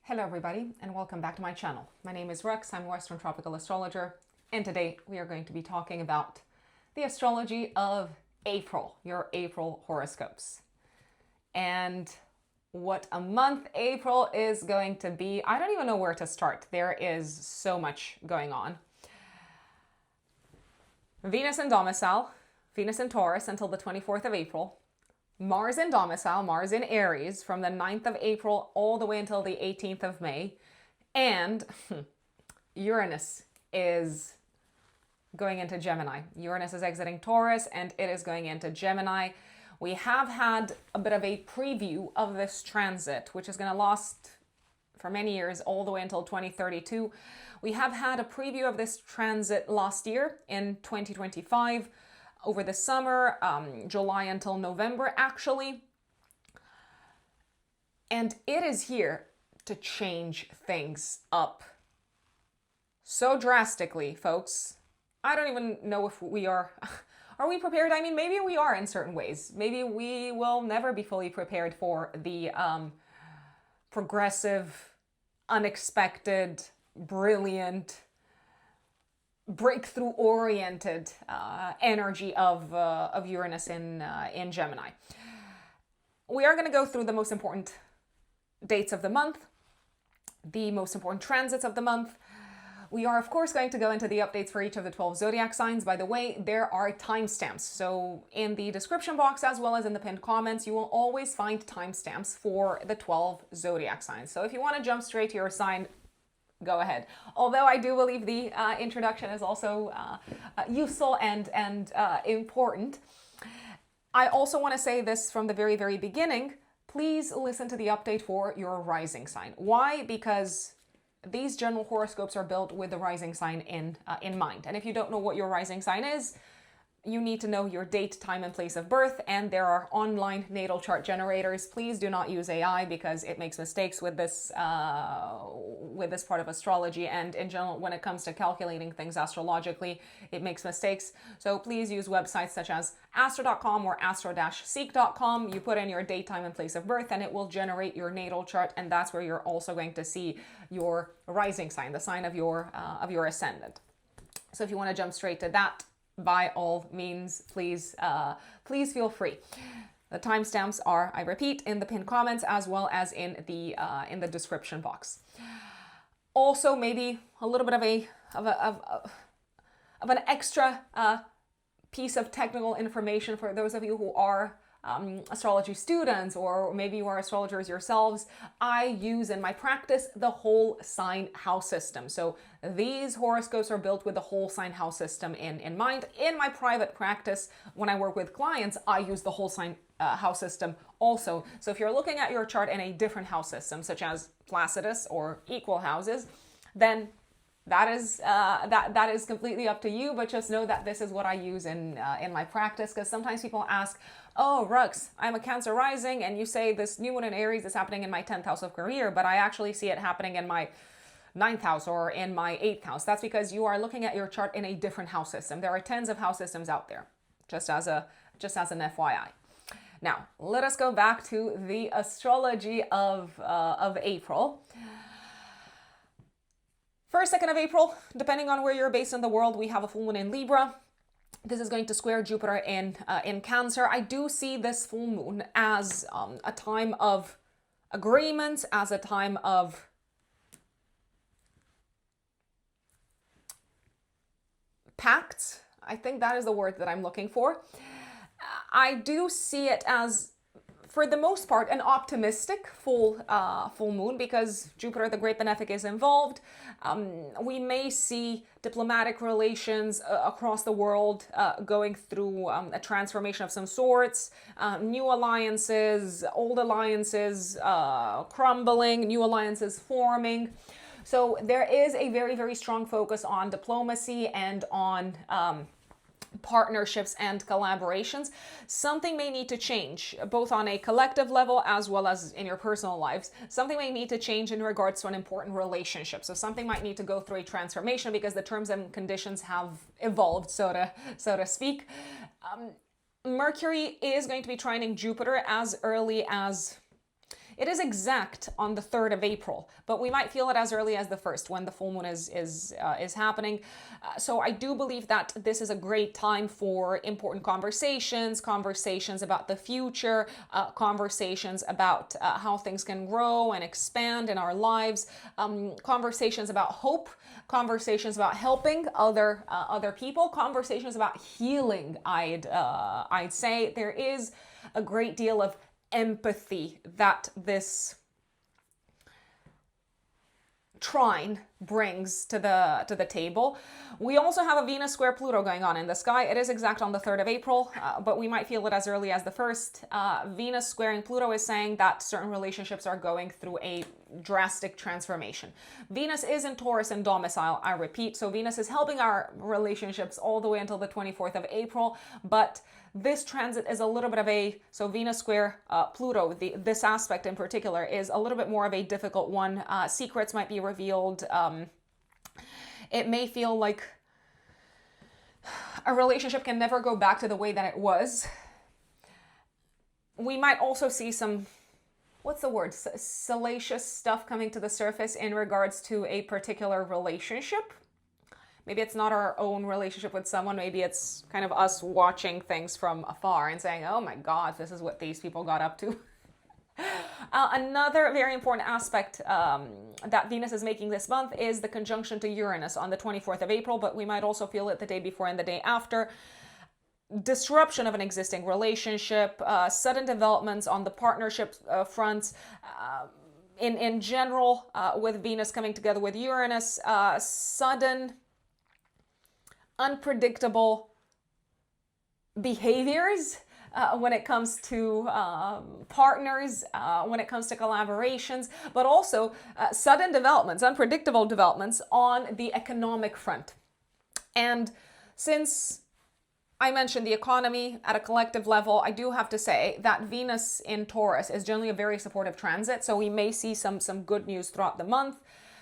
Hello everybody and welcome back to my channel. My name is Rex, I'm a Western Tropical Astrologer, and today we are going to be talking about the astrology of April, your April horoscopes. And what a month April is going to be. I don't even know where to start. There is so much going on. Venus in domicile, Venus in Taurus until the 24th of April. Mars in domicile, Mars in Aries from the 9th of April all the way until the 18th of May. And Uranus is going into Gemini. Uranus is exiting Taurus and it is going into Gemini. We have had a bit of a preview of this transit, which is going to last for many years, all the way until 2032. We have had a preview of this transit last year in 2025. Over the summer, July until November, actually. And it is here to change things up so drastically, folks. I don't even know if we are we prepared? I mean, maybe we are in certain ways. Maybe we will never be fully prepared for the progressive, unexpected, brilliant, breakthrough-oriented energy of Uranus in Gemini. We are going to go through the most important dates of the month, the most important transits of the month. We are, of course, going to go into the updates for each of the 12 zodiac signs. By the way, there are timestamps. So in the description box, as well as in the pinned comments, you will always find timestamps for the 12 zodiac signs. So if you want to jump straight to your sign, go ahead. Although I do believe the introduction is also useful and important. I also want to say this from the very, very beginning. Please listen to the update for your rising sign. Why? Because these general horoscopes are built with the rising sign in mind. And if you don't know what your rising sign is, you need to know your date, time, and place of birth, and there are online natal chart generators. Please do not use AI because it makes mistakes with this part of astrology, and in general, when it comes to calculating things astrologically, it makes mistakes. So please use websites such as astro.com or astro-seek.com. You put in your date, time, and place of birth, and it will generate your natal chart, and that's where you're also going to see your rising sign, the sign of your ascendant. So if you want to jump straight to that, by all means, please feel free. The timestamps are, I repeat, in the pinned comments as well as in the description box. Also, maybe a little bit of an extra piece of technical information for those of you who are astrology students, or maybe you are astrologers yourselves. I use in my practice the whole sign house system. So these horoscopes are built with the whole sign house system in mind. In my private practice, when I work with clients, I use the whole sign house system also. So if you're looking at your chart in a different house system, such as Placidus or equal houses, then that is completely up to you, but just know that this is what I use in my practice, because sometimes people ask, oh, Rux, I'm a Cancer rising, and you say this new moon in Aries is happening in my 10th house of career, but I actually see it happening in my 9th house or in my 8th house. That's because you are looking at your chart in a different house system. There are tens of house systems out there, just as an FYI. Now, let us go back to the astrology of April. 1st, 2nd of April, depending on where you're based in the world, we have a full moon in Libra. This is going to square Jupiter in Cancer. I do see this full moon as a time of agreements, as a time of pacts. I think that is the word that I'm looking for. I do see it as, for the most part, an optimistic full moon, because Jupiter, the great benefic, is involved. We may see diplomatic relations across the world going through a transformation of some sorts, new alliances, old alliances crumbling, new alliances forming. So there is a very, very strong focus on diplomacy and on partnerships and collaborations. Something may need to change, both on a collective level as well as in your personal lives. Something may need to change in regards to an important relationship. So something might need to go through a transformation because the terms and conditions have evolved, so to speak. Mercury is going to be trining Jupiter as early as It is exact on the 3rd of April, but we might feel it as early as the 1st when the full moon is happening. So I do believe that this is a great time for important conversations, conversations about the future, conversations about how things can grow and expand in our lives, conversations about hope, conversations about helping other people, conversations about healing. I'd say there is a great deal of empathy that this trine brings to the table. We also have a Venus square Pluto going on in the sky. It is exact on the 3rd of April, but we might feel it as early as the 1st. Venus squaring Pluto is saying that certain relationships are going through a drastic transformation. Venus is in Taurus and domicile, I repeat, so Venus is helping our relationships all the way until the 24th of April, but this transit is a little bit of a, so Venus square Pluto, this aspect in particular is a little bit more of a difficult one. Secrets might be revealed. It may feel like a relationship can never go back to the way that it was. We might also see some, what's the word, salacious stuff coming to the surface in regards to a particular relationship. Maybe it's not our own relationship with someone. Maybe it's kind of us watching things from afar and saying, oh my God, this is what these people got up to. Another very important aspect that Venus is making this month is the conjunction to Uranus on the 24th of April, but we might also feel it the day before and the day after. Disruption of an existing relationship, sudden developments on the partnership fronts, in general, with Venus coming together with Uranus, sudden, unpredictable behaviors when it comes to partners, when it comes to collaborations, but also sudden developments, unpredictable developments on the economic front. And since I mentioned the economy at a collective level, I do have to say that Venus in Taurus is generally a very supportive transit, so we may see some good news throughout the month.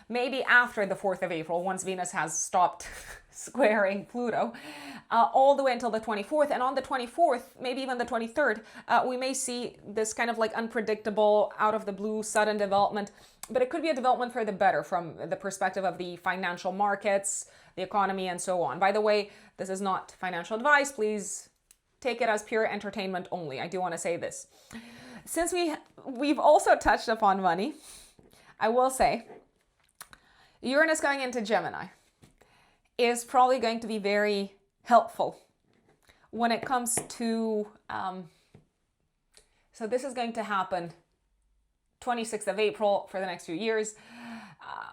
Maybe after the 4th of April, once Venus has stopped squaring Pluto, all the way until the 24th. And on the 24th, maybe even the 23rd, we may see this kind of like unpredictable, out of the blue, sudden development. But it could be a development for the better from the perspective of the financial markets, the economy, and so on. By the way, this is not financial advice. Please take it as pure entertainment only. I do want to say this. Since we've also touched upon money, I will say Uranus going into Gemini is probably going to be very helpful when it comes to, so this is going to happen 26th of April for the next few years,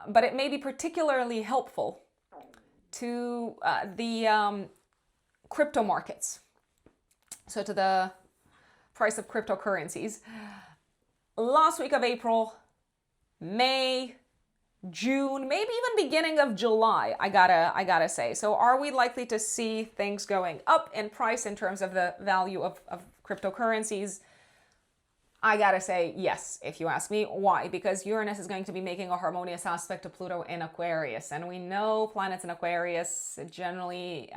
but it may be particularly helpful to the crypto markets, so to the price of cryptocurrencies. Last week of April, May, June, maybe even beginning of July, I gotta say. So are we likely to see things going up in price in terms of the value of cryptocurrencies? I gotta say yes, if you ask me. Why? Because Uranus is going to be making a harmonious aspect to Pluto in Aquarius. And we know planets in Aquarius generally,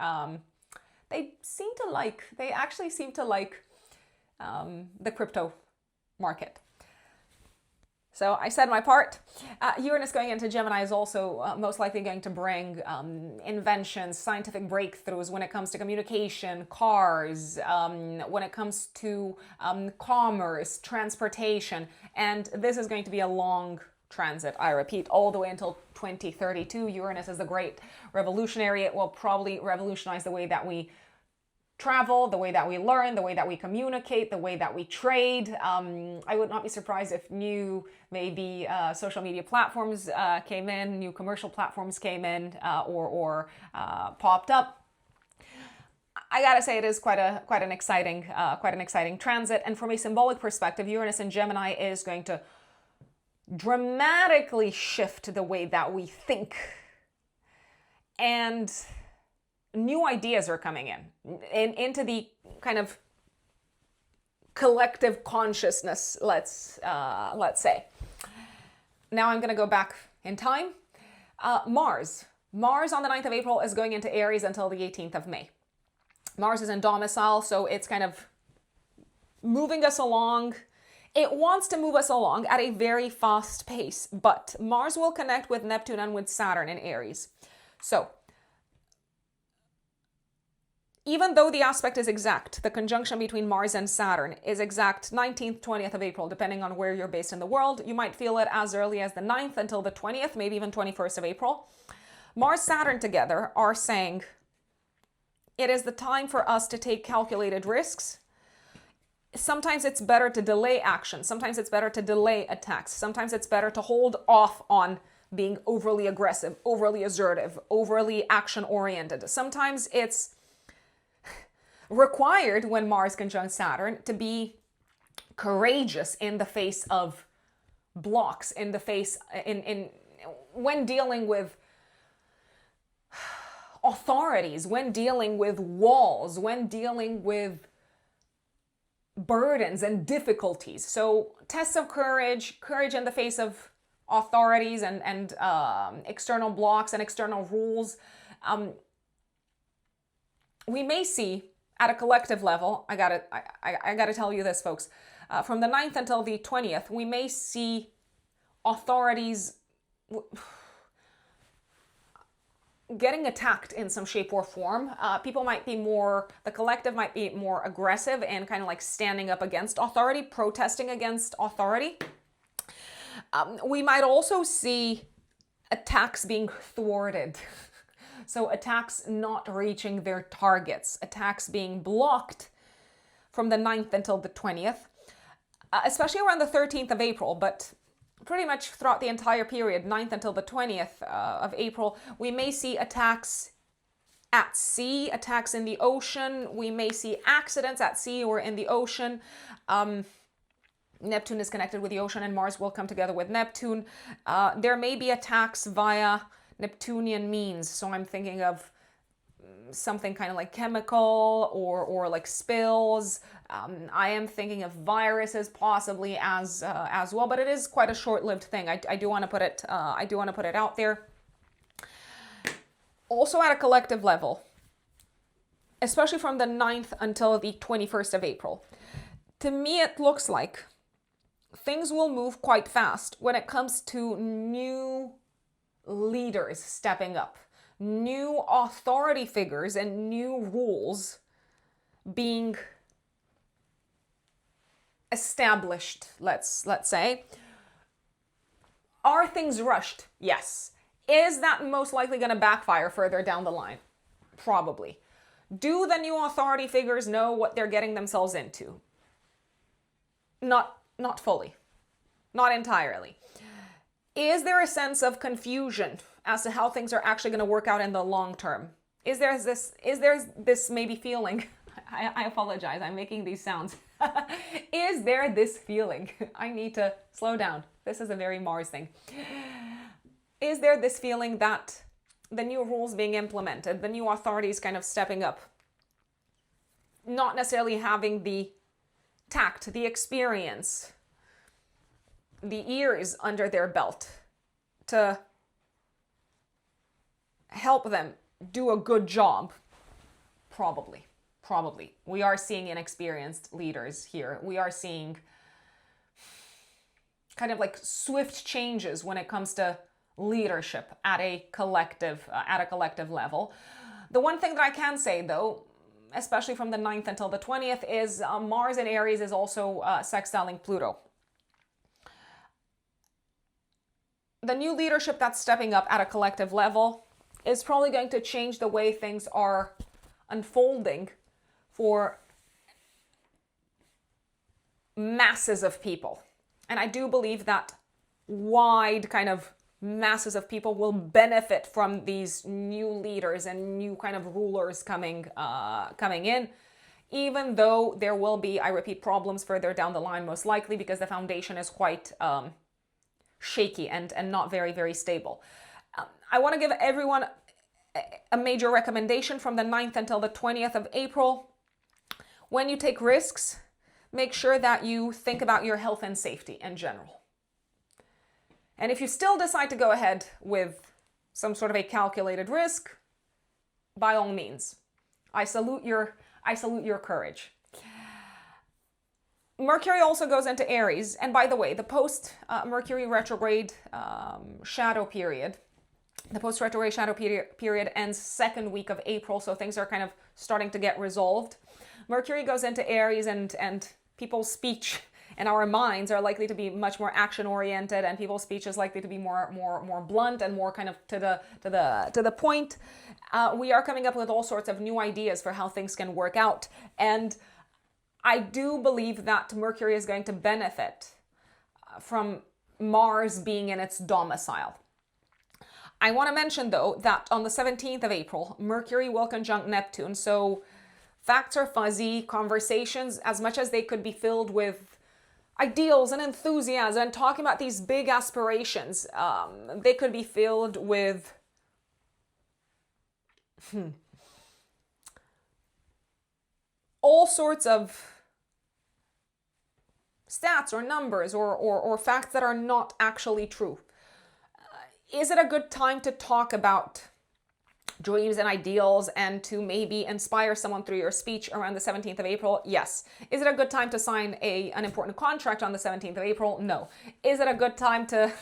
they actually seem to like the crypto market. So I said my part. Uranus going into Gemini is also most likely going to bring inventions, scientific breakthroughs when it comes to communication, cars, when it comes to commerce, transportation. And this is going to be a long transit, I repeat, all the way until 2032. Uranus is the great revolutionary. It will probably revolutionize the way that we travel, the way that we learn, the way that we communicate, the way that we trade. I would not be surprised if new, maybe social media platforms came in, new commercial platforms came in, or popped up. I gotta say, it is quite an exciting transit. And from a symbolic perspective, Uranus in Gemini is going to dramatically shift the way that we think, and new ideas are coming into the kind of collective consciousness, let's say. Now I'm going to go back in time. Mars on the 9th of April is going into Aries until the 18th of May. Mars is in domicile, so it's kind of moving us along It wants to move us along at a very fast pace, but Mars will connect with Neptune and with Saturn in Aries. So, even though the aspect is exact, the conjunction between Mars and Saturn is exact 19th, 20th of April, depending on where you're based in the world. You might feel it as early as the 9th until the 20th, maybe even 21st of April. Mars, Saturn together are saying it is the time for us to take calculated risks. Sometimes it's better to delay action. Sometimes it's better to delay attacks. Sometimes it's better to hold off on being overly aggressive, overly assertive, overly action-oriented. Sometimes it's required when Mars conjunct Saturn to be courageous in the face of blocks, in the face, when dealing with authorities, when dealing with walls, when dealing with burdens and difficulties. So tests of courage in the face of authorities and external blocks and external rules. We may see at a collective level, I gotta tell you this, folks, from the 9th until the 20th, we may see authorities getting attacked in some shape or form. People might be the collective might be more aggressive and kind of like standing up against authority, protesting against authority. We might also see attacks being thwarted. So attacks not reaching their targets, attacks being blocked from the 9th until the 20th, especially around the 13th of April, but pretty much throughout the entire period, 9th until the 20th of April, we may see attacks at sea, attacks in the ocean. We may see accidents at sea or in the ocean. Neptune is connected with the ocean and Mars will come together with Neptune. There may be attacks via Neptunian means. So I'm thinking of something kind of like chemical or like spills. I am thinking of viruses possibly as well, but it is quite a short-lived thing. I do want to put it out there. Also at a collective level, especially from the 9th until the 21st of April, to me it looks like things will move quite fast when it comes to new leaders stepping up, new authority figures and new rules being established, let's say. Are things rushed? Yes. Is that most likely going to backfire further down the line? Probably. Do the new authority figures know what they're getting themselves into? Not fully. Not entirely. Is there a sense of confusion as to how things are actually going to work out in the long term? Is there this maybe feeling? I apologize, I'm making these sounds. Is there this feeling? I need to slow down. This is a very Mars thing. Is there this feeling that the new rules being implemented, the new authorities kind of stepping up, not necessarily having the tact, the experience, the ears under their belt to help them do a good job? Probably. We are seeing inexperienced leaders here. We are seeing kind of like swift changes when it comes to leadership at a collective level. The one thing that I can say though, especially from the 9th until the 20th, is Mars in Aries is also sextiling Pluto. The new leadership that's stepping up at a collective level is probably going to change the way things are unfolding for masses of people. And I do believe that wide kind of masses of people will benefit from these new leaders and new kind of rulers coming in, even though there will be, I repeat, problems further down the line, most likely because the foundation is quite shaky and not very, very stable. I want to give everyone a major recommendation from the 9th until the 20th of April. When you take risks, make sure that you think about your health and safety in general. And if you still decide to go ahead with some sort of a calculated risk, by all means, I salute your courage. Mercury also goes into Aries. And by the way, the post-Mercury retrograde shadow period, the post-retrograde shadow period ends second week of April, so things are kind of starting to get resolved. Mercury goes into Aries, and people's speech and our minds are likely to be much more action-oriented, and people's speech is likely to be more blunt and more kind of to the point. We are coming up with all sorts of new ideas for how things can work out, and I do believe that Mercury is going to benefit from Mars being in its domicile. I want to mention, though, that on the 17th of April, Mercury will conjunct Neptune, so facts are fuzzy, conversations, as much as they could be filled with ideals and enthusiasm and talking about these big aspirations, they could be filled with all sorts of stats or numbers or facts that are not actually true. Is it a good time to talk about dreams and ideals and to maybe inspire someone through your speech around the 17th of April? Yes. Is it a good time to sign an important contract on the 17th of April? No. Is it a good time to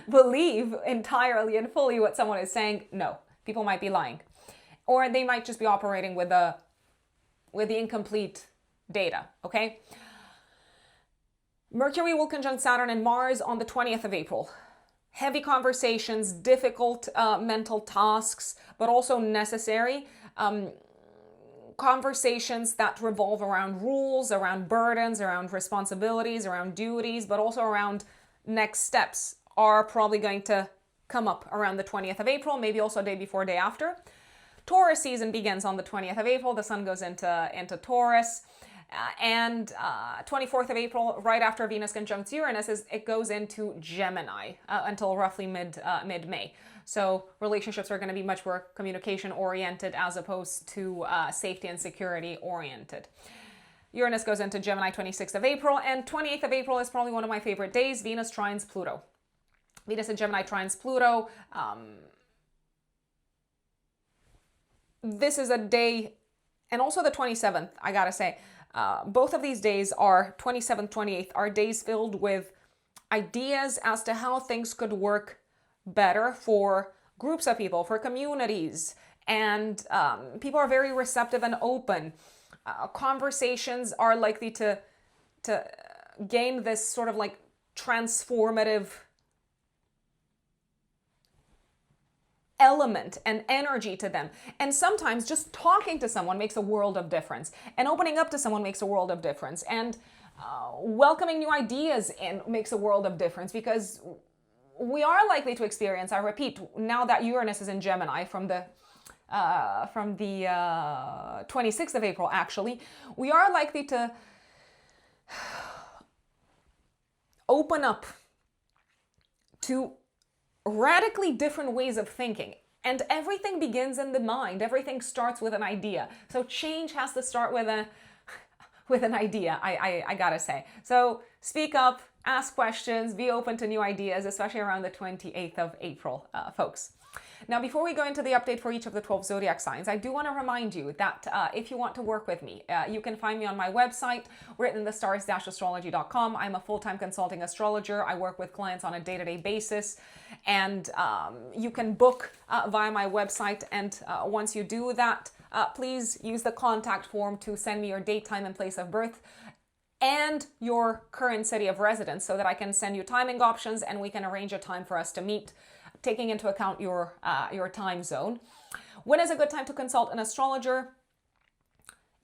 believe entirely and fully what someone is saying? No. People might be lying. Or they might just be operating with the incomplete data, okay? Mercury will conjunct Saturn and Mars on the 20th of April. Heavy conversations, difficult mental tasks, but also necessary. Conversations that revolve around rules, around burdens, around responsibilities, around duties, but also around next steps are probably going to come up around the 20th of April, maybe also day before, day after. Taurus season begins on the 20th of April. The sun goes into Taurus. And 24th of April, right after Venus conjuncts Uranus, it goes into Gemini until roughly mid-May. So relationships are going to be much more communication-oriented as opposed to safety and security-oriented. Uranus goes into Gemini 26th of April, and 28th of April is probably one of my favorite days. Venus trines Pluto. Venus in Gemini trines Pluto. This is a day, and also the 27th, I gotta say, both of these days are 27th, 28th, are days filled with ideas as to how things could work better for groups of people, for communities, and people are very receptive and open. Conversations are likely to gain this sort of like transformative element and energy to them. And sometimes just talking to someone makes a world of difference, and opening up to someone makes a world of difference, and welcoming new ideas in makes a world of difference, because we are likely to experience, I repeat, now that Uranus is in Gemini from the 26th of April, actually, we are likely to open up to radically different ways of thinking. And everything begins in the mind. Everything starts with an idea. So change has to start with an idea, I gotta say. So speak up, ask questions, be open to new ideas, especially around the 28th of April, folks. Now, before we go into the update for each of the 12 zodiac signs, I do want to remind you that if you want to work with me, you can find me on my website, writtenthestars-astrology.com. I'm a full-time consulting astrologer. I work with clients on a day-to-day basis, and you can book via my website. And once you do that, please use the contact form to send me your date, time, and place of birth, and your current city of residence, so that I can send you timing options and we can arrange a time for us to meet, taking into account your time zone. When is a good time to consult an astrologer?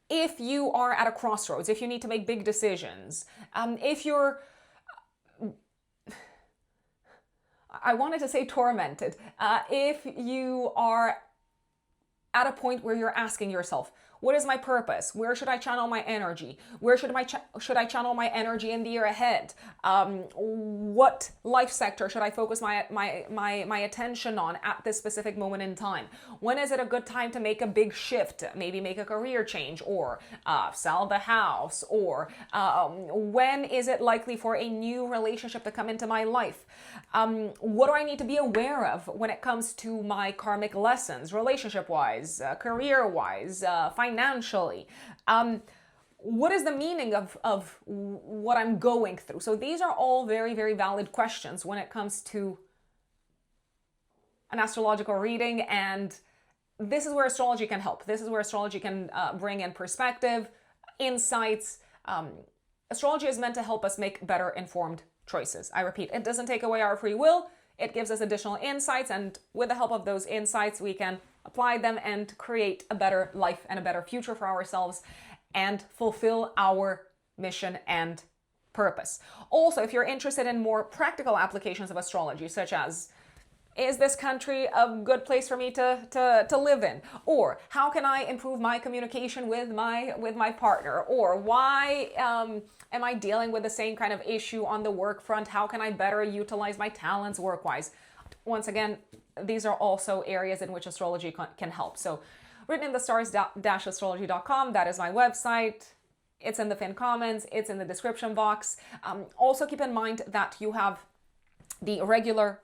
If you are at a crossroads, if you need to make big decisions, if you're, I wanted to say tormented, if you are at a point where you're asking yourself, what is my purpose? Where should I channel my energy? Where should I channel my energy in the year ahead? What life sector should I focus my attention on at this specific moment in time? When is it a good time to make a big shift? Maybe make a career change, or sell the house, or when is it likely for a new relationship to come into my life? What do I need to be aware of when it comes to my karmic lessons, relationship-wise, career-wise, financially? what is the meaning of what I'm going through? So these are all very, very valid questions when it comes to an astrological reading, and this is where astrology can help. This is where astrology can bring in perspective, insights. Astrology is meant to help us make better informed choices. I repeat, it doesn't take away our free will. It gives us additional insights, and with the help of those insights, we can apply them and create a better life and a better future for ourselves and fulfill our mission and purpose. Also, if you're interested in more practical applications of astrology, such as, is this country a good place for me to live in? Or how can I improve my communication with my partner? Or why am I dealing with the same kind of issue on the work front? How can I better utilize my talents work-wise? Once again, these are also areas in which astrology can help. So written in the stars-astrology.com, that is my website. It's in the pinned comments, it's in the description box. Also keep in mind that you have the regular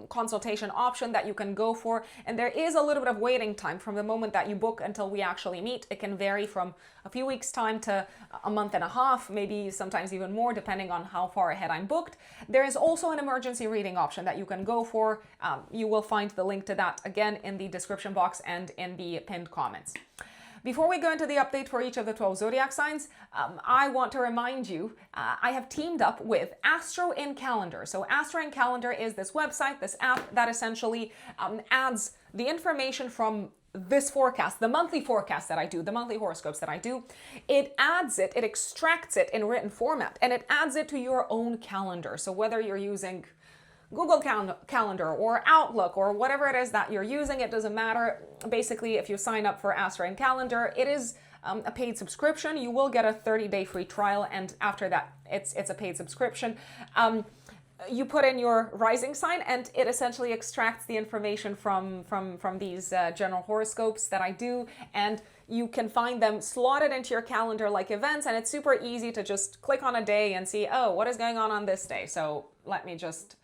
consultation option that you can go for, and there is a little bit of waiting time from the moment that you book until we actually meet. It can vary from a few weeks time to a month and a half, maybe sometimes even more, depending on how far ahead I'm booked. There is also an emergency reading option that you can go for. You will find the link to that again in the description box and in the pinned comments. Before we go into the update for each of the 12 zodiac signs, I want to remind you, I have teamed up with Astro in Calendar. So Astro in Calendar is this website, this app that essentially adds the information from this forecast, the monthly forecast that I do, the monthly horoscopes that I do. It adds it, it extracts it in written format, and it adds it to your own calendar. So whether you're using Google Calendar or Outlook or whatever it is that you're using, it doesn't matter. Basically, if you sign up for Astro in Calendar, it is a paid subscription. You will get a 30-day free trial, and after that, it's a paid subscription. You put in your rising sign, and it essentially extracts the information from these general horoscopes that I do, and you can find them slotted into your calendar like events, and it's super easy to just click on a day and see, oh, what is going on this day? So let me just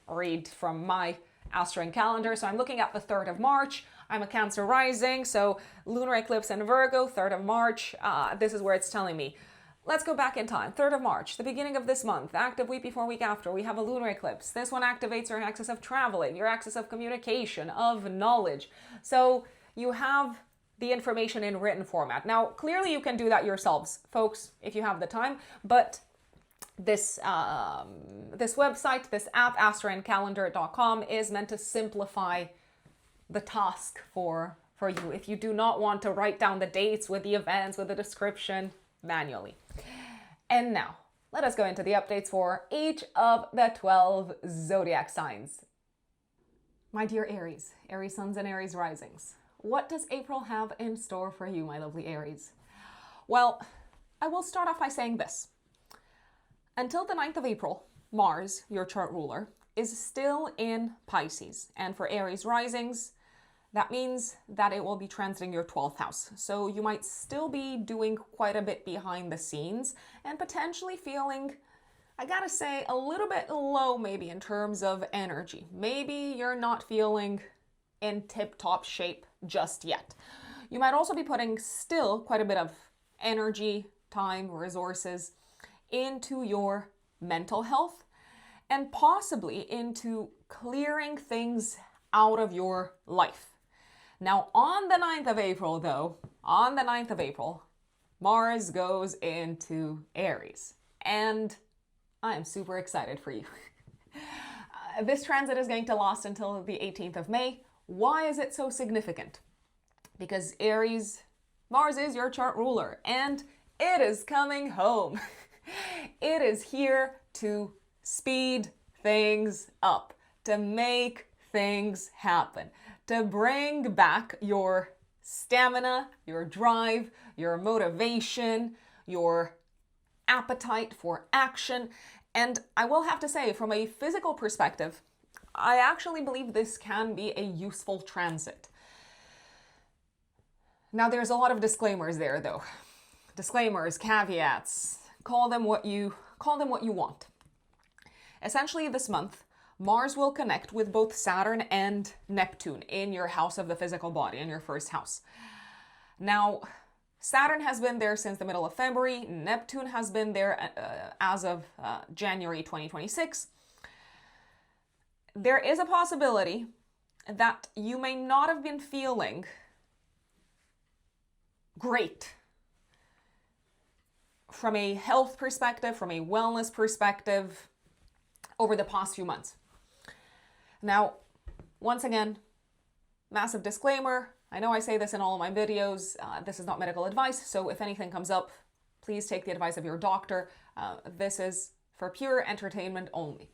read from my Astro in Calendar. So I'm looking at the 3rd of March. I'm a Cancer rising, so lunar eclipse in Virgo, 3rd of March. This is where it's telling me. Let's go back in time. 3rd of March, the beginning of this month, active week before, week after, we have a lunar eclipse. This one activates your axis of traveling, your axis of communication, of knowledge. So you have the information in written format. Now, clearly you can do that yourselves, folks, if you have the time, but this website, this app, astroincalendar.com, is meant to simplify the task for you if you do not want to write down the dates with the events, with the description manually. And now, let us go into the updates for each of the 12 zodiac signs. My dear Aries, Aries suns and Aries risings, what does April have in store for you, my lovely Aries? Well, I will start off by saying this. Until the 9th of April, Mars, your chart ruler, is still in Pisces. And for Aries risings, that means that it will be transiting your 12th house. So you might still be doing quite a bit behind the scenes and potentially feeling, I gotta say, a little bit low maybe in terms of energy. Maybe you're not feeling in tip-top shape just yet. You might also be putting still quite a bit of energy, time, resources into your mental health and possibly into clearing things out of your life. Now, on the 9th of April, though, on the 9th of April, Mars goes into Aries, and I am super excited for you. This transit is going to last until the 18th of May. Why is it so significant? Because Aries, Mars is your chart ruler, and it is coming home. It is here to speed things up, to make things happen, to bring back your stamina, your drive, your motivation, your appetite for action. And I will have to say, from a physical perspective, I actually believe this can be a useful transit. Now, there's a lot of disclaimers there, though. Disclaimers, caveats, call them what you want. Essentially, this month, Mars will connect with both Saturn and Neptune in your house of the physical body, in your first house. Now, Saturn has been there since the middle of February. Neptune has been there as of January 2026. There is a possibility that you may not have been feeling great from a health perspective, from a wellness perspective over the past few months. Now, once again, massive disclaimer. I know I say this in all of my videos. This is not medical advice, so if anything comes up, please take the advice of your doctor. This is for pure entertainment only.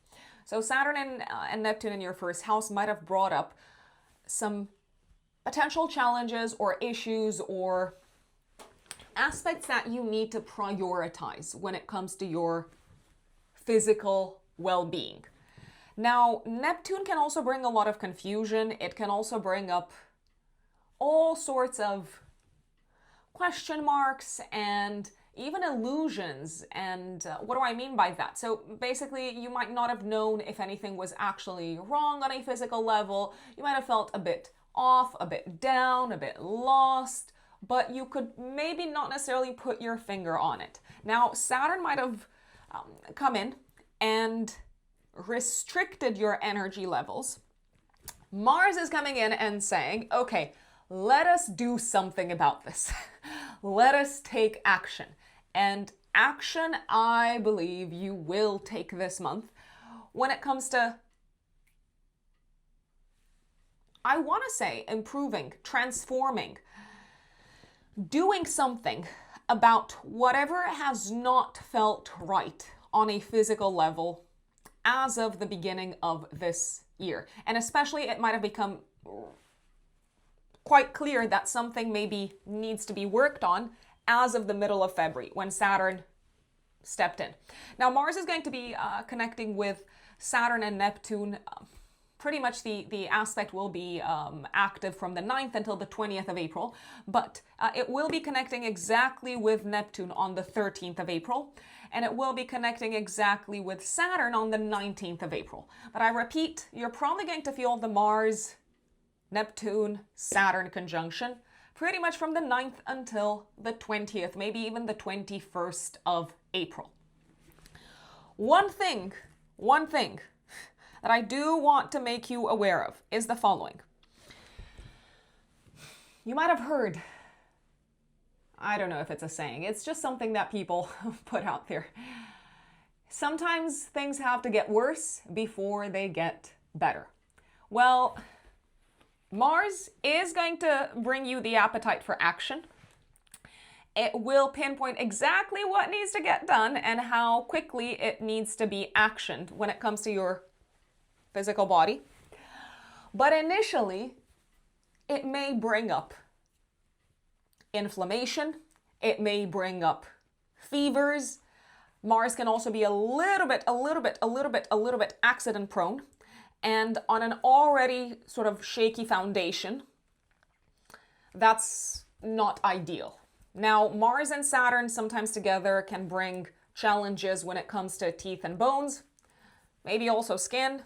So Saturn and Neptune in your first house might have brought up some potential challenges or issues or aspects that you need to prioritize when it comes to your physical well-being. Now, Neptune can also bring a lot of confusion. It can also bring up all sorts of question marks and even illusions. And what do I mean by that? So basically, you might not have known if anything was actually wrong on a physical level. You might have felt a bit off, a bit down, a bit lost, but you could maybe not necessarily put your finger on it. Now, Saturn might have come in and restricted your energy levels. Mars is coming in and saying, okay, let us do something about this. Let us take action. And action, I believe you will take this month when it comes to, I want to say, improving, transforming, doing something about whatever has not felt right on a physical level as of the beginning of this year. And especially it might have become quite clear that something maybe needs to be worked on as of the middle of February when Saturn stepped in. Now Mars is going to be connecting with Saturn and Neptune. Pretty much the aspect will be active from the 9th until the 20th of April, but it will be connecting exactly with Neptune on the 13th of April, and it will be connecting exactly with Saturn on the 19th of April. But I repeat, you're probably going to feel the Mars, Neptune, Saturn conjunction pretty much from the 9th until the 20th, maybe even the 21st of April. One thing that I do want to make you aware of is the following. You might have heard, I don't know if it's a saying, it's just something that people put out there. Sometimes things have to get worse before they get better. Well, Mars is going to bring you the appetite for action. It will pinpoint exactly what needs to get done and how quickly it needs to be actioned when it comes to your physical body. But initially, it may bring up inflammation. It may bring up fevers. Mars can also be a little bit accident prone. And on an already sort of shaky foundation, that's not ideal. Now, Mars and Saturn sometimes together can bring challenges when it comes to teeth and bones, maybe also skin.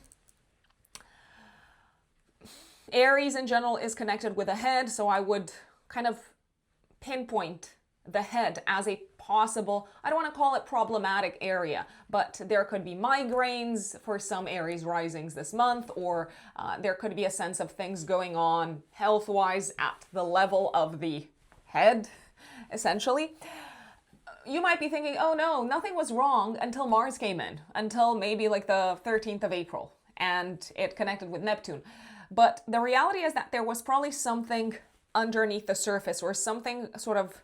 Aries in general is connected with the head, so I would kind of pinpoint the head as a possible, I don't want to call it problematic area, but there could be migraines for some Aries risings this month, or there could be a sense of things going on health-wise at the level of the head, essentially. You might be thinking, oh no, nothing was wrong until Mars came in, until maybe like the 13th of April, and it connected with Neptune. But the reality is that there was probably something underneath the surface, or something sort of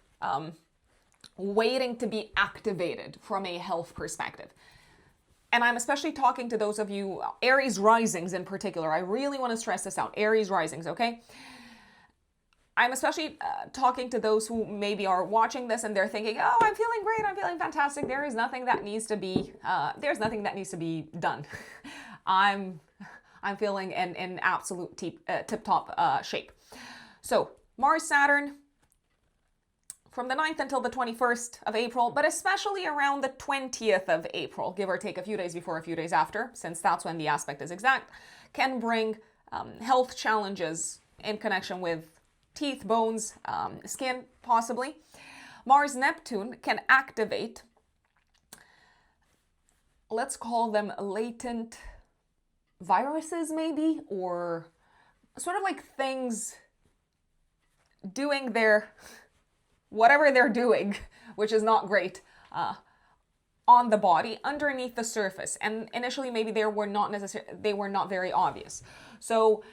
waiting to be activated from a health perspective. And I'm especially talking to those of you, Aries risings in particular. I really want to stress this out, Aries risings, okay? I'm especially talking to those who maybe are watching this and they're thinking, oh, I'm feeling great, I'm feeling fantastic. There is nothing that needs to be, done. I'm feeling in absolute tip-top shape. So Mars, Saturn, from the 9th until the 21st of April, but especially around the 20th of April, give or take a few days before, a few days after, since that's when the aspect is exact, can bring health challenges in connection with teeth, bones, skin, possibly. Mars-Neptune can activate, let's call them latent viruses maybe, or sort of like things doing their, whatever they're doing, which is not great, on the body underneath the surface. And initially maybe they were not very obvious. So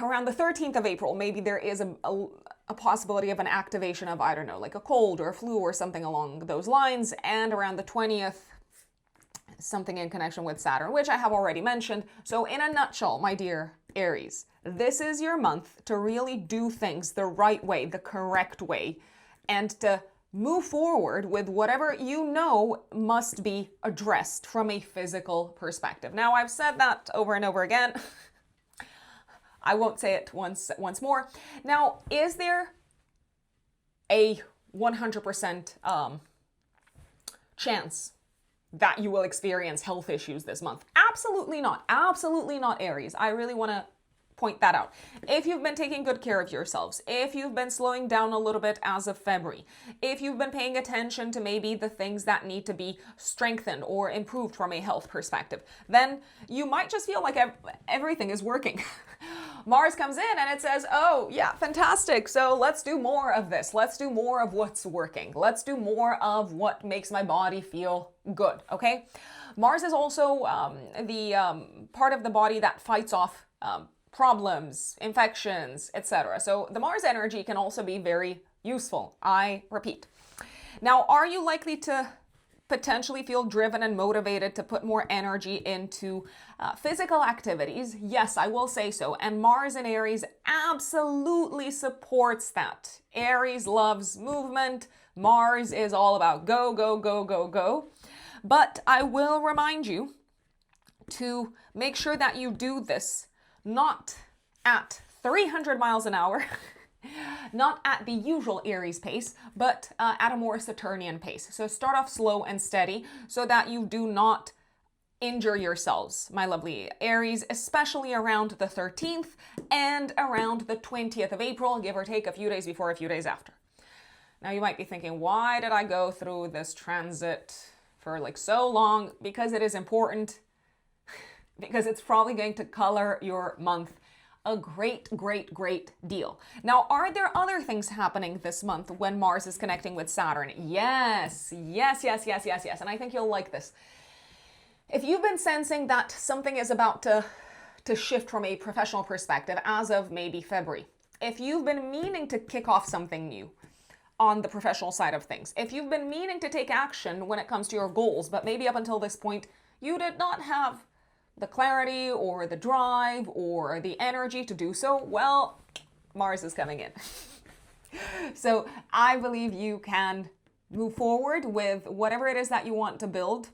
around the 13th of April, maybe there is a possibility of an activation of, I don't know, like a cold or a flu or something along those lines. And around the 20th, something in connection with Saturn, which I have already mentioned. So in a nutshell, my dear Aries, this is your month to really do things the right way, the correct way, and to move forward with whatever you know must be addressed from a physical perspective. Now, I've said that over and over again. I won't say it once more. Now, is there a 100% chance that you will experience health issues this month? Absolutely not. Absolutely not, Aries. I really want to point that out. If you've been taking good care of yourselves, if you've been slowing down a little bit as of February, if you've been paying attention to maybe the things that need to be strengthened or improved from a health perspective, then you might just feel like everything is working. Mars comes in and it says, oh yeah, fantastic. So let's do more of this. Let's do more of what's working. Let's do more of what makes my body feel good. Okay. Mars is also the part of the body that fights off problems, infections, etc. So the Mars energy can also be very useful, I repeat. Now, are you likely to potentially feel driven and motivated to put more energy into physical activities? Yes, I will say so. And Mars in Aries absolutely supports that. Aries loves movement. Mars is all about go, go, go, go, go. But I will remind you to make sure that you do this not at 300 miles an hour, not at the usual Aries pace, but at a more Saturnian pace. So start off slow and steady so that you do not injure yourselves, my lovely Aries, especially around the 13th and around the 20th of April, give or take a few days before, a few days after. Now you might be thinking, why did I go through this transit for like so long? Because it is important. Because it's probably going to color your month a great, great, great deal. Now, are there other things happening this month when Mars is connecting with Saturn? Yes, yes, yes, yes, yes, yes. And I think you'll like this. If you've been sensing that something is about to shift from a professional perspective as of maybe February, if you've been meaning to kick off something new on the professional side of things, if you've been meaning to take action when it comes to your goals, but maybe up until this point, you did not have the clarity or the drive or the energy to do so, well, Mars is coming in. So I believe you can move forward with whatever it is that you want to build.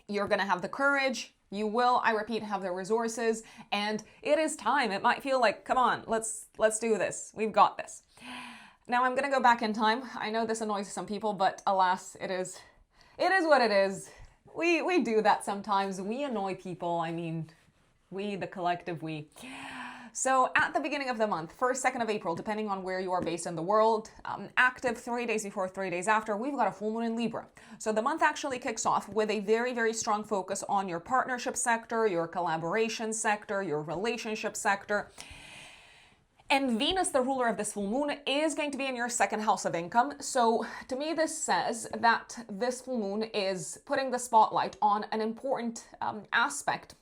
You're going to have the courage. You will, I repeat, have the resources, and it is time. It might feel like, come on, let's do this. We've got this. Now I'm going to go back in time. I know this annoys some people, but alas, it is what it is. We do that sometimes. We annoy people. I mean, we, the collective we. So at the beginning of the month, 1st, 2nd of April, depending on where you are based in the world, active 3 days before, 3 days after, we've got a full moon in Libra. So the month actually kicks off with a very, very strong focus on your partnership sector, your collaboration sector, your relationship sector. And Venus, the ruler of this full moon, is going to be in your 2nd house of income. So to me, this says that this full moon is putting the spotlight on an important aspect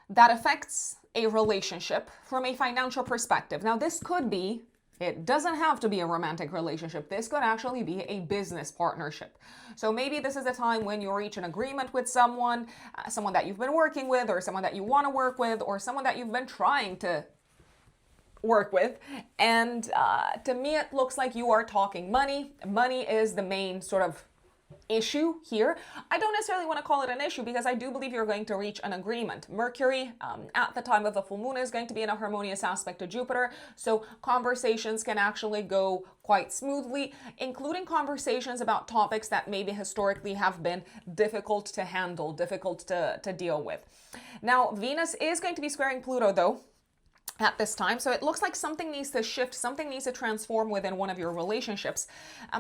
that affects a relationship from a financial perspective. Now, this could be, it doesn't have to be a romantic relationship. This could actually be a business partnership. So maybe this is a time when you reach an agreement with someone, someone that you've been working with, or someone that you want to work with, or someone that you've been trying to work with. And to me, it looks like you are talking money. Money is the main sort of issue here. I don't necessarily want to call it an issue because I do believe you're going to reach an agreement. Mercury, at the time of the full moon, is going to be in a harmonious aspect to Jupiter. So conversations can actually go quite smoothly, including conversations about topics that maybe historically have been difficult to handle, difficult to deal with. Now, Venus is going to be squaring Pluto, though, at this time. So it looks like something needs to shift, something needs to transform within one of your relationships,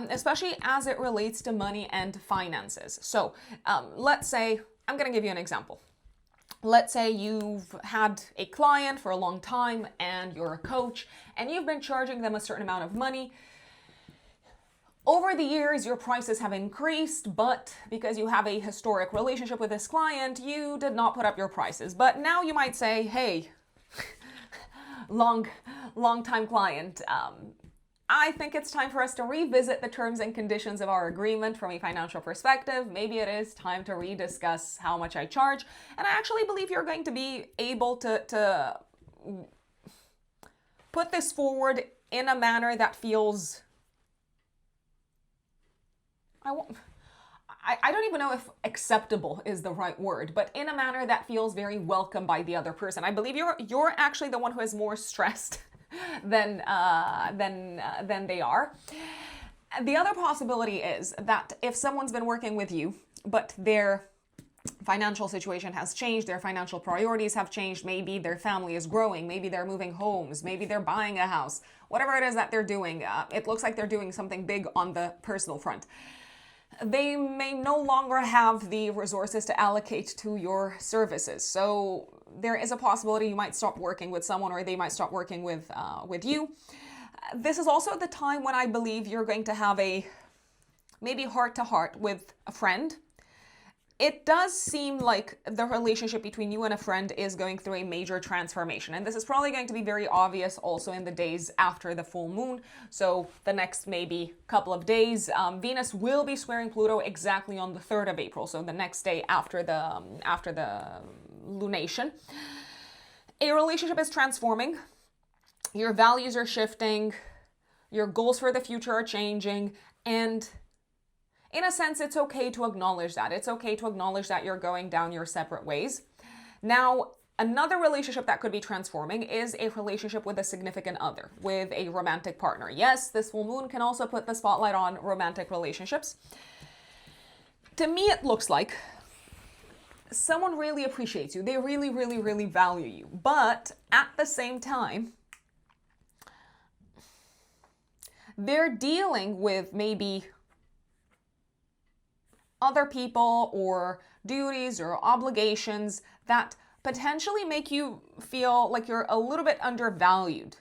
especially as it relates to money and finances. So let's say, I'm going to give you an example. Let's say you've had a client for a long time and you're a coach and you've been charging them a certain amount of money. Over the years, your prices have increased, but because you have a historic relationship with this client, you did not put up your prices. But now you might say, hey, long time client, I think it's time for us to revisit the terms and conditions of our agreement from a financial perspective. Maybe it is time to rediscuss how much I charge. And I actually believe you're going to be able to put this forward in a manner that feels, I don't even know if acceptable is the right word, but in a manner that feels very welcome by the other person. I believe you're actually the one who is more stressed than they are. The other possibility is that if someone's been working with you, but their financial situation has changed, their financial priorities have changed, maybe their family is growing, maybe they're moving homes, maybe they're buying a house, whatever it is that they're doing, it looks like they're doing something big on the personal front. They may no longer have the resources to allocate to your services. So there is a possibility you might stop working with someone, or they might stop working with you. This is also the time when I believe you're going to have a maybe heart-to-heart with a friend. It does seem like the relationship between you and a friend is going through a major transformation. And this is probably going to be very obvious also in the days after the full moon. So the next maybe couple of days, Venus will be squaring Pluto exactly on the 3rd of April. So the next day after the lunation. A relationship is transforming. Your values are shifting. Your goals for the future are changing. And in a sense, it's okay to acknowledge that. It's okay to acknowledge that you're going down your separate ways. Now, another relationship that could be transforming is a relationship with a significant other, with a romantic partner. Yes, this full moon can also put the spotlight on romantic relationships. To me, it looks like someone really appreciates you. They really, really, really value you. But at the same time, they're dealing with maybe other people or duties or obligations that potentially make you feel like you're a little bit undervalued.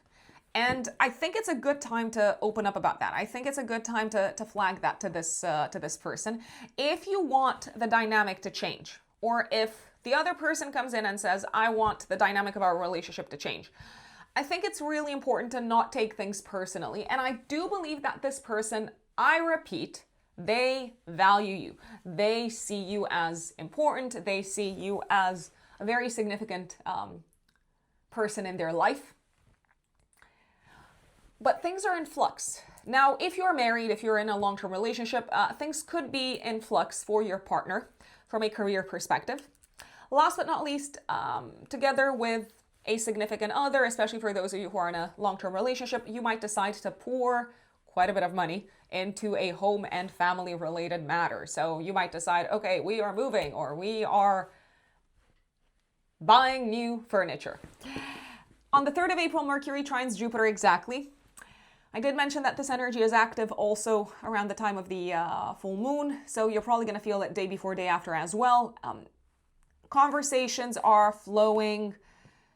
And I think it's a good time to open up about that. I think it's a good time to flag that to this person. If you want the dynamic to change, or if the other person comes in and says, I want the dynamic of our relationship to change, I think it's really important to not take things personally. And I do believe that this person, I repeat, they value you. They see you as important. They see you as a very significant person in their life. But things are in flux. Now, if you're married, if you're in a long-term relationship, things could be in flux for your partner from a career perspective. Last but not least, together with a significant other, especially for those of you who are in a long-term relationship, you might decide to pour quite a bit of money into a home and family related matter. So you might decide, okay, we are moving, or we are buying new furniture. On the 3rd of April, Mercury trines Jupiter exactly. I did mention that this energy is active also around the time of the full moon. So you're probably going to feel it day before, day after as well. Conversations are flowing.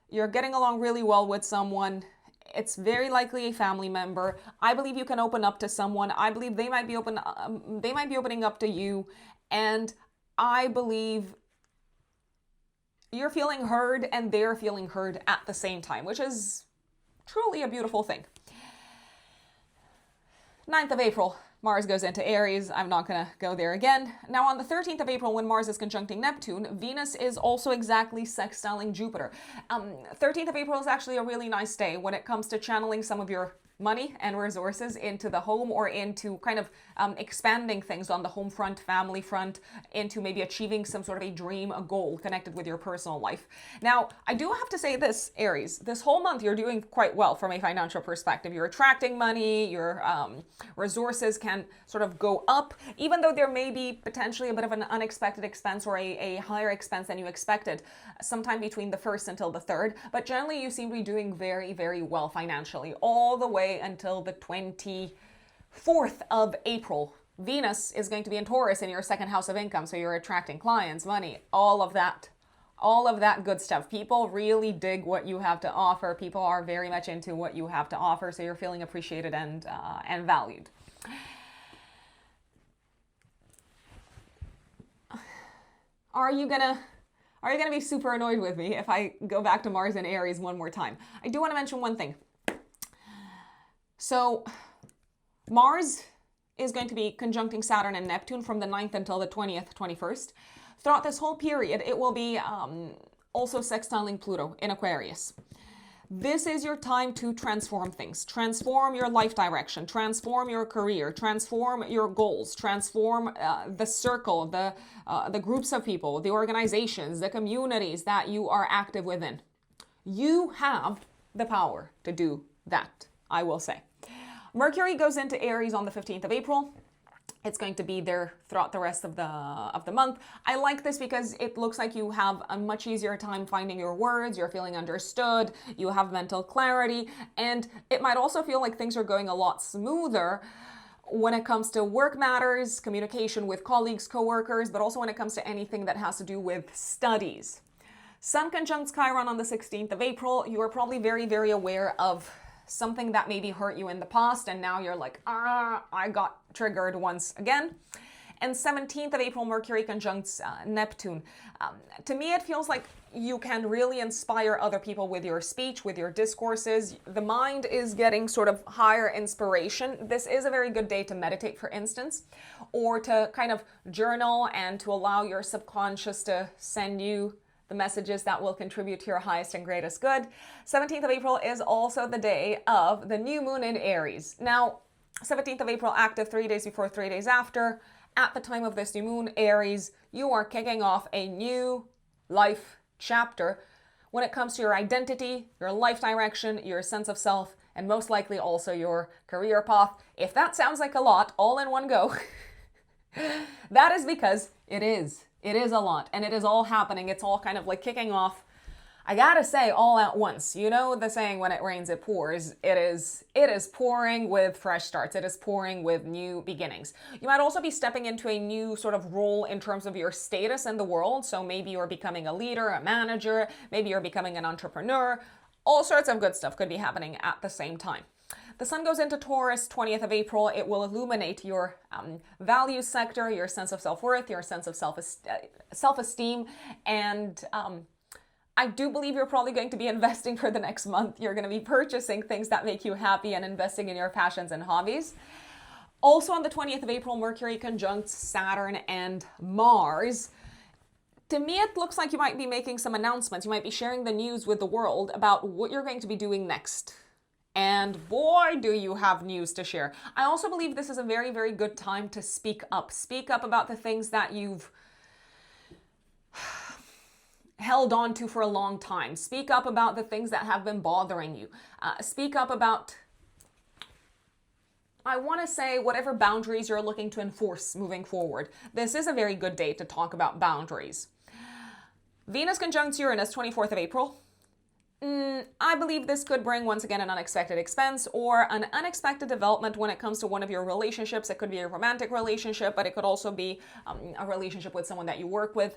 You're getting along really well with someone. It's very likely a family member. I believe you can open up to someone. I believe they might be opening up to you. And I believe you're feeling heard and they're feeling heard at the same time, which is truly a beautiful thing. 9th of April, Mars goes into Aries. I'm not going to go there again. Now, on the 13th of April, when Mars is conjuncting Neptune, Venus is also exactly sextiling Jupiter. 13th of April is actually a really nice day when it comes to channeling some of your money and resources into the home or into kind of expanding things on the home front, family front, into maybe achieving some sort of a dream, a goal connected with your personal life. Now, I do have to say this, Aries, this whole month you're doing quite well from a financial perspective. You're attracting money, your resources can sort of go up, even though there may be potentially a bit of an unexpected expense or a higher expense than you expected sometime between the 1st until the 3rd. But generally you seem to be doing very, very well financially all the way until the 24th of April. Venus is going to be in Taurus in your 2nd house of income. So you're attracting clients, money, all of that good stuff. People really dig what you have to offer. People are very much into what you have to offer. So you're feeling appreciated and valued. Are you gonna be super annoyed with me if I go back to Mars and Aries one more time? I do want to mention one thing. So Mars is going to be conjuncting Saturn and Neptune from the 9th until the 20th, 21st. Throughout this whole period, it will be also sextiling Pluto in Aquarius. This is your time to transform things, transform your life direction, transform your career, transform your goals, transform the circle, the groups of people, the organizations, the communities that you are active within. You have the power to do that, I will say. Mercury goes into Aries on the 15th of April. It's going to be there throughout the rest of the month. I like this because it looks like you have a much easier time finding your words, you're feeling understood, you have mental clarity, and it might also feel like things are going a lot smoother when it comes to work matters, communication with colleagues, coworkers, but also when it comes to anything that has to do with studies. Sun conjuncts Chiron on the 16th of April. You are probably very, very aware of something that maybe hurt you in the past, and now you're like, I got triggered once again. And 17th of April, Mercury conjuncts Neptune. To me, it feels like you can really inspire other people with your speech, with your discourses. The mind is getting sort of higher inspiration. This is a very good day to meditate, for instance, or to kind of journal and to allow your subconscious to send you the messages that will contribute to your highest and greatest good. 17th of April is also the day of the new moon in Aries. Now, 17th of April active 3 days before, 3 days after. At the time of this new moon, Aries, you are kicking off a new life chapter when it comes to your identity, your life direction, your sense of self, and most likely also your career path. If that sounds like a lot all in one go, that is because it is. It is a lot, and it is all happening. It's all kind of like kicking off, I gotta say, all at once. You know the saying, when it rains, it pours. It is pouring with fresh starts. It is pouring with new beginnings. You might also be stepping into a new sort of role in terms of your status in the world. So maybe you're becoming a leader, a manager, maybe you're becoming an entrepreneur. All sorts of good stuff could be happening at the same time. The sun goes into Taurus, 20th of April. It will illuminate your values sector, your sense of self-worth, your sense of self-esteem. And I do believe you're probably going to be investing for the next month. You're going to be purchasing things that make you happy and investing in your passions and hobbies. Also on the 20th of April, Mercury conjuncts Saturn and Mars. To me, it looks like you might be making some announcements. You might be sharing the news with the world about what you're going to be doing next. And boy, do you have news to share. I also believe this is a very, very good time to speak up. Speak up about the things that you've held on to for a long time. Speak up about the things that have been bothering you. Speak up about, I want to say, whatever boundaries you're looking to enforce moving forward. This is a very good day to talk about boundaries. Venus conjuncts Uranus, 24th of April. I believe this could bring, once again, an unexpected expense or an unexpected development when it comes to one of your relationships. It could be a romantic relationship, but it could also be a relationship with someone that you work with.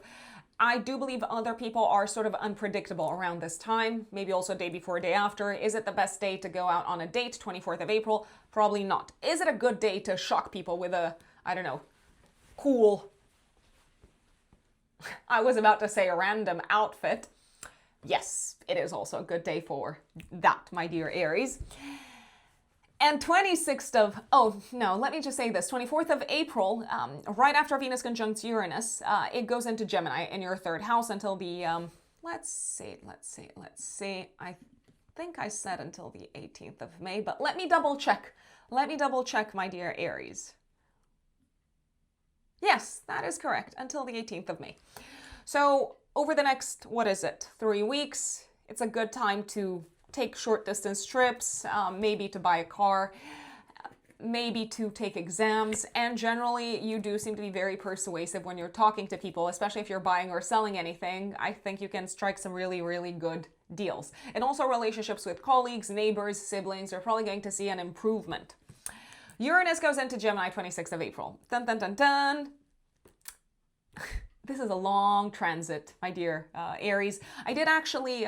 I do believe other people are sort of unpredictable around this time, maybe also day before, day after. Is it the best day to go out on a date, 24th of April? Probably not. Is it a good day to shock people with a, I don't know, cool, I was about to say a random outfit. Yes, it is also a good day for that, my dear Aries. And 24th of April, right after Venus conjuncts Uranus, it goes into Gemini in your 3rd house until the, let's see. think I said until the 18th of May, but let me double check. Let me double check, my dear Aries. Yes, that is correct, until the 18th of May. So over the next, 3 weeks, it's a good time to take short distance trips, maybe to buy a car, maybe to take exams. And generally, you do seem to be very persuasive when you're talking to people, especially if you're buying or selling anything. I think you can strike some really, really good deals. And also relationships with colleagues, neighbors, siblings, you're probably going to see an improvement. Uranus goes into Gemini 26th of April. Dun, dun, dun, dun. This is a long transit, my dear Aries. I did actually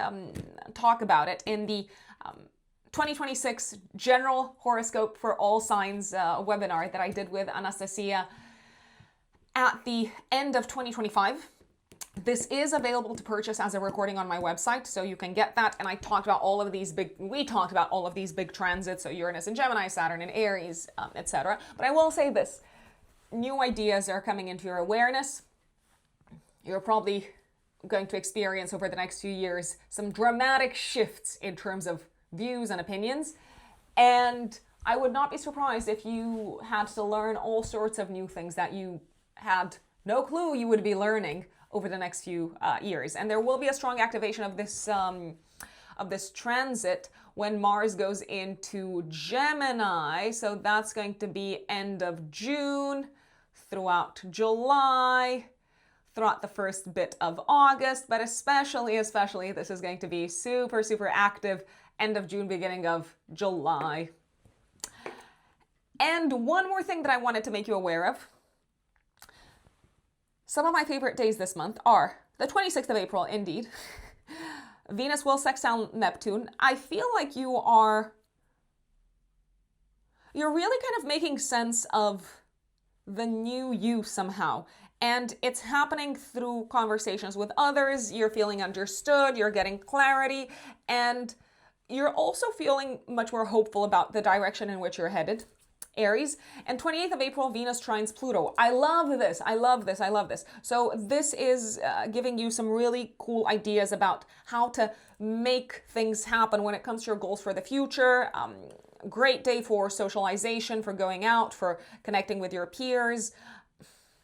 talk about it in the 2026 General Horoscope for All Signs webinar that I did with Anastasia at the end of 2025. This is available to purchase as a recording on my website, so you can get that. And I talked about all of these big transits, so Uranus and Gemini, Saturn and Aries, etc. But I will say this, new ideas are coming into your awareness. You're probably going to experience over the next few years some dramatic shifts in terms of views and opinions. And I would not be surprised if you had to learn all sorts of new things that you had no clue you would be learning over the next few years. And there will be a strong activation of this transit when Mars goes into Gemini. So that's going to be end of June, throughout July, throughout the first bit of August, but especially this is going to be super, super active end of June, beginning of July. And one more thing that I wanted to make you aware of. Some of my favorite days this month are the 26th of April, indeed. Venus will sextile Neptune. I feel like you're really kind of making sense of the new you somehow. And it's happening through conversations with others. You're feeling understood, you're getting clarity, and you're also feeling much more hopeful about the direction in which you're headed, Aries. And 28th of April, Venus trines Pluto. I love this. So this is giving you some really cool ideas about how to make things happen when it comes to your goals for the future. Great day for socialization, for going out, for connecting with your peers.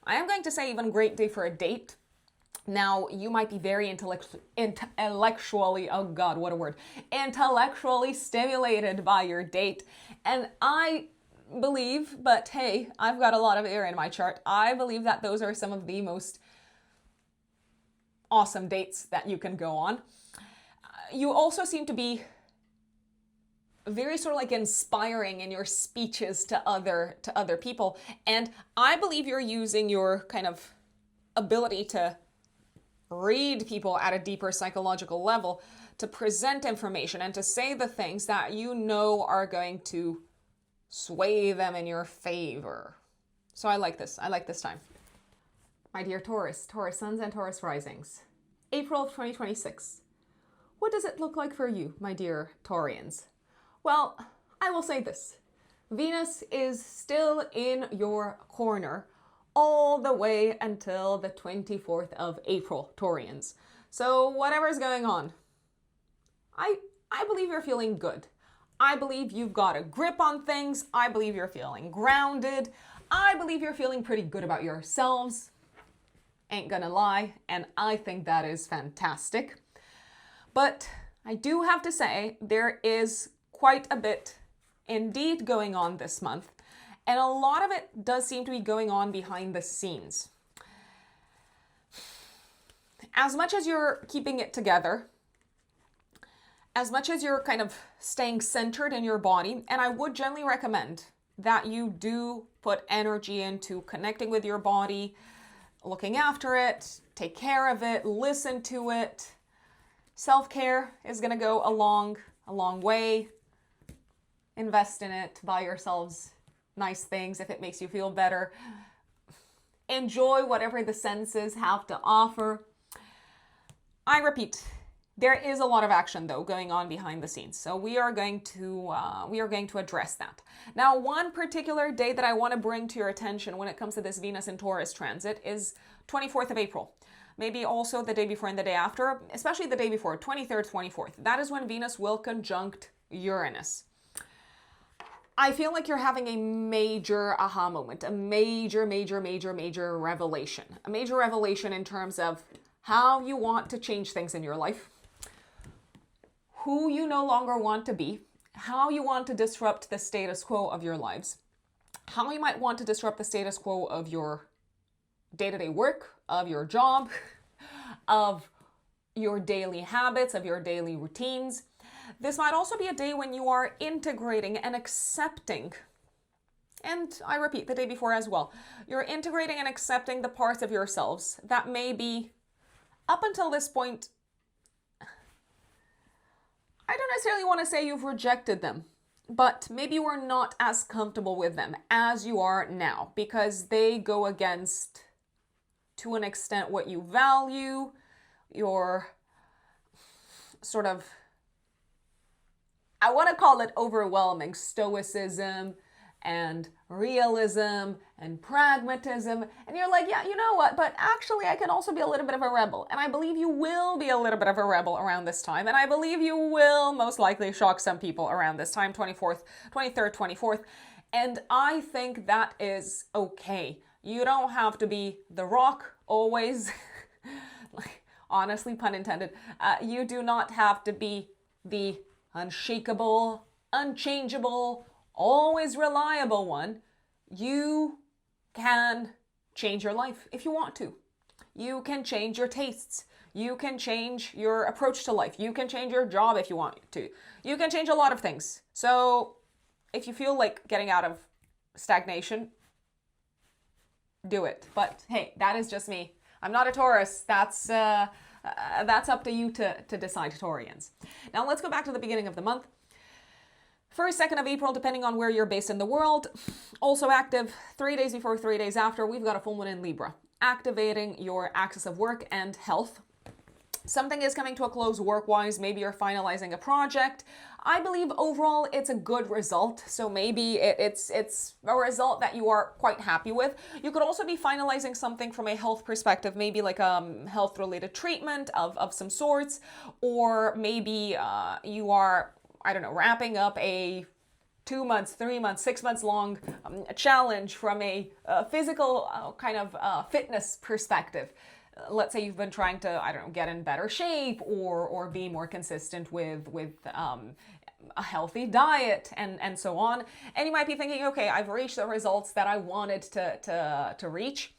I am going to say even great day for a date. Now, you might be very intellectually, oh God, what a word, intellectually stimulated by your date. And I believe, but hey, I've got a lot of air in my chart. I believe that those are some of the most awesome dates that you can go on. You also seem to be very sort of like inspiring in your speeches to other people. And I believe you're using your kind of ability to read people at a deeper psychological level to present information and to say the things that you know are going to sway them in your favor. So I like this time. My dear Taurus suns and Taurus risings. April of 2026. What does it look like for you, my dear Taurians? Well, I will say this. Venus is still in your corner all the way until the 24th of April, Taurians. So whatever's going on, I believe you're feeling good. I believe you've got a grip on things. I believe you're feeling grounded. I believe you're feeling pretty good about yourselves. Ain't gonna lie, and I think that is fantastic. But I do have to say, there is quite a bit indeed going on this month, and a lot of it does seem to be going on behind the scenes. As much as you're keeping it together, as much as you're kind of staying centered in your body, and I would generally recommend that you do put energy into connecting with your body, looking after it, take care of it, listen to it. Self-care is going to go a long way. Invest in it, buy yourselves nice things if it makes you feel better. Enjoy whatever the senses have to offer. I repeat, there is a lot of action though going on behind the scenes. So we are going to address that. Now, one particular day that I want to bring to your attention when it comes to this Venus and Taurus transit is 24th of April. maybe also the day before and the day after, especially the day before, 23rd, 24th. That is when Venus will conjunct Uranus. I feel like you're having a major aha moment, a major revelation. A major revelation in terms of how you want to change things in your life, who you no longer want to be, how you want to disrupt the status quo of your lives, how you might want to disrupt the status quo of your day-to-day work, of your job, of your daily habits, of your daily routines. This might also be a day when you are integrating and accepting, and I repeat, the day before as well, you're integrating and accepting the parts of yourselves that maybe up until this point, I don't necessarily want to say you've rejected them, but maybe you are not as comfortable with them as you are now because they go against, to an extent, what you value, your sort of, I want to call it overwhelming stoicism and realism and pragmatism. And you're like, yeah, you know what? But actually, I can also be a little bit of a rebel. And I believe you will be a little bit of a rebel around this time. And I believe you will most likely shock some people around this time, 23rd, 24th. And I think that is okay. You don't have to be the Rock always. Like, honestly, pun intended. You do not have to be the unshakable, unchangeable, always reliable one. You can change your life if you want to. You can change your tastes. You can change your approach to life. You can change your job if you want to. You can change a lot of things. So if you feel like getting out of stagnation, do it. But hey, that is just me. I'm not a Taurus. That's up to you to decide, Taurians. Now let's go back to the beginning of the month. 1st, 2nd of April, depending on where you're based in the world. Also active 3 days before, 3 days after, we've got a full moon in Libra, activating your axis of work and health. Something is coming to a close work-wise. Maybe you're finalizing a project. I believe overall it's a good result. So maybe it's a result that you are quite happy with. You could also be finalizing something from a health perspective, maybe like a health-related treatment of some sorts, or maybe you are, I don't know, wrapping up a 2 months, 3 months, 6 months long challenge from a physical kind of fitness perspective. Let's say you've been trying to, I don't know, get in better shape or be more consistent with a healthy diet and so on. And you might be thinking, okay, I've reached the results that I wanted to reach.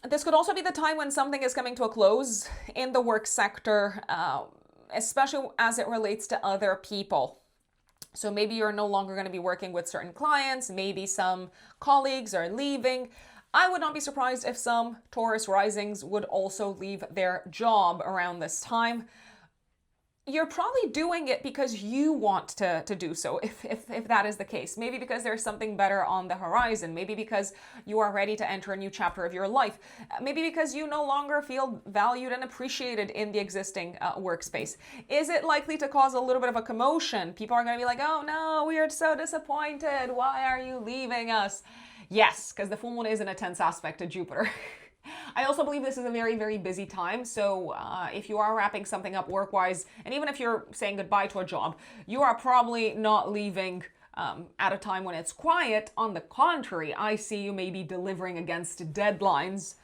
This could also be the time when something is coming to a close in the work sector, especially as it relates to other people. So maybe you're no longer going to be working with certain clients. Maybe some colleagues are leaving. I would not be surprised if some Taurus risings would also leave their job around this time. You're probably doing it because you want to do so, if that is the case. Maybe because there's something better on the horizon. Maybe because you are ready to enter a new chapter of your life. Maybe because you no longer feel valued and appreciated in the existing workspace. Is it likely to cause a little bit of a commotion? People are going to be like, oh no, we are so disappointed. Why are you leaving us? Yes, because the full moon is in a tense aspect to Jupiter. I also believe this is a very, very busy time. So if you are wrapping something up work-wise, and even if you're saying goodbye to a job, you are probably not leaving at a time when it's quiet. On the contrary, I see you maybe delivering against deadlines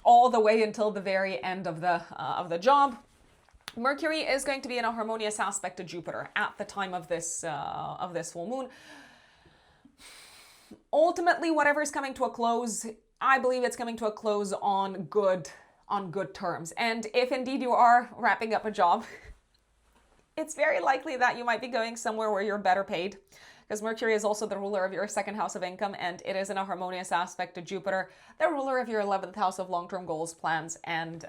all the way until the very end of the job. Mercury is going to be in a harmonious aspect to Jupiter at the time of this full moon. Ultimately, whatever is coming to a close, I believe it's coming to a close on good terms. And if indeed you are wrapping up a job, it's very likely that you might be going somewhere where you're better paid, because Mercury is also the ruler of your 2nd house of income, and it is in a harmonious aspect to Jupiter, the ruler of your 11th house of long-term goals, plans, and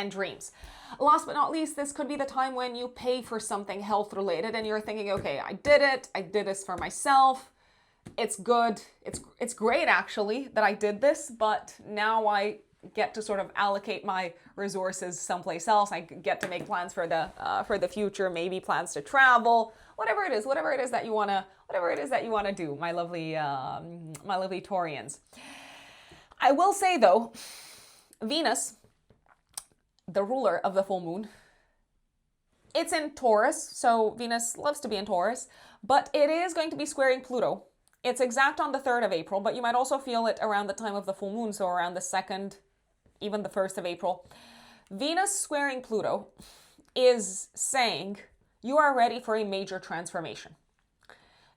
dreams. Last but not least, this could be the time when you pay for something health-related, and you're thinking, okay, I did this for myself. It's good. It's great actually that I did this, but now I get to sort of allocate my resources someplace else. I get to make plans for the future, maybe plans to travel, whatever it is that you wanna do, my lovely Taurians. I will say though, Venus, the ruler of the full moon, it's in Taurus, so Venus loves to be in Taurus, but it is going to be squaring Pluto. It's exact on the 3rd of April, but you might also feel it around the time of the full moon, so around the 2nd, even the 1st of April. Venus squaring Pluto is saying you are ready for a major transformation.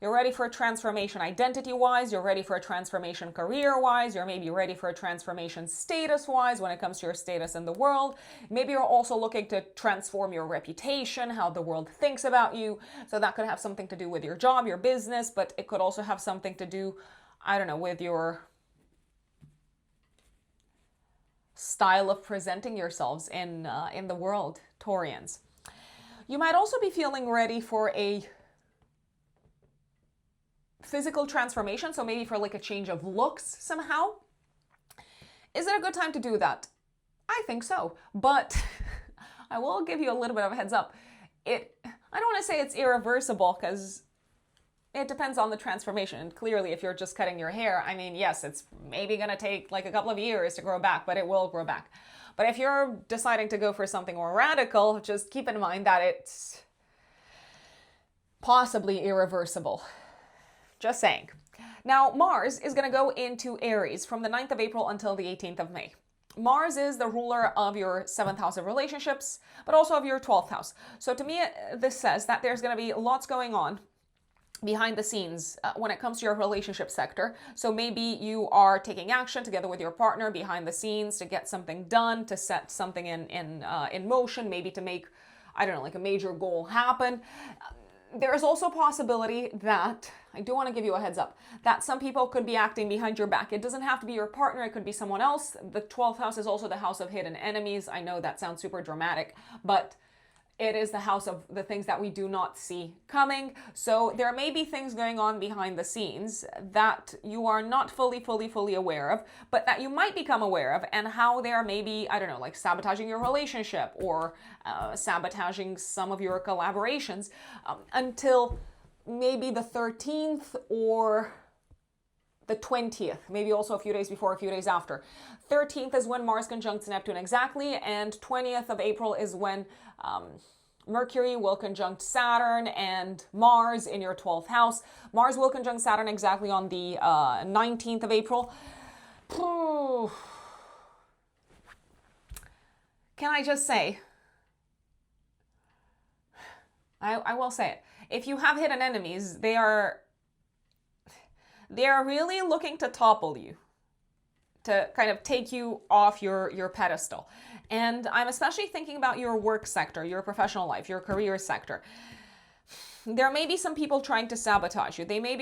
You're ready for a transformation identity-wise, you're ready for a transformation career-wise, you're maybe ready for a transformation status-wise when it comes to your status in the world. Maybe you're also looking to transform your reputation, how the world thinks about you. So that could have something to do with your job, your business, but it could also have something to do, I don't know, with your style of presenting yourselves in the world, Taurians. You might also be feeling ready for a physical transformation, so maybe for like a change of looks somehow. Is it a good time to do that? I think so, but I will give you a little bit of a heads up. I don't want to say it's irreversible because it depends on the transformation. And clearly, if you're just cutting your hair, I mean, yes, it's maybe going to take like a couple of years to grow back, but it will grow back. But if you're deciding to go for something more radical, just keep in mind that it's possibly irreversible. Just saying. Now, Mars is going to go into Aries from the 9th of April until the 18th of May. Mars is the ruler of your 7th house of relationships, but also of your 12th house. So to me, this says that there's going to be lots going on behind the scenes when it comes to your relationship sector. So maybe you are taking action together with your partner behind the scenes to get something done, to set something in motion, maybe to make, I don't know, like a major goal happen. There is also a possibility that, I do want to give you a heads up, that some people could be acting behind your back. It doesn't have to be your partner, it could be someone else. The 12th house is also the house of hidden enemies. I know that sounds super dramatic, but it is the house of the things that we do not see coming. So there may be things going on behind the scenes that you are not fully aware of, but that you might become aware of, and how they're maybe, I don't know, like sabotaging your relationship or sabotaging some of your collaborations until maybe the 13th or the 20th, maybe also a few days before, a few days after. 13th is when Mars conjuncts Neptune exactly, and 20th of April is when Mercury will conjunct Saturn and Mars in your 12th house. Mars will conjunct Saturn exactly on the 19th of April. Can I just say, I will say it. If you have hidden enemies, they are really looking to topple you, to kind of take you off your pedestal. And I'm especially thinking about your work sector, your professional life, your career sector. There may be some people trying to sabotage you. There may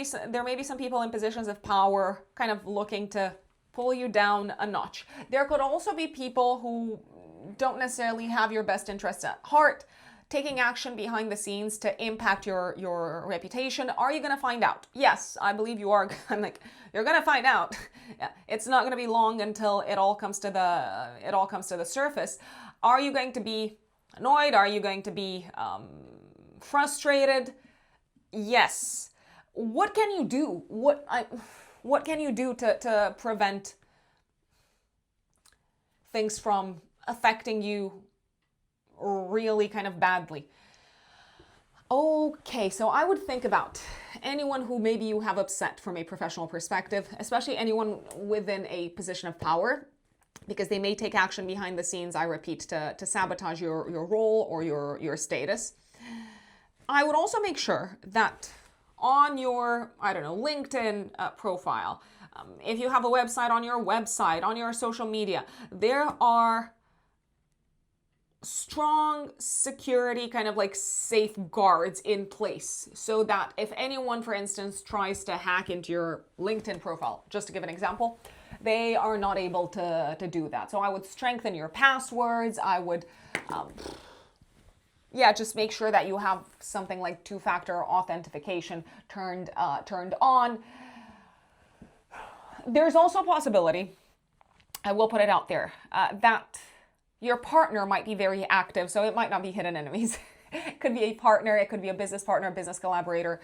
be some people in positions of power kind of looking to pull you down a notch. There could also be people who don't necessarily have your best interests at heart, taking action behind the scenes to impact your reputation. Are you going to find out? Yes, I believe you are. You're going to find out. It's not going to be long until it all comes to the surface. Are you going to be annoyed? Are you going to be frustrated? Yes. What can you do? What can you do to prevent things from affecting you really kind of badly? Okay, so I would think about anyone who maybe you have upset from a professional perspective, especially anyone within a position of power, because they may take action behind the scenes, I repeat, to sabotage your role or your status. I would also make sure that on your, I don't know, LinkedIn profile, if you have a website, on your social media, there are strong security kind of like safeguards in place so that if anyone, for instance, tries to hack into your LinkedIn profile, just to give an example, they are not able to do that. So I would strengthen your passwords. I would, just make sure that you have something like two-factor authentication turned on. There's also a possibility, I will put it out there, that your partner might be very active, so it might not be hidden enemies. It could be a partner, it could be a business partner, business collaborator,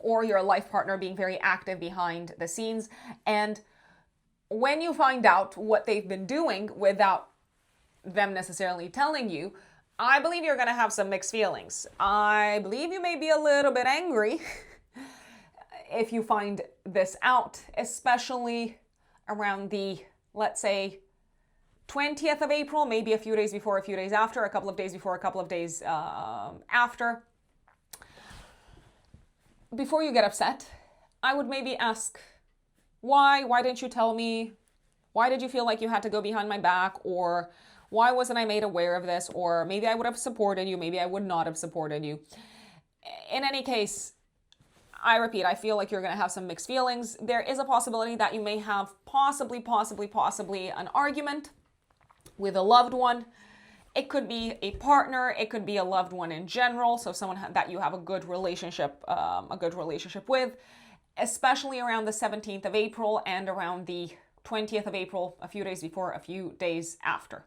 or your life partner being very active behind the scenes. And when you find out what they've been doing without them necessarily telling you, I believe you're going to have some mixed feelings. I believe you may be a little bit angry if you find this out, especially around the, let's say, 20th of April, maybe a few days before, a few days after, a couple of days before, a couple of days after. Before you get upset, I would maybe ask, why? Why didn't you tell me? Why did you feel like you had to go behind my back? Or why wasn't I made aware of this? Or maybe I would have supported you. Maybe I would not have supported you. In any case, I repeat, I feel like you're going to have some mixed feelings. There is a possibility that you may have possibly an argument with a loved one. It could be a partner. It could be a loved one in general. So someone that you have a good relationship with, especially around the 17th of April and around the 20th of April, a few days before, a few days after.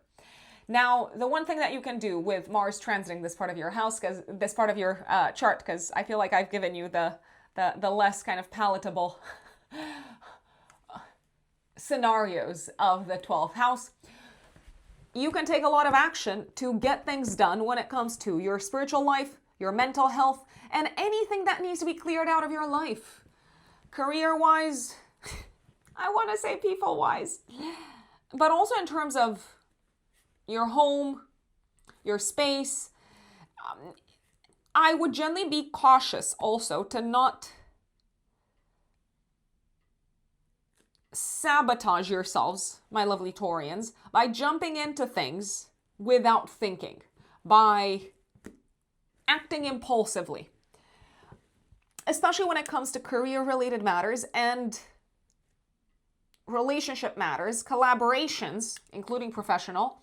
Now, the one thing that you can do with Mars transiting this part of your house, because this part of your chart, because I feel like I've given you the less kind of palatable scenarios of the 12th house, you can take a lot of action to get things done when it comes to your spiritual life, your mental health, and anything that needs to be cleared out of your life. Career-wise, I want to say people-wise, but also in terms of your home, your space. I would generally be cautious also to not sabotage yourselves, my lovely Taurians, by jumping into things without thinking, by acting impulsively, especially when it comes to career-related matters and relationship matters, collaborations, including professional,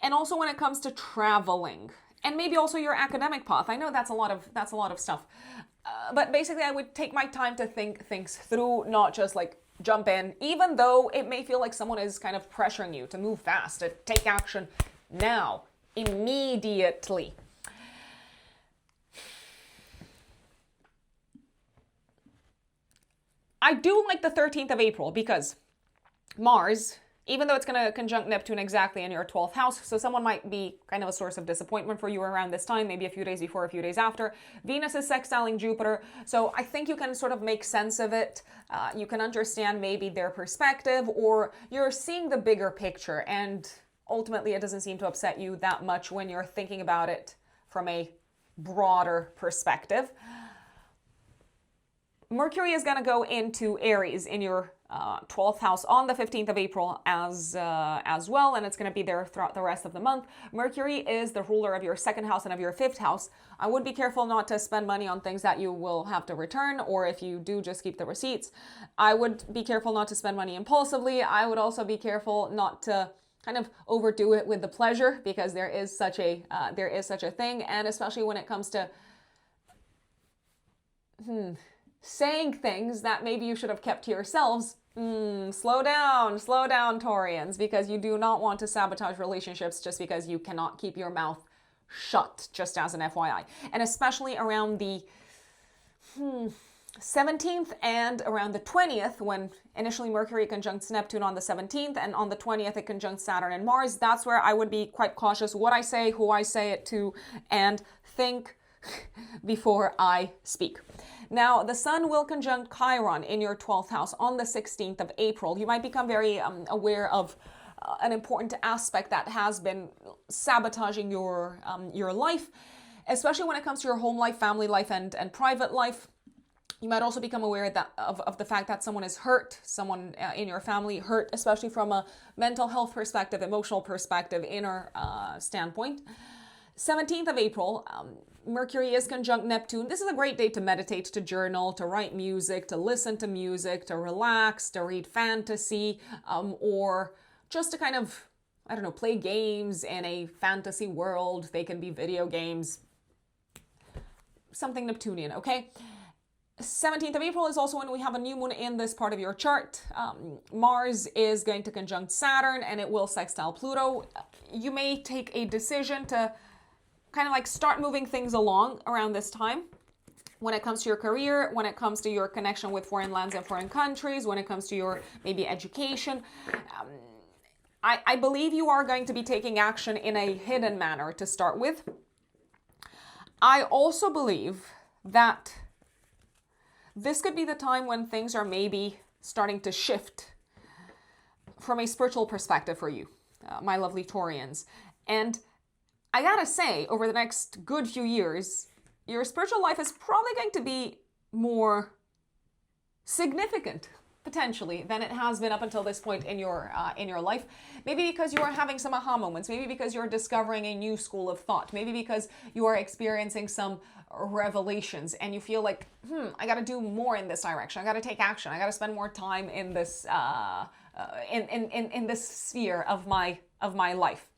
and also when it comes to traveling, and maybe also your academic path. I know that's a lot of stuff, but basically I would take my time to think things through, not just like jump in, even though it may feel like someone is kind of pressuring you to move fast, to take action now, immediately. I do like the 13th of April because Mars, even though it's going to conjunct Neptune exactly in your 12th house, so someone might be kind of a source of disappointment for you around this time, maybe a few days before, a few days after. Venus is sextiling Jupiter, so I think you can sort of make sense of it. You can understand maybe their perspective, or you're seeing the bigger picture, and ultimately it doesn't seem to upset you that much when you're thinking about it from a broader perspective. Mercury is going to go into Aries in your 12th house on the 15th of April as well, and it's going to be there throughout the rest of the month. Mercury is the ruler of your 2nd house and of your 5th house. I would be careful not to spend money on things that you will have to return, or if you do, just keep the receipts. I would be careful not to spend money impulsively. I would also be careful not to kind of overdo it with the pleasure, because there is such a thing, and especially when it comes to saying things that maybe you should have kept to yourselves. Slow down, Taurians, because you do not want to sabotage relationships just because you cannot keep your mouth shut, just as an FYI. And especially around the 17th and around the 20th, when initially Mercury conjuncts Neptune on the 17th, and on the 20th it conjuncts Saturn and Mars. That's where I would be quite cautious what I say, who I say it to, and think before I speak. Now, the Sun will conjunct Chiron in your 12th house on the 16th of April. You might become very aware of an important aspect that has been sabotaging your life, especially when it comes to your home life, family life, and private life. You might also become aware of the fact that someone is hurt, someone in your family hurt, especially from a mental health perspective, emotional perspective, inner standpoint. 17th of April, Mercury is conjunct Neptune. This is a great day to meditate, to journal, to write music, to listen to music, to relax, to read fantasy, or just to kind of, I don't know, play games in a fantasy world. They can be video games, something Neptunian, okay? 17th of April is also when we have a new moon in this part of your chart. Mars is going to conjunct Saturn, and it will sextile Pluto. You may take a decision to kind of like start moving things along around this time. when it comes to your career, when it comes to your connection with foreign lands and foreign countries, when it comes to your maybe education. I believe you are going to be taking action in a hidden manner to start with. I also believe that this could be the time when things are maybe starting to shift from a spiritual perspective for you, my lovely Taurians. And I gotta say, over the next good few years, your spiritual life is probably going to be more significant, potentially, than it has been up until this point in your life. Maybe because you are having some aha moments, maybe because you're discovering a new school of thought, maybe because you are experiencing some revelations and you feel like, I got to do more in this direction. I got to take action. I got to spend more time in this in this sphere of my life.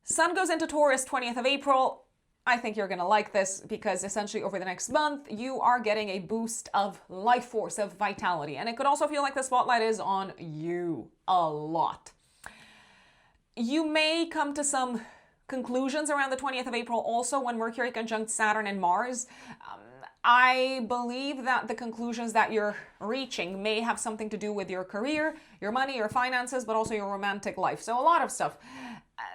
Sun goes into Taurus 20th of April. I think you're going to like this because essentially over the next month, you are getting a boost of life force, of vitality. And it could also feel like the spotlight is on you a lot. You may come to some conclusions around the 20th of April also when Mercury conjunct Saturn and Mars. I believe that the conclusions that you're reaching may have something to do with your career, your money, your finances, but also your romantic life. So a lot of stuff.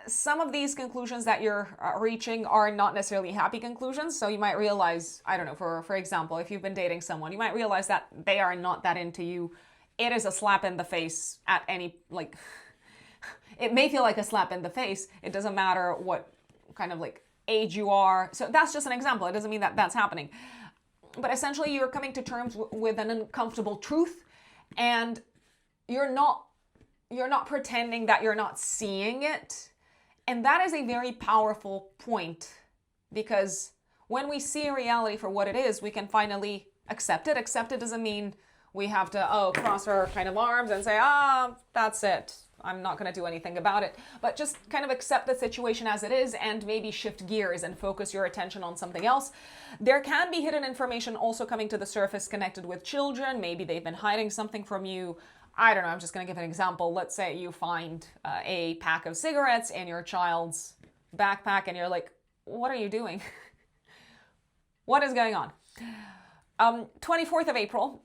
Some of these conclusions that you're reaching are not necessarily happy conclusions. So you might realize, I don't know, for example, if you've been dating someone, you might realize that they are not that into you. It is a slap in the face at any, like, it may feel like a slap in the face. It doesn't matter what kind of like age you are. So that's just an example. It doesn't mean that that's happening. But essentially you're coming to terms with an uncomfortable truth, and you're not pretending that you're not seeing it. And that is a very powerful point, because when we see reality for what it is, we can finally accept it. Accept it doesn't mean we have to, cross our kind of arms and say, that's it. I'm not going to do anything about it. But just kind of accept the situation as it is and maybe shift gears and focus your attention on something else. There can be hidden information also coming to the surface connected with children. Maybe they've been hiding something from you. I don't know, I'm just going to give an example. Let's say you find a pack of cigarettes in your child's backpack and you're like, what are you doing? What is going on? 24th of April,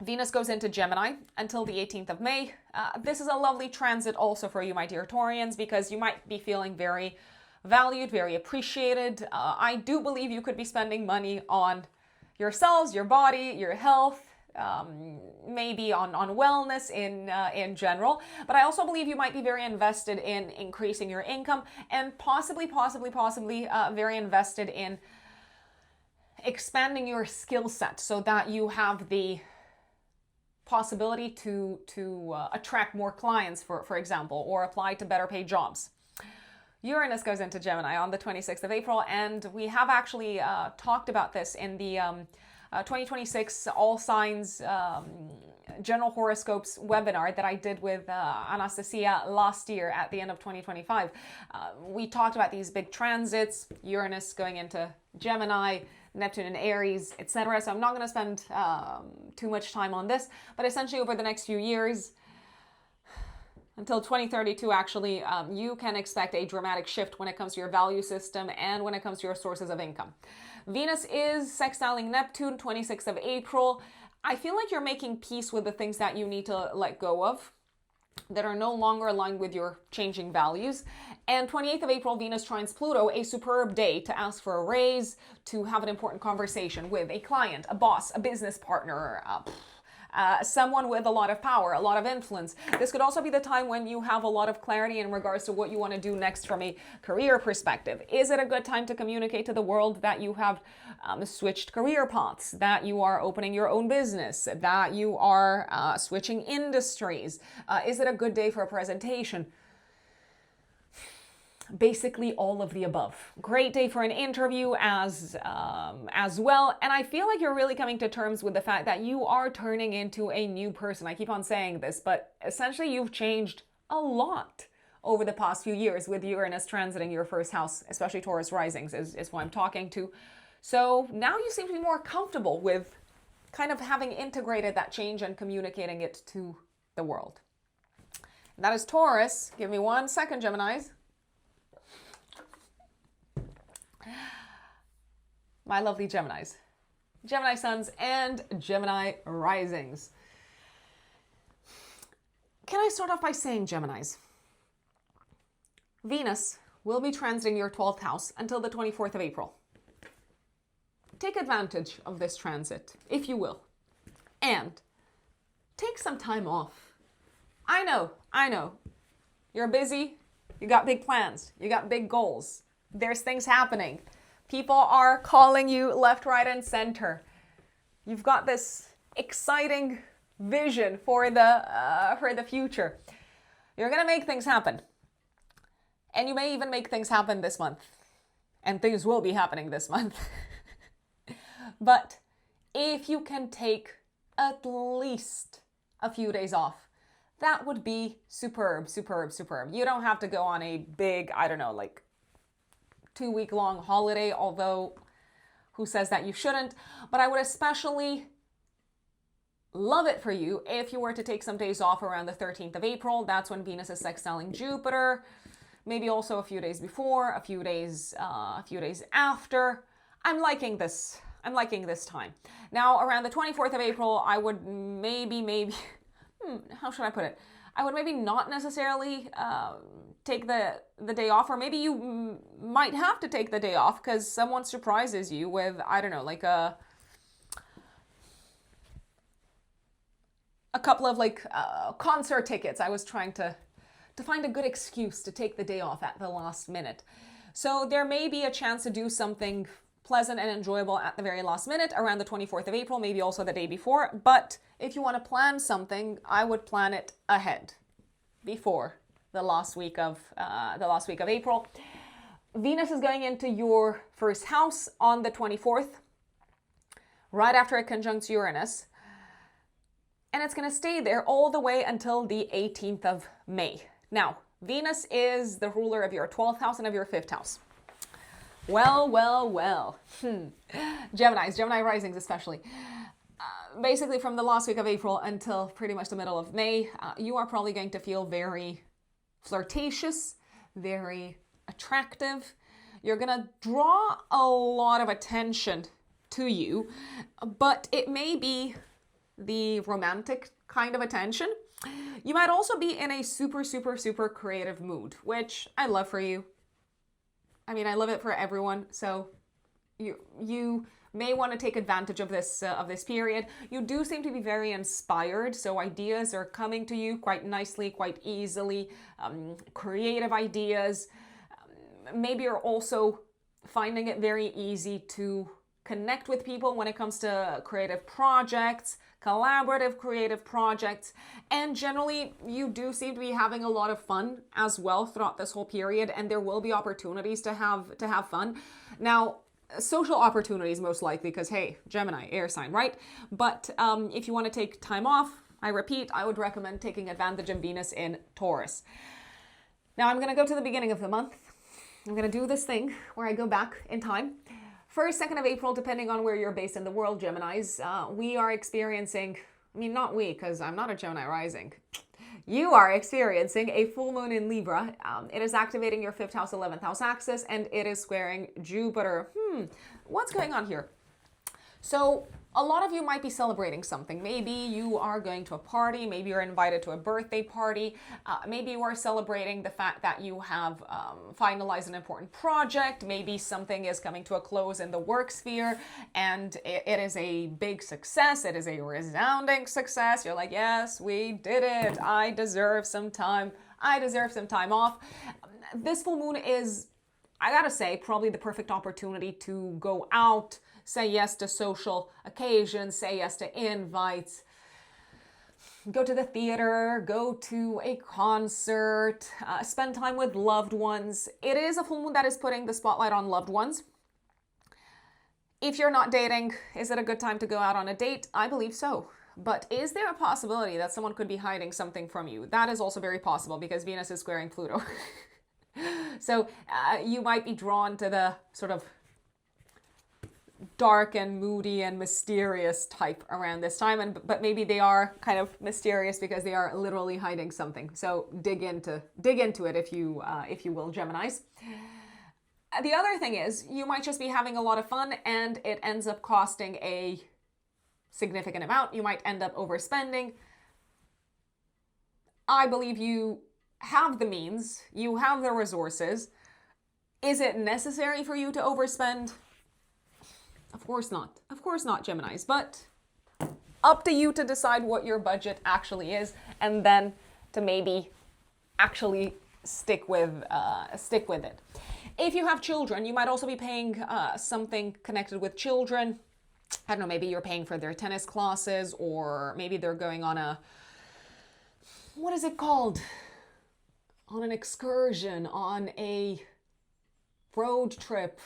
Venus goes into Gemini until the 18th of May. This is a lovely transit also for you, my dear Taurians, because you might be feeling very valued, very appreciated. I do believe you could be spending money on yourselves, your body, your health, maybe on wellness in general, but I also believe you might be very invested in increasing your income and possibly very invested in expanding your skill set so that you have the possibility to attract more clients, for example, or apply to better paid jobs. Uranus goes into Gemini on the 26th of April, and we have actually talked about this in the 2026 All Signs General Horoscopes webinar that I did with Anastasia last year at the end of 2025. We talked about these big transits, Uranus going into Gemini, Neptune and Aries, etc. So I'm not going to spend too much time on this, but essentially over the next few years, until 2032 actually, you can expect a dramatic shift when it comes to your value system and when it comes to your sources of income. Venus is sextiling Neptune, 26th of April. I feel like you're making peace with the things that you need to let go of, that are no longer aligned with your changing values. And 28th of April, Venus trines Pluto, a superb day to ask for a raise, to have an important conversation with a client, a boss, a business partner, someone with a lot of power, a lot of influence. This could also be the time when you have a lot of clarity in regards to what you want to do next from a career perspective. Is it a good time to communicate to the world that you have switched career paths, that you are opening your own business, that you are switching industries? Is it a good day for a presentation? Basically all of the above. Great day for an interview as well. And I feel like you're really coming to terms with the fact that you are turning into a new person. I keep on saying this, but essentially you've changed a lot over the past few years with Uranus transiting your first house, especially Taurus risings is who I'm talking to. So now you seem to be more comfortable with kind of having integrated that change and communicating it to the world. That is Taurus. Give me 1 second, Geminis. My lovely Geminis. Gemini suns, and Gemini risings. Can I start off by saying, Geminis, Venus will be transiting your 12th house until the 24th of April. Take advantage of this transit, if you will, and take some time off. I know. You're busy. You got big plans. You got big goals. There's things happening. People are calling you left, right, and center. You've got this exciting vision for the future. You're gonna make things happen. And you may even make things happen this month. And things will be happening this month. But if you can take at least a few days off, that would be superb. You don't have to go on a big, 2-week-long holiday, although who says that you shouldn't? But I would especially love it for you if you were to take some days off around the 13th of April. That's when Venus is sextiling Jupiter. Maybe also a few days before, a few days after. I'm liking this time. Now, around the 24th of April, I would maybe, how should I put it? I would maybe not necessarily take the day off, or maybe you might have to take the day off because someone surprises you with, a couple of concert tickets. I was trying to find a good excuse to take the day off at the last minute. So there may be a chance to do something pleasant and enjoyable at the very last minute around the 24th of April, maybe also the day before. But if you want to plan something, I would plan it ahead, before the last week of April. Venus is going into your first house on the 24th, right after it conjuncts Uranus. And it's going to stay there all the way until the 18th of May. Now, Venus is the ruler of your 12th house and of your 5th house. Well. Gemini risings especially. Basically from the last week of April until pretty much the middle of May, you are probably going to feel very flirtatious, very attractive. You're going to draw a lot of attention to you, but it may be the romantic kind of attention. You might also be in a super creative mood, which I love for you. I mean, I love it for everyone. So you may want to take advantage of this period. You do seem to be very inspired, so ideas are coming to you quite nicely, quite easily. Creative ideas. Maybe you're also finding it very easy to connect with people when it comes to creative projects, collaborative creative projects, and generally you do seem to be having a lot of fun as well throughout this whole period, and there will be opportunities to have fun. Now, social opportunities most likely, because hey, Gemini, air sign, right? But if you want to take time off, I repeat, I would recommend taking advantage of Venus in Taurus. Now I'm going to go to the beginning of the month. I'm going to do this thing where I go back in time. 1st, 2nd of April, depending on where you're based in the world, Geminis, we are experiencing, not we, because I'm not a Gemini rising. You are experiencing a full moon in Libra. It is activating your 5th house, 11th house axis, and it is squaring Jupiter. What's going on here? So a lot of you might be celebrating something. Maybe you are going to a party. Maybe you're invited to a birthday party. Maybe you are celebrating the fact that you have finalized an important project. Maybe something is coming to a close in the work sphere and it is a big success. It is a resounding success. You're like, yes, we did it. I deserve some time. I deserve some time off. This full moon is, I gotta say, probably the perfect opportunity to go out, say yes to social occasions, say yes to invites, go to the theater, go to a concert, spend time with loved ones. It is a full moon that is putting the spotlight on loved ones. If you're not dating, is it a good time to go out on a date? I believe so. But is there a possibility that someone could be hiding something from you? That is also very possible because Venus is squaring Pluto. So you might be drawn to the sort of dark and moody and mysterious type around this time, but maybe they are kind of mysterious because they are literally hiding something. So dig into it if you will, Geminis. The other thing is, you might just be having a lot of fun and it ends up costing a significant amount. You might end up overspending. I believe you have the means, you have the resources. Is it necessary for you to overspend? Of course not. Of course not, Geminis. But up to you to decide what your budget actually is, and then to maybe actually stick with it. If you have children, you might also be paying something connected with children. I don't know, maybe you're paying for their tennis classes, or maybe they're going on a, what is it called? On an excursion, on a road trip,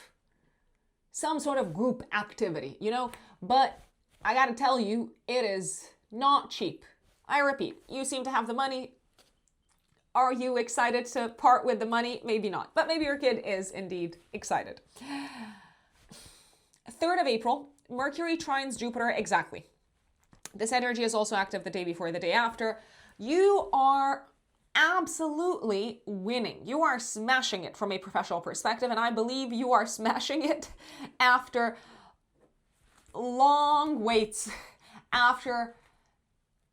some sort of group activity, you know? But I gotta tell you, it is not cheap. I repeat, you seem to have the money. Are you excited to part with the money? Maybe not, but maybe your kid is indeed excited. 3rd of April, Mercury trines Jupiter exactly. This energy is also active the day before, the day after. You are absolutely winning. You are smashing it from a professional perspective, and I believe you are smashing it after long waits, after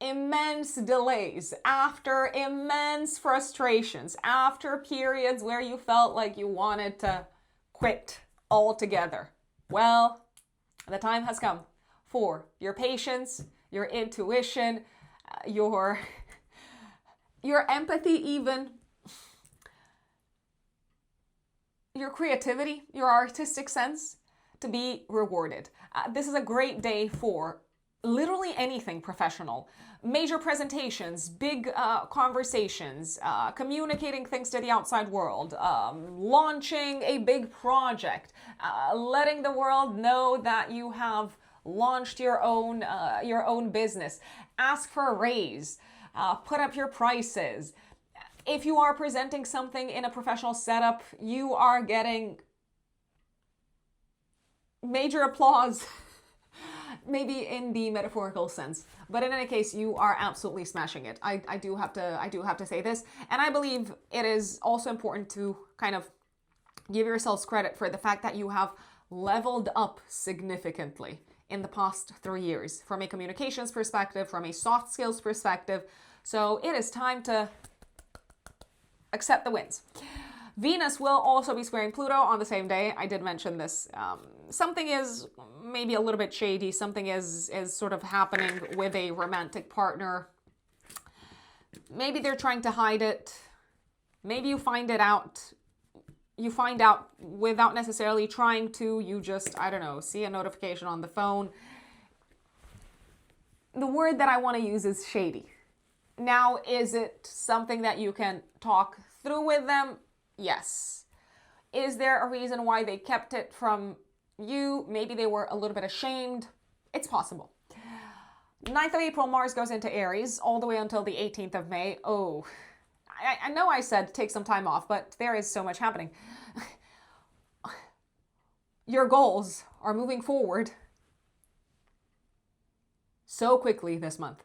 immense delays, after immense frustrations, after periods where you felt like you wanted to quit altogether. Well, the time has come for your patience, your intuition, your empathy, even your creativity, your artistic sense to be rewarded. This is a great day for literally anything professional. Major presentations, big conversations, communicating things to the outside world, launching a big project, letting the world know that you have launched your own business. Ask for a raise, put up your prices. If you are presenting something in a professional setup, you are getting major applause. Maybe in the metaphorical sense, but in any case, you are absolutely smashing it. I do have to say this, and I believe it is also important to kind of give yourselves credit for the fact that you have leveled up significantly in the past 3 years from a communications perspective, from a soft skills perspective. So it is time to accept the wins. Venus will also be squaring Pluto on the same day. I did mention this. Something is maybe a little bit shady. Something is sort of happening with a romantic partner. Maybe they're trying to hide it. Maybe you find it out. You find out without necessarily trying to. You just, I don't know, see a notification on the phone. The word that I want to use is shady. Now, is it something that you can talk through with them? Yes. Is there a reason why they kept it from you? Maybe they were a little bit ashamed. It's possible. 9th of April, Mars goes into Aries all the way until the 18th of May. Oh, I know I said take some time off, but there is so much happening. Your goals are moving forward so quickly this month.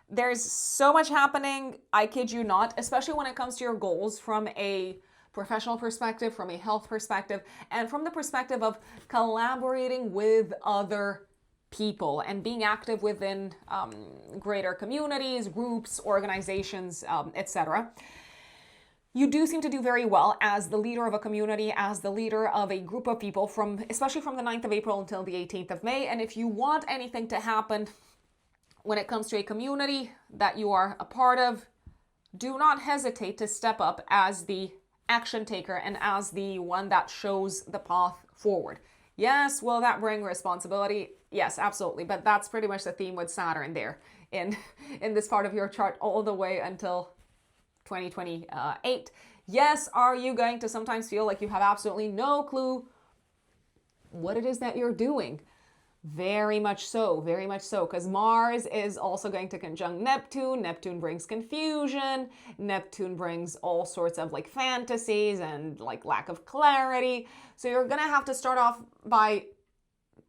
There's so much happening, I kid you not, especially when it comes to your goals from a professional perspective, from a health perspective, and from the perspective of collaborating with other people and being active within greater communities, groups, organizations, etc. You do seem to do very well as the leader of a community, as the leader of a group of people, especially from the 9th of April until the 18th of May. And if you want anything to happen when it comes to a community that you are a part of, do not hesitate to step up as the action taker and as the one that shows the path forward. Yes, will that bring responsibility? Yes, absolutely. But that's pretty much the theme with Saturn there in this part of your chart all the way until 2028. Yes, are you going to sometimes feel like you have absolutely no clue what it is that you're doing? Very much so, because Mars is also going to conjunct Neptune. Neptune brings confusion. Neptune brings all sorts of like fantasies and like lack of clarity. So you're gonna have to start off by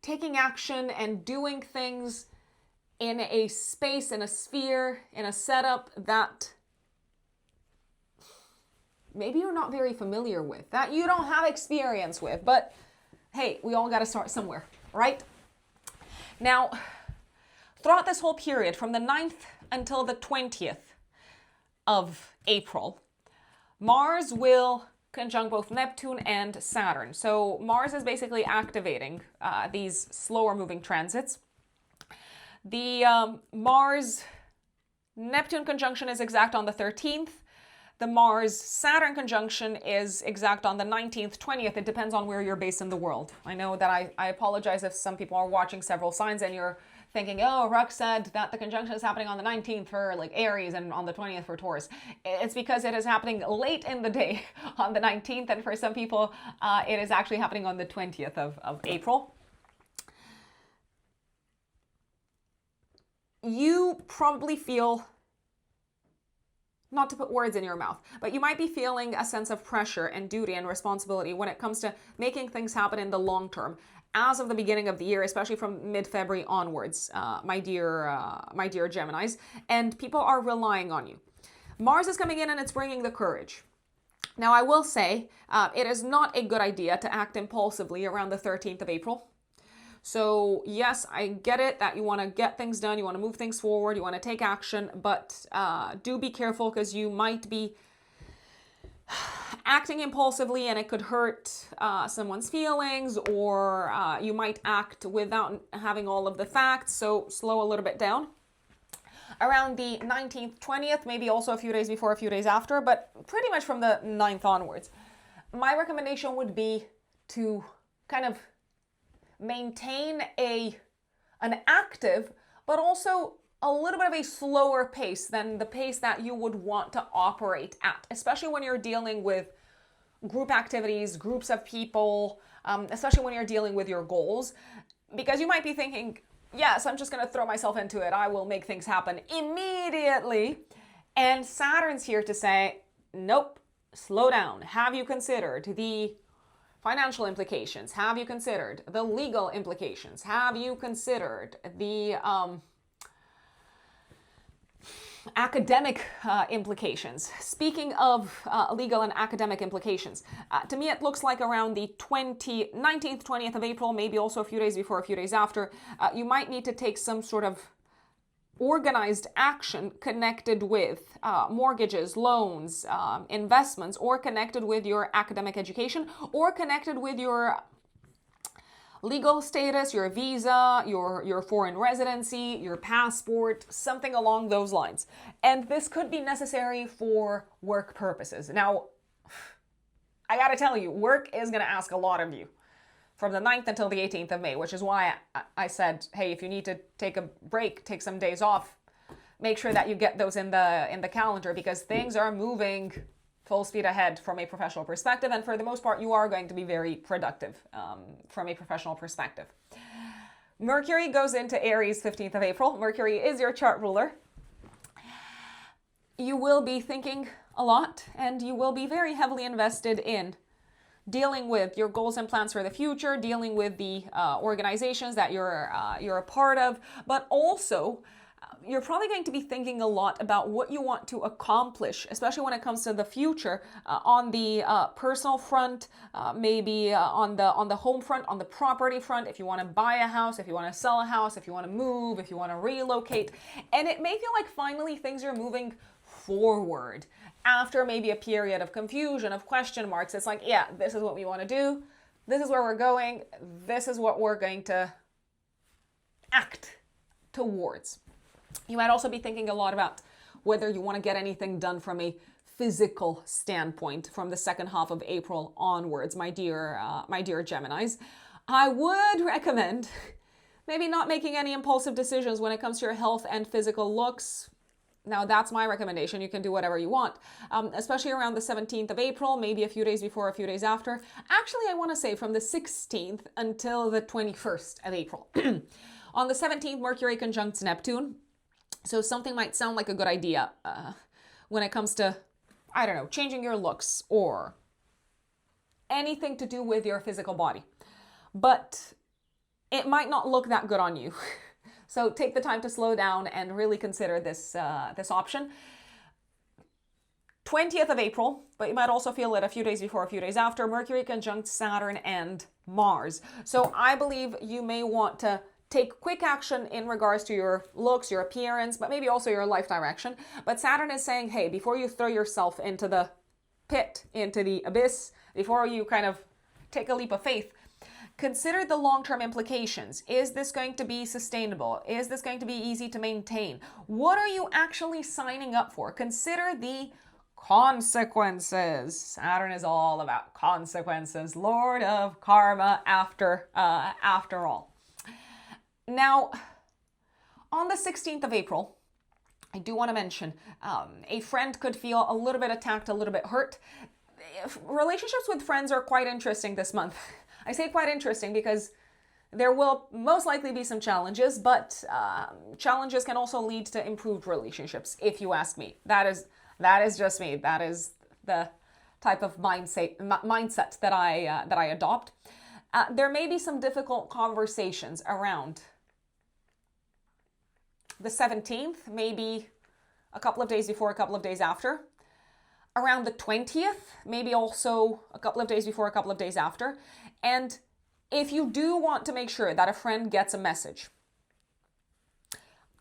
taking action and doing things in a space, in a sphere, in a setup that maybe you're not very familiar with, that you don't have experience with, but hey, we all got to start somewhere, right? Now, throughout this whole period, from the 9th until the 20th of April, Mars will conjunct both Neptune and Saturn. So Mars is basically activating these slower moving transits. The Mars-Neptune conjunction is exact on the 13th. The Mars-Saturn conjunction is exact on the 19th, 20th. It depends on where you're based in the world. I know that I apologize if some people are watching several signs and you're thinking, oh, Ruck said that the conjunction is happening on the 19th for like Aries and on the 20th for Taurus. It's because it is happening late in the day on the 19th, and for some people, it is actually happening on the 20th of April. You probably feel, not to put words in your mouth, but you might be feeling a sense of pressure and duty and responsibility when it comes to making things happen in the long term, as of the beginning of the year, especially from mid-February onwards, my dear Geminis, and people are relying on you. Mars is coming in and it's bringing the courage. Now, I will say it is not a good idea to act impulsively around the 13th of April. So yes, I get it that you want to get things done, you want to move things forward, you want to take action, but do be careful, because you might be acting impulsively and it could hurt someone's feelings, or you might act without having all of the facts, so slow a little bit down. Around the 19th, 20th, maybe also a few days before, a few days after, but pretty much from the 9th onwards. My recommendation would be to kind of maintain an active, but also a little bit of a slower pace than the pace that you would want to operate at, especially when you're dealing with group activities, groups of people, especially when you're dealing with your goals, because you might be thinking, yes, I'm just going to throw myself into it. I will make things happen immediately. And Saturn's here to say, nope, slow down. Have you considered the financial implications? Have you considered the legal implications? Have you considered the academic implications? Speaking of legal and academic implications, to me it looks like around the 19th, 20th of April, maybe also a few days before, a few days after, you might need to take some sort of organized action connected with mortgages, loans, investments, or connected with your academic education, or connected with your legal status, your visa, your foreign residency, your passport, something along those lines. And this could be necessary for work purposes. Now, I gotta tell you, work is gonna ask a lot of you from the 9th until the 18th of May, which is why I said, hey, if you need to take a break, take some days off, make sure that you get those in the calendar, because things are moving full speed ahead from a professional perspective, and for the most part, you are going to be very productive from a professional perspective. Mercury goes into Aries 15th of April. Mercury is your chart ruler. You will be thinking a lot, and you will be very heavily invested in dealing with your goals and plans for the future, dealing with the organizations that you're a part of, but also you're probably going to be thinking a lot about what you want to accomplish, especially when it comes to the future, on the personal front, maybe on the home front, on the property front, if you want to buy a house, if you want to sell a house, if you want to move, if you want to relocate. And it may feel like finally things are moving forward after maybe a period of confusion, of question marks. It's like, yeah, this is what we want to do. This is where we're going. This is what we're going to act towards. You might also be thinking a lot about whether you want to get anything done from a physical standpoint from the second half of April onwards, my dear Geminis. I would recommend maybe not making any impulsive decisions when it comes to your health and physical looks. Now, that's my recommendation. You can do whatever you want, especially around the 17th of April, maybe a few days before, a few days after. Actually, I want to say from the 16th until the 21st of April. On the 17th, Mercury conjuncts Neptune. So something might sound like a good idea when it comes to, I don't know, changing your looks or anything to do with your physical body. But it might not look that good on you. So take the time to slow down and really consider this option. 20th of April, but you might also feel it a few days before, a few days after, Mercury conjunct Saturn and Mars. So I believe you may want to take quick action in regards to your looks, your appearance, but maybe also your life direction. But Saturn is saying, hey, before you throw yourself into the pit, into the abyss, before you kind of take a leap of faith, consider the long-term implications. Is this going to be sustainable? Is this going to be easy to maintain? What are you actually signing up for? Consider the consequences. Saturn is all about consequences, Lord of karma after all. Now, on the 16th of April, I do want to mention a friend could feel a little bit attacked, a little bit hurt. Relationships with friends are quite interesting this month. I say quite interesting because there will most likely be some challenges, but challenges can also lead to improved relationships, if you ask me. That is just me. That is the type of mindset that I adopt. There may be some difficult conversations around the 17th, maybe a couple of days before, a couple of days after. Around the 20th, maybe also a couple of days before, a couple of days after. And if you do want to make sure that a friend gets a message,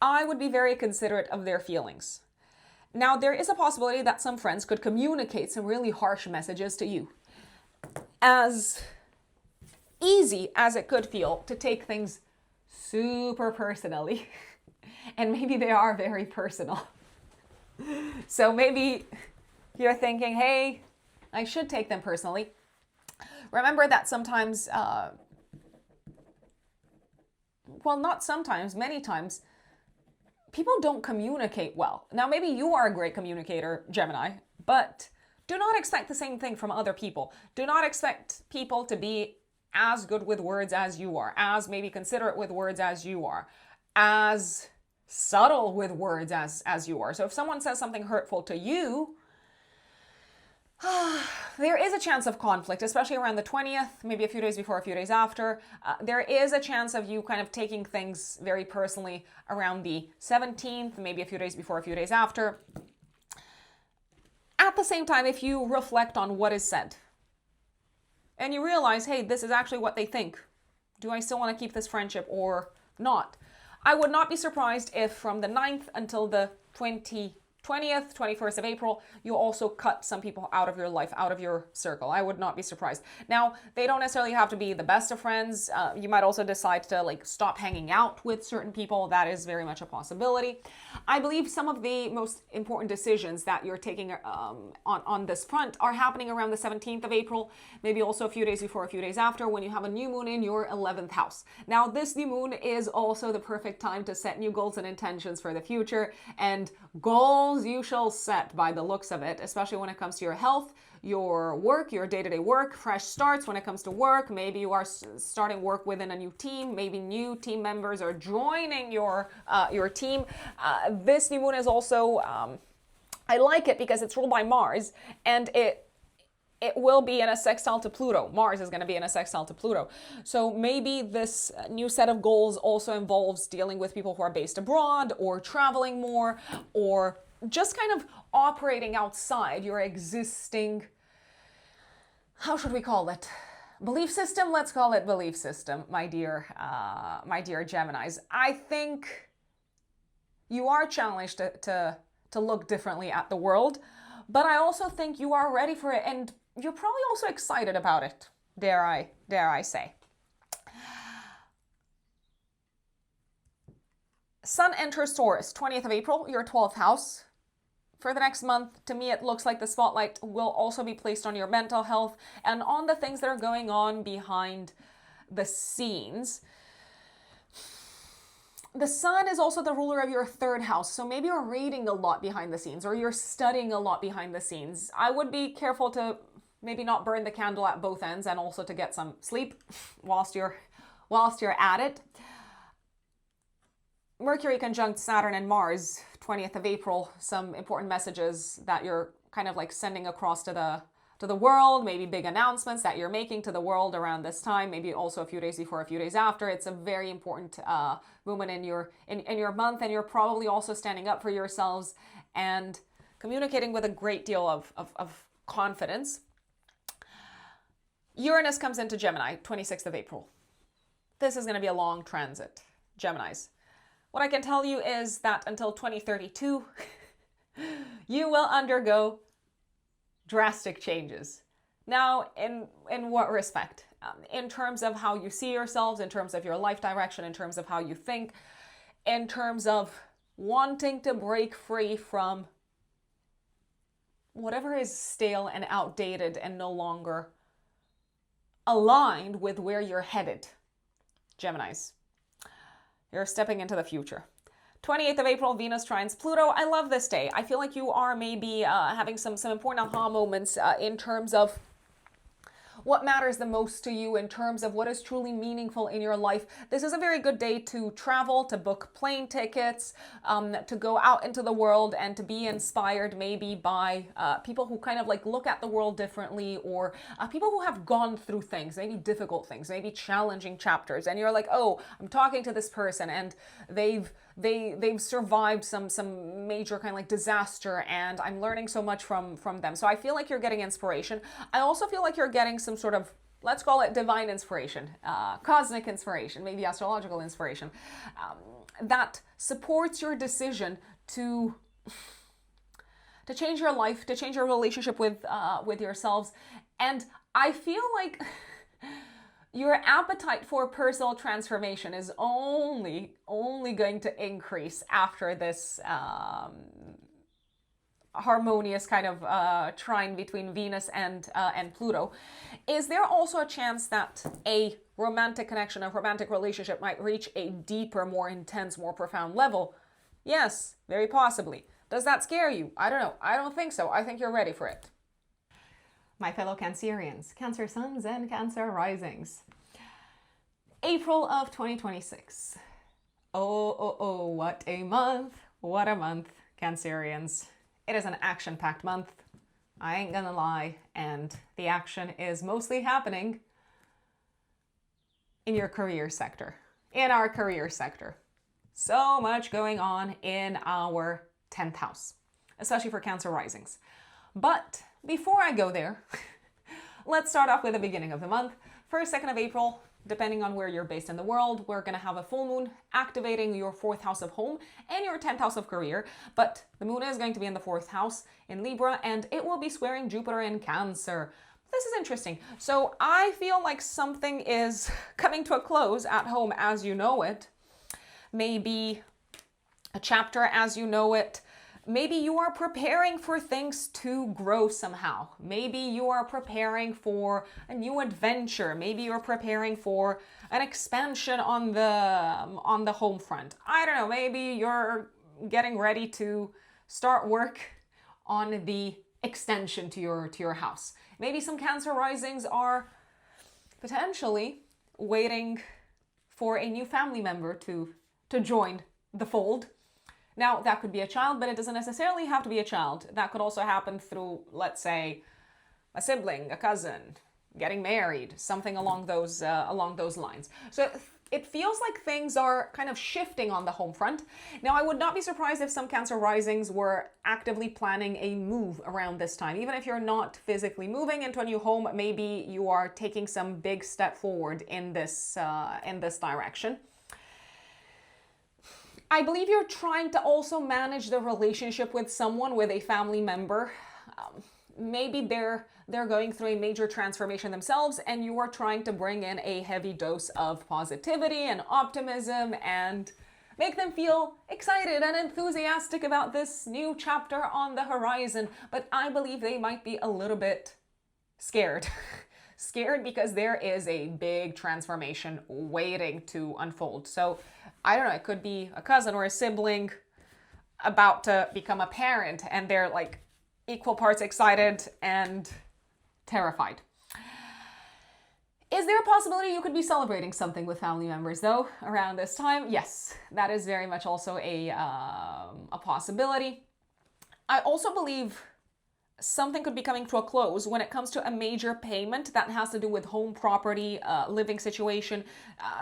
I would be very considerate of their feelings. Now, there is a possibility that some friends could communicate some really harsh messages to you. As easy as it could feel to take things super personally, and maybe they are very personal. So maybe you're thinking, hey, I should take them personally. Remember that sometimes, not sometimes, many times, people don't communicate well. Now, maybe you are a great communicator, Gemini, but do not expect the same thing from other people. Do not expect people to be as good with words as you are, as maybe considerate with words as you are, as subtle with words as you are. So if someone says something hurtful to you, there is a chance of conflict, especially around the 20th, maybe a few days before, a few days after. There is a chance of you kind of taking things very personally around the 17th, maybe a few days before, a few days after. At the same time, if you reflect on what is said and you realize, hey, this is actually what they think, do I still want to keep this friendship or not? I would not be surprised if from the 9th until the 20th, 21st of April, you also cut some people out of your life, out of your circle. I would not be surprised. Now, they don't necessarily have to be the best of friends. You might also decide to stop hanging out with certain people. That is very much a possibility. I believe some of the most important decisions that you're taking on this front are happening around the 17th of April, maybe also a few days before, a few days after, when you have a new moon in your 11th house. Now, this new moon is also the perfect time to set new goals and intentions for the future, and goals you shall set by the looks of it, especially when it comes to your health, your work, your day-to-day work, fresh starts when it comes to work. Maybe you are starting work within a new team. Maybe new team members are joining your team. This new moon is also, I like it because it's ruled by Mars, and it will be in a sextile to Pluto. Mars is going to be in a sextile to Pluto. So maybe this new set of goals also involves dealing with people who are based abroad, or traveling more, or just kind of operating outside your existing, how should we call it? Belief system? Let's call it belief system, my dear Geminis. I think you are challenged to look differently at the world, but I also think you are ready for it, and you're probably also excited about it, dare I say. Sun enters Taurus, 20th of April, your 12th house. For the next month, to me, it looks like the spotlight will also be placed on your mental health and on the things that are going on behind the scenes. The sun is also the ruler of your 3rd house, so maybe you're reading a lot behind the scenes, or you're studying a lot behind the scenes. I would be careful to maybe not burn the candle at both ends, and also to get some sleep whilst you're at it. Mercury conjunct Saturn and Mars, 20th of April, some important messages that you're kind of sending across to the world, maybe big announcements that you're making to the world around this time, maybe also a few days before, a few days after. It's a very important moment in your month, and you're probably also standing up for yourselves and communicating with a great deal of confidence. Uranus comes into Gemini, 26th of April. This is going to be a long transit, Geminis. What I can tell you is that until 2032, you will undergo drastic changes. Now, in what respect? In terms of how you see yourselves, in terms of your life direction, in terms of how you think, in terms of wanting to break free from whatever is stale and outdated and no longer aligned with where you're headed, Geminis. You're stepping into the future. 28th of April, Venus trines Pluto. I love this day. I feel like you are maybe having some important aha moments in terms of what matters the most to you, in terms of what is truly meaningful in your life. This is a very good day to travel, to book plane tickets, to go out into the world and to be inspired maybe by people who kind of like look at the world differently, or people who have gone through things, maybe difficult things, maybe challenging chapters. And you're like, oh, I'm talking to this person and they've survived some major kind of like disaster, and I'm learning so much from them. So I feel like you're getting inspiration. I also feel like you're getting some sort of, let's call it divine inspiration, cosmic inspiration, maybe astrological inspiration, that supports your decision to change your life, to change your relationship with yourselves. And I feel like your appetite for personal transformation is only going to increase after this harmonious kind of trine between Venus and Pluto. Is there also a chance that a romantic connection, a romantic relationship might reach a deeper, more intense, more profound level? Yes, very possibly. Does that scare you? I don't know. I don't think so. I think you're ready for it. My fellow Cancerians, Cancer suns and Cancer risings. April of 2026. Oh, what a month. What a month, Cancerians. It is an action-packed month. I ain't gonna lie. And the action is mostly happening in your career sector, in our career sector. So much going on in our 10th house, especially for Cancer risings. But before I go there, let's start off with the beginning of the month. 1st, 2nd of April, depending on where you're based in the world, we're going to have a full moon activating your 4th house of home and your 10th house of career. But the moon is going to be in the 4th house in Libra, and it will be squaring Jupiter in Cancer. This is interesting. So I feel like something is coming to a close at home as you know it. Maybe a chapter as you know it. Maybe you are preparing for things to grow somehow. Maybe you are preparing for a new adventure. Maybe you're preparing for an expansion on the home front. I don't know. Maybe you're getting ready to start work on the extension to your house. Maybe some Cancer risings are potentially waiting for a new family member to join the fold. Now, that could be a child, but it doesn't necessarily have to be a child. That could also happen through, let's say, a sibling, a cousin, getting married, something along those lines. So it feels like things are kind of shifting on the home front. Now, I would not be surprised if some Cancer risings were actively planning a move around this time. Even if you're not physically moving into a new home, maybe you are taking some big step forward in this direction. I believe you're trying to also manage the relationship with someone, with a family member. Maybe they're going through a major transformation themselves, and you are trying to bring in a heavy dose of positivity and optimism and make them feel excited and enthusiastic about this new chapter on the horizon. But I believe they might be a little bit scared. Scared because there is a big transformation waiting to unfold. So I don't know, it could be a cousin or a sibling about to become a parent, and they're like equal parts excited and terrified. Is there a possibility you could be celebrating something with family members though around this time? Yes, that is very much also a possibility. I also believe something could be coming to a close when it comes to a major payment that has to do with home property, living situation.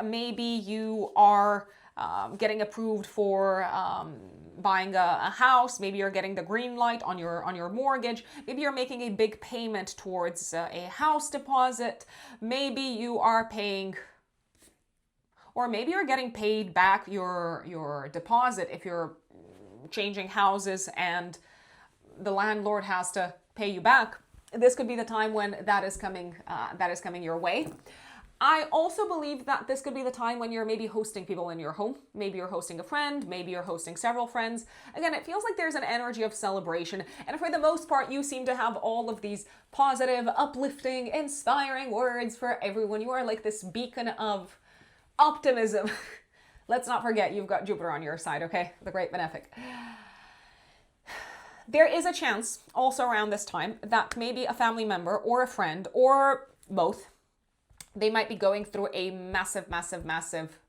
Maybe you are getting approved for buying a house. Maybe you're getting the green light on your mortgage. Maybe you're making a big payment towards a house deposit. Maybe you are paying, or maybe you're getting paid back your deposit if you're changing houses and the landlord has to pay you back. This could be the time when that is coming your way. I also believe that this could be the time when you're maybe hosting people in your home. Maybe you're hosting a friend, maybe you're hosting several friends. Again, it feels like there's an energy of celebration. And for the most part, you seem to have all of these positive, uplifting, inspiring words for everyone. You are like this beacon of optimism. Let's not forget, you've got Jupiter on your side, okay? The great benefic. There is a chance also around this time that maybe a family member or a friend or both, they might be going through a massive, massive, massive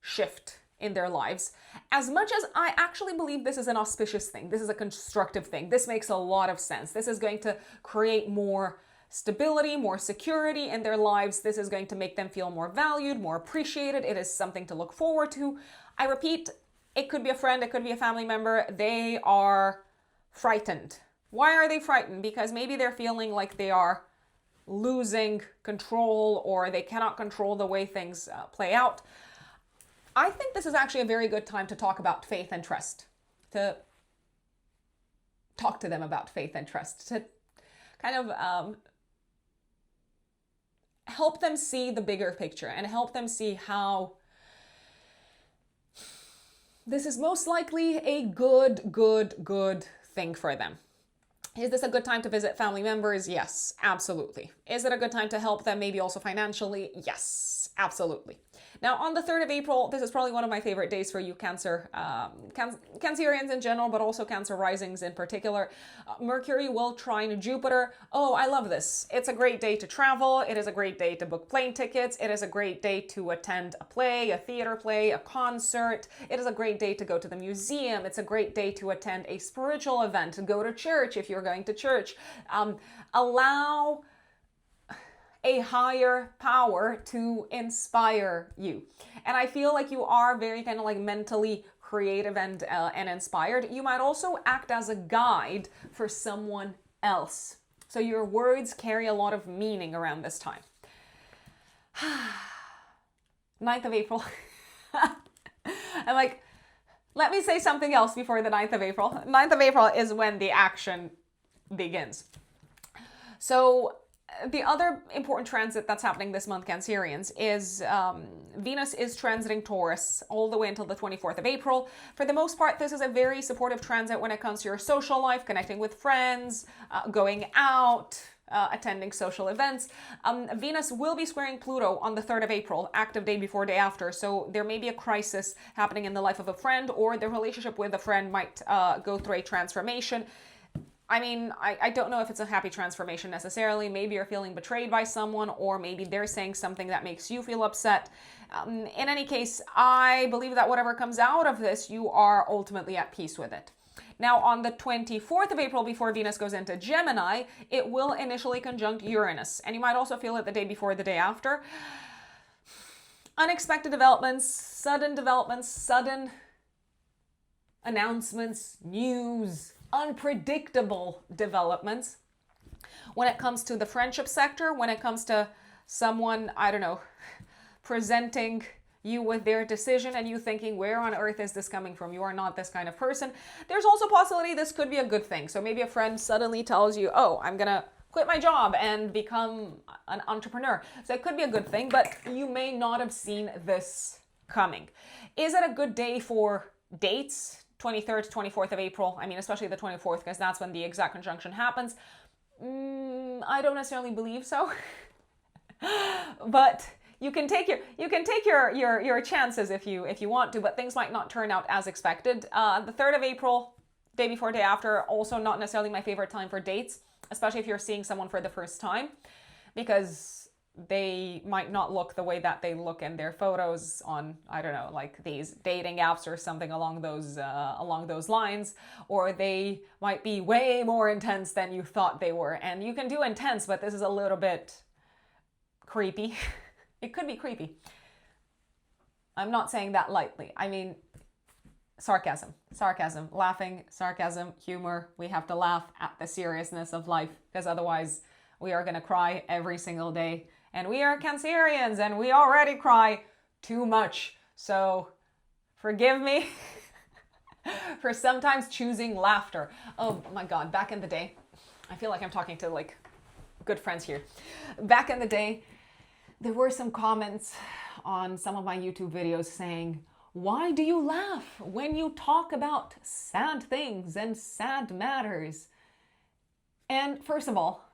shift in their lives. As much as I actually believe this is an auspicious thing, this is a constructive thing, this makes a lot of sense. This is going to create more stability, more security in their lives. This is going to make them feel more valued, more appreciated. It is something to look forward to. I repeat, it could be a friend, it could be a family member. They are frightened. Why are they frightened? Because maybe they're feeling like they are losing control or they cannot control the way things play out. I think this is actually a very good time to talk about faith and trust, to talk to them about faith and trust, to kind of help them see the bigger picture and help them see how this is most likely a good thing for them. Is this a good time to visit family members? Yes, absolutely. Is it a good time to help them maybe also financially? Yes, absolutely. Now, on the 3rd of April, this is probably one of my favorite days for you Cancerians in general, but also Cancer risings in particular. Mercury will trine Jupiter. Oh, I love this. It's a great day to travel. It is a great day to book plane tickets. It is a great day to attend a play, a theater play, a concert. It is a great day to go to the museum. It's a great day to attend a spiritual event, to go to church if you're going to church. Allow a higher power to inspire you. And I feel like you are very kind of like mentally creative and inspired. You might also act as a guide for someone else. So your words carry a lot of meaning around this time. 9th of April. I'm like, let me say something else before the 9th of April. 9th of April is when the action begins. So the other important transit that's happening this month, Cancerians, is Venus is transiting Taurus all the way until the 24th of April. For the most part, this is a very supportive transit when it comes to your social life, connecting with friends, going out, attending social events. Venus will be squaring Pluto on the 3rd of April, active day before, day after. So there may be a crisis happening in the life of a friend, or the relationship with a friend might go through a transformation. I mean, I don't know if it's a happy transformation necessarily. Maybe you're feeling betrayed by someone, or maybe they're saying something that makes you feel upset. In any case, I believe that whatever comes out of this, you are ultimately at peace with it. Now, on the 24th of April, before Venus goes into Gemini, it will initially conjunct Uranus. And you might also feel it the day before, the day after. Unexpected developments, sudden announcements, news, unpredictable developments. When it comes to the friendship sector, when it comes to someone, I don't know, presenting you with their decision and you thinking, where on earth is this coming from? You are not this kind of person. There's also possibility this could be a good thing. So maybe a friend suddenly tells you, oh, I'm gonna quit my job and become an entrepreneur. So it could be a good thing, but you may not have seen this coming. Is it a good day for dates? 23rd to 24th of April. I mean, especially the 24th, because that's when the exact conjunction happens. I don't necessarily believe so. But you can take your chances if you want to, but things might not turn out as expected. The 3rd of April, day before, day after, also not necessarily my favorite time for dates, especially if you're seeing someone for the first time, because they might not look the way that they look in their photos on, I don't know, like these dating apps or something along those lines, or they might be way more intense than you thought they were. And you can do intense, but this is a little bit creepy. It could be creepy. I'm not saying that lightly. I mean, sarcasm, laughing, sarcasm, humor. We have to laugh at the seriousness of life because otherwise we are going to cry every single day. And we are Cancerians and we already cry too much. So forgive me for sometimes choosing laughter. Oh my God, back in the day, I feel like I'm talking to like good friends here. Back in the day, there were some comments on some of my YouTube videos saying, why do you laugh when you talk about sad things and sad matters? And first of all,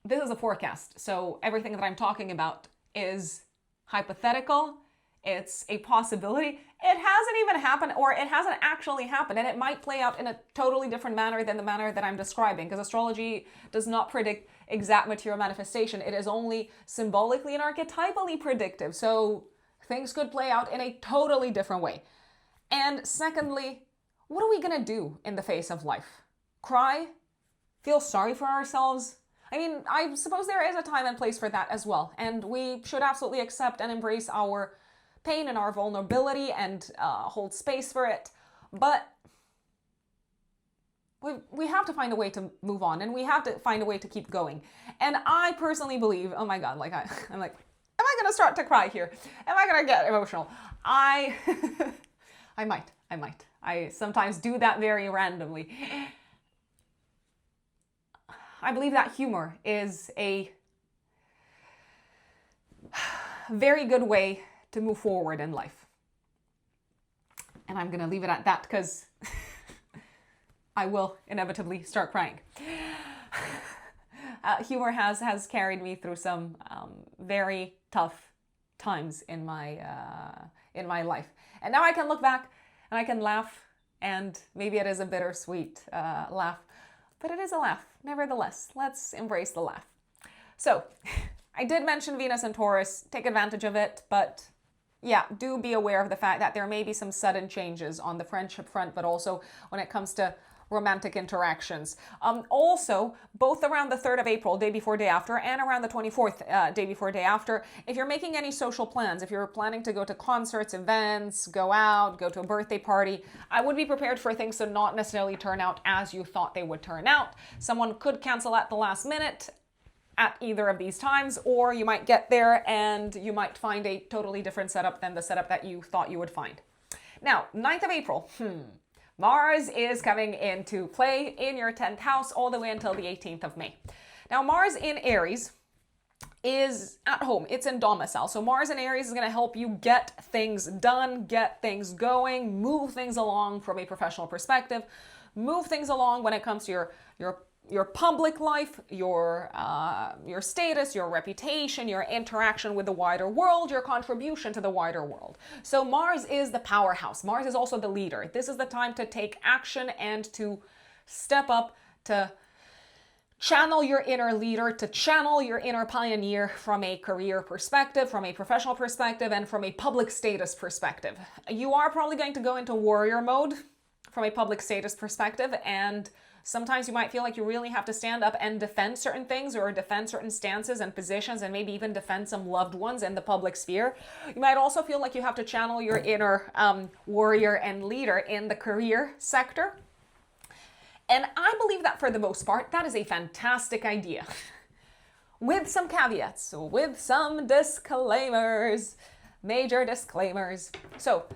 this is a forecast. So everything that I'm talking about is hypothetical. It's a possibility. It hasn't even happened, or it hasn't actually happened. And it might play out in a totally different manner than the manner that I'm describing, because astrology does not predict exact material manifestation. It is only symbolically and archetypally predictive. So things could play out in a totally different way. And secondly, what are we going to do in the face of life? Cry? Feel sorry for ourselves? I mean, I suppose there is a time and place for that as well. And we should absolutely accept and embrace our pain and our vulnerability and hold space for it. But we have to find a way to move on, and we have to find a way to keep going. And I personally believe, oh my God, like I'm like, am I going to start to cry here? Am I going to get emotional? I might. I sometimes do that very randomly. I believe that humor is a very good way to move forward in life. And I'm going to leave it at that because I will inevitably start crying. Humor has carried me through some very tough times in my life. And now I can look back and I can laugh, and maybe it is a bittersweet laugh, but it is a laugh. Nevertheless, let's embrace the laugh. So I did mention Venus and Taurus. Take advantage of it, but yeah, do be aware of the fact that there may be some sudden changes on the friendship front, but also when it comes to romantic interactions. Also, both around the 3rd of April, day before, day after, and around the 24th, day before, day after, if you're making any social plans, if you're planning to go to concerts, events, go out, go to a birthday party, I would be prepared for things to not necessarily turn out as you thought they would turn out. Someone could cancel at the last minute at either of these times, or you might get there and you might find a totally different setup than the setup that you thought you would find. Now, 9th of April, Mars is coming into play in your 10th house all the way until the 18th of May. Now, Mars in Aries is at home. It's in domicile. So Mars in Aries is going to help you get things done, get things going, move things along from a professional perspective, move things along when it comes to your public life, your status, your reputation, your interaction with the wider world, your contribution to the wider world. So Mars is the powerhouse. Mars is also the leader. This is the time to take action and to step up, to channel your inner leader, to channel your inner pioneer from a career perspective, from a professional perspective, and from a public status perspective. You are probably going to go into warrior mode from a public status perspective, and sometimes you might feel like you really have to stand up and defend certain things, or defend certain stances and positions, and maybe even defend some loved ones in the public sphere. You might also feel like you have to channel your inner warrior and leader in the career sector. And I believe that for the most part, that is a fantastic idea. With some caveats, with some disclaimers, major disclaimers. So,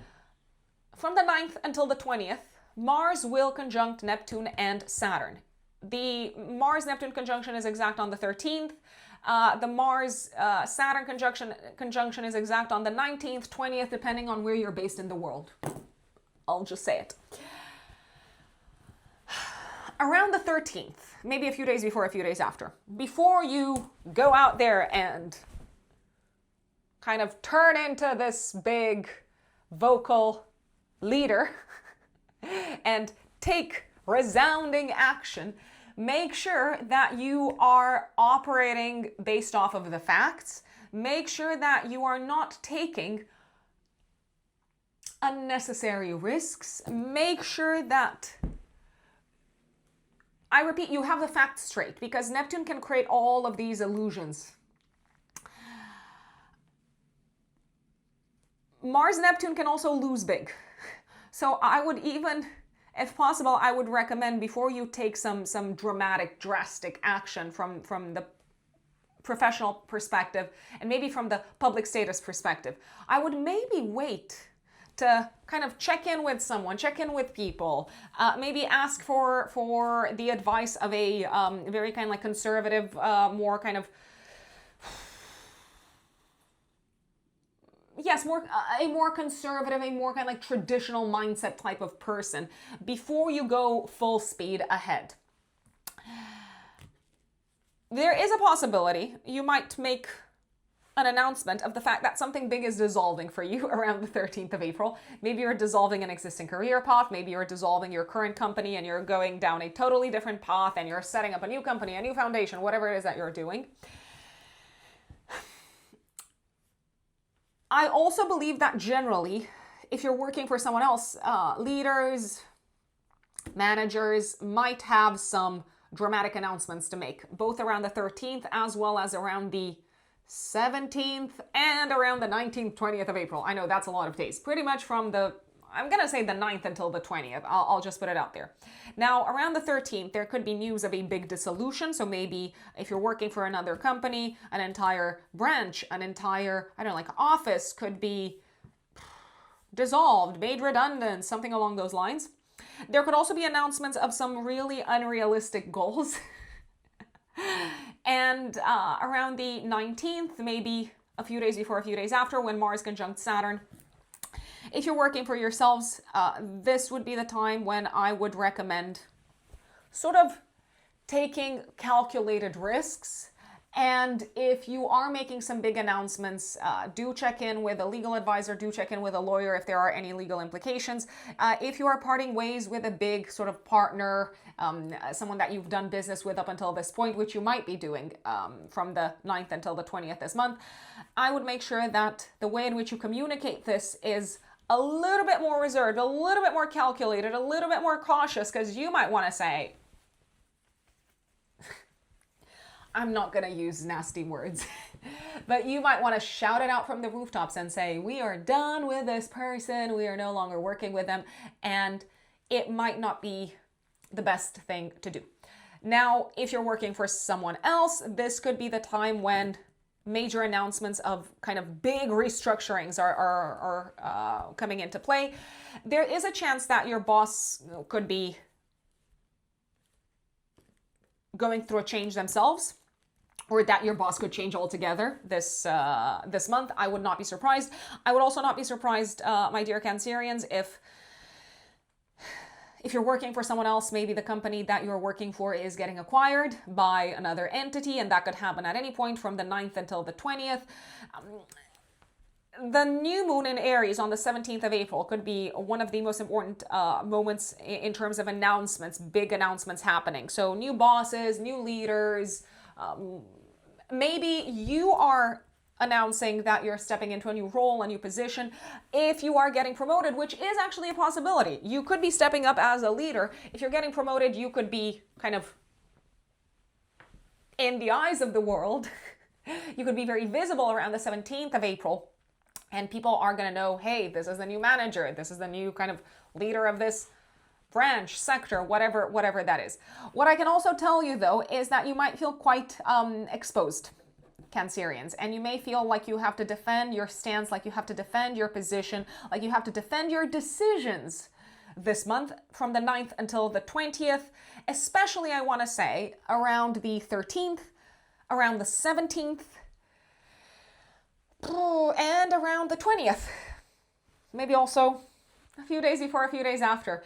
from the 9th until the 20th, Mars will conjunct Neptune and Saturn. The Mars-Neptune conjunction is exact on the 13th. The Mars-Saturn conjunction is exact on the 19th, 20th, depending on where you're based in the world. I'll just say it. Around the 13th, maybe a few days before, a few days after, before you go out there and kind of turn into this big vocal leader and take resounding action, make sure that you are operating based off of the facts. Make sure that you are not taking unnecessary risks. Make sure that, I repeat, you have the facts straight, because Neptune can create all of these illusions. Mars Neptune can also lose big. So I would even, if possible, I would recommend before you take some dramatic, drastic action from the professional perspective and maybe from the public status perspective, I would maybe wait to kind of check in with someone, check in with people, maybe ask for the advice of a very kind of like conservative, more kind of, yes, a more conservative, a more kind of like traditional mindset type of person before you go full speed ahead. There is a possibility you might make an announcement of the fact that something big is dissolving for you around the 13th of April. Maybe you're dissolving an existing career path. Maybe you're dissolving your current company and you're going down a totally different path and you're setting up a new company, a new foundation, whatever it is that you're doing. I also believe that generally, if you're working for someone else, leaders, managers might have some dramatic announcements to make, both around the 13th as well as around the 17th and around the 19th, 20th of April. I know that's a lot of days. Pretty much from the, I'm going to say the 9th until the 20th. I'll just put it out there. Now, around the 13th, there could be news of a big dissolution. So maybe if you're working for another company, an entire branch, an entire, I don't know, like office could be dissolved, made redundant, something along those lines. There could also be announcements of some really unrealistic goals. And around the 19th, maybe a few days before, a few days after, when Mars conjunct Saturn, if you're working for yourselves, this would be the time when I would recommend sort of taking calculated risks. And if you are making some big announcements, do check in with a legal advisor, do check in with a lawyer if there are any legal implications. If you are parting ways with a big sort of partner, someone that you've done business with up until this point, which you might be doing from the 9th until the 20th this month, I would make sure that the way in which you communicate this is a little bit more reserved, a little bit more calculated, a little bit more cautious, because you might want to say, I'm not going to use nasty words, but you might want to shout it out from the rooftops and say, we are done with this person. We are no longer working with them. And it might not be the best thing to do. Now, if you're working for someone else, this could be the time when major announcements of kind of big restructurings are coming into play. There is a chance that your boss could be going through a change themselves, or that your boss could change altogether this month. I would not be surprised. I would also not be surprised, my dear Cancerians, if you're working for someone else, maybe the company that you're working for is getting acquired by another entity, and that could happen at any point from the 9th until the 20th. The new moon in Aries on the 17th of April could be one of the most important moments in terms of announcements, big announcements happening. So new bosses, new leaders, maybe you are announcing that you're stepping into a new role, a new position. If you are getting promoted, which is actually a possibility, you could be stepping up as a leader. If you're getting promoted, you could be kind of in the eyes of the world. You could be very visible around the 17th of April. And people are going to know, hey, this is the new manager. This is the new kind of leader of this branch, sector, whatever that is. What I can also tell you, though, is that you might feel quite exposed, Cancerians. And you may feel like you have to defend your stance, like you have to defend your position, like you have to defend your decisions this month from the 9th until the 20th. Especially, I want to say, around the 13th, around the 17th, and around the 20th, maybe also a few days before, a few days after.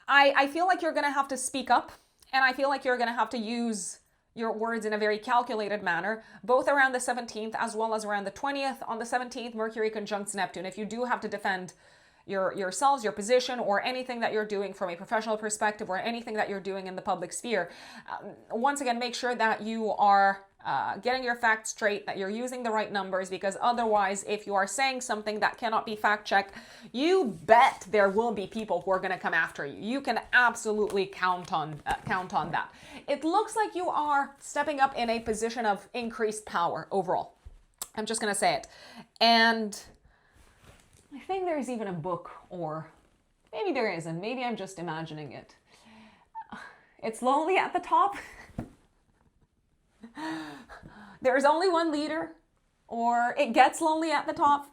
I feel like you're going to have to speak up, and I feel like you're going to have to use your words in a very calculated manner, both around the 17th as well as around the 20th. On the 17th, Mercury conjuncts Neptune. If you do have to defend yourselves, your position, or anything that you're doing from a professional perspective, or anything that you're doing in the public sphere, once again, make sure that you are getting your facts straight, that you're using the right numbers, because otherwise, if you are saying something that cannot be fact-checked, you bet there will be people who are going to come after you. You can absolutely count on that. It looks like you are stepping up in a position of increased power overall. I'm just going to say it. And I think there's even a book, or maybe there isn't. Maybe I'm just imagining it. It's lonely at the top. There's only one leader, or it gets lonely at the top.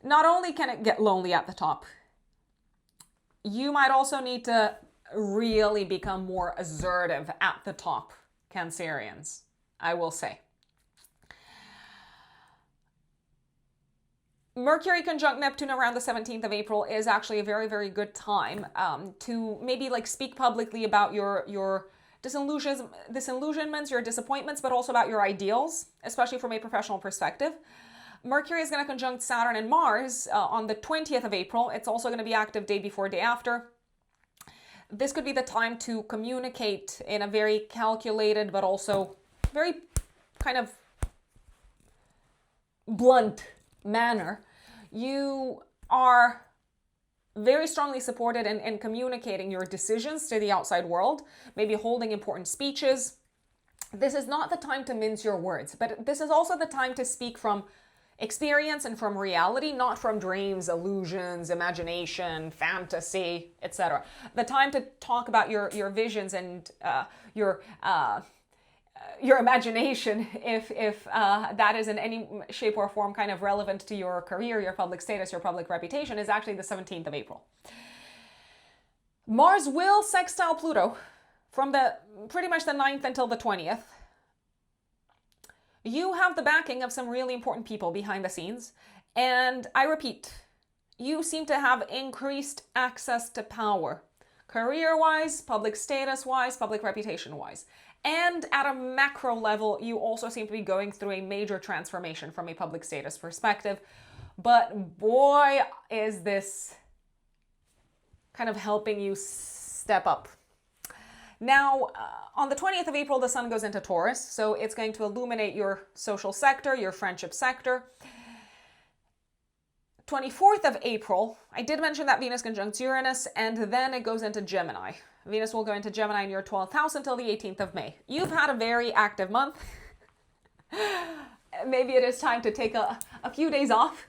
Not only can it get lonely at the top, you might also need to really become more assertive at the top, Cancerians, I will say. Mercury conjunct Neptune around the 17th of April is actually a very, very good time to maybe like speak publicly about your disillusionments, your disappointments, but also about your ideals, especially from a professional perspective. Mercury is going to conjunct Saturn and Mars on the 20th of April. It's also going to be active day before, day after. This could be the time to communicate in a very calculated, but also very kind of blunt manner. You are very strongly supported in communicating your decisions to the outside world, maybe holding important speeches. This is not the time to mince your words, but this is also the time to speak from experience and from reality, not from dreams, illusions, imagination, fantasy, etc. The time to talk about your visions and your imagination, if that is in any shape or form kind of relevant to your career, your public status, your public reputation, is actually the 17th of April. Mars will sextile Pluto from pretty much the 9th until the 20th. You have the backing of some really important people behind the scenes. And I repeat, you seem to have increased access to power, career-wise, public status-wise, public reputation-wise. And at a macro level, you also seem to be going through a major transformation from a public status perspective. But boy, is this kind of helping you step up. Now, on the 20th of April, the sun goes into Taurus, so it's going to illuminate your social sector, your friendship sector. 24th of April, I did mention that Venus conjuncts Uranus, and then it goes into Gemini. Venus will go into Gemini in your 12th house until the 18th of May. You've had a very active month. Maybe it is time to take a few days off.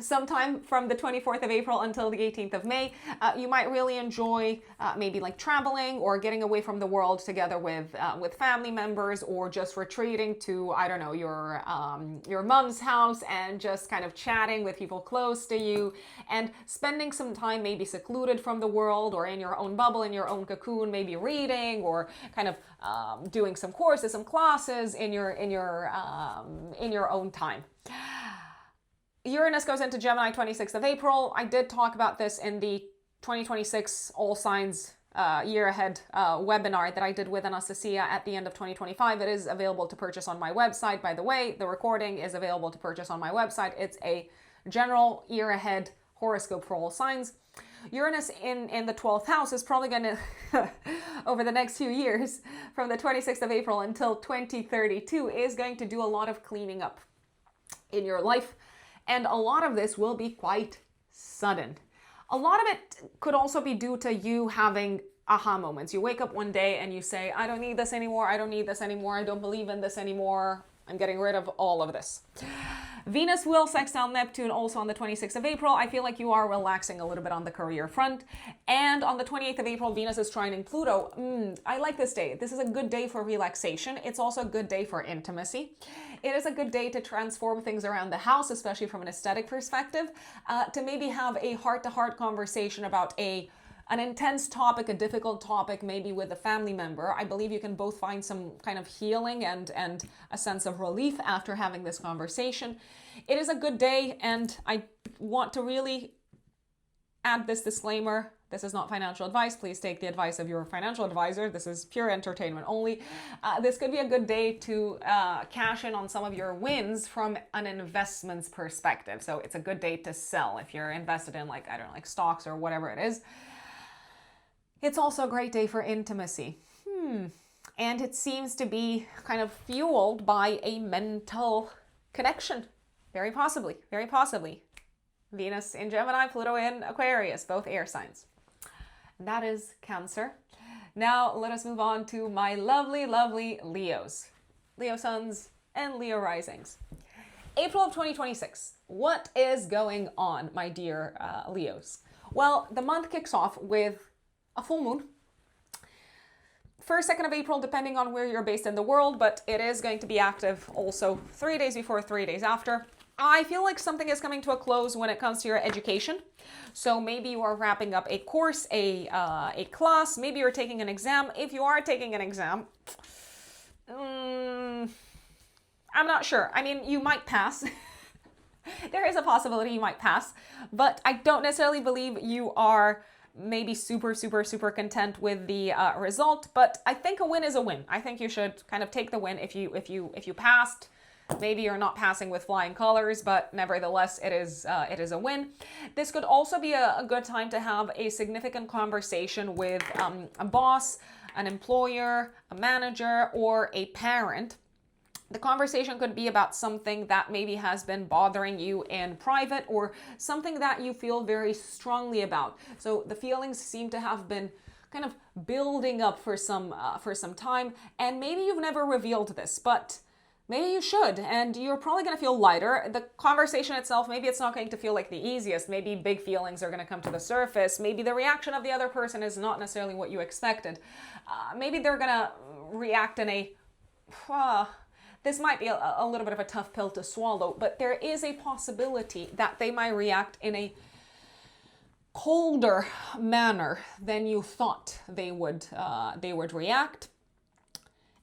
Sometime from the 24th of April until the 18th of May. You might really enjoy maybe like traveling or getting away from the world together with family members, or just retreating to, I don't know, your mom's house and just kind of chatting with people close to you and spending some time maybe secluded from the world or in your own bubble, in your own cocoon, maybe reading or kind of doing some courses, some classes in your own time. Uranus goes into Gemini 26th of April. I did talk about this in the 2026 All Signs Year Ahead webinar that I did with Anastasia at the end of 2025. It is available to purchase on my website. By the way, the recording is available to purchase on my website. It's a general year ahead horoscope for all signs. Uranus in the 12th house is probably going to, over the next few years, from the 26th of April until 2032, is going to do a lot of cleaning up in your life. And a lot of this will be quite sudden. A lot of it could also be due to you having aha moments. You wake up one day and you say, I don't need this anymore. I don't need this anymore. I don't believe in this anymore. I'm getting rid of all of this. Venus will sextile Neptune also on the 26th of April. I feel like you are relaxing a little bit on the career front. And on the 28th of April, Venus is trining Pluto. I like this day. This is a good day for relaxation. It's also a good day for intimacy. It is a good day to transform things around the house, especially from an aesthetic perspective, to maybe have a heart-to-heart conversation about an intense topic, a difficult topic, maybe with a family member. I believe you can both find some kind of healing and a sense of relief after having this conversation. It is a good day, and I want to really add this disclaimer. This is not financial advice. Please take the advice of your financial advisor. This is pure entertainment only. This could be a good day to cash in on some of your wins from an investments perspective. So it's a good day to sell if you're invested in like stocks or whatever it is. It's also a great day for intimacy. And it seems to be kind of fueled by a mental connection. Very possibly, very possibly. Venus in Gemini, Pluto in Aquarius, both air signs. That is Cancer. Now let us move on to my lovely, lovely Leos. Leo suns and Leo risings. April of 2026. What is going on, my dear Leos? Well, the month kicks off with a full moon. 1st, 2nd of April, depending on where you're based in the world, but it is going to be active also 3 days before, 3 days after. I feel like something is coming to a close when it comes to your education. So maybe you are wrapping up a course, a class, maybe you're taking an exam. If you are taking an exam, I'm not sure. I mean, you might pass. There is a possibility you might pass, but I don't necessarily believe you are maybe super content with the result. But I think a win is a win. I think you should kind of take the win if you passed. Maybe you're not passing with flying colors, but nevertheless, it is a win. This could also be a good time to have a significant conversation with a boss, an employer, a manager, or a parent. The conversation could be about something that maybe has been bothering you in private, or something that you feel very strongly about. So the feelings seem to have been kind of building up for some time, and maybe you've never revealed this, but maybe you should, and you're probably going to feel lighter. The conversation itself, maybe it's not going to feel like the easiest. Maybe big feelings are going to come to the surface. Maybe the reaction of the other person is not necessarily what you expected. Maybe they're going to react in a... this might be a little bit of a tough pill to swallow, but there is a possibility that they might react in a colder manner than you thought they would react.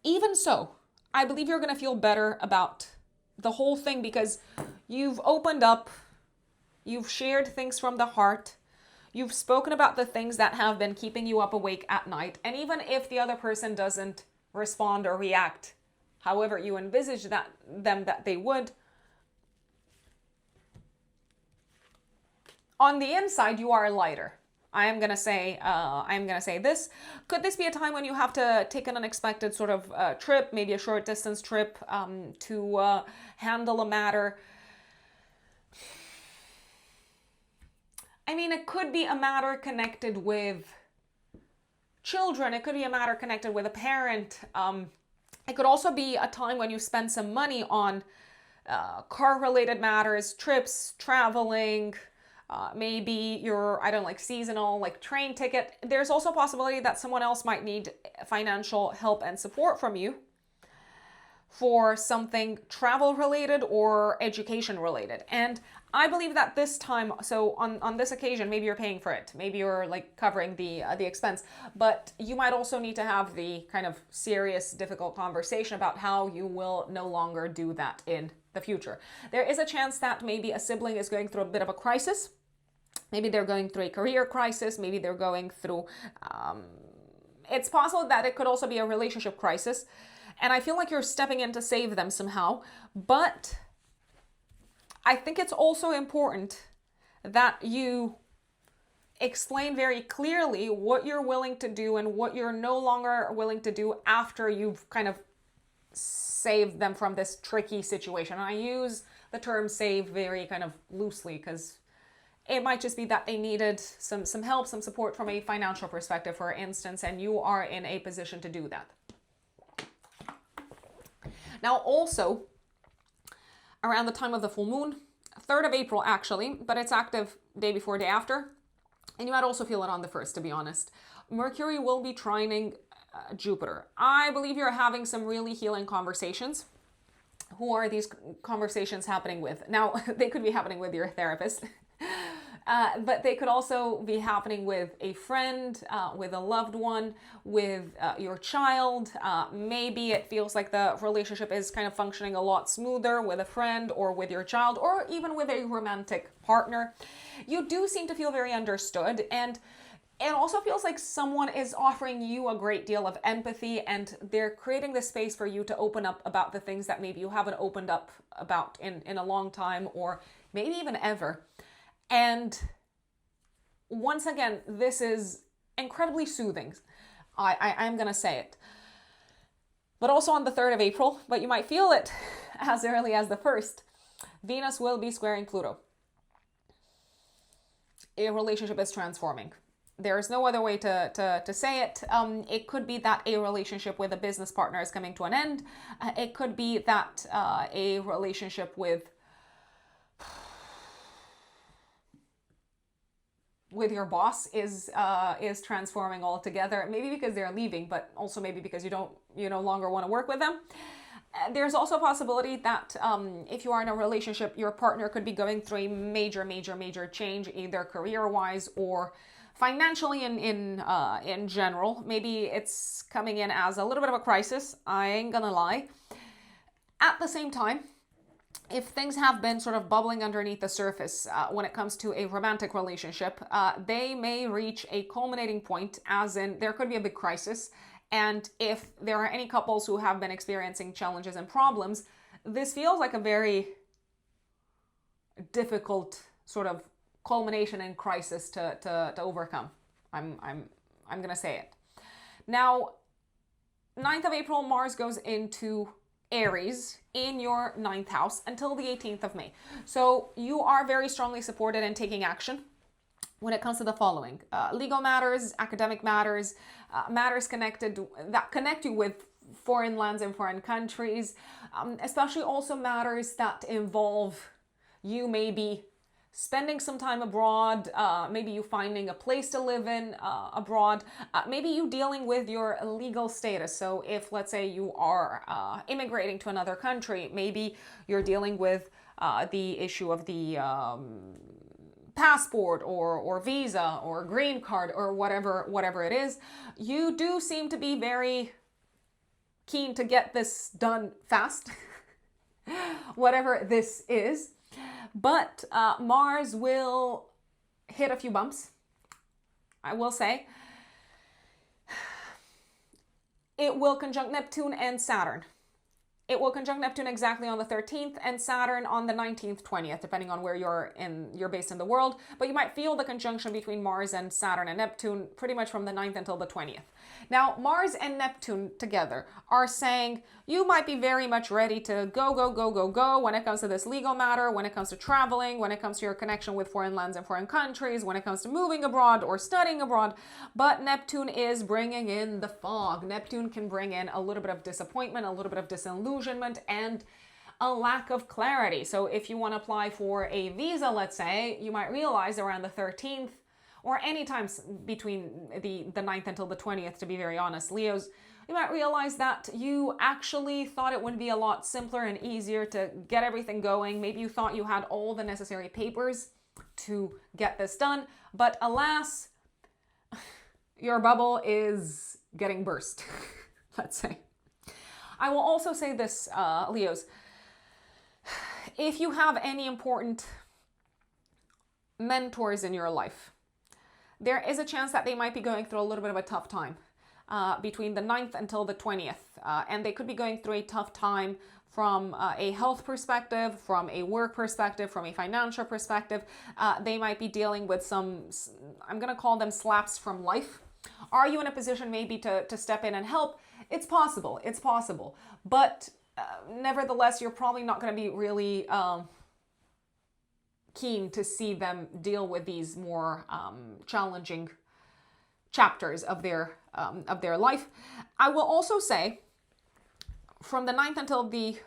Even so, I believe you're going to feel better about the whole thing because you've opened up, you've shared things from the heart, you've spoken about the things that have been keeping you up awake at night. And even if the other person doesn't respond or react however you envisage that they would, on the inside, you are lighter. I'm gonna say this. Could this be a time when you have to take an unexpected sort of trip, maybe a short distance trip, to handle a matter? I mean, it could be a matter connected with children. It could be a matter connected with a parent. It could also be a time when you spend some money on car-related matters, trips, traveling. Maybe you're, seasonal, like train ticket. There's also a possibility that someone else might need financial help and support from you for something travel related or education related. And I believe that this time, so on this occasion, maybe you're paying for it. Maybe you're like covering the expense, but you might also need to have the kind of serious, difficult conversation about how you will no longer do that in the future. There is a chance that maybe a sibling is going through a bit of a crisis. Maybe they're going through a career crisis. Maybe they're going through, it's possible that it could also be a relationship crisis. And I feel like you're stepping in to save them somehow. But I think it's also important that you explain very clearly what you're willing to do and what you're no longer willing to do after you've kind of saved them from this tricky situation. And I use the term save very kind of loosely because it might just be that they needed some help, some support from a financial perspective, for instance, and you are in a position to do that. Now, also, around the time of the full moon, 3rd of April actually, but it's active day before, day after, and you might also feel it on the 1st, to be honest. Mercury will be trining Jupiter. I believe you're having some really healing conversations. Who are these conversations happening with? Now, they could be happening with your therapist, but they could also be happening with a friend, with a loved one, with your child. Maybe it feels like the relationship is kind of functioning a lot smoother with a friend or with your child or even with a romantic partner. You do seem to feel very understood, and it also feels like someone is offering you a great deal of empathy, and they're creating the space for you to open up about the things that maybe you haven't opened up about in a long time or maybe even ever. And once again, this is incredibly soothing. I'm going to say it. But also on the 3rd of April, but you might feel it as early as the 1st, Venus will be squaring Pluto. A relationship is transforming. There's no other way to say it. It could be that a relationship with a business partner is coming to an end. It could be that a relationship with with your boss is transforming altogether. Maybe because they're leaving, but also maybe because you no longer want to work with them. There's also a possibility that if you are in a relationship, your partner could be going through a major change, either career-wise or financially in general. Maybe it's coming in as a little bit of a crisis. I ain't gonna lie. At the same time, if things have been sort of bubbling underneath the surface when it comes to a romantic relationship, they may reach a culminating point, as in there could be a big crisis. And if there are any couples who have been experiencing challenges and problems, this feels like a very difficult sort of culmination and crisis to overcome. I'm gonna say it. Now, 9th of April, Mars goes into Aries in your 9th house until the 18th of May. So you are very strongly supported in taking action when it comes to the following: legal matters, academic matters, matters that connect you with foreign lands and foreign countries, especially also matters that involve you maybe spending some time abroad, maybe you finding a place to live in abroad, maybe you dealing with your legal status. So if, let's say, you are immigrating to another country, maybe you're dealing with the issue of the passport or visa or green card or whatever it is. You do seem to be very keen to get this done fast, whatever this is. But Mars will hit a few bumps, I will say. It will conjunct Neptune and Saturn. It will conjunct Neptune exactly on the 13th and Saturn on the 19th, 20th, depending on where you're based in the world. But you might feel the conjunction between Mars and Saturn and Neptune pretty much from the 9th until the 20th. Now, Mars and Neptune together are saying you might be very much ready to go when it comes to this legal matter, when it comes to traveling, when it comes to your connection with foreign lands and foreign countries, when it comes to moving abroad or studying abroad. But Neptune is bringing in the fog. Neptune can bring in a little bit of disappointment, a little bit of disillusionment, and a lack of clarity. So if you want to apply for a visa, let's say, you might realize around the 13th or any time between the 9th until the 20th, to be very honest, Leos, you might realize that you actually thought it would be a lot simpler and easier to get everything going. Maybe you thought you had all the necessary papers to get this done, but alas, your bubble is getting burst, let's say. I will also say this, Leos, if you have any important mentors in your life, there is a chance that they might be going through a little bit of a tough time between the 9th until the 20th. And they could be going through a tough time from a health perspective, from a work perspective, from a financial perspective. They might be dealing with some, I'm going to call them slaps from life. Are you in a position maybe to step in and help? It's possible. It's possible. But nevertheless, you're probably not going to be really keen to see them deal with these more challenging chapters of their life. I will also say, from the 9th until the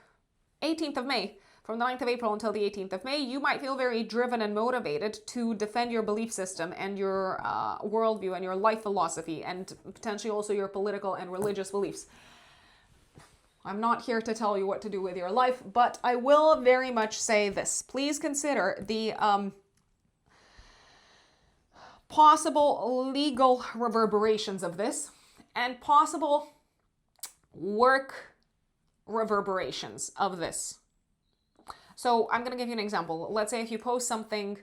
18th of May, from the 9th of April until the 18th of May, you might feel very driven and motivated to defend your belief system and your worldview and your life philosophy, and potentially also your political and religious beliefs. I'm not here to tell you what to do with your life, but I will very much say this. Please consider the possible legal reverberations of this and possible work reverberations of this. So I'm going to give you an example. Let's say if you post something,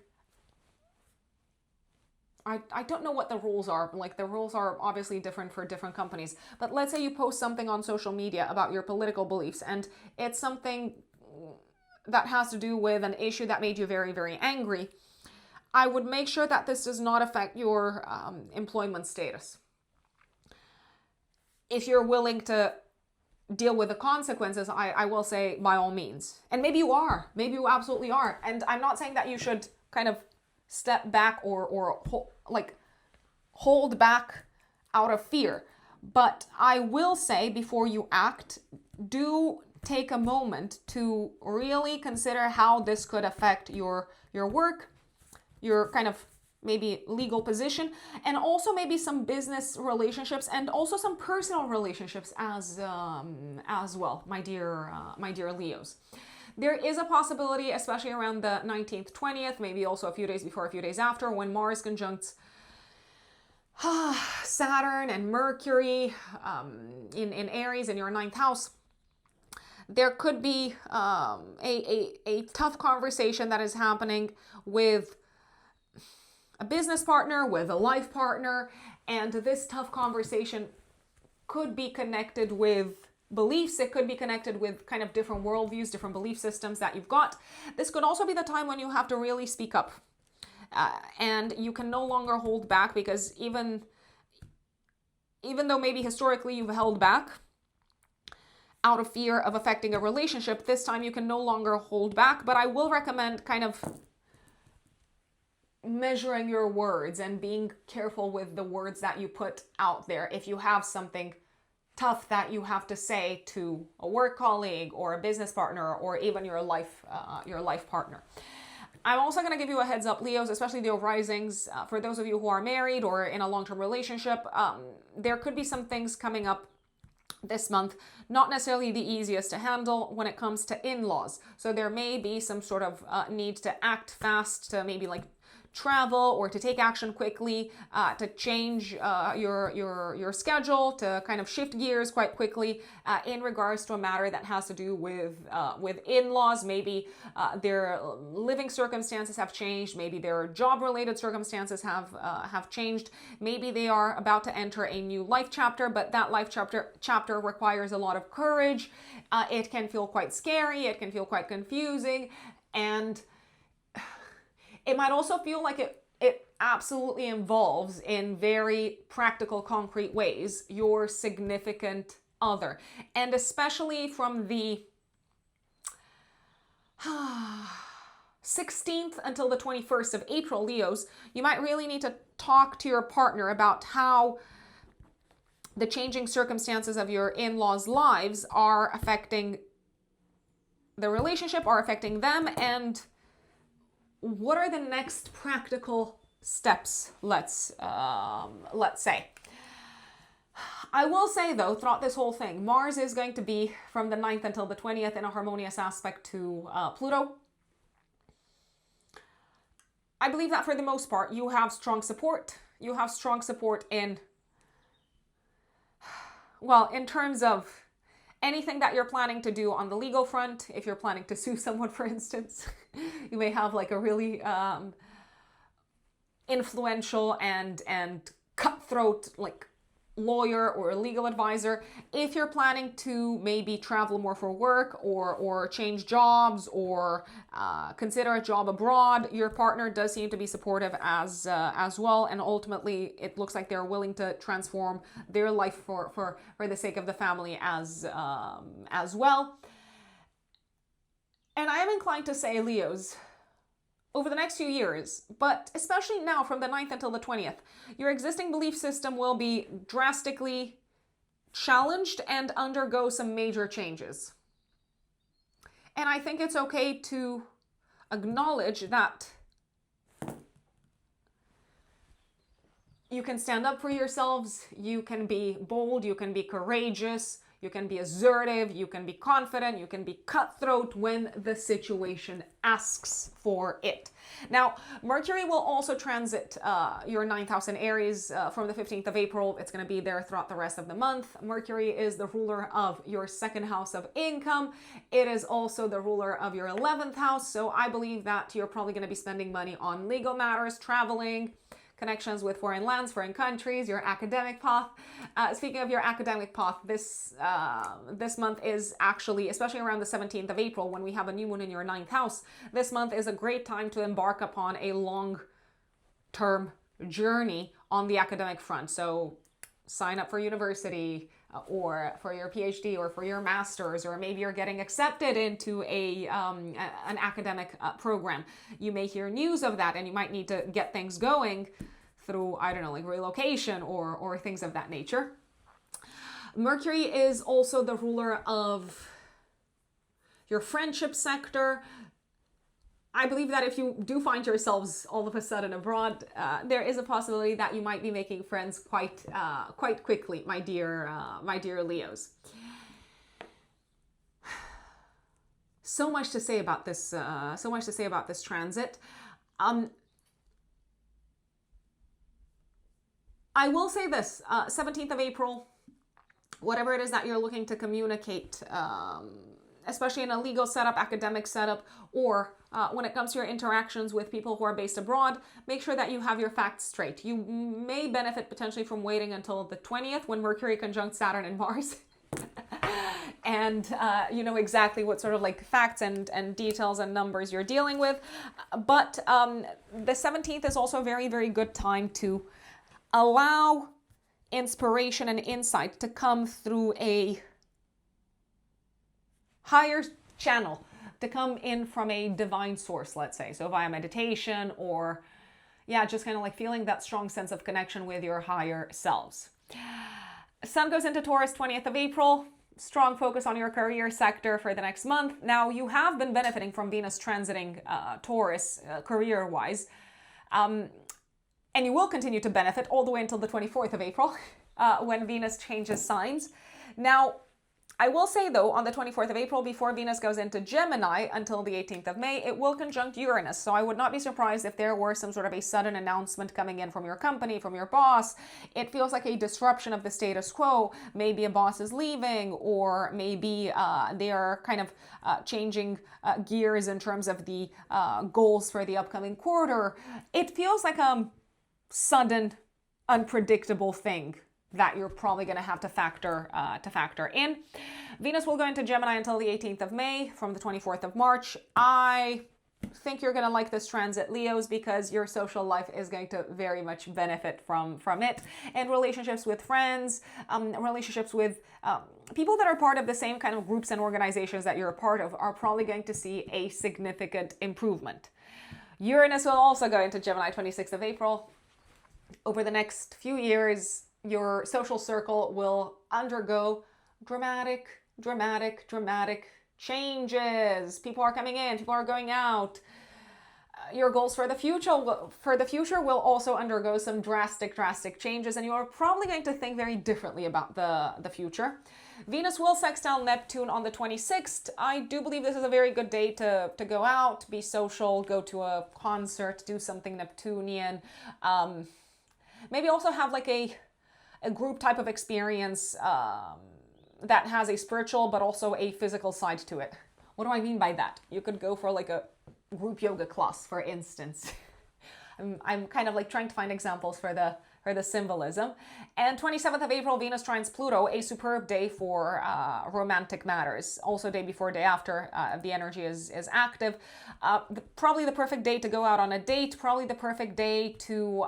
I don't know what the rules are. Like, the rules are obviously different for different companies. But let's say you post something on social media about your political beliefs, and it's something that has to do with an issue that made you very, very angry. I would make sure that this does not affect your employment status. If you're willing to deal with the consequences, I will say by all means. And maybe you are. Maybe you absolutely are. And I'm not saying that you should kind of step back or hold back out of fear. But I will say, before you act, do take a moment to really consider how this could affect your work, your kind of maybe legal position, and also maybe some business relationships and also some personal relationships as well, my dear Leos. There is a possibility, especially around the 19th, 20th, maybe also a few days before, a few days after, when Mars conjuncts Saturn and Mercury in Aries in your ninth house. There could be a tough conversation that is happening with a business partner, with a life partner, and this tough conversation could be connected with beliefs. It could be connected with kind of different worldviews, different belief systems that you've got. This could also be the time when you have to really speak up, and you can no longer hold back, because even though maybe historically you've held back out of fear of affecting a relationship, this time you can no longer hold back. But I will recommend kind of measuring your words and being careful with the words that you put out there. If you have something tough that you have to say to a work colleague or a business partner or even your life partner. I'm also going to give you a heads up, Leos, especially the risings. For those of you who are married or in a long-term relationship, there could be some things coming up this month, not necessarily the easiest to handle when it comes to in-laws. So there may be some sort of need to act fast, to maybe like travel or to take action quickly, to change your schedule, to kind of shift gears quite quickly in regards to a matter that has to do with in-laws. Maybe their living circumstances have changed. Maybe their job-related circumstances have changed. Maybe they are about to enter a new life chapter, but that life chapter requires a lot of courage. It can feel quite scary. It can feel quite confusing, and it might also feel like it absolutely involves, in very practical, concrete ways, your significant other. And especially from the 16th until the 21st of April, Leos, you might really need to talk to your partner about how the changing circumstances of your in-laws' lives are affecting the relationship, are affecting them, and what are the next practical steps, let's say. I will say, though, throughout this whole thing, Mars is going to be from the 9th until the 20th in a harmonious aspect to Pluto. I believe that for the most part, you have strong support. You have strong support in terms of anything that you're planning to do on the legal front. If you're planning to sue someone, for instance, you may have like a really influential and cutthroat like lawyer or a legal advisor. If you're planning to maybe travel more for work or change jobs or consider a job abroad, your partner does seem to be supportive as well, and ultimately it looks like they're willing to transform their life for the sake of the family as well. And I am inclined to say, Leos, over the next few years, but especially now from the 9th until the 20th, your existing belief system will be drastically challenged and undergo some major changes. And I think it's okay to acknowledge that you can stand up for yourselves, you can be bold, you can be courageous, you can be assertive, you can be confident, you can be cutthroat when the situation asks for it. Now, Mercury will also transit your 9th house in Aries from the 15th of April. It's going to be there throughout the rest of the month. Mercury is the ruler of your 2nd house of income. It is also the ruler of your 11th house. So I believe that you're probably going to be spending money on legal matters, traveling, connections with foreign lands, foreign countries, your academic path. Speaking of your academic path, this month is actually, especially around the 17th of April when we have a new moon in your 9th house, this month is a great time to embark upon a long-term journey on the academic front. So sign up for university or for your PhD or for your master's, or maybe you're getting accepted into an academic program. You may hear news of that and you might need to get things going through, I don't know, like relocation or things of that nature. Mercury is also the ruler of your friendship sector. I believe that if you do find yourselves all of a sudden abroad, there is a possibility that you might be making friends quite quickly, my dear Leos. So much to say about this. So much to say about this transit. I will say this: 17th of April, whatever it is that you're looking to communicate, especially in a legal setup, academic setup, or when it comes to your interactions with people who are based abroad, make sure that you have your facts straight. You may benefit potentially from waiting until the 20th when Mercury conjunct Saturn and Mars. And you know exactly what sort of like facts and details and numbers you're dealing with. But the 17th is also a very, very good time to allow inspiration and insight to come through a higher channel, to come in from a divine source, let's say. So via meditation or, yeah, just kind of like feeling that strong sense of connection with your higher selves. Sun goes into Taurus 20th of April. Strong focus on your career sector for the next month. Now, you have been benefiting from Venus transiting Taurus career-wise. And you will continue to benefit all the way until the 24th of April when Venus changes signs. Now, I will say though, on the 24th of April, before Venus goes into Gemini until the 18th of May, it will conjunct Uranus. So I would not be surprised if there were some sort of a sudden announcement coming in from your company, from your boss. It feels like a disruption of the status quo. Maybe a boss is leaving, or maybe they are kind of changing gears in terms of the goals for the upcoming quarter. It feels like a sudden, unpredictable thing that you're probably going to have to factor in. Venus will go into Gemini until the 18th of May from the 24th of March. I think you're going to like this transit, Leos, because your social life is going to very much benefit from it. And relationships with friends, relationships with people that are part of the same kind of groups and organizations that you're a part of are probably going to see a significant improvement. Uranus will also go into Gemini 26th of April. Over the next few years, your social circle will undergo dramatic changes. People are coming in, people are going out. Your goals for the future will also undergo some drastic changes, and you are probably going to think very differently about the future. Venus will sextile Neptune on the 26th. I do believe this is a very good day to go out, be social, go to a concert, do something Neptunian. Maybe also have like a group type of experience that has a spiritual but also a physical side to it. What do I mean by that? You could go for like a group yoga class, for instance. I'm kind of like trying to find examples for the symbolism. And 27th of April, Venus trines Pluto, a superb day for romantic matters. Also day before, day after, the energy is active. Probably the perfect day to go out on a date, probably the perfect day to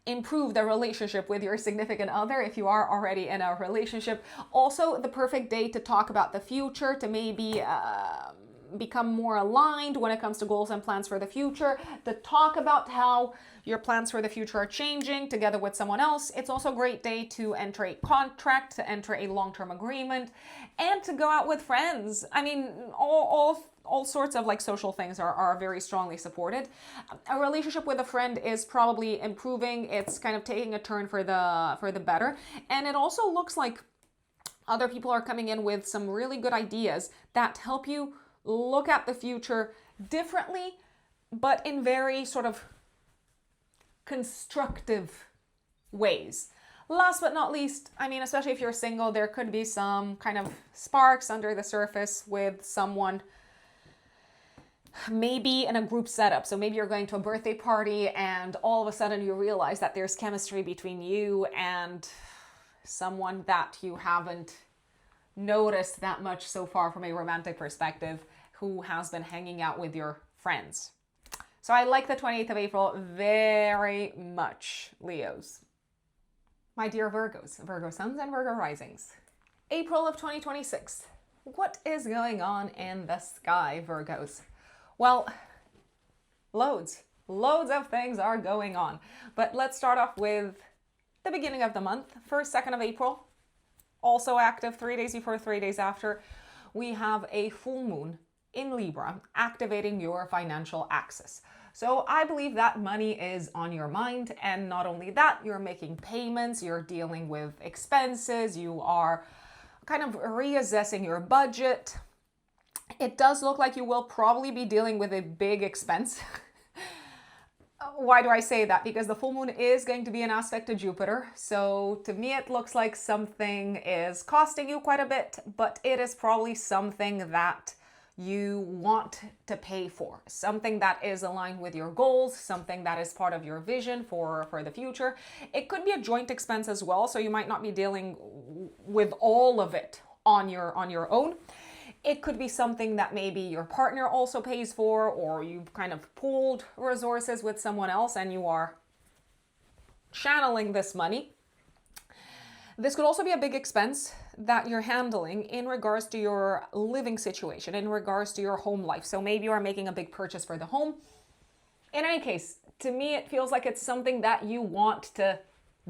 improve the relationship with your significant other if you are already in a relationship. Also the perfect day to talk about the future, to maybe become more aligned when it comes to goals and plans for the future, to talk about how your plans for the future are changing together with someone else. It's also a great day to enter a contract, to enter a long-term agreement, and to go out with friends. I mean, all sorts of like social things are very strongly supported. A relationship with a friend is probably improving. It's kind of taking a turn for the better. And it also looks like other people are coming in with some really good ideas that help you look at the future differently, but in very sort of constructive ways. Last but not least, I mean, especially if you're single, there could be some kind of sparks under the surface with someone, maybe in a group setup. So maybe you're going to a birthday party and all of a sudden you realize that there's chemistry between you and someone that you haven't noticed that much so far from a romantic perspective, who has been hanging out with your friends. So I like the 28th of April very much, Leos. My dear Virgos, Virgo suns and Virgo risings. April of 2026. What is going on in the sky, Virgos? Well, loads of things are going on. But let's start off with the beginning of the month. 1st, 2nd of April, also active 3 days before, 3 days after. We have a full moon in Libra, activating your financial axis. So I believe that money is on your mind, and not only that, you're making payments, you're dealing with expenses, you are kind of reassessing your budget. It does look like you will probably be dealing with a big expense. Why do I say that? Because the full moon is going to be an aspect to Jupiter. So to me, it looks like something is costing you quite a bit, but it is probably something that you want to pay for, something that is aligned with your goals, something that is part of your vision for the future. It could be a joint expense as well, so you might not be dealing with all of it on your own. It could be something that maybe your partner also pays for, or you've kind of pooled resources with someone else and you are channeling this money. This could also be a big expense that you're handling in regards to your living situation, in regards to your home life. So maybe you are making a big purchase for the home. In any case, to me, it feels like it's something that you want to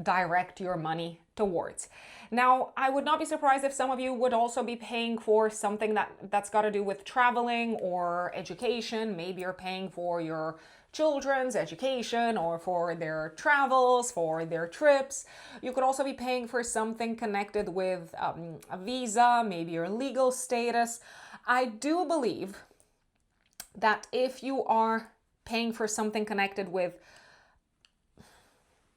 direct your money towards. Now, I would not be surprised if some of you would also be paying for something that's got to do with traveling or education. Maybe you're paying for your children's education or for their travels, for their trips. You could also be paying for something connected with a visa, maybe your legal status. I do believe that if you are paying for something connected with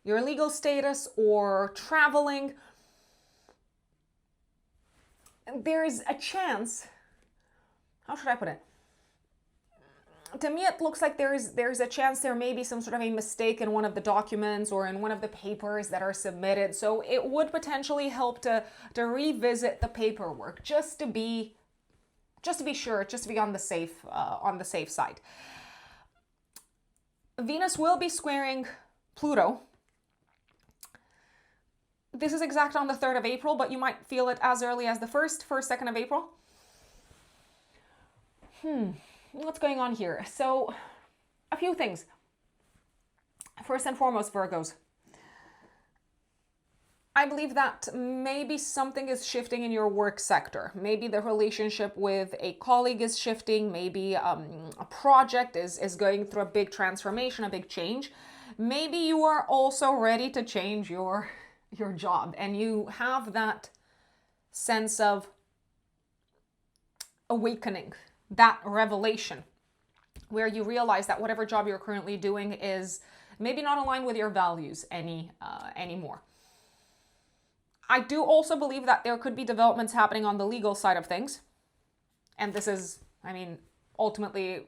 your legal status or traveling, there is a chance, how should I put it? To me, it looks like there's a chance there may be some sort of a mistake in one of the documents or in one of the papers that are submitted. So it would potentially help to revisit the paperwork just to be sure, just to be on the safe side. Venus will be squaring Pluto. This is exact on the 3rd of April, but you might feel it as early as the 1st, 2nd of April. What's going on here? So, a few things. First and foremost, Virgos. I believe that maybe something is shifting in your work sector. Maybe the relationship with a colleague is shifting. Maybe a project is going through a big transformation, a big change. Maybe you are also ready to change your job, and you have that sense of awakening, that revelation, where you realize that whatever job you're currently doing is maybe not aligned with your values anymore. I do also believe that there could be developments happening on the legal side of things. And this is, ultimately,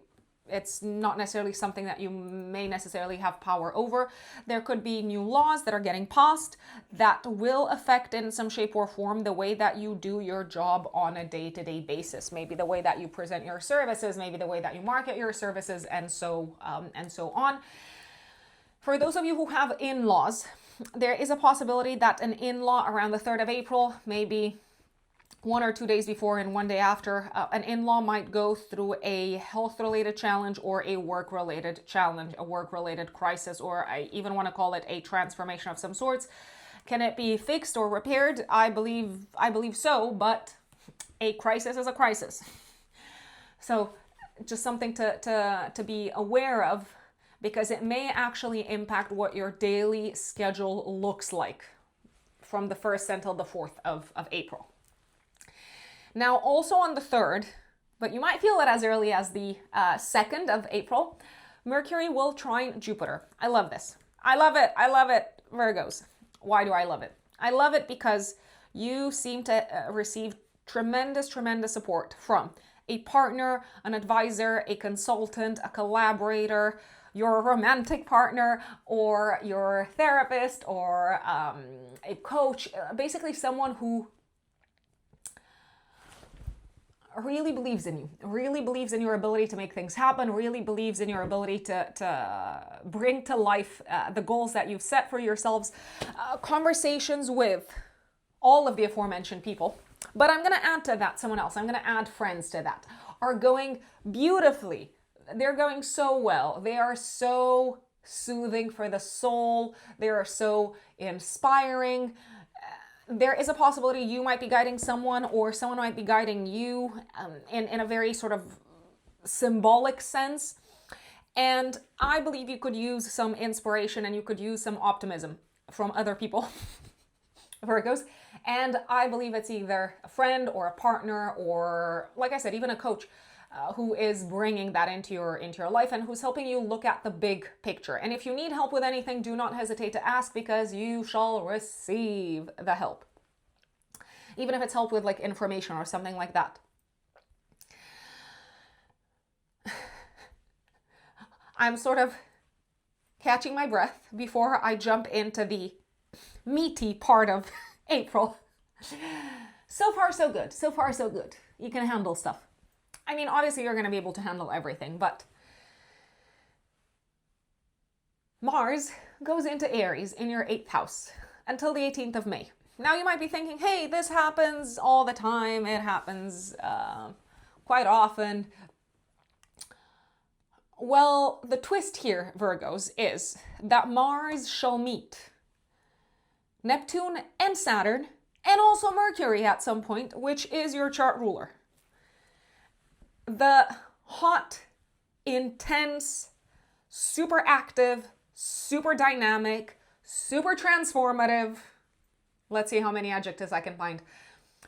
it's not necessarily something that you may necessarily have power over. There could be new laws that are getting passed that will affect in some shape or form the way that you do your job on a day-to-day basis. Maybe the way that you present your services, maybe the way that you market your services, and so on. For those of you who have in-laws, there is a possibility that an in-law around the 3rd of April, maybe 1 or 2 days before and 1 day after, an in-law might go through a health-related challenge or a work-related challenge, a work-related crisis, or I even want to call it a transformation of some sorts. Can it be fixed or repaired? I believe so, but a crisis is a crisis. So just something to be aware of, because it may actually impact what your daily schedule looks like from the 1st until the 4th of April. Now, also on the 3rd, but you might feel it as early as the 2nd of April, Mercury will trine Jupiter. I love this. I love it, Virgos. Why do I love it? I love it because you seem to receive tremendous support from a partner, an advisor, a consultant, a collaborator, your romantic partner, or your therapist, or a coach, basically someone who really believes in you, really believes in your ability to make things happen, really believes in your ability to bring to life the goals that you've set for yourselves. Conversations with all of the aforementioned people, but I'm going to add to that someone else. I'm going to add friends to that, are going beautifully. They're going so well. They are so soothing for the soul. They are so inspiring. There is a possibility you might be guiding someone, or someone might be guiding you in a very sort of symbolic sense. And I believe you could use some inspiration and you could use some optimism from other people, Virgos. And I believe it's either a friend or a partner or, like I said, even a coach who is bringing that into your life and who's helping you look at the big picture. And if you need help with anything, do not hesitate to ask, because you shall receive the help. Even if it's help with like information or something like that. I'm sort of catching my breath before I jump into the meaty part of April. So far, so good. So far, so good. You can handle stuff. I mean, obviously you're going to be able to handle everything, but Mars goes into Aries in your 8th house until the 18th of May. Now you might be thinking, hey, this happens all the time. It happens quite often. Well, the twist here, Virgos, is that Mars shall meet Neptune and Saturn and also Mercury at some point, which is your chart ruler. The hot, intense, super active, super dynamic, super transformative, let's see how many adjectives I can find,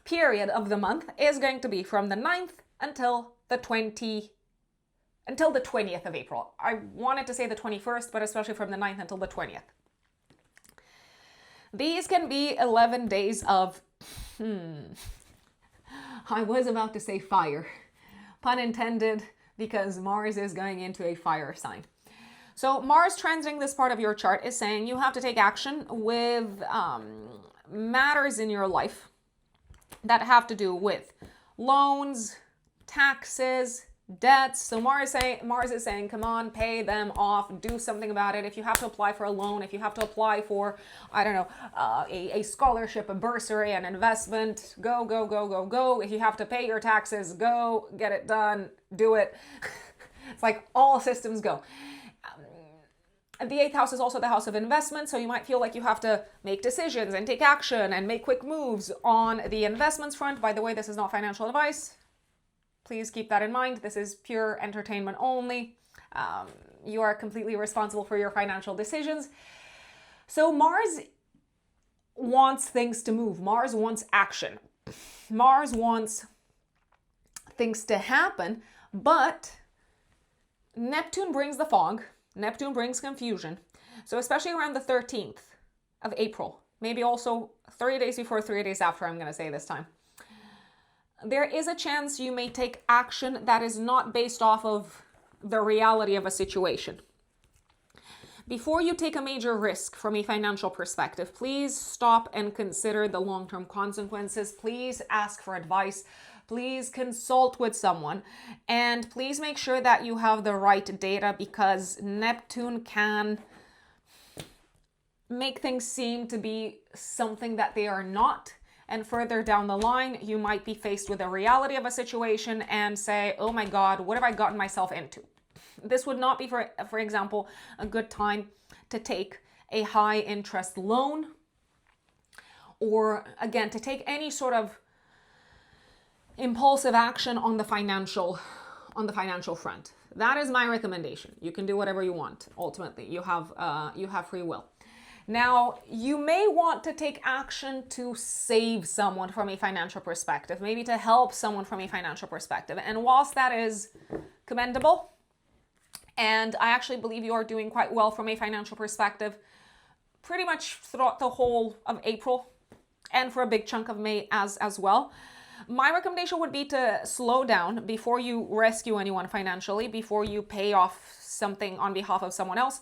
period of the month is going to be from the 9th until the 20th of April. I wanted to say the 21st, but especially from the 9th until the 20th. These can be 11 days of, I was about to say fire. Pun intended, because Mars is going into a fire sign. So Mars transiting this part of your chart is saying you have to take action with matters in your life that have to do with loans, taxes, debts. So Mars is saying, come on, pay them off, do something about it. If you have to apply for a loan, if you have to apply for, I don't know, a scholarship, a bursary, an investment, go, go, go, go, go. If you have to pay your taxes, go, get it done, do it. It's like all systems go. The 8th house is also the house of investment, so you might feel like you have to make decisions and take action and make quick moves on the investments front. By the way, this is not financial advice. Please keep that in mind. This is pure entertainment only. You are completely responsible for your financial decisions. So Mars wants things to move. Mars wants action. Mars wants things to happen, but Neptune brings the fog. Neptune brings confusion. So especially around the 13th of April, maybe also 3 days before, 3 days after, I'm going to say this time, there is a chance you may take action that is not based off of the reality of a situation. Before you take a major risk from a financial perspective, please stop and consider the long-term consequences. Please ask for advice. Please consult with someone, and please make sure that you have the right data, because Neptune can make things seem to be something that they are not. And further down the line, you might be faced with the reality of a situation and say, oh my God, what have I gotten myself into? This would not be, for example, a good time to take a high interest loan, or again, to take any sort of impulsive action on the financial front. That is my recommendation. You can do whatever you want. Ultimately, you have free will. Now, you may want to take action to save someone from a financial perspective, maybe to help someone from a financial perspective. And whilst that is commendable, and I actually believe you are doing quite well from a financial perspective, pretty much throughout the whole of April and for a big chunk of May as well, my recommendation would be to slow down before you rescue anyone financially, before you pay off something on behalf of someone else.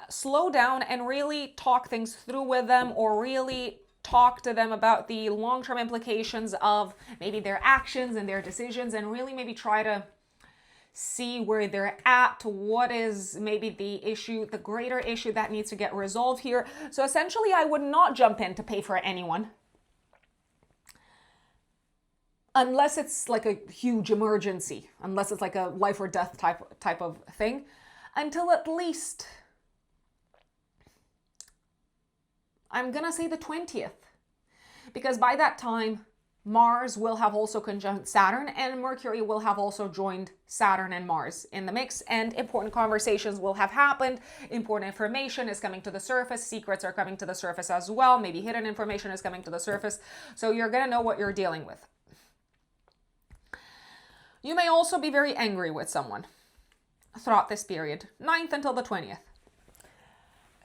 Slow down and really talk things through with them, or really talk to them about the long-term implications of maybe their actions and their decisions, and really maybe try to see where they're at, what is maybe the issue, the greater issue that needs to get resolved here. So essentially, I would not jump in to pay for anyone, unless it's like a huge emergency, unless it's like a life or death type of thing, until at least, I'm gonna say the 20th. Because by that time, Mars will have also conjunct Saturn, and Mercury will have also joined Saturn and Mars in the mix, and important conversations will have happened. Important information is coming to the surface. Secrets are coming to the surface as well. Maybe hidden information is coming to the surface. So you're going to know what you're dealing with. You may also be very angry with someone throughout this period, 9th until the 20th.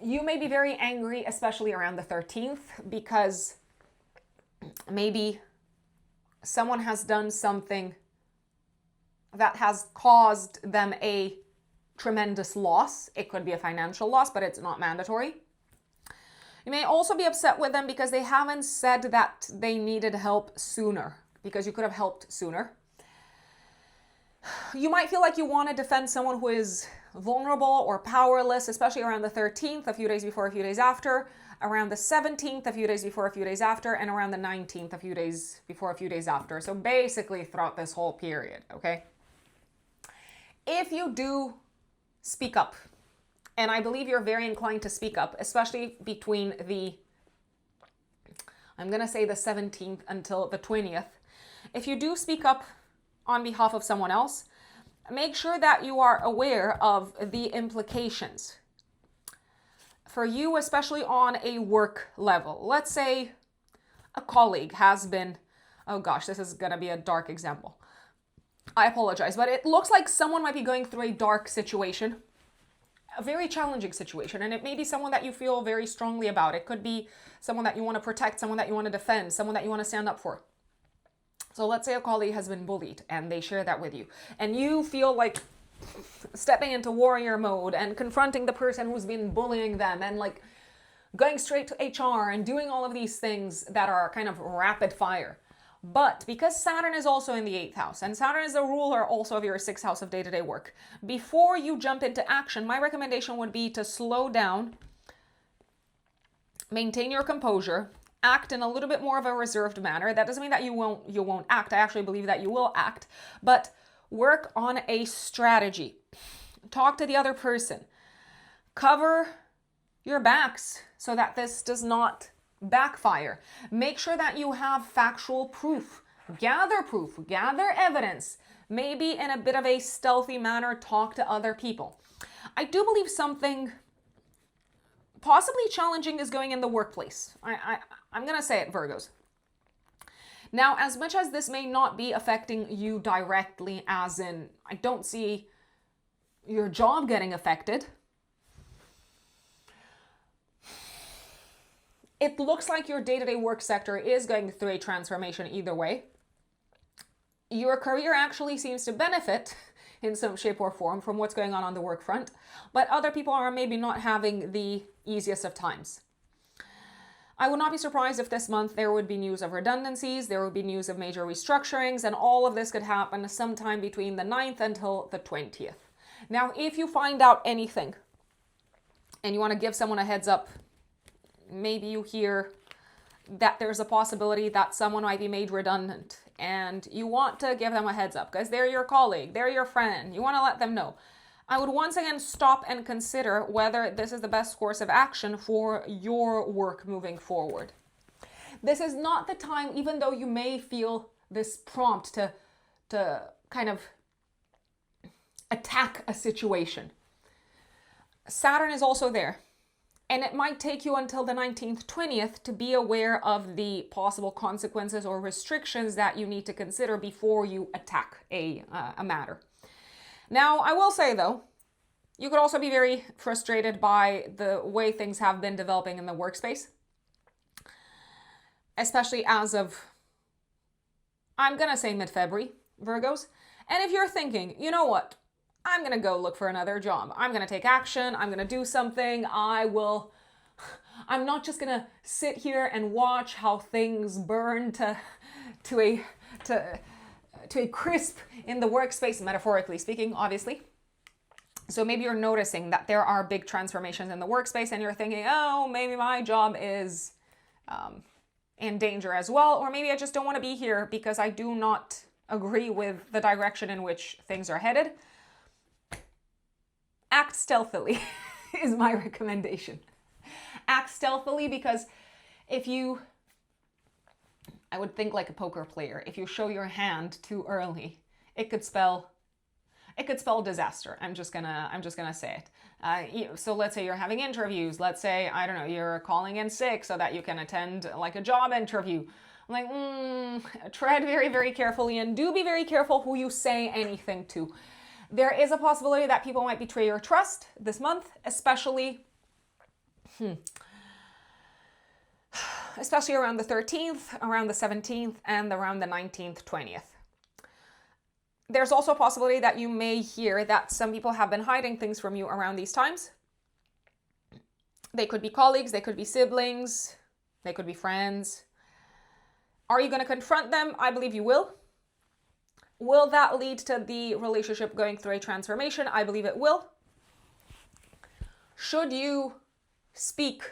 You may be very angry, especially around the 13th, because maybe someone has done something that has caused them a tremendous loss. It could be a financial loss, but it's not mandatory. You may also be upset with them because they haven't said that they needed help sooner, because you could have helped sooner. You might feel like you want to defend someone who is vulnerable or powerless, especially around the 13th, a few days before, a few days after, around the 17th, a few days before, a few days after, and around the 19th, a few days before, a few days after. So basically throughout this whole period, okay? If you do speak up, and I believe you're very inclined to speak up, especially between the, I'm going to say the 17th until the 20th. If you do speak up on behalf of someone else, make sure that you are aware of the implications. For you, especially on a work level, let's say a colleague has been, oh gosh, this is going to be a dark example. I apologize, but it looks like someone might be going through a dark situation, a very challenging situation, and it may be someone that you feel very strongly about. It could be someone that you want to protect, someone that you want to defend, someone that you want to stand up for. So let's say a colleague has been bullied and they share that with you, and you feel like stepping into warrior mode and confronting the person who's been bullying them and like going straight to HR and doing all of these things that are kind of rapid fire. But because Saturn is also in the 8th house, and Saturn is the ruler also of your 6th house of day-to-day work, before you jump into action, my recommendation would be to slow down, maintain your composure, act in a little bit more of a reserved manner. That doesn't mean that you won't act. I actually believe that you will act, but work on a strategy. Talk to the other person. Cover your backs so that this does not backfire. Make sure that you have factual proof. Gather evidence. Maybe in a bit of a stealthy manner, talk to other people. I do believe something possibly challenging is going in the workplace. I'm going to say it, Virgos. Now, as much as this may not be affecting you directly, as in, I don't see your job getting affected, it looks like your day-to-day work sector is going through a transformation either way. Your career actually seems to benefit in some shape or form from what's going on the work front, but other people are maybe not having the easiest of times. I would not be surprised if this month there would be news of redundancies, there would be news of major restructurings, and all of this could happen sometime between the 9th until the 20th. Now, if you find out anything and you want to give someone a heads up, maybe you hear that there's a possibility that someone might be made redundant, and you want to give them a heads up because they're your colleague, they're your friend, you want to let them know. I would once again stop and consider whether this is the best course of action for your work moving forward. This is not the time, even though you may feel this prompt to kind of attack a situation. Saturn is also there. And it might take you until the 19th, 20th to be aware of the possible consequences or restrictions that you need to consider before you attack a matter. Now, I will say though, you could also be very frustrated by the way things have been developing in the workspace, especially as of, I'm going to say mid-February, Virgos. And if you're thinking, you know what, I'm going to go look for another job. I'm going to take action. I'm going to do something. I'm not just going to sit here and watch how things burn to a crisp in the workspace, metaphorically speaking, obviously. So maybe you're noticing that there are big transformations in the workspace and you're thinking, oh, maybe my job is in danger as well. Or maybe I just don't want to be here because I do not agree with the direction in which things are headed. Act stealthily is my recommendation. Act stealthily, because if you I would think like a poker player. If you show your hand too early, it could spell disaster. I'm just gonna say it. So let's say you're having interviews. Let's say, I don't know, you're calling in sick so that you can attend like a job interview. I'm like, tread very, very carefully, and do be very careful who you say anything to. There is a possibility that people might betray your trust this month, especially around the 13th, around the 17th, and around the 19th, 20th. There's also a possibility that you may hear that some people have been hiding things from you around these times. They could be colleagues, they could be siblings, they could be friends. Are you going to confront them? I believe you will. Will that lead to the relationship going through a transformation? I believe it will. Should you speak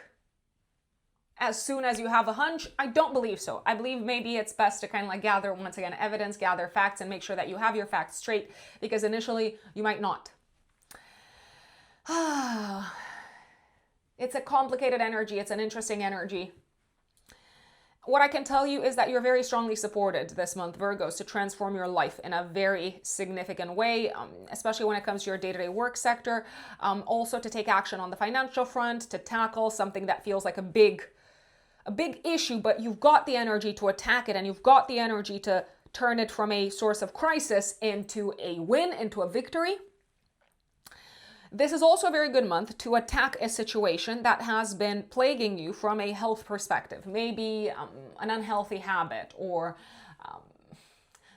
as soon as you have a hunch? I don't believe so. I believe maybe it's best to kind of like gather, once again, evidence, gather facts, and make sure that you have your facts straight, because initially you might not. It's a complicated energy. It's an interesting energy. What I can tell you is that you're very strongly supported this month, Virgos, to transform your life in a very significant way, especially when it comes to your day-to-day work sector. Also to take action on the financial front, to tackle something that feels like a big issue, but you've got the energy to attack it, and you've got the energy to turn it from a source of crisis into a win, into a victory. This is also a very good month to attack a situation that has been plaguing you from a health perspective. Maybe an unhealthy habit, or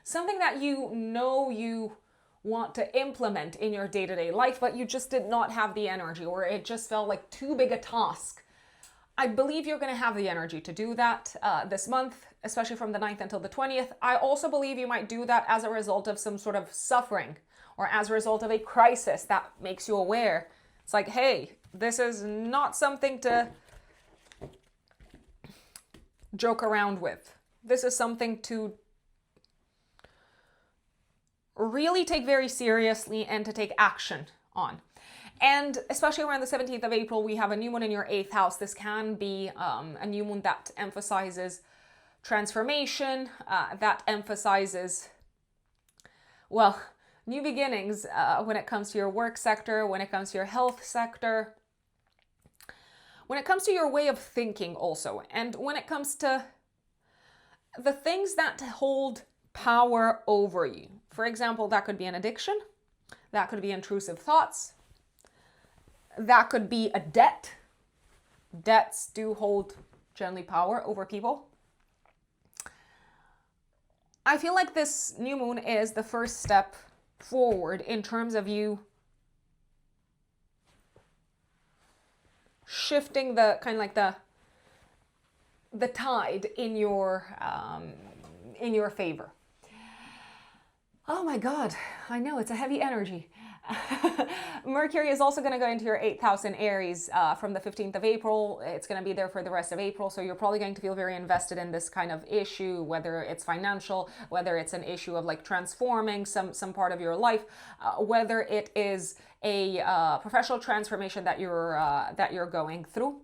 something that you know you want to implement in your day-to-day life, but you just did not have the energy, or it just felt like too big a task. I believe you're going to have the energy to do that this month, especially from the 9th until the 20th. I also believe you might do that as a result of some sort of suffering, or as a result of a crisis that makes you aware. It's like, hey, this is not something to joke around with. This is something to really take very seriously and to take action on. And especially around the 17th of April, we have a new moon in your 8th house. This can be a new moon that emphasizes transformation, that emphasizes, well, new beginnings when it comes to your work sector, when it comes to your health sector, when it comes to your way of thinking also, and when it comes to the things that hold power over you. For example, that could be an addiction, that could be intrusive thoughts, that could be a debt. Debts do hold generally power over people. I feel like this new moon is the first step forward in terms of you shifting the kind of like the tide in your favor. Oh my God, I know it's a heavy energy. Mercury is also going to go into your 8th house in Aries from the 15th of April. It's going to be there for the rest of April. So you're probably going to feel very invested in this kind of issue, whether it's financial, whether it's an issue of like transforming some part of your life, whether it is a professional transformation that you're going through.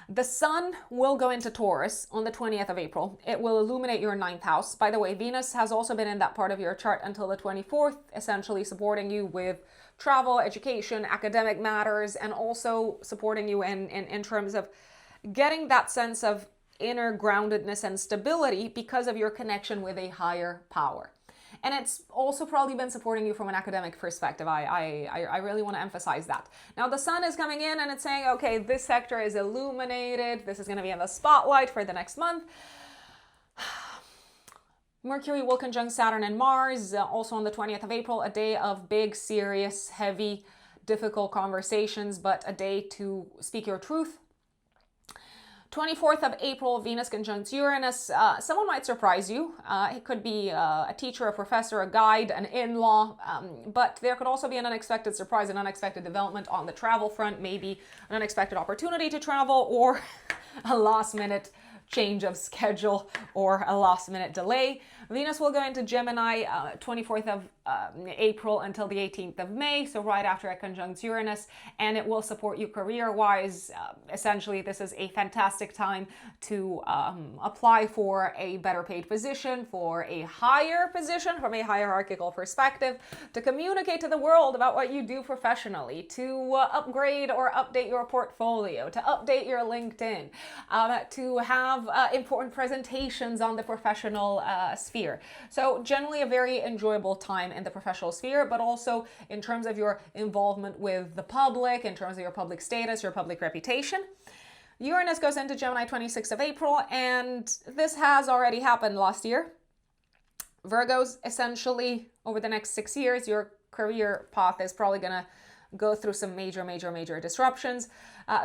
The sun will go into Taurus on the 20th of April. It will illuminate your 9th house. By the way, Venus has also been in that part of your chart until the 24th, essentially supporting you with travel, education, academic matters, and also supporting you in terms of getting that sense of inner groundedness and stability because of your connection with a higher power. And it's also probably been supporting you from an academic perspective. I really want to emphasize that. Now the sun is coming in and it's saying, okay, this sector is illuminated. This is going to be in the spotlight for the next month. Mercury will conjunct Saturn and Mars also on the 20th of April, a day of big, serious, heavy, difficult conversations, but a day to speak your truth. 24th of April, Venus conjuncts Uranus. Someone might surprise you. It could be a teacher, a professor, a guide, an in-law, but there could also be an unexpected surprise, an unexpected development on the travel front, maybe an unexpected opportunity to travel, or a last-minute change of schedule or a last-minute delay. Venus will go into Gemini 24th of April until the 18th of May, so right after it conjuncts Uranus, and it will support you career-wise. Essentially, this is a fantastic time to apply for a better paid position, for a higher position from a hierarchical perspective, to communicate to the world about what you do professionally, to upgrade or update your portfolio, to update your LinkedIn, to have important presentations on the professional sphere. So generally a very enjoyable time in the professional sphere, but also in terms of your involvement with the public, in terms of your public status, your public reputation. Uranus goes into Gemini 26th of April, and this has already happened last year. Virgos, essentially, over the next 6 years, your career path is probably going to go through some major disruptions.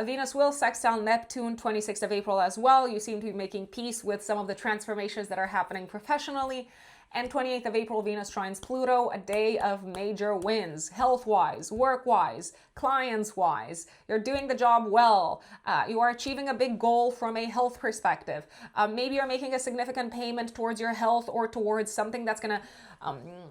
Venus will sextile Neptune 26th of April as well. You seem to be making peace with some of the transformations that are happening professionally. And 28th of April, Venus trines Pluto, a day of major wins, health-wise, work-wise, clients-wise. You're doing the job well. You are achieving a big goal from a health perspective. Maybe you're making a significant payment towards your health or towards something that's going to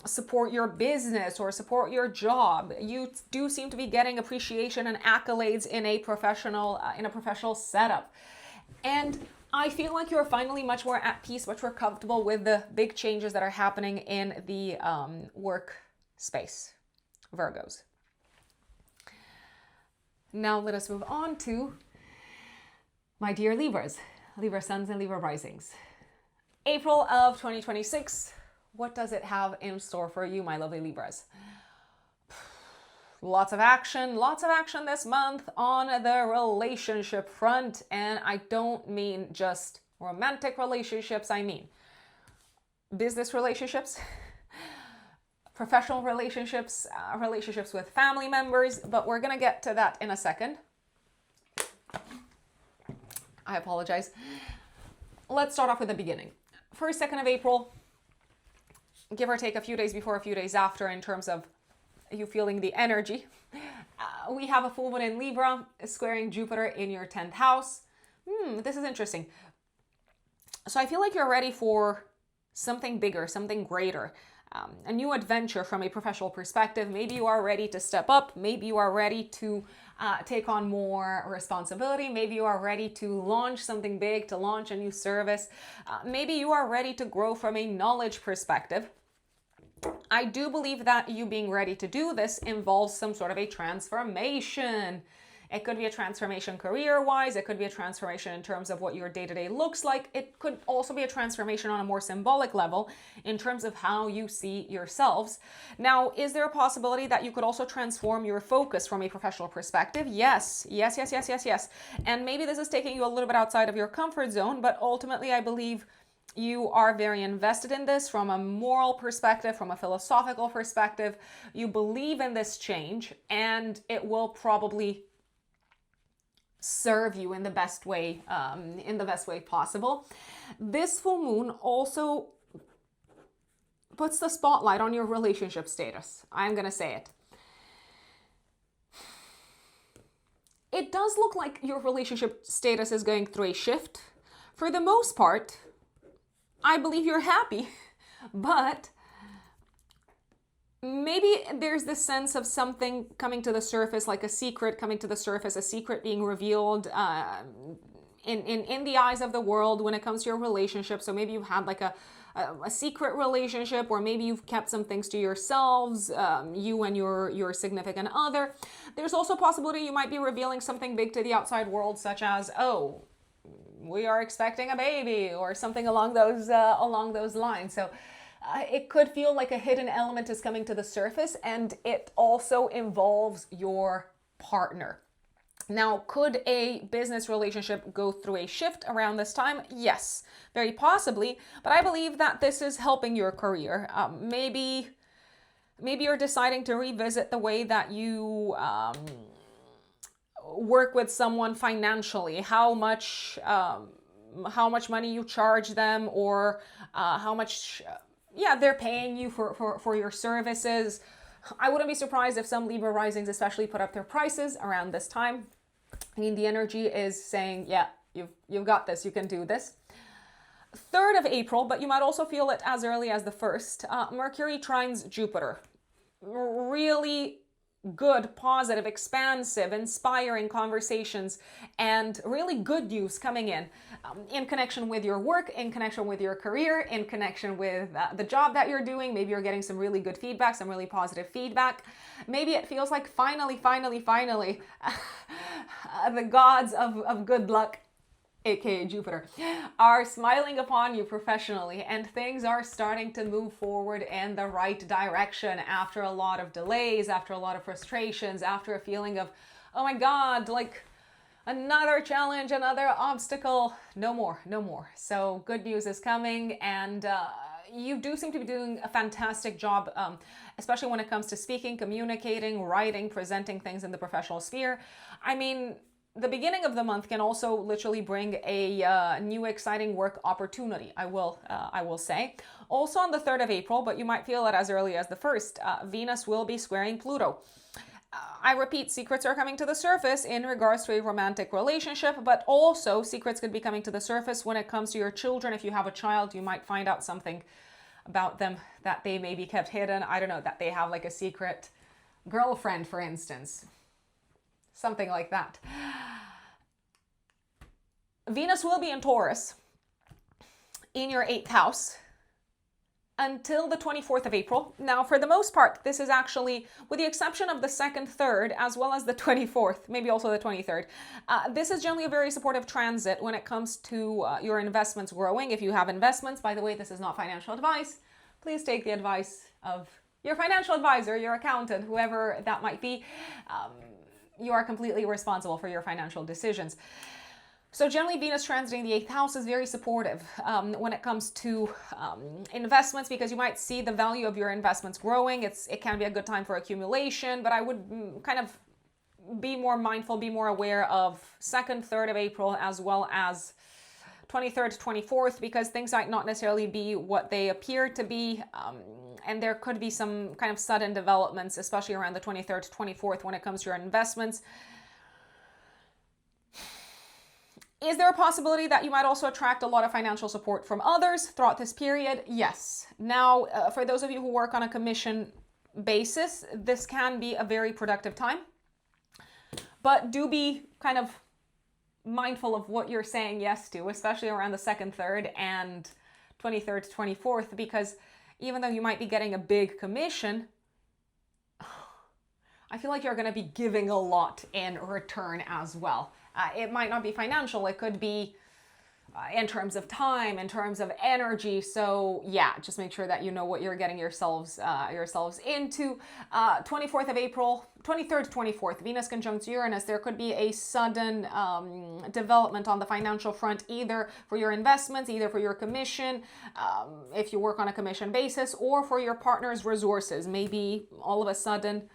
support your business or support your job. You do seem to be getting appreciation and accolades in a professional setup. And I feel like you're finally much more at peace, much more comfortable with the big changes that are happening in the work space, Virgos. Now let us move on to my dear Libras, Libra suns and Libra risings. April of 2026, what does it have in store for you, my lovely Libras? Lots of action this month on the relationship front. And I don't mean just romantic relationships, I mean business relationships, professional relationships, relationships with family members, but we're going to get to that in a second. I apologize. Let's start off with the beginning. 1st, 2nd of April, give or take a few days before, a few days after in terms of you feeling the energy. We have a full moon in Libra squaring Jupiter in your 10th house. This is interesting. So I feel like you're ready for something bigger, something greater, a new adventure from a professional perspective. Maybe you are ready to step up. Maybe you are ready to take on more responsibility. Maybe you are ready to launch something big, to launch a new service. Maybe you are ready to grow from a knowledge perspective. I do believe that you being ready to do this involves some sort of a transformation. It could be a transformation career-wise. It could be a transformation in terms of what your day-to-day looks like. It could also be a transformation on a more symbolic level in terms of how you see yourselves. Now, is there a possibility that you could also transform your focus from a professional perspective? Yes. And maybe this is taking you a little bit outside of your comfort zone, but ultimately I believe you are very invested in this from a moral perspective, from a philosophical perspective. You believe in this change, and it will probably serve you in the best way possible. This full moon also puts the spotlight on your relationship status. I'm gonna say it. It does look like your relationship status is going through a shift. For the most part, I believe you're happy, but maybe there's this sense of something coming to the surface, like a secret coming to the surface, a secret being revealed in the eyes of the world when it comes to your relationship. So maybe you've had like a secret relationship, or maybe you've kept some things to yourselves, you and your significant other. There's also a possibility you might be revealing something big to the outside world, such as, oh, we are expecting a baby, or something along those lines. So it could feel like a hidden element is coming to the surface, and it also involves your partner. Now, could a business relationship go through a shift around this time? Yes, very possibly. But I believe that this is helping your career. Maybe you're deciding to revisit the way that you work with someone financially, how much money you charge them, or how much they're paying you for your services. I wouldn't be surprised if some Libra risings especially put up their prices around this time. I mean, the energy is saying, yeah, you've got this, you can do this. 3rd of April, but you might also feel it as early as the 1st, Mercury trines Jupiter. Really good, positive, expansive, inspiring conversations and really good news coming in connection with your work, in connection with your career, in connection with the job that you're doing. Maybe you're getting some really good feedback, some really positive feedback. Maybe it feels like finally, the gods of good luck, aka Jupiter, are smiling upon you professionally, and things are starting to move forward in the right direction after a lot of delays, after a lot of frustrations, after a feeling of, oh my God, like another challenge, another obstacle. No more, no more. So good news is coming, and you do seem to be doing a fantastic job, especially when it comes to speaking, communicating, writing, presenting things in the professional sphere. I mean, the beginning of the month can also literally bring a new exciting work opportunity, I will say. Also on the 3rd of April, but you might feel it as early as the 1st, Venus will be squaring Pluto. I repeat, secrets are coming to the surface in regards to a romantic relationship, but also secrets could be coming to the surface when it comes to your children. If you have a child, you might find out something about them that they maybe kept hidden. I don't know, that they have like a secret girlfriend, for instance. Something like that. Venus will be in Taurus in your 8th house until the 24th of April. Now, for the most part, this is actually, with the exception of the 2nd, 3rd, as well as the 24th, maybe also the 23rd, this is generally a very supportive transit when it comes to your investments growing. If you have investments, by the way, this is not financial advice. Please take the advice of your financial advisor, your accountant, whoever that might be. You are completely responsible for your financial decisions. So generally, Venus transiting the 8th house is very supportive when it comes to investments, because you might see the value of your investments growing. It can be a good time for accumulation, but I would kind of be more mindful, be more aware of 2nd, 3rd of April, as well as 23rd to 24th, because things might not necessarily be what they appear to be. And there could be some kind of sudden developments, especially around the 23rd to 24th when it comes to your investments. Is there a possibility that you might also attract a lot of financial support from others throughout this period? Yes. Now, for those of you who work on a commission basis, this can be a very productive time. But do be kind of mindful of what you're saying yes to, especially around the 2nd, 3rd, and 23rd to 24th, because even though you might be getting a big commission, I feel like you're going to be giving a lot in return as well. It might not be financial. It could be in terms of time, in terms of energy. So yeah, just make sure that you know what you're getting yourselves into. 24th of April, 23rd to 24th, Venus conjunct Uranus. There could be a sudden development on the financial front, either for your investments, either for your commission, if you work on a commission basis, or for your partner's resources. Maybe all of a sudden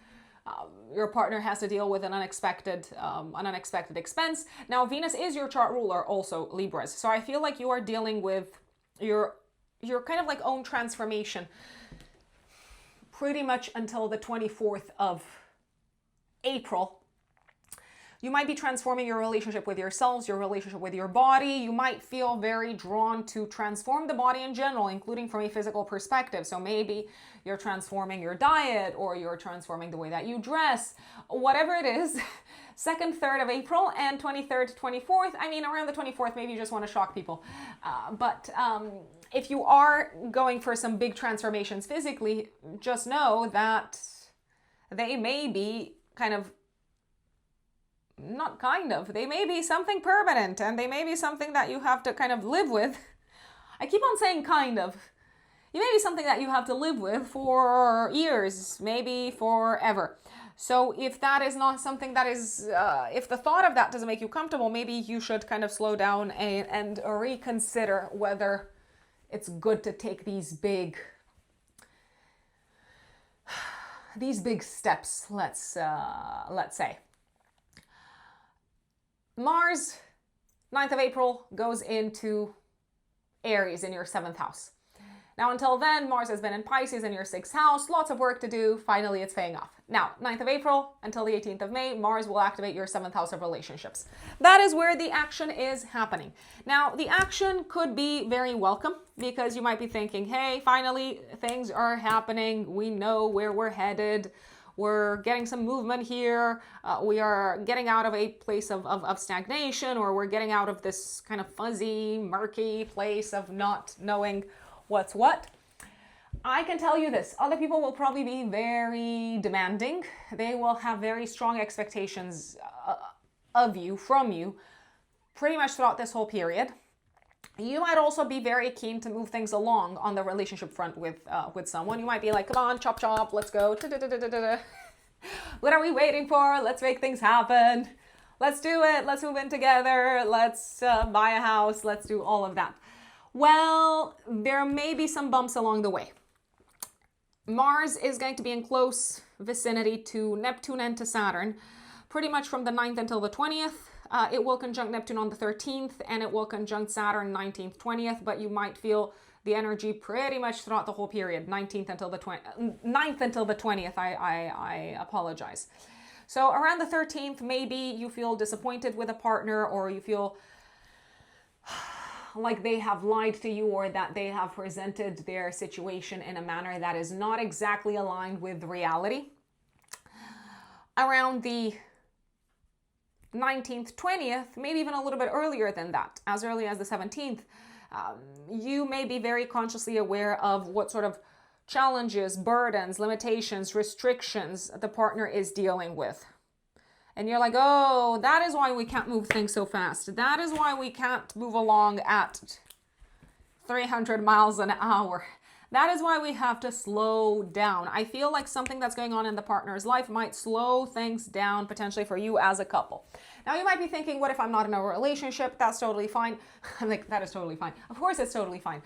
your partner has to deal with an unexpected expense. Now, Venus is your chart ruler, also Libras. So I feel like you are dealing with your kind of like own transformation pretty much until the 24th of April. You might be transforming your relationship with yourselves, your relationship with your body. You might feel very drawn to transform the body in general, including from a physical perspective. So maybe you're transforming your diet, or you're transforming the way that you dress, whatever it is. 2nd, 3rd of April and 23rd to 24th. I mean, around the 24th, maybe you just want to shock people. But if you are going for some big transformations physically, just know that they may be they may be something permanent, and they may be something that you have to kind of live with. I keep on saying kind of. It may be something that you have to live with for years, maybe forever. So if that is not something that is, if the thought of that doesn't make you comfortable, maybe you should kind of slow down and reconsider whether it's good to take these big steps, let's say. Mars, 9th of April, goes into Aries in your 7th house. Now, until then, Mars has been in Pisces in your 6th house, lots of work to do. Finally, it's paying off. Now, 9th of April until the 18th of May, Mars will activate your 7th house of relationships. That is where the action is happening. Now, the action could be very welcome because you might be thinking, hey, finally, things are happening. We know where we're headed. We're getting some movement here. We are getting out of a place of stagnation, or we're getting out of this kind of fuzzy, murky place of not knowing what's what. I can tell you this, other people will probably be very demanding. They will have very strong expectations of you, from you, pretty much throughout this whole period. You might also be very keen to move things along on the relationship front with someone. You might be like, come on, chop chop, let's go. What are we waiting for? Let's make things happen. Let's do it. Let's move in together. Let's buy a house. Let's do all of that. Well, there may be some bumps along the way. Mars is going to be in close vicinity to Neptune and to Saturn, pretty much from the 9th until the 20th. It will conjunct Neptune on the 13th, and it will conjunct Saturn 19th, 20th, but you might feel the energy pretty much throughout the whole period, 9th until the 20th, I apologize. So around the 13th, maybe you feel disappointed with a partner, or you feel like they have lied to you, or that they have presented their situation in a manner that is not exactly aligned with reality. Around the 19th, 20th, maybe even a little bit earlier than that, as early as the 17th, you may be very consciously aware of what sort of challenges, burdens, limitations, restrictions the partner is dealing with. And you're like, oh, that is why we can't move things so fast. That is why we can't move along at 300 miles an hour. That is why we have to slow down. I feel like something that's going on in the partner's life might slow things down potentially for you as a couple. Now, you might be thinking, what if I'm not in a relationship? That's totally fine. I'm like, that is totally fine. Of course, it's totally fine.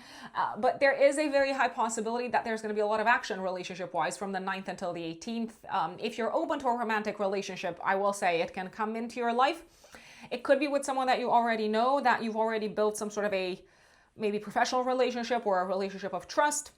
But there is a very high possibility that there's going to be a lot of action relationship-wise from the 9th until the 18th. If you're open to a romantic relationship, I will say it can come into your life. It could be with someone that you already know, that you've already built some sort of a maybe professional relationship or a relationship of trust.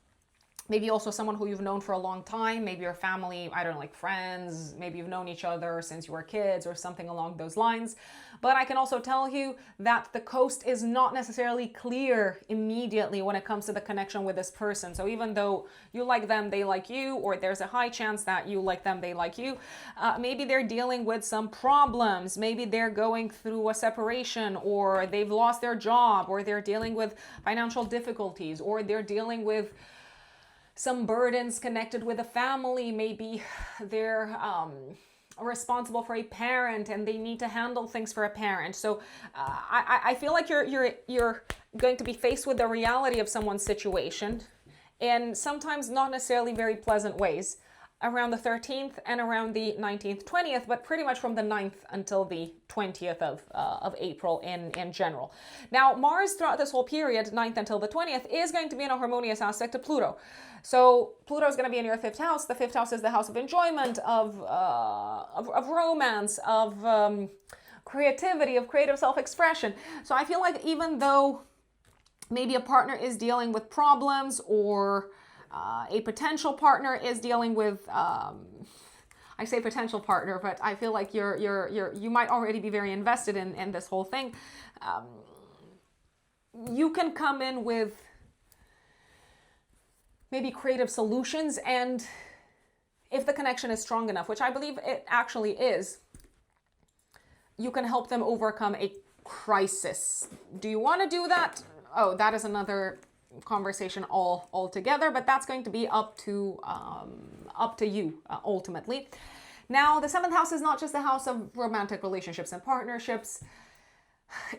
Maybe also someone who you've known for a long time, maybe your family, I don't know, like friends, maybe you've known each other since you were kids or something along those lines. But I can also tell you that the coast is not necessarily clear immediately when it comes to the connection with this person. So even though you like them, they like you, or there's a high chance that you like them, they like you, maybe they're dealing with some problems. Maybe they're going through a separation, or they've lost their job, or they're dealing with financial difficulties, or they're dealing with some burdens connected with a family. Maybe they're responsible for a parent and they need to handle things for a parent. So I feel like you're going to be faced with the reality of someone's situation, and sometimes not necessarily very pleasant ways, around the 13th and around the 19th, 20th, but pretty much from the 9th until the 20th of April in general. Now, Mars throughout this whole period, 9th until the 20th, is going to be in a harmonious aspect to Pluto. So Pluto is going to be in your 5th house. The 5th house is the house of enjoyment, of romance, of creativity, of creative self-expression. So I feel like even though maybe a partner is dealing with problems, or a potential partner is dealing with, I say potential partner, but I feel like you might already be very invested in this whole thing. You can come in with maybe creative solutions, and if the connection is strong enough, which I believe it actually is, you can help them overcome a crisis. Do you want to do that? Oh, that is another conversation altogether, but that's going to be up to you ultimately. Now, the 7th house is not just the house of romantic relationships and partnerships,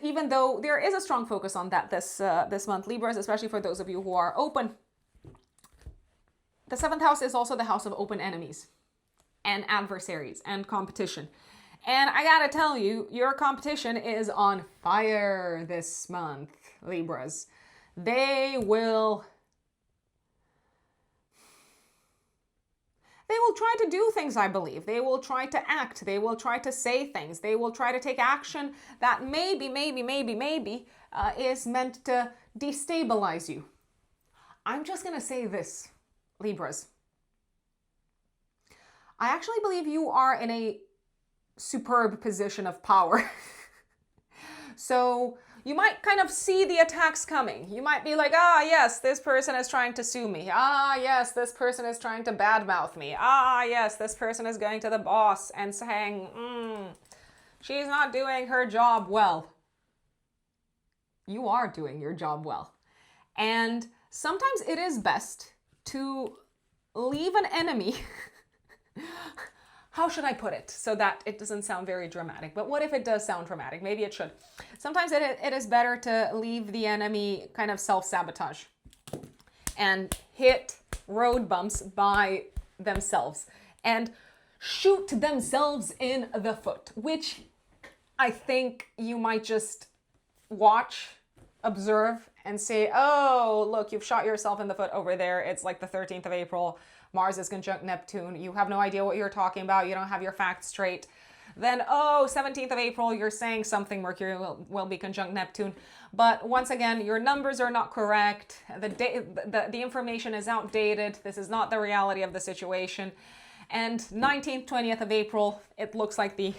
even though there is a strong focus on that this month, Libras, especially for those of you who are open. The 7th house is also the house of open enemies and adversaries and competition. And I gotta tell you, your competition is on fire this month, Libras. They will try to do things, I believe. They will try to act. They will try to say things. They will try to take action that maybe is meant to destabilize you. I'm just going to say this, Libras. I actually believe you are in a superb position of power. So you might kind of see the attacks coming. You might be like, ah, yes, this person is trying to sue me. Ah, yes, this person is trying to badmouth me. Ah, yes, this person is going to the boss and saying, she's not doing her job well. You are doing your job well. And sometimes it is best to leave an enemy. How should I put it so that it doesn't sound very dramatic? But what if it does sound dramatic? Maybe it should. Sometimes it is better to leave the enemy kind of self-sabotage and hit road bumps by themselves and shoot themselves in the foot, which I think you might just watch, observe, and say, oh, look, you've shot yourself in the foot over there. It's like the 13th of April. Mars is conjunct Neptune. You have no idea what you're talking about. You don't have your facts straight. Then, 17th of April, you're saying something. Mercury will be conjunct Neptune. But once again, your numbers are not correct. The information is outdated. This is not the reality of the situation. And 19th, 20th of April, it looks like the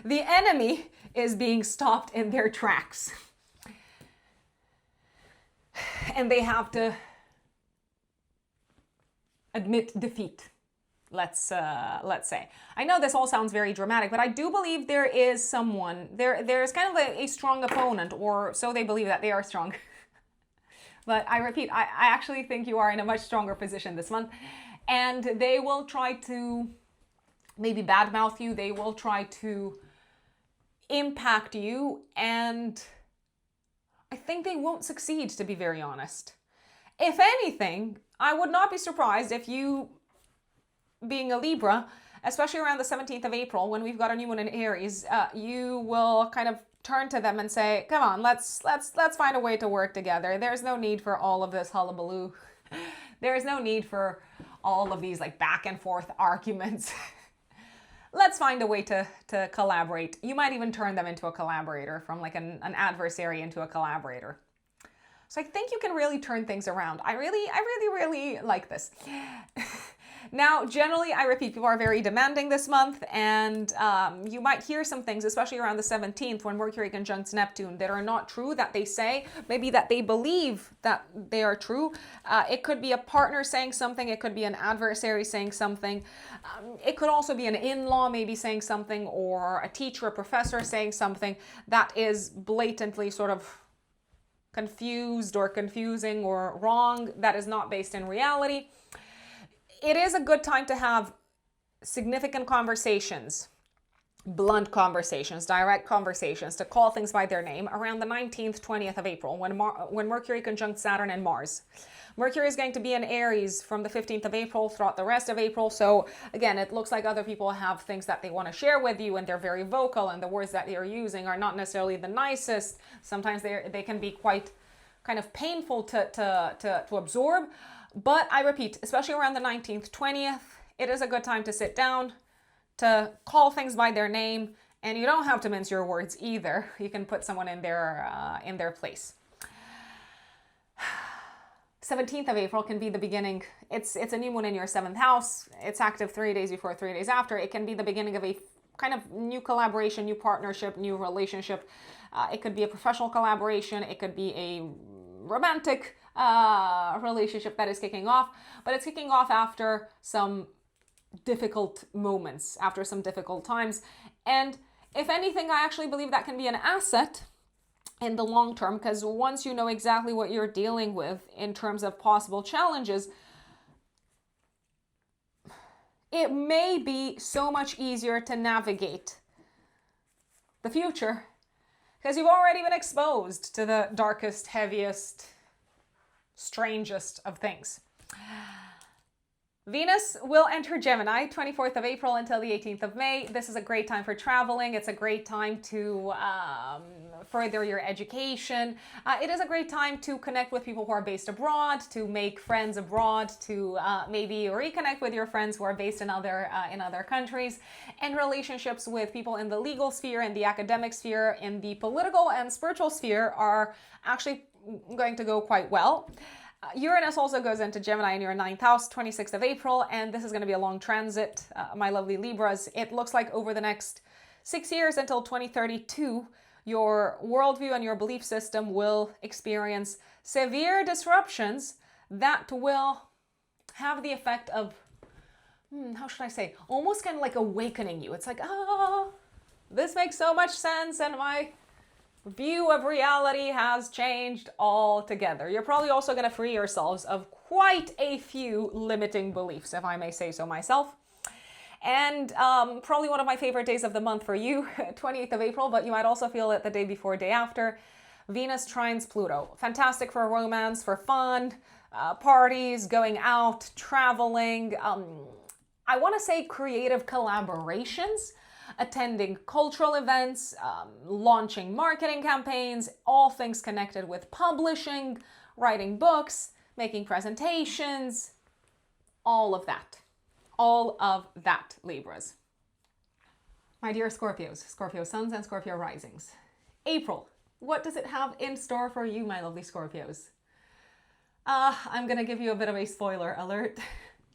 enemy is being stopped in their tracks. And they have to admit defeat, let's say. I know this all sounds very dramatic, but I do believe there is someone, there's kind of a strong opponent, or so they believe that they are strong. But I repeat, I actually think you are in a much stronger position this month, and they will try to maybe badmouth you, they will try to impact you, and I think they won't succeed, to be very honest. If anything, I would not be surprised if you, being a Libra, especially around the 17th of April, when we've got a new one in Aries, you will kind of turn to them and say, come on, let's find a way to work together. There's no need for all of this hullabaloo. There's no need for all of these like back and forth arguments. Let's find a way to collaborate. You might even turn them into a collaborator, from like an adversary into a collaborator. So I think you can really turn things around. I really like this. Now, generally, I repeat, people are very demanding this month, and you might hear some things, especially around the 17th when Mercury conjuncts Neptune, that are not true, that they say, maybe that they believe that they are true. It could be a partner saying something. It could be an adversary saying something. It could also be an in-law maybe saying something, or a teacher, a professor saying something that is blatantly sort of confused or confusing or wrong, that is not based in reality. It is a good time to have significant conversations, blunt conversations, direct conversations, to call things by their name around the 19th, 20th of April, when Mercury conjuncts Saturn and Mars. Mercury is going to be in Aries from the 15th of April throughout the rest of April. So again, it looks like other people have things that they want to share with you, and they're very vocal, and the words that they're using are not necessarily the nicest. Sometimes they can be quite kind of painful to absorb. But I repeat, especially around the 19th, 20th, it is a good time to sit down, to call things by their name, and you don't have to mince your words either. You can put someone in their place. 17th of April can be the beginning. It's a new moon in your 7th house. It's active 3 days before, 3 days after. It can be the beginning of a kind of new collaboration, new partnership, new relationship. It could be a professional collaboration. It could be a romantic relationship that is kicking off, but it's kicking off after some difficult moments, after some difficult times. And if anything, I actually believe that can be an asset in the long term, because once you know exactly what you're dealing with in terms of possible challenges, it may be so much easier to navigate the future, because you've already been exposed to the darkest, heaviest, strangest of things. Venus will enter Gemini 24th of April until the 18th of May. This is a great time for traveling. It's a great time to further your education. It is a great time to connect with people who are based abroad, to make friends abroad, to maybe reconnect with your friends who are based in other countries, and relationships with people in the legal sphere, in the academic sphere, in the political and spiritual sphere are actually going to go quite well. Uranus also goes into Gemini in your 9th house, 26th of April, and this is going to be a long transit, my lovely Libras. It looks like over the next 6 years until 2032, your worldview and your belief system will experience severe disruptions that will have the effect of, how should I say, almost kind of like awakening you. It's like, this makes so much sense, and my view of reality has changed altogether. You're probably also going to free yourselves of quite a few limiting beliefs, if I may say so myself. And probably one of my favorite days of the month for you, 28th of April, but you might also feel it the day before, day after. Venus trines Pluto. Fantastic for romance, for fun, parties, going out, traveling. I want to say creative collaborations, attending cultural events, launching marketing campaigns, all things connected with publishing, writing books, making presentations, all of that. All of that, Libras. My dear Scorpios, Scorpio suns and Scorpio risings. April, what does it have in store for you, my lovely Scorpios? I'm going to give you a bit of a spoiler alert.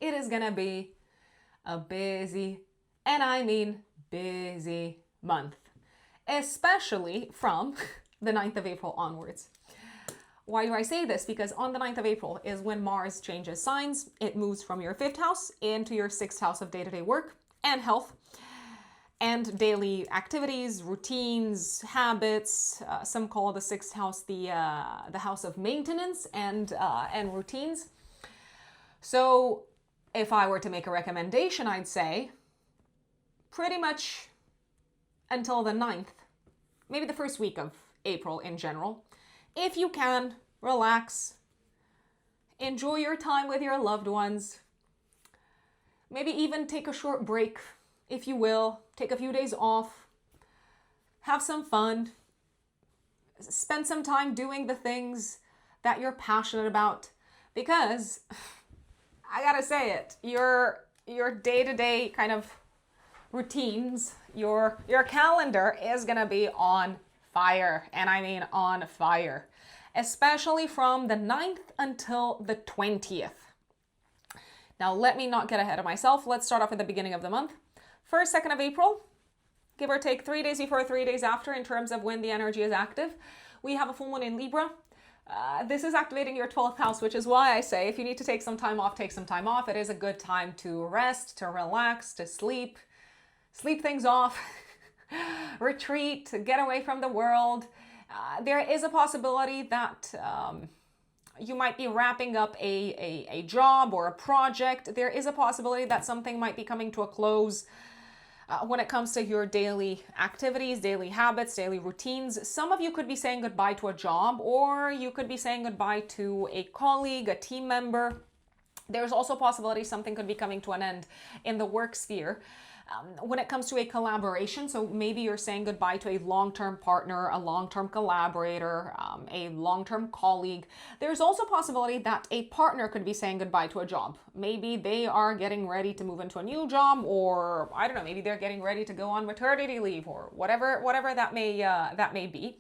It is going to be a busy, and I mean busy month, especially from the 9th of April onwards. Why do I say this? Because on the 9th of April is when Mars changes signs. It moves from your 5th house into your 6th house of day-to-day work and health and daily activities, routines, habits. Some call the 6th house the house of maintenance and routines. So if I were to make a recommendation, I'd say pretty much until the 9th, maybe the first week of April in general. If you can, relax, enjoy your time with your loved ones, maybe even take a short break, if you will, take a few days off, have some fun, spend some time doing the things that you're passionate about, because I gotta say it, your day-to-day kind of routines, your calendar is gonna be on fire, and I mean on fire, especially from the 9th until the 20th. Now, let me not get ahead of myself. Let's start off at the beginning of the month. 1st, 2nd of April, give or take 3 days before, 3 days after in terms of when the energy is active. We have a full moon in Libra. This is activating your 12th house, which is why I say if you need to take some time off, take some time off. It is a good time to rest, to relax, to sleep things off, retreat, get away from the world. There is a possibility that you might be wrapping up a job or a project. There is a possibility that something might be coming to a close when it comes to your daily activities, daily habits, daily routines. Some of you could be saying goodbye to a job, or you could be saying goodbye to a colleague, a team member. There's also a possibility something could be coming to an end in the work sphere. When it comes to a collaboration, so maybe you're saying goodbye to a long-term partner, a long-term collaborator, a long-term colleague. There's also a possibility that a partner could be saying goodbye to a job. Maybe they are getting ready to move into a new job, or I don't know, maybe they're getting ready to go on maternity leave, or whatever that may be.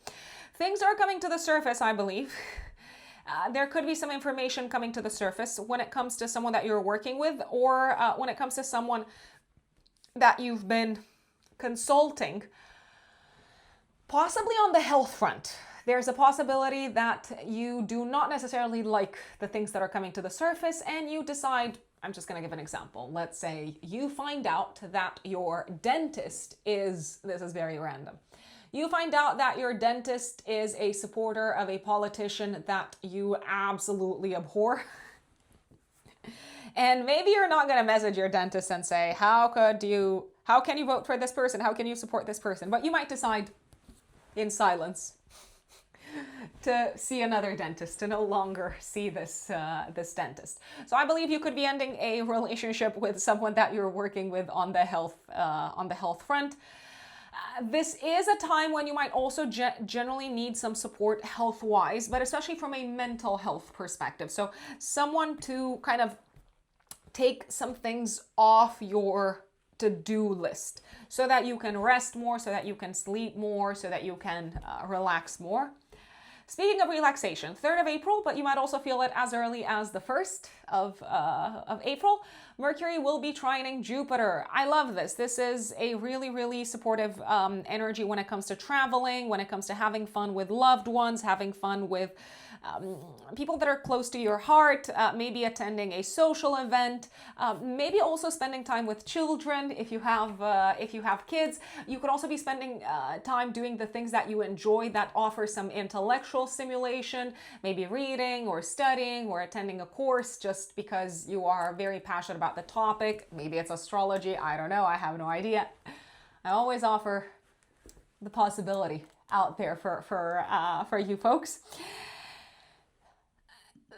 Things are coming to the surface, I believe. There could be some information coming to the surface when it comes to someone that you're working with, or when it comes to someone that you've been consulting, possibly on the health front. There's a possibility that you do not necessarily like the things that are coming to the surface, and you decide, I'm just going to give an example. Let's say you find out that your dentist is, this is very random. You find out that your dentist is a supporter of a politician that you absolutely abhor. And maybe you're not going to message your dentist and say, how can you vote for this person? How can you support this person? But you might decide in silence to see another dentist, to no longer see this dentist. So I believe you could be ending a relationship with someone that you're working with on the health front. This is a time when you might also generally need some support health-wise, but especially from a mental health perspective. So someone to kind of take some things off your to-do list so that you can rest more, so that you can sleep more, so that you can relax more. Speaking of relaxation, 3rd of April, but you might also feel it as early as the 1st of April, Mercury will be trining Jupiter. I love this. This is a really, really supportive energy when it comes to traveling, when it comes to having fun with loved ones, having fun with people that are close to your heart, maybe attending a social event, maybe also spending time with children if you have kids. You could also be spending time doing the things that you enjoy that offer some intellectual stimulation, maybe reading or studying or attending a course just because you are very passionate about the topic. Maybe it's astrology. I don't know. I have no idea. I always offer the possibility out there for you folks.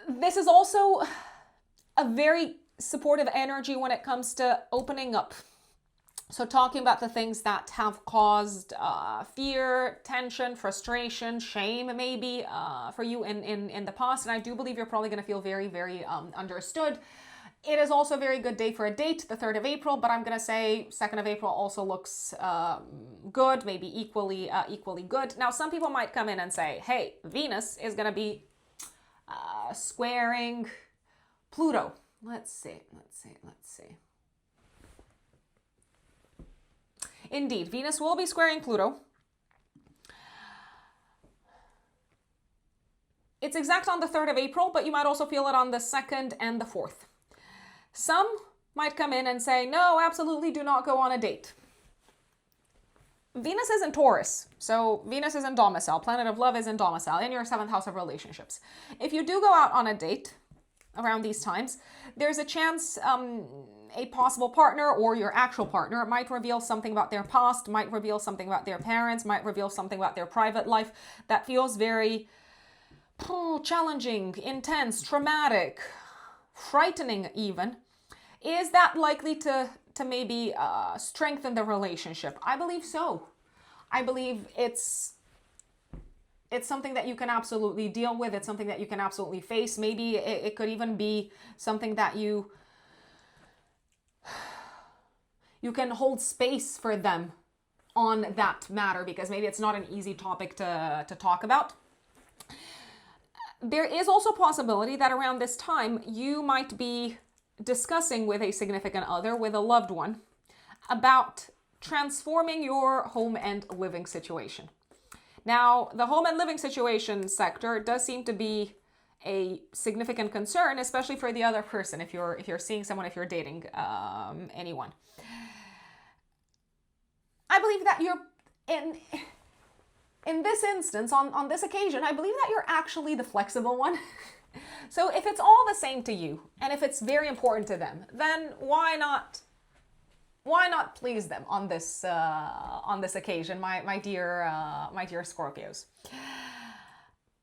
This is also a very supportive energy when it comes to opening up. So talking about the things that have caused fear, tension, frustration, shame, maybe for you in the past. And I do believe you're probably going to feel very, very understood. It is also a very good day for a date, the 3rd of April, but I'm going to say 2nd of April also looks good, maybe equally good. Now, some people might come in and say, hey, Venus is going to be squaring Pluto. Let's see. Indeed, Venus will be squaring Pluto. It's exact on the 3rd of April, but you might also feel it on the 2nd and the 4th. Some might come in and say, no, absolutely do not go on a date. Venus is in Taurus, so Venus is in domicile. Planet of love is in domicile, in your 7th house of relationships. If you do go out on a date around these times, there's a chance a possible partner or your actual partner might reveal something about their past, might reveal something about their parents, might reveal something about their private life that feels very challenging, intense, traumatic, frightening even. Is that likely to maybe strengthen the relationship? I believe so. I believe it's something that you can absolutely deal with. It's something that you can absolutely face. Maybe it could even be something that you can hold space for them on that matter, because maybe it's not an easy topic to talk about. There is also a possibility that around this time you might be discussing with a significant other, with a loved one, about transforming your home and living situation. Now, the home and living situation sector does seem to be a significant concern, especially for the other person, if you're seeing someone, if you're dating anyone. I believe that you're in this instance, on this occasion, I believe that you're actually the flexible one. So if it's all the same to you, and if it's very important to them, then why not please them on this occasion, my dear Scorpios?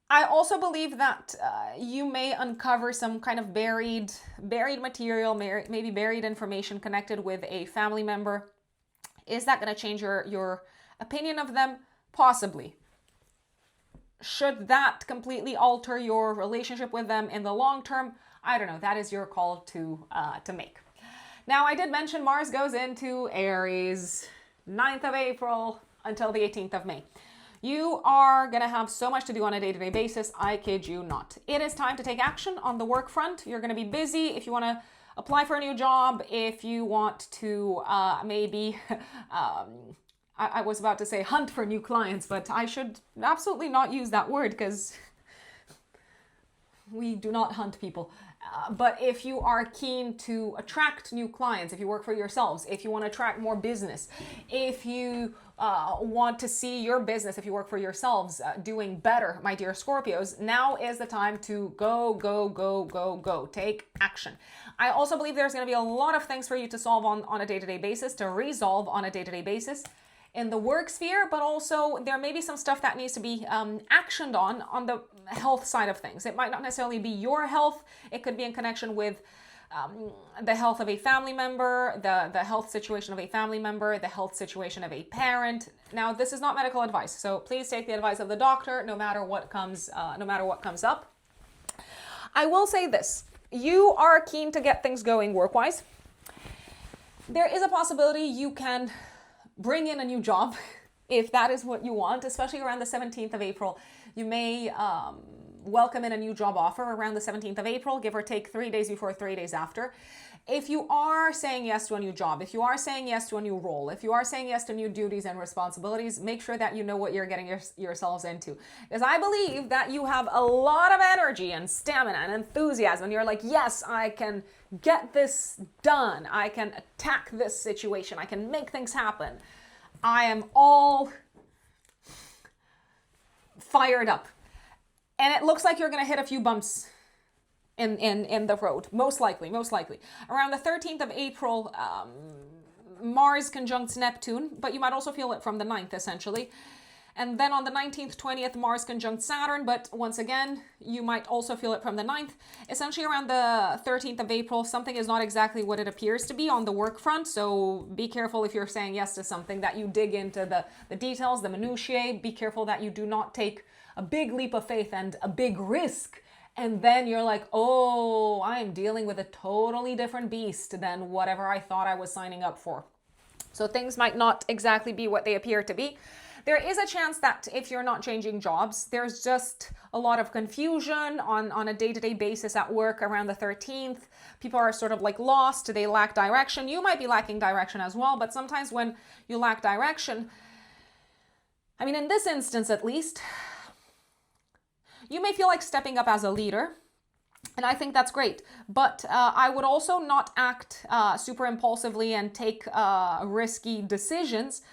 I also believe that you may uncover some kind of buried material, maybe buried information connected with a family member. Is that going to change your opinion of them? Possibly. Should that completely alter your relationship with them in the long term? I don't know. That is your call to make. Now, I did mention Mars goes into Aries 9th of April until the 18th of May. You are going to have so much to do on a day-to-day basis. I kid you not. It is time to take action on the work front. You're going to be busy. If you want to apply for a new job, if you want to maybe... I was about to say hunt for new clients, but I should absolutely not use that word because we do not hunt people. But if you are keen to attract new clients, if you work for yourselves, if you want to attract more business, if you want to see your business, if you work for yourselves, doing better, my dear Scorpios, now is the time to go. Take action. I also believe there's going to be a lot of things for you to solve on a day-to-day basis, to resolve on a day-to-day basis in the work sphere, but also there may be some stuff that needs to be actioned on the health side of things. It might not necessarily be your health. It could be in connection with the health of a family member, the health situation of a family member, the health situation of a parent. Now, this is not medical advice, so please take the advice of the doctor no matter what comes up. I will say this. You are keen to get things going work-wise. There is a possibility you can bring in a new job if that is what you want, especially around the 17th of April. You may welcome in a new job offer around the 17th of April, give or take 3 days before, 3 days after. If you are saying yes to a new job, if you are saying yes to a new role, if you are saying yes to new duties and responsibilities, make sure that you know what you're getting yourselves into. Because I believe that you have a lot of energy and stamina and enthusiasm. And you're like, yes, I can get this done. I can attack this situation. I can make things happen. I am all fired up. And it looks like you're going to hit a few bumps in the road, most likely. Around the 13th of April, Mars conjuncts Neptune, but you might also feel it from the 9th, essentially. And then on the 19th, 20th, Mars conjunct Saturn, but once again, you might also feel it from the 9th. Essentially around the 13th of April, something is not exactly what it appears to be on the work front, so be careful if you're saying yes to something, that you dig into the details, the minutiae. Be careful that you do not take a big leap of faith and a big risk, and then you're like, oh, I'm dealing with a totally different beast than whatever I thought I was signing up for. So things might not exactly be what they appear to be. There is a chance that if you're not changing jobs, there's just a lot of confusion on a day-to-day basis at work around the 13th. People are sort of like lost. They lack direction. You might be lacking direction as well, but sometimes when you lack direction, I mean, in this instance at least, you may feel like stepping up as a leader. And I think that's great. But I would also not act super impulsively and take risky decisions,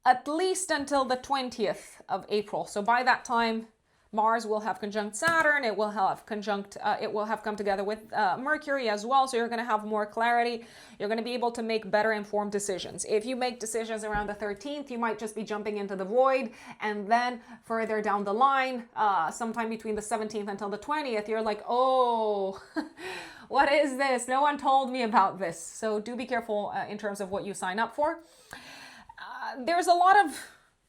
at least until the 20th of April. So by that time, Mars will have conjunct Saturn. It will have come together with Mercury as well. So you're going to have more clarity. You're going to be able to make better informed decisions. If you make decisions around the 13th, you might just be jumping into the void. And then further down the line, sometime between the 17th until the 20th, you're like, oh, what is this? No one told me about this. So do be careful in terms of what you sign up for. There's a lot of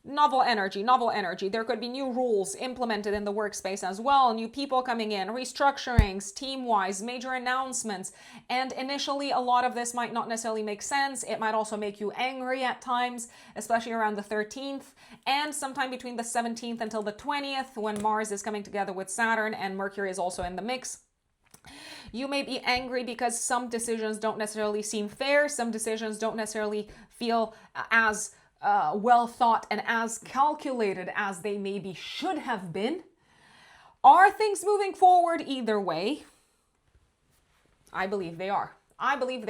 novel energy. There could be new rules implemented in the workspace as well, new people coming in, restructurings, team-wise, major announcements. And initially, a lot of this might not necessarily make sense. It might also make you angry at times, especially around the 13th, and sometime between the 17th until the 20th, when Mars is coming together with Saturn and Mercury is also in the mix. You may be angry because some decisions don't necessarily seem fair. Some decisions don't necessarily feel as well thought and as calculated as they maybe should have been. Are things moving forward either way? I believe they are. I believe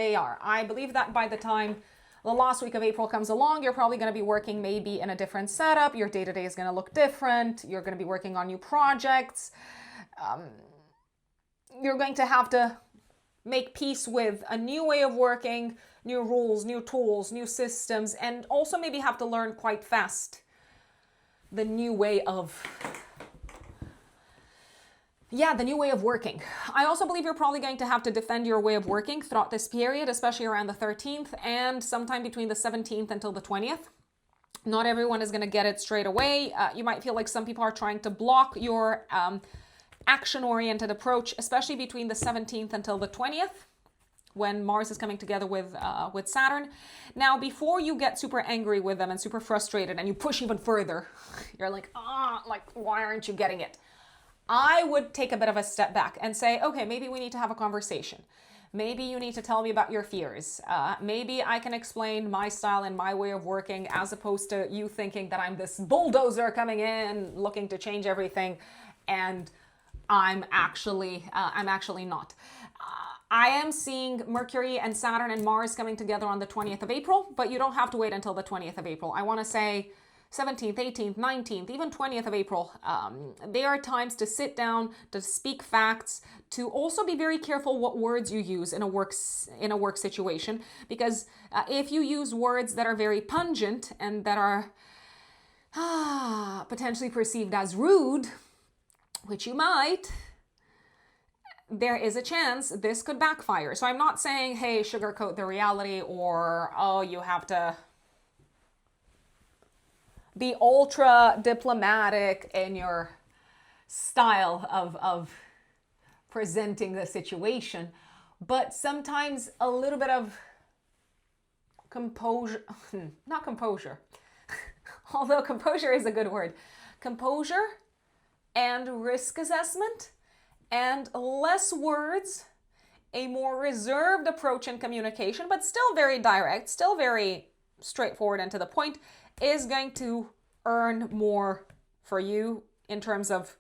that by the time the last week of April comes along, you're probably going to be working maybe in a different setup. Your day-to-day is going to look different. You're going to be working on new projects. You're going to have to make peace with a new way of working, new rules, new tools, new systems, and also maybe have to learn quite fast the new way of working. I also believe you're probably going to have to defend your way of working throughout this period, especially around the 13th and sometime between the 17th until the 20th. Not everyone is going to get it straight away. You might feel like some people are trying to block your action-oriented approach, especially between the 17th until the 20th, when Mars is coming together with Saturn. Now, before you get super angry with them and super frustrated and you push even further, you're like, why aren't you getting it? I would take a bit of a step back and say, okay, maybe we need to have a conversation. Maybe you need to tell me about your fears. Maybe I can explain my style and my way of working, as opposed to you thinking that I'm this bulldozer coming in looking to change everything, and I'm actually not. I am seeing Mercury and Saturn and Mars coming together on the 20th of April, but you don't have to wait until the 20th of April. I want to say 17th, 18th, 19th, even 20th of April. They are times to sit down, to speak facts, to also be very careful what words you use in a work situation, because if you use words that are very pungent and that are potentially perceived as rude, which you might, there is a chance this could backfire. So I'm not saying, hey, sugarcoat the reality, or, oh, you have to be ultra diplomatic in your style of presenting the situation. But sometimes a little bit of composure, not composure. although composure is a good word, composure and risk assessment and less words, a more reserved approach in communication, but still very direct, still very straightforward and to the point, is going to earn more for you in terms of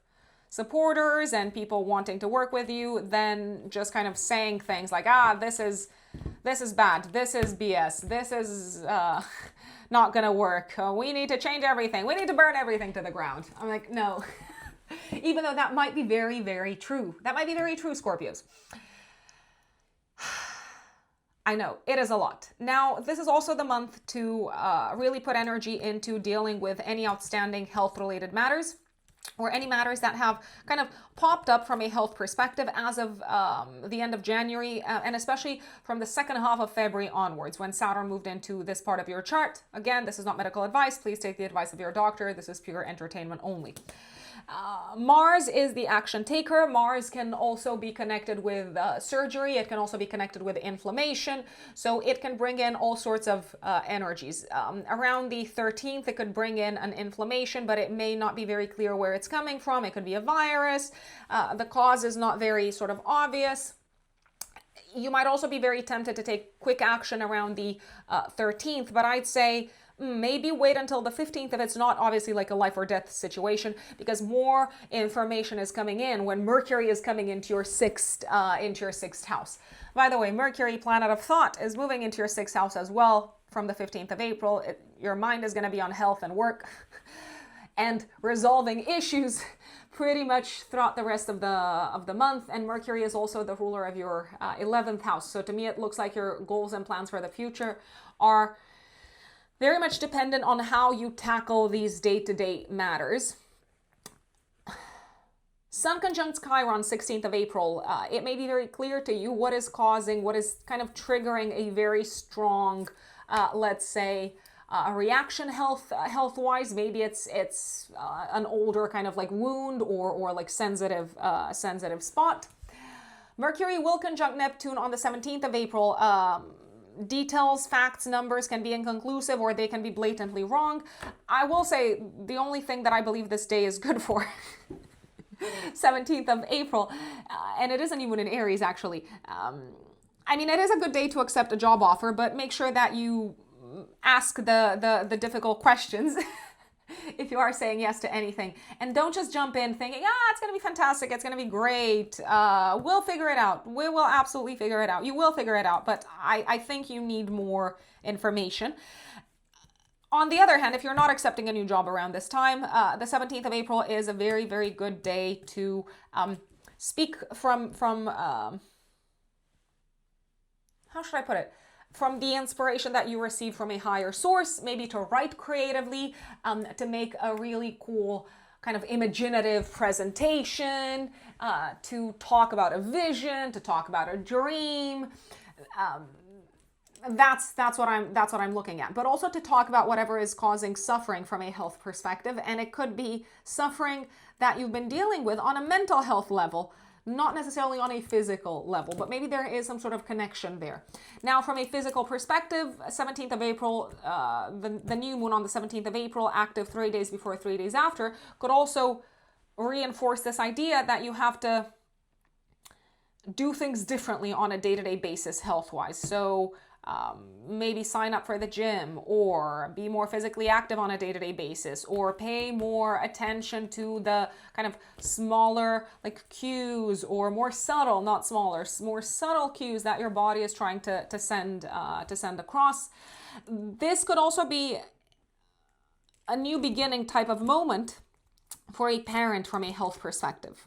supporters and people wanting to work with you than just kind of saying things like, this is bad, this is BS, this is not gonna work, we need to change everything, we need to burn everything to the ground. I'm like, no. Even though that might be very, very true. That might be very true, Scorpios. I know, it is a lot. Now, this is also the month to really put energy into dealing with any outstanding health-related matters, or any matters that have kind of popped up from a health perspective as of the end of January, and especially from the second half of February onwards, when Saturn moved into this part of your chart. Again, this is not medical advice. Please take the advice of your doctor. This is pure entertainment only. Mars is the action taker. Mars can also be connected with surgery. It can also be connected with inflammation. So it can bring in all sorts of energies. Around the 13th, it could bring in an inflammation, but it may not be very clear where it's coming from. It could be a virus. The cause is not very sort of obvious. You might also be very tempted to take quick action around the 13th, but I'd say maybe wait until the 15th if it's not obviously like a life or death situation, because more information is coming in when Mercury is coming into your sixth house. By the way, Mercury, planet of thought, is moving into your sixth house as well from the 15th of April. Your mind is going to be on health and work and resolving issues pretty much throughout the rest of the month. And Mercury is also the ruler of your 11th house. So to me, it looks like your goals and plans for the future are very much dependent on how you tackle these day-to-day matters. Sun conjunct Chiron, 16th of April. It may be very clear to you what is kind of triggering a very strong, let's say, a reaction health-wise. Maybe it's an older kind of like wound or like sensitive spot. Mercury will conjunct Neptune on the 17th of April. Details, facts, numbers can be inconclusive or they can be blatantly wrong. I will say the only thing that I believe this day is good for, 17th of April, and it isn't even in Aries actually. I mean, it is a good day to accept a job offer, but make sure that you ask the difficult questions if you are saying yes to anything. And don't just jump in thinking, it's going to be fantastic, it's going to be great, we'll figure it out. We will absolutely figure it out. You will figure it out, but I think you need more information. On the other hand, if you're not accepting a new job around this time, the 17th of April is a very, very good day to speak from how should I put it? From the inspiration that you receive from a higher source, maybe to write creatively, to make a really cool kind of imaginative presentation, to talk about a vision, to talk about a dream. That's what I'm looking at. But also to talk about whatever is causing suffering from a health perspective, and it could be suffering that you've been dealing with on a mental health level, not necessarily on a physical level, but maybe there is some sort of connection there. Now, from a physical perspective, 17th of April, the new moon on the 17th of April, active 3 days before, 3 days after, could also reinforce this idea that you have to do things differently on a day-to-day basis health-wise. So maybe sign up for the gym, or be more physically active on a day-to-day basis, or pay more attention to the kind of smaller like cues, or more subtle, not smaller, more subtle cues that your body is trying to send across. This could also be a new beginning type of moment for a parent from a health perspective.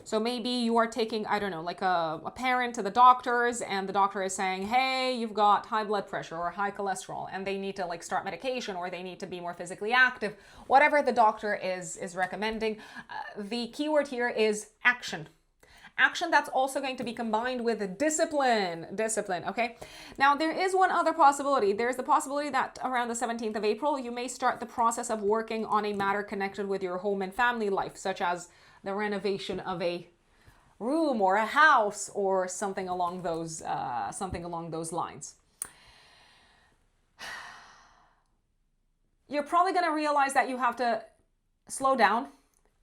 So maybe you are taking, I don't know, like a parent to the doctors, and the doctor is saying, hey, you've got high blood pressure or high cholesterol, and they need to like start medication, or they need to be more physically active, whatever the doctor is recommending. The keyword here is action. Action that's also going to be combined with discipline, okay? Now, there is one other possibility. There's the possibility that around the 17th of April, you may start the process of working on a matter connected with your home and family life, such as the renovation of a room or a house or something along those lines. you're probably going to realize that you have to slow down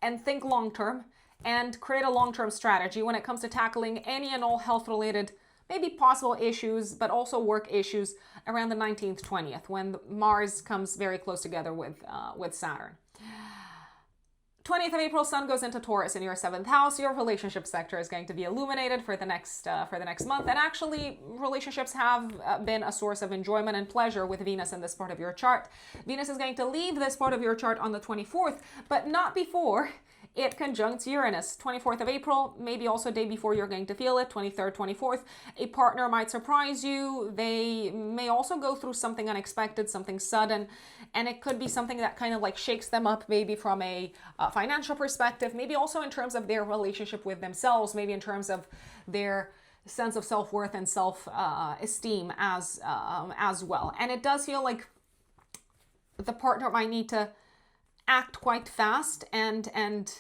and think long term and create a long-term strategy when it comes to tackling any and all health-related, maybe possible issues, but also work issues around the 19th, 20th, when Mars comes very close together with Saturn. 20th of April, Sun goes into Taurus in your 7th house. Your relationship sector is going to be illuminated for the next month. And actually, relationships have been a source of enjoyment and pleasure with Venus in this part of your chart. Venus is going to leave this part of your chart on the 24th, but not before it conjuncts Uranus. 24th of April, maybe also a day before you're going to feel it, 23rd, 24th. A partner might surprise you. They may also go through something unexpected, something sudden, and it could be something that kind of like shakes them up, maybe from a financial perspective, maybe also in terms of their relationship with themselves, maybe in terms of their sense of self-worth and self-esteem as well. And it does feel like the partner might need to act quite fast and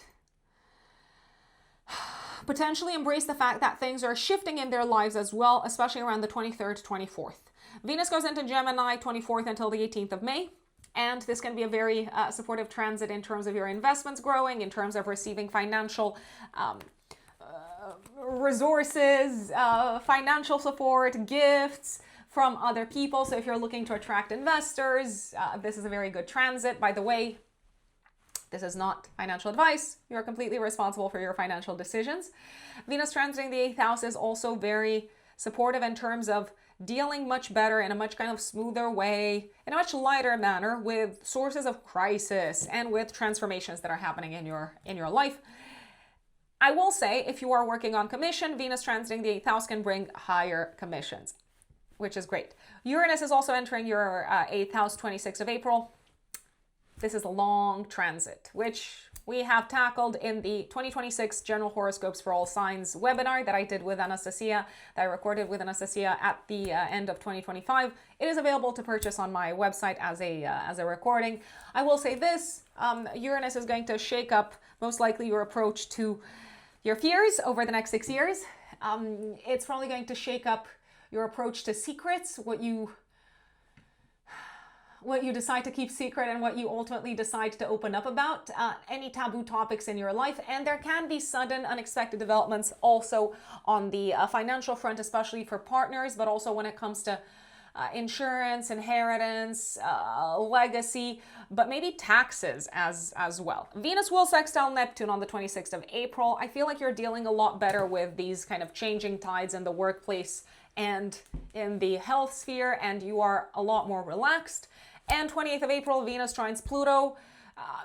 potentially embrace the fact that things are shifting in their lives as well, especially around the 23rd, 24th. Venus goes into Gemini 24th until the 18th of May. And this can be a very supportive transit in terms of your investments growing, in terms of receiving financial resources, financial support, gifts from other people. So if you're looking to attract investors, this is a very good transit. By the way, this is not financial advice. You're completely responsible for your financial decisions. Venus transiting the 8th house is also very supportive in terms of dealing much better in a much kind of smoother way, in a much lighter manner with sources of crisis and with transformations that are happening in your life. I will say, if you are working on commission, Venus transiting the 8th house can bring higher commissions, which is great. Uranus is also entering your 8th house, 26th of April. This is a long transit, which we have tackled in the 2026 General Horoscopes for All Signs webinar that I did with Anastasia, that I recorded with Anastasia at the end of 2025. It is available to purchase on my website as a recording. I will say this, Uranus is going to shake up most likely your approach to your fears over the next 6 years. It's probably going to shake up your approach to secrets, what you decide to keep secret and what you ultimately decide to open up about, any taboo topics in your life. And there can be sudden, unexpected developments also on the financial front, especially for partners, but also when it comes to insurance, inheritance, legacy, but maybe taxes as well. Venus will sextile Neptune on the 26th of April. I feel like you're dealing a lot better with these kind of changing tides in the workplace and in the health sphere, and you are a lot more relaxed. And 28th of April, Venus trines Pluto.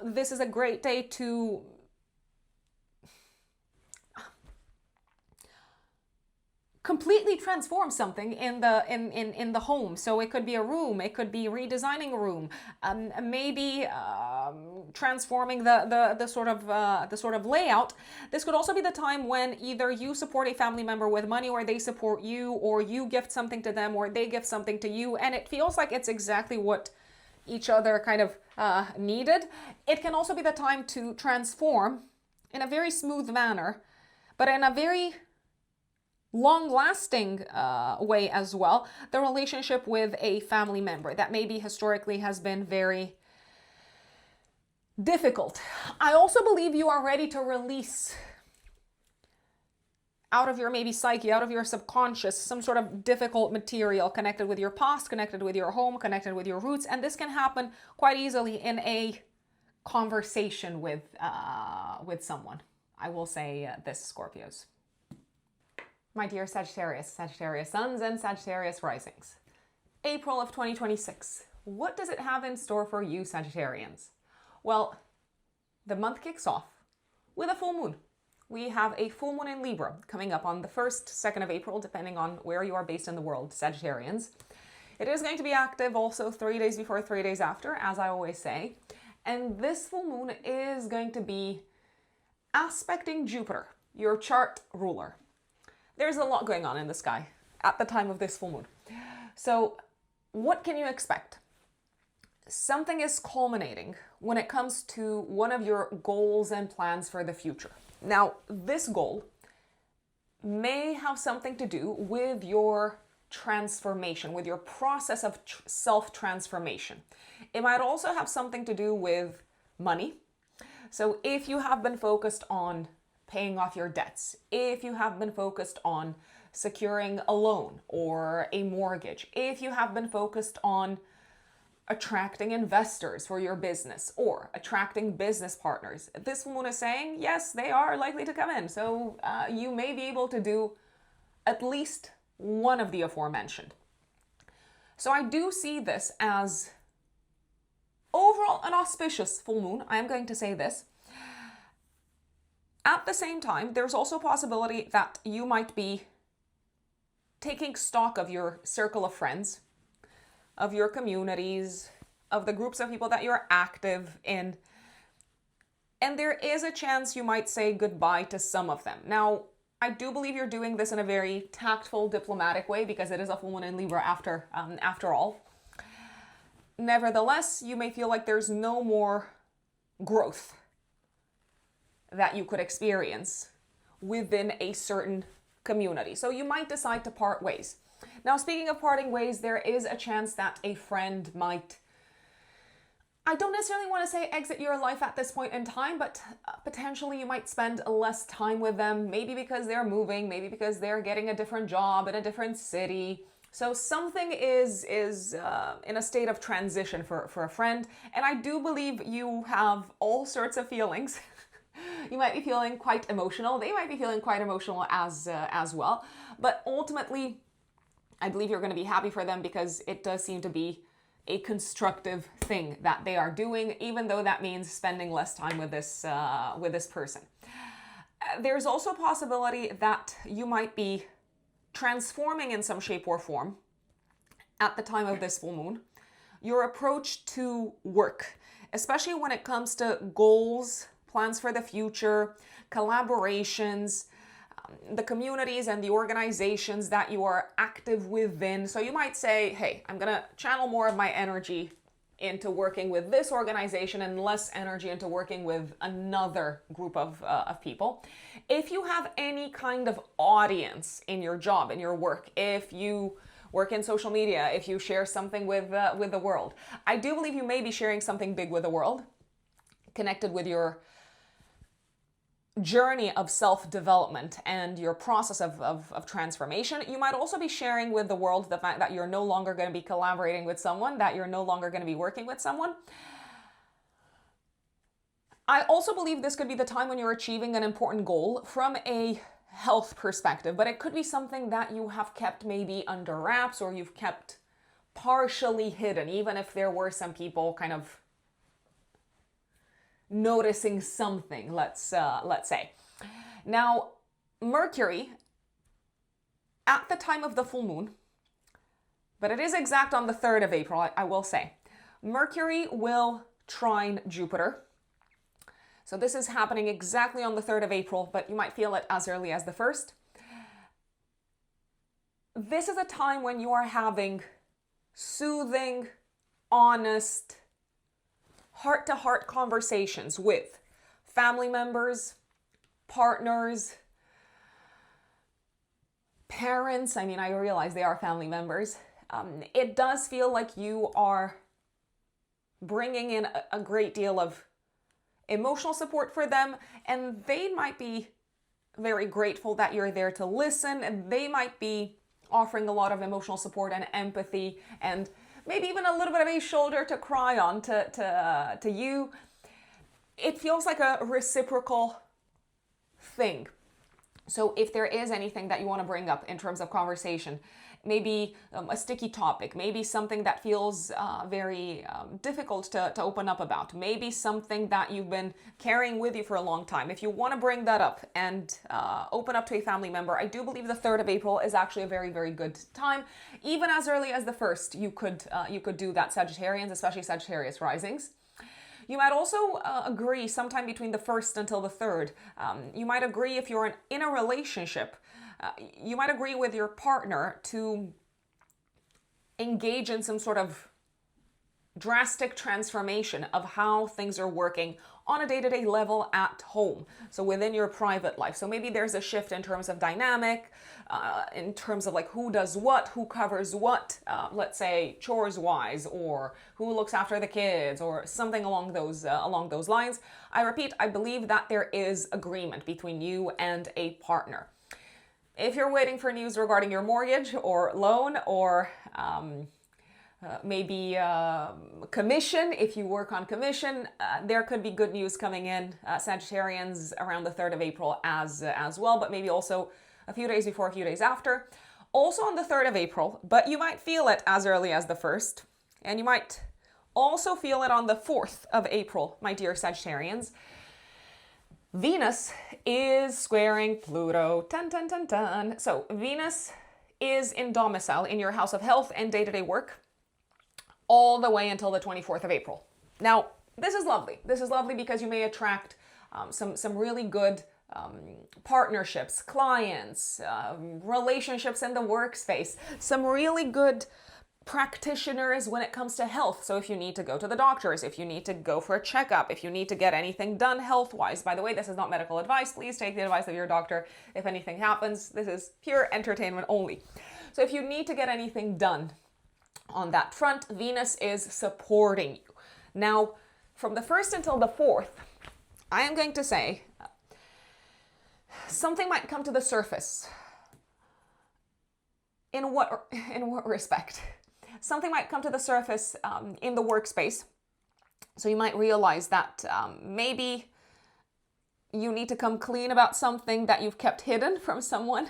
This is a great day to completely transform something in the home. So it could be a room, it could be redesigning a room, maybe transforming the sort of layout. This could also be the time when either you support a family member with money, or they support you, or you gift something to them, or they gift something to you, and it feels like it's exactly what each other kind of needed. It can also be the time to transform in a very smooth manner, but in a very long-lasting way as well, the relationship with a family member that maybe historically has been very difficult. I also believe you are ready to release out of your maybe psyche, out of your subconscious, some sort of difficult material connected with your past, connected with your home, connected with your roots. And this can happen quite easily in a conversation with someone. I will say this, Scorpios. My dear Sagittarius, Sagittarius suns and Sagittarius risings. April of 2026. What does it have in store for you, Sagittarians? Well, the month kicks off with a full moon. We have a full moon in Libra coming up on the 1st, 2nd of April, depending on where you are based in the world, Sagittarians. It is going to be active also 3 days before, 3 days after, as I always say. And this full moon is going to be aspecting Jupiter, your chart ruler. There's a lot going on in the sky at the time of this full moon. So what can you expect? Something is culminating when it comes to one of your goals and plans for the future. Now, this goal may have something to do with your transformation, with your process of self-transformation. It might also have something to do with money. So if you have been focused on paying off your debts, if you have been focused on securing a loan or a mortgage, if you have been focused on attracting investors for your business or attracting business partners, this moon is saying, yes, they are likely to come in. So you may be able to do at least one of the aforementioned. So I do see this as overall an auspicious full moon. I am going to say this. At the same time, there's also a possibility that you might be taking stock of your circle of friends, of your communities, of the groups of people that you're active in. And there is a chance you might say goodbye to some of them. Now, I do believe you're doing this in a very tactful, diplomatic way because it is a full moon in Libra after all. Nevertheless, you may feel like there's no more growth that you could experience within a certain community. So you might decide to part ways. Now, speaking of parting ways, there is a chance that a friend might, I don't necessarily want to say exit your life at this point in time, but potentially you might spend less time with them, maybe because they're moving, maybe because they're getting a different job in a different city. So something is in a state of transition for a friend. And I do believe you have all sorts of feelings. You might be feeling quite emotional. They might be feeling quite emotional as well. But ultimately, I believe you're going to be happy for them because it does seem to be a constructive thing that they are doing, even though that means spending less time with this person. There's also a possibility that you might be transforming in some shape or form at the time of this full moon your approach to work, especially when it comes to goals, plans for the future, collaborations, the communities and the organizations that you are active within. So you might say, hey, I'm going to channel more of my energy into working with this organization and less energy into working with another group of people. If you have any kind of audience in your job, in your work, if you work in social media, if you share something with the world, I do believe you may be sharing something big with the world, connected with your journey of self-development and your process of transformation. You might also be sharing with the world the fact that you're no longer going to be collaborating with someone, that you're no longer going to be working with someone. I also believe this could be the time when you're achieving an important goal from a health perspective, but it could be something that you have kept maybe under wraps or you've kept partially hidden, even if there were some people kind of noticing something, let's say. Now, Mercury, at the time of the full moon, but it is exact on the 3rd of April, I will say, Mercury will trine Jupiter. So this is happening exactly on the 3rd of April, but you might feel it as early as the 1st. This is a time when you are having soothing, honest, heart-to-heart conversations with family members, partners, parents. I mean, I realize they are family members. It does feel like you are bringing in a great deal of emotional support for them, and they might be very grateful that you're there to listen, and they might be offering a lot of emotional support and empathy and maybe even a little bit of a shoulder to cry on to you. It feels like a reciprocal thing. So if there is anything that you want to bring up in terms of conversation, maybe a sticky topic, maybe something that feels very difficult to open up about, maybe something that you've been carrying with you for a long time. If you want to bring that up and open up to a family member, I do believe the 3rd of April is actually a very, very good time. Even as early as the 1st, you could do that, Sagittarians, especially Sagittarius risings. You might also agree sometime between the 1st until the 3rd. You might agree if you're in a relationship. You might agree with your partner to engage in some sort of drastic transformation of how things are working on a day-to-day level at home, so within your private life. So maybe there's a shift in terms of dynamic, in terms of like who does what, who covers what, let's say chores wise, or who looks after the kids, or something along those lines. I repeat, I believe that there is agreement between you and a partner. If you're waiting for news regarding your mortgage or loan, or maybe commission, if you work on commission, there could be good news coming in, Sagittarians, around the 3rd of April as well, but maybe also a few days before, a few days after. Also on the 3rd of April, but you might feel it as early as the 1st, and you might also feel it on the 4th of April, my dear Sagittarians. Venus is squaring Pluto. Dun, dun, dun, dun. So Venus is in domicile in your house of health and day-to-day work all the way until the 24th of April. Now, this is lovely. This is lovely because you may attract some really good partnerships, clients, relationships in the workspace, some really good practitioners when it comes to health. So if you need to go to the doctors, if you need to go for a checkup, if you need to get anything done health-wise, by the way, this is not medical advice. Please take the advice of your doctor if anything happens. This is pure entertainment only. So if you need to get anything done on that front, Venus is supporting you. Now, from the 1st until the 4th, I am going to say something might come to the surface. In what respect? Something might come to the surface in the workspace. So you might realize that maybe you need to come clean about something that you've kept hidden from someone.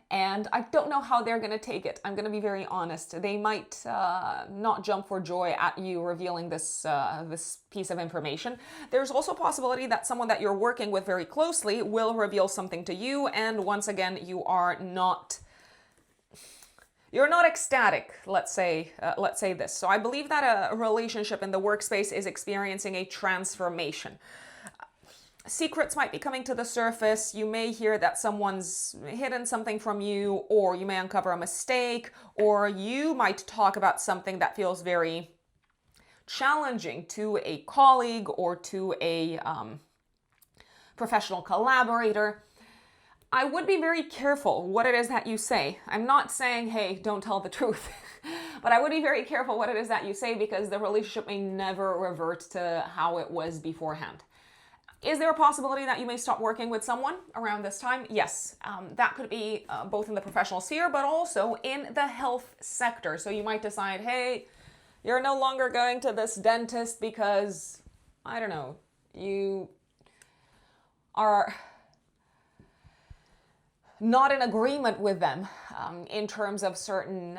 And I don't know how they're going to take it. I'm going to be very honest. They might not jump for joy at you revealing this piece of information. There's also a possibility that someone that you're working with very closely will reveal something to you. And once again, you're not ecstatic, let's say this. So I believe that a relationship in the workspace is experiencing a transformation. Secrets might be coming to the surface. You may hear that someone's hidden something from you, or you may uncover a mistake, or you might talk about something that feels very challenging to a colleague or to a professional collaborator. I would be very careful what it is that you say. I'm not saying, hey, don't tell the truth, but I would be very careful what it is that you say, because the relationship may never revert to how it was beforehand. Is there a possibility that you may stop working with someone around this time? Yes, that could be both in the professional sphere, but also in the health sector. So you might decide, hey, you're no longer going to this dentist because, I don't know, you are not in agreement with them in terms of certain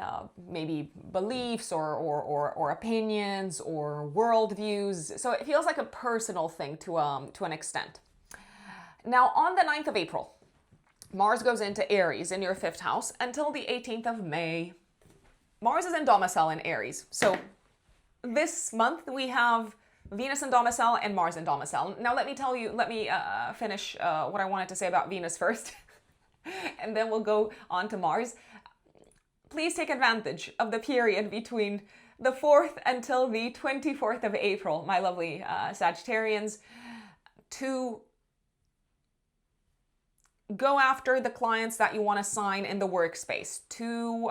maybe beliefs or opinions or worldviews. So it feels like a personal thing to an extent. Now, on the 9th of April, Mars goes into Aries in your 5th house until the 18th of May. Mars is in domicile in Aries. So this month we have Venus in domicile and Mars in domicile. Now let me finish what I wanted to say about Venus first. And then we'll go on to Mars. Please take advantage of the period between the 4th until the 24th of April, my lovely Sagittarians, to go after the clients that you want to sign in the workspace, to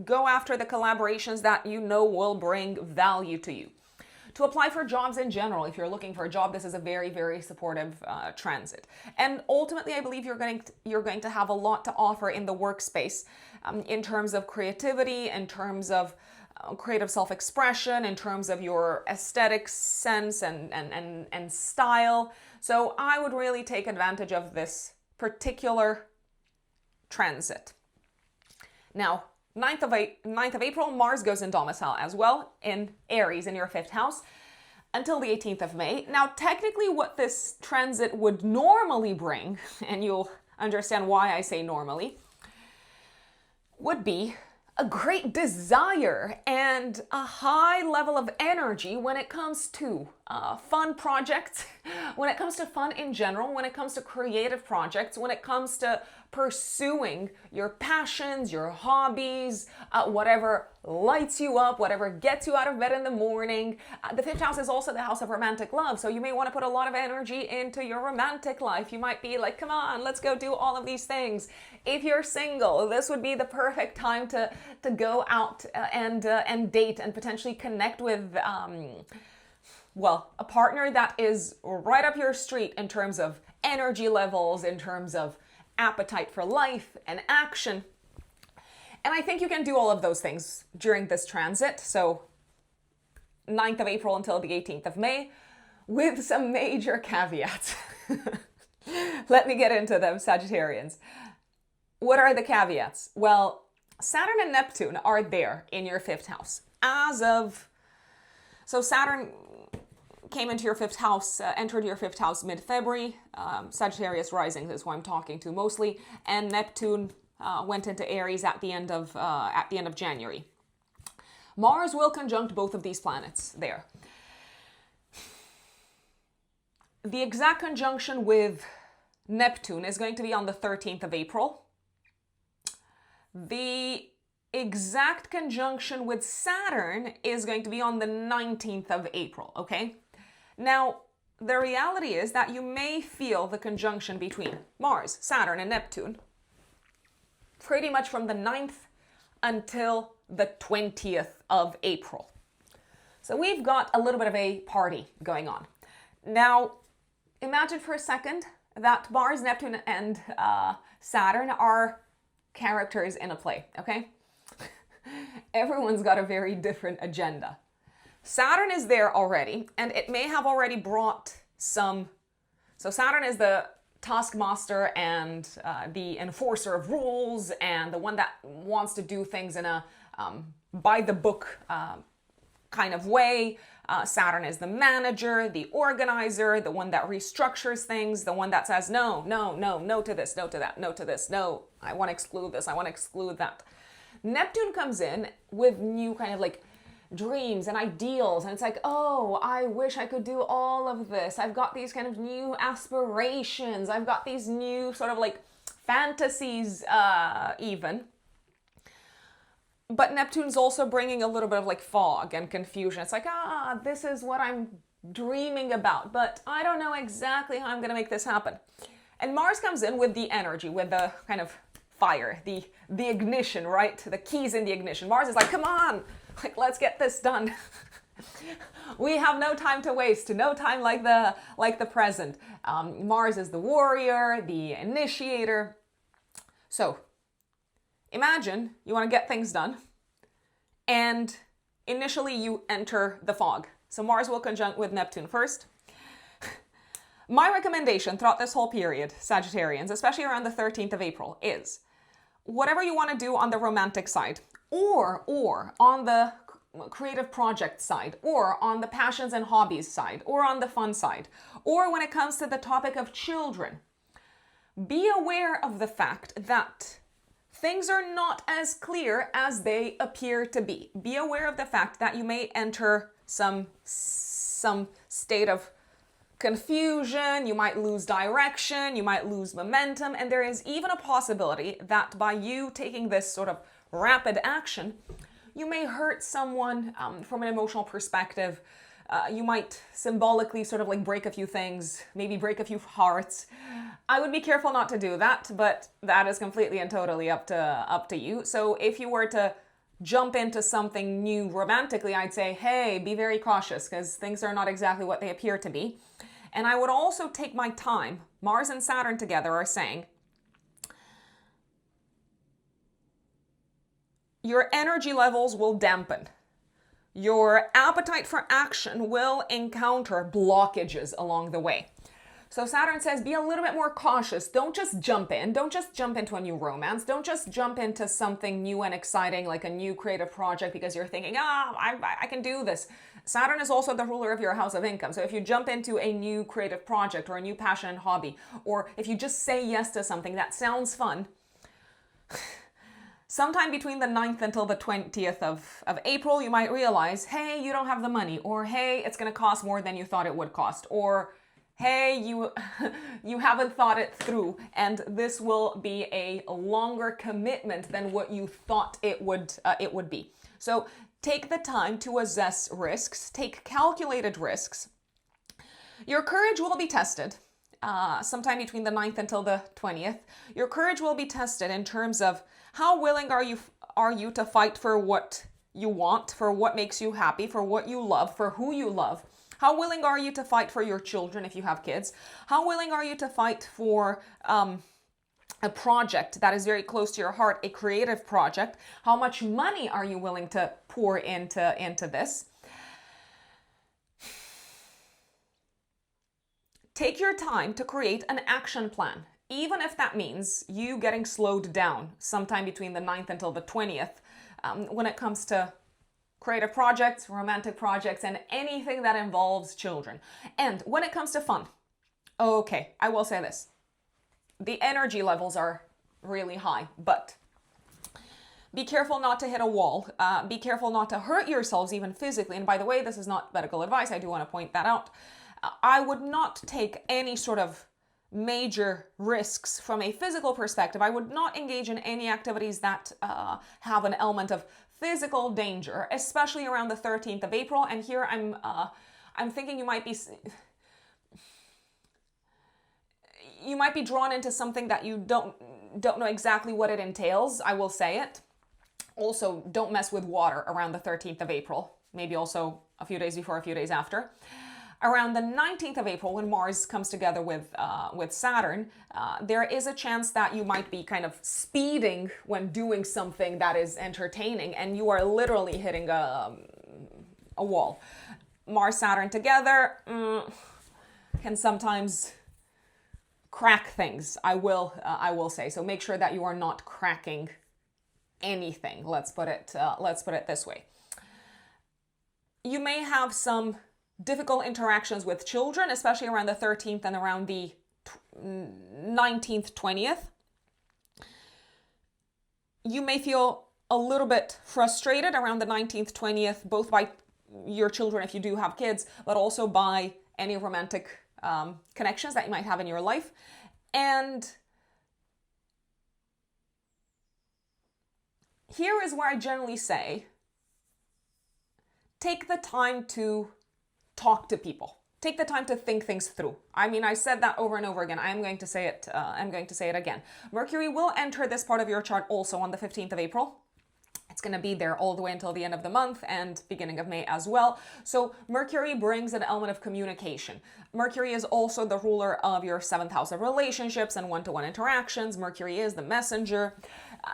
go after the collaborations that you know will bring value to you. To apply for jobs in general. If you're looking for a job, this is a very, very supportive transit. And ultimately, I believe you're going to have a lot to offer in the workspace in terms of creativity, in terms of creative self-expression, in terms of your aesthetic sense and style. So I would really take advantage of this particular transit. Now, 9th of April, Mars goes in domicile as well in Aries in your 5th house until the 18th of May. Now, technically what this transit would normally bring, and you'll understand why I say normally, would be a great desire and a high level of energy when it comes to fun projects, when it comes to fun in general, when it comes to creative projects, when it comes to pursuing your passions, your hobbies, whatever lights you up, whatever gets you out of bed in the morning. The fifth house is also the house of romantic love, so you may want to put a lot of energy into your romantic life. You might be like, come on, let's go do all of these things. If you're single, this would be the perfect time to go out and date and potentially connect with a partner that is right up your street in terms of energy levels, in terms of appetite for life and action. And I think you can do all of those things during this transit. So 9th of April until the 18th of May, with some major caveats. Let me get into them, Sagittarians. What are the caveats? Well, Saturn and Neptune are there in your fifth house. So Saturn came into your fifth house, entered your fifth house mid-February. Sagittarius rising is who I'm talking to mostly, and Neptune went into Aries at the end of January. Mars will conjunct both of these planets there. The exact conjunction with Neptune is going to be on the 13th of April. The exact conjunction with Saturn is going to be on the 19th of April, okay? Now, the reality is that you may feel the conjunction between Mars, Saturn, and Neptune pretty much from the 9th until the 20th of April. So we've got a little bit of a party going on. Now, imagine for a second that Mars, Neptune, and Saturn are characters in a play, okay? Everyone's got a very different agenda. Saturn is there already, and it may have already brought some... So Saturn is the taskmaster and the enforcer of rules, and the one that wants to do things in a by-the-book kind of way. Saturn is the manager, the organizer, the one that restructures things, the one that says, no to this, no to that, no to this, no, I want to exclude this, I want to exclude that. Neptune comes in with new kind of like dreams and ideals, and it's like, oh, I wish I could do all of this. I've got these kind of new aspirations. I've got these new sort of like fantasies even. But Neptune's also bringing a little bit of like fog and confusion. It's like, this is what I'm dreaming about, but I don't know exactly how I'm going to make this happen. And Mars comes in with the energy, with the kind of fire, the ignition, right? The keys in the ignition. Mars is like, come on, like, let's get this done. We have no time to waste, no time like the present. Mars is the warrior, the initiator. So imagine you want to get things done, and initially you enter the fog. So Mars will conjunct with Neptune first. My recommendation throughout this whole period, Sagittarians, especially around the 13th of April, is whatever you want to do on the romantic side, or on the creative project side, or on the passions and hobbies side, or on the fun side, or when it comes to the topic of children, be aware of the fact that things are not as clear as they appear to be. Be aware of the fact that you may enter some state of confusion, you might lose direction, you might lose momentum, and there is even a possibility that by you taking this sort of rapid action, you may hurt someone from an emotional perspective. You might symbolically sort of like break a few things, maybe break a few hearts. I would be careful not to do that, but that is completely and totally up to you. So if you were to jump into something new romantically, I'd say, hey, be very cautious because things are not exactly what they appear to be. And I would also take my time. Mars and Saturn together are saying, your energy levels will dampen. Your appetite for action will encounter blockages along the way. So Saturn says, be a little bit more cautious. Don't just jump in. Don't just jump into a new romance. Don't just jump into something new and exciting like a new creative project because you're thinking, I can do this. Saturn is also the ruler of your house of income. So if you jump into a new creative project or a new passion and hobby, or if you just say yes to something that sounds fun, sometime between the 9th until the 20th of April, you might realize, hey, you don't have the money, or hey, it's going to cost more than you thought it would cost, or hey, you haven't thought it through, and this will be a longer commitment than what you thought it would be. So take the time to assess risks, take calculated risks. Your courage will be tested sometime between the 9th until the 20th. Your courage will be tested in terms of how willing are you to fight for what you want, for what makes you happy, for what you love, for who you love. How willing are you to fight for your children if you have kids? How willing are you to fight for a project that is very close to your heart, a creative project? How much money are you willing to pour into this? Take your time to create an action plan, even if that means you getting slowed down sometime between the 9th until the 20th when it comes to creative projects, romantic projects, and anything that involves children. And when it comes to fun, okay, I will say this. The energy levels are really high, but be careful not to hit a wall. Be careful not to hurt yourselves even physically. And by the way, this is not medical advice. I do want to point that out. I would not take any sort of major risks from a physical perspective. I would not engage in any activities that have an element of physical danger, especially around the 13th of April. And here I'm thinking you might be drawn into something that you don't know exactly what it entails. I will say it. Also, don't mess with water around the 13th of April. Maybe also a few days before, a few days after. Around the 19th of April, when Mars comes together with Saturn, there is a chance that you might be kind of speeding when doing something that is entertaining, and you are literally hitting a wall. Mars, Saturn together can sometimes crack things. I will say. So make sure that you are not cracking anything. Let's put it this way. You may have some difficult interactions with children, especially around the 13th and around the 19th, 20th. You may feel a little bit frustrated around the 19th, 20th, both by your children if you do have kids, but also by any romantic connections that you might have in your life. And here is where I generally say, take the time to talk to people. Take the time to think things through. I mean, I said that over and over again. I'm going to say it again. Mercury will enter this part of your chart also on the 15th of April. It's going to be there all the way until the end of the month and beginning of May as well. So Mercury brings an element of communication. Mercury is also the ruler of your 7th house of relationships and one-to-one interactions. Mercury is the messenger.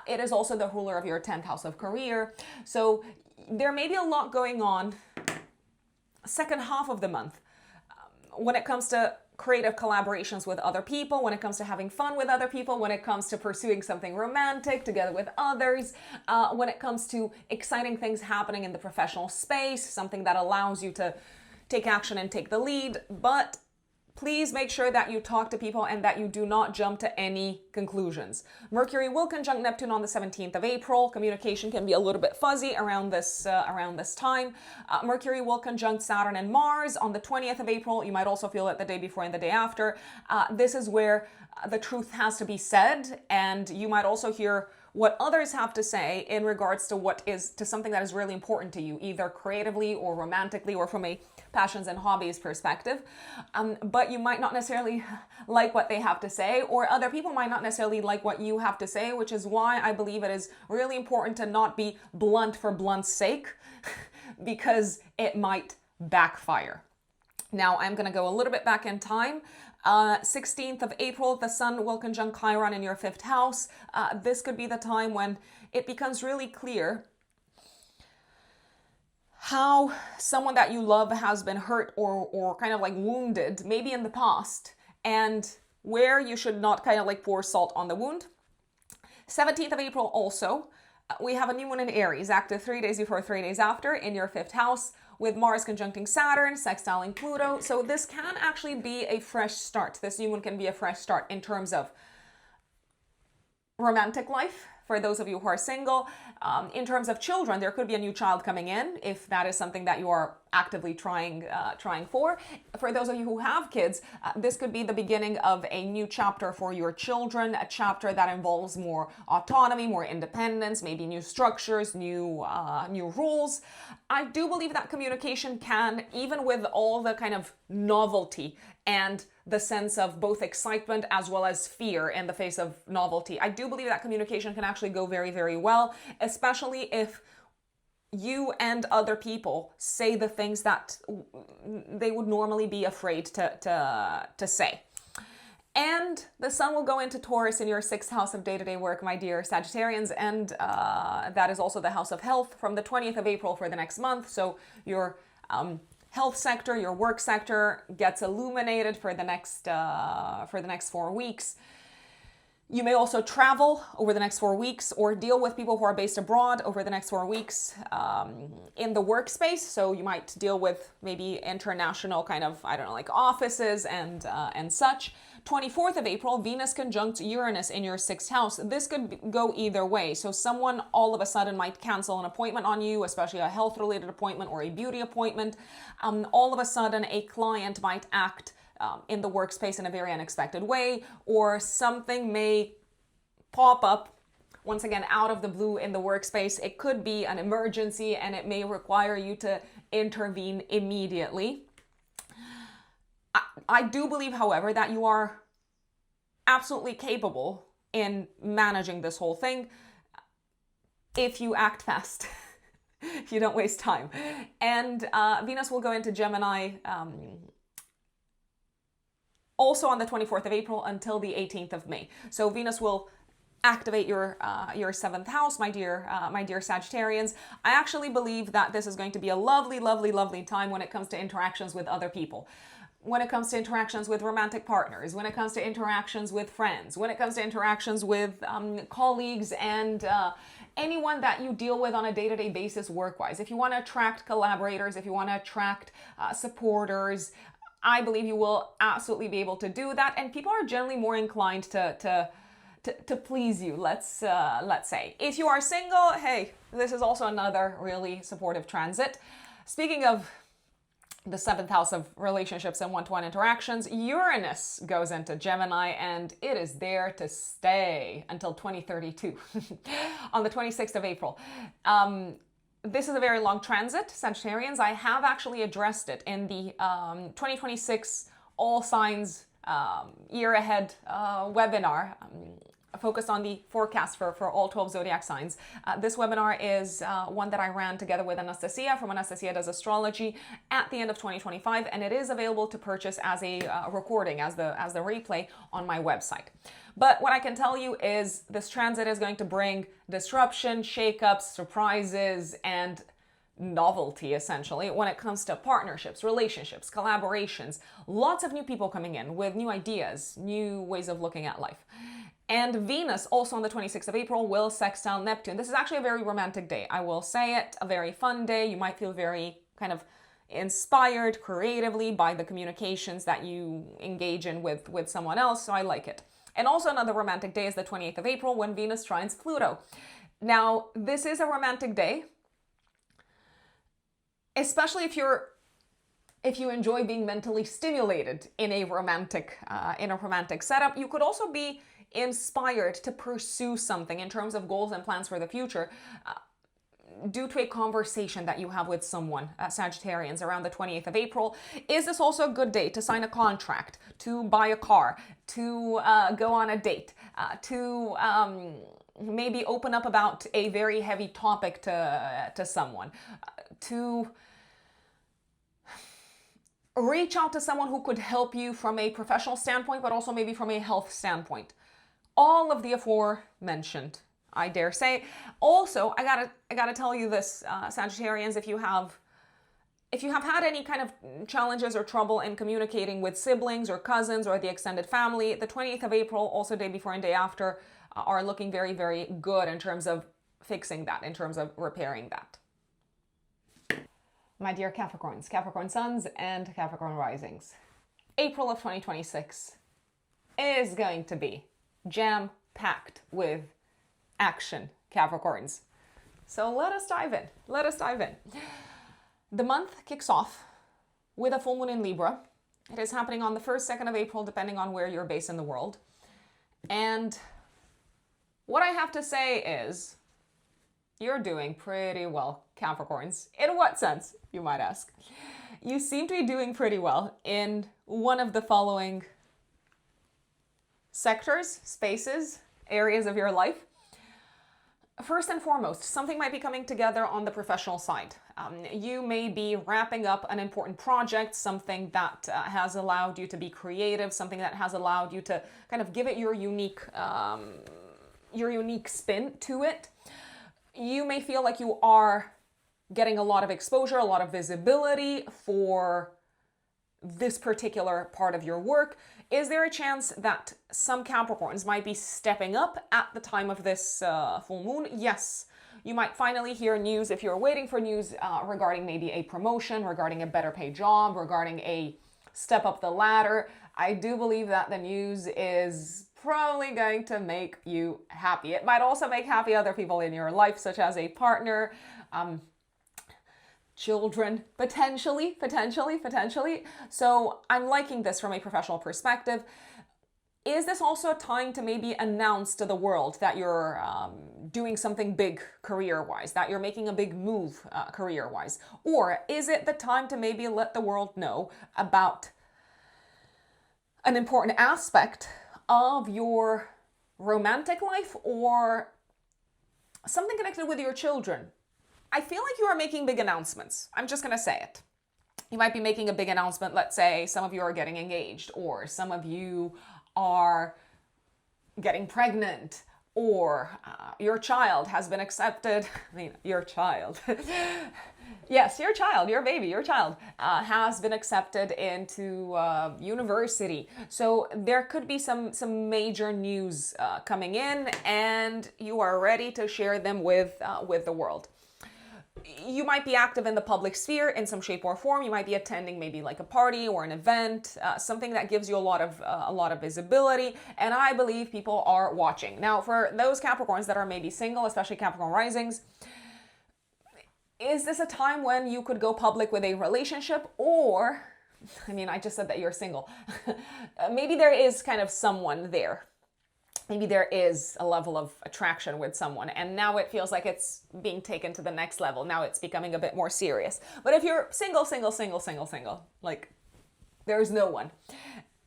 It is also the ruler of your 10th house of career. So there may be a lot going on second half of the month when it comes to creative collaborations with other people, when it comes to having fun with other people, when it comes to pursuing something romantic together with others, when it comes to exciting things happening in the professional space, something that allows you to take action and take the lead. But please make sure that you talk to people and that you do not jump to any conclusions. Mercury will conjunct Neptune on the 17th of April. Communication can be a little bit fuzzy around this time. Mercury will conjunct Saturn and Mars on the 20th of April. You might also feel it the day before and the day after. This is where the truth has to be said, and you might also hear what others have to say in regards to something that is really important to you, either creatively or romantically or from a passions and hobbies perspective. But you might not necessarily like what they have to say, or other people might not necessarily like what you have to say, which is why I believe it is really important to not be blunt for blunt's sake, because it might backfire. Now I'm going to go a little bit back in time. 16th of April, the Sun will conjunct Chiron in your 5th house. This could be the time when it becomes really clear how someone that you love has been hurt or kind of like wounded, maybe in the past, and where you should not kind of like pour salt on the wound. 17th of April also, we have a new moon in Aries, active 3 days before, 3 days after, in your 5th house, with Mars conjuncting Saturn, sextiling Pluto. So this can actually be a fresh start. This new moon can be a fresh start in terms of romantic life, for those of you who are single. In terms of children, there could be a new child coming in if that is something that you are actively trying for. For those of you who have kids, this could be the beginning of a new chapter for your children, a chapter that involves more autonomy, more independence, maybe new structures, new rules. I do believe that communication can, even with all the kind of novelty and the sense of both excitement as well as fear in the face of novelty, I do believe that communication can actually go very, very well, especially if you and other people say the things that they would normally be afraid to say. And the sun will go into Taurus in your 6th house of day-to-day work, my dear Sagittarians, and that is also the house of health from the 20th of April for the next month. So your health sector, your work sector gets illuminated for the next 4 weeks. You may also travel over the next 4 weeks or deal with people who are based abroad over the next 4 weeks in the workspace. So you might deal with maybe international kind of, I don't know, like offices and such. 24th of April, Venus conjunct Uranus in your 6th house. This could go either way. So someone all of a sudden might cancel an appointment on you, especially a health-related appointment or a beauty appointment. All of a sudden, a client might act in the workspace in a very unexpected way, or something may pop up once again out of the blue in the workspace. It could be an emergency and it may require you to intervene immediately. I do believe, however, that you are absolutely capable in managing this whole thing if you act fast, if you don't waste time. And Venus will go into Gemini also on the 24th of April until the 18th of May. So Venus will activate your 7th house, my dear Sagittarians. I actually believe that this is going to be a lovely, lovely, lovely time when it comes to interactions with other people. When it comes to interactions with romantic partners, when it comes to interactions with friends, when it comes to interactions with colleagues and anyone that you deal with on a day-to-day basis work-wise. If you want to attract collaborators, if you want to attract supporters, I believe you will absolutely be able to do that. And people are generally more inclined to please you, let's say. If you are single, hey, this is also another really supportive transit. Speaking of the 7th house of relationships and one-to-one interactions, Uranus goes into Gemini and it is there to stay until 2032 on the 26th of April. This is a very long transit, Sagittarians. I have actually addressed it in the 2026 All Signs Year Ahead webinar, focused on the forecast for all 12 zodiac signs. This webinar is one that I ran together with Anastasia from Anastasia Does Astrology at the end of 2025, and it is available to purchase as a recording, as the replay on my website. But what I can tell you is this transit is going to bring disruption, shakeups, surprises, and novelty, essentially, when it comes to partnerships, relationships, collaborations. Lots of new people coming in with new ideas, new ways of looking at life. And Venus, also on the 26th of April, will sextile Neptune. This is actually a very romantic day. I will say it, a very fun day. You might feel very kind of inspired creatively by the communications that you engage in with someone else, so I like it. And also another romantic day is the 28th of April when Venus trines Pluto. Now, this is a romantic day, especially if you enjoy being mentally stimulated in a romantic setup. You could also be inspired to pursue something in terms of goals and plans for the future due to a conversation that you have with someone, Sagittarians, around the 28th of April. Is this also a good day to sign a contract, to buy a car, to go on a date, to maybe open up about a very heavy topic to someone, to reach out to someone who could help you from a professional standpoint, but also maybe from a health standpoint? All of the aforementioned, I dare say. Also, I gotta tell you this, Sagittarians, if you have had any kind of challenges or trouble in communicating with siblings or cousins or the extended family, the 28th of April, also day before and day after, are looking very, very good in terms of fixing that, in terms of repairing that. My dear Capricorns, Capricorn suns and Capricorn risings, April of 2026 is going to be jam-packed with action, Capricorns. So let us dive in. Let us dive in. The month kicks off with a full moon in Libra. It is happening on the 1st, 2nd of April, depending on where you're based in the world. And what I have to say is, you're doing pretty well, Capricorns. In what sense, you might ask? You seem to be doing pretty well in one of the following sectors, spaces, areas of your life. First and foremost, something might be coming together on the professional side. You may be wrapping up an important project, something that has allowed you to be creative, something that has allowed you to kind of give it your unique spin to it. You may feel like you are getting a lot of exposure, a lot of visibility for this particular part of your work. Is there a chance that some Capricorns might be stepping up at the time of this full moon? Yes. You might finally hear news, if you're waiting for news regarding maybe a promotion, regarding a better paid job, regarding a step up the ladder. I do believe that the news is probably going to make you happy. It might also make happy other people in your life, such as a partner, children, potentially. So I'm liking this from a professional perspective. Is this also a time to maybe announce to the world that you're doing something big career-wise, that you're making a big move career-wise? Or is it the time to maybe let the world know about an important aspect of your romantic life or something connected with your children? I feel like you are making big announcements. I'm just going to say it. You might be making a big announcement. Let's say some of you are getting engaged, or some of you are getting pregnant, or your child has been accepted. I mean, your child. Yes, your child, your baby, your child has been accepted into university. So there could be some major news coming in, and you are ready to share them with the world. You might be active in the public sphere in some shape or form. You might be attending maybe like a party or an event, something that gives you a lot of visibility. And I believe people are watching. Now, for those Capricorns that are maybe single, especially Capricorn risings, is this a time when you could go public with a relationship? Or, I mean, I just said that you're single. Maybe there is kind of someone there. Maybe there is a level of attraction with someone, and now it feels like it's being taken to the next level. Now it's becoming a bit more serious. But if you're single, like there's no one,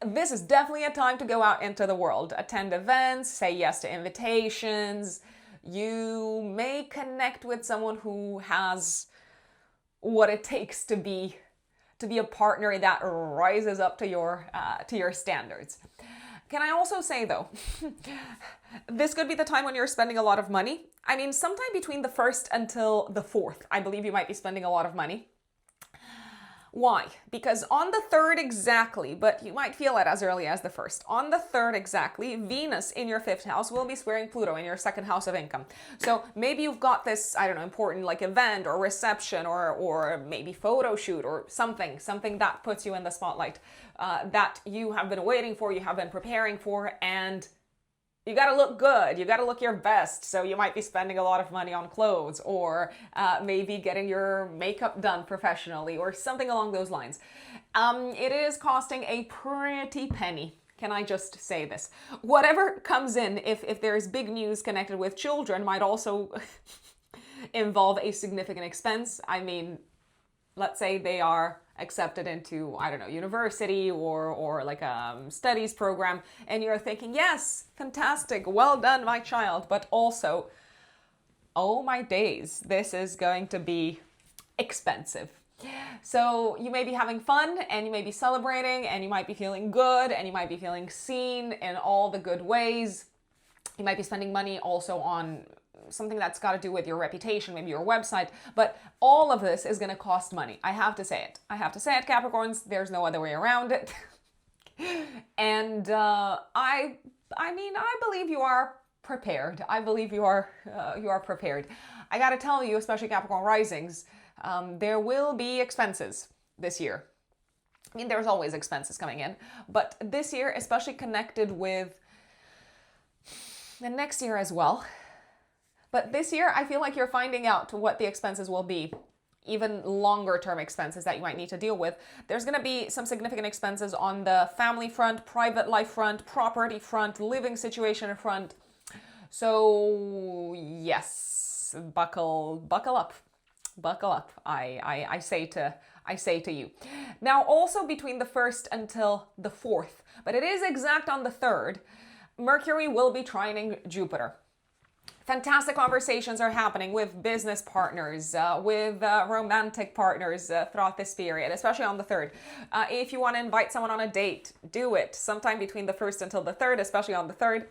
this is definitely a time to go out into the world, attend events, say yes to invitations. You may connect with someone who has what it takes to be a partner that rises up to your standards. Can I also say, though, this could be the time when you're spending a lot of money. I mean, sometime between the 1st until the 4th, I believe you might be spending a lot of money. Why? Because on the 3rd exactly, but you might feel it as early as the 1st, on the 3rd exactly, Venus in your 5th house will be squaring Pluto in your 2nd house of income. So maybe you've got this, I don't know, important like event or reception or maybe photo shoot or something that puts you in the spotlight that you have been waiting for, you have been preparing for, and you got to look good. You got to look your best. So you might be spending a lot of money on clothes, or maybe getting your makeup done professionally or something along those lines. It is costing a pretty penny. Can I just say this? Whatever comes in, if there is big news connected with children, might also involve a significant expense. I mean, let's say they are accepted into, I don't know, university or like a studies program, and you're thinking, yes, fantastic, well done, my child, but also, oh my days, this is going to be expensive. So you may be having fun, and you may be celebrating, and you might be feeling good, and you might be feeling seen in all the good ways. You might be spending money also on something that's got to do with your reputation, maybe your website, but all of this is going to cost money. I have to say it, Capricorns. There's no other way around it. And I believe you are prepared. I believe you are prepared. I got to tell you, especially Capricorn risings, there will be expenses this year. I mean, there's always expenses coming in, but this year, especially connected with the next year as well, But this year, I feel like you're finding out what the expenses will be, even longer term expenses that you might need to deal with. There's going to be some significant expenses on the family front, private life front, property front, living situation front. So yes, buckle up. Buckle up, I say to you. Now, also between the 1st until the 4th, but it is exact on the 3rd, Mercury will be trining Jupiter. Fantastic conversations are happening with business partners, with romantic partners throughout this period, especially on the 3rd. If you want to invite someone on a date, do it sometime between the 1st until the 3rd, especially on the 3rd.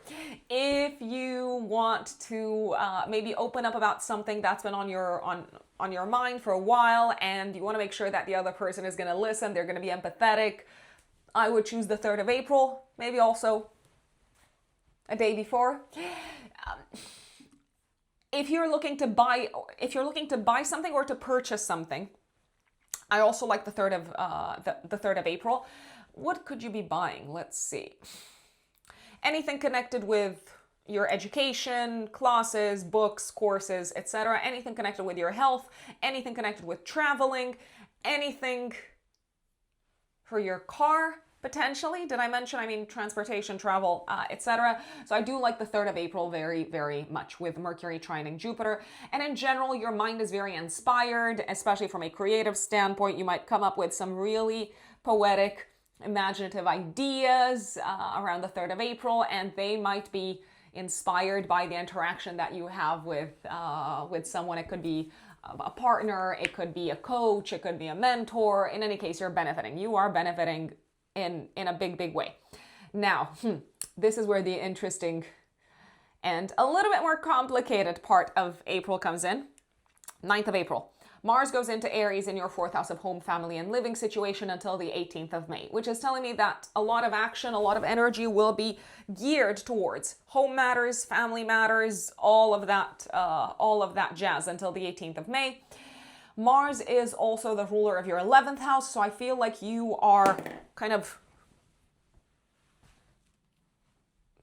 If you want to maybe open up about something that's been on your mind for a while and you want to make sure that the other person is going to listen, they're going to be empathetic, I would choose the 3rd of April, maybe also a day before. If you're looking to buy something or to purchase something, I also like the 3rd of the 3rd of April. What could you be buying? Let's see. Anything connected with your education, classes, books, courses, etc. Anything connected with your health, anything connected with traveling, anything for your car, potentially. Did I mention? I mean, transportation, travel, etc. So I do like the 3rd of April very, very much with Mercury trining Jupiter. And in general, your mind is very inspired, especially from a creative standpoint. You might come up with some really poetic, imaginative ideas around the 3rd of April, and they might be inspired by the interaction that you have with someone. It could be a partner, it could be a coach, it could be a mentor. In any case, you're benefiting. You are benefiting in a big way. Now, this is where the interesting and a little bit more complicated part of April comes in. 9th of April. Mars goes into Aries in your 4th house of home, family, and living situation until the 18th of May, which is telling me that a lot of action, a lot of energy will be geared towards home matters, family matters, all of that jazz until the 18th of May. Mars is also the ruler of your 11th house, so I feel like you are kind of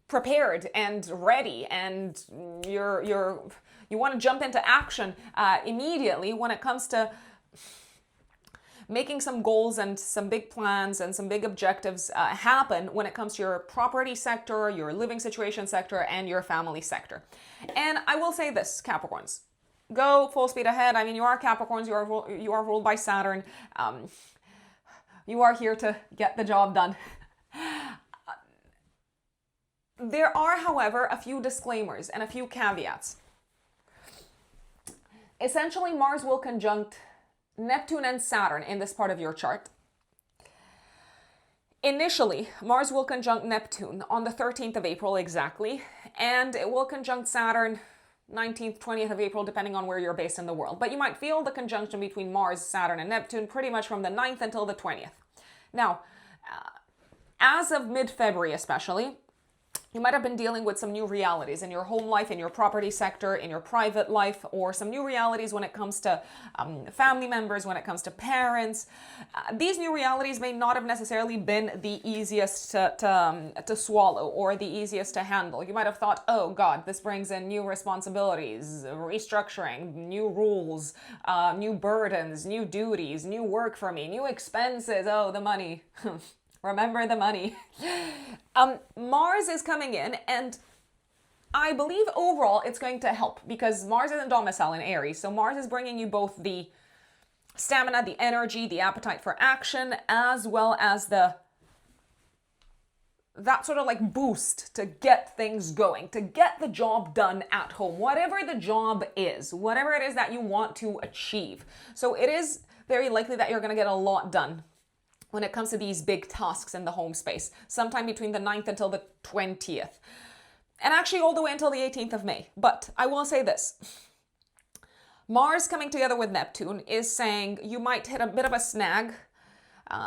prepared and ready, and you want to jump into action immediately when it comes to making some goals and some big plans and some big objectives happen when it comes to your property sector, your living situation sector, and your family sector. And I will say this, Capricorns, go full speed ahead. I mean, you are Capricorns, you are ruled by Saturn. You are here to get the job done. There are, however, a few disclaimers and a few caveats. Essentially, Mars will conjunct Neptune and Saturn in this part of your chart. Initially, Mars will conjunct Neptune on the 13th of April exactly, and it will conjunct Saturn 19th, 20th of April, depending on where you're based in the world. But you might feel the conjunction between Mars, Saturn, and Neptune pretty much from the 9th until the 20th. Now, as of mid-February especially, you might have been dealing with some new realities in your home life, in your property sector, in your private life, or some new realities when it comes to family members, when it comes to parents. These new realities may not have necessarily been the easiest to swallow or the easiest to handle. You might have thought, oh God, this brings in new responsibilities, restructuring, new rules, new burdens, new duties, new work for me, new expenses, oh, the money. Remember the money. Mars is coming in, and I believe overall it's going to help because Mars is in domicile in Aries. So Mars is bringing you both the stamina, the energy, the appetite for action, as well as that sort of like boost to get things going, to get the job done at home, whatever the job is, whatever it is that you want to achieve. So it is very likely that you're going to get a lot done when it comes to these big tasks in the home space, sometime between the 9th until the 20th. And actually all the way until the 18th of May. But I will say this. Mars coming together with Neptune is saying you might hit a bit of a snag,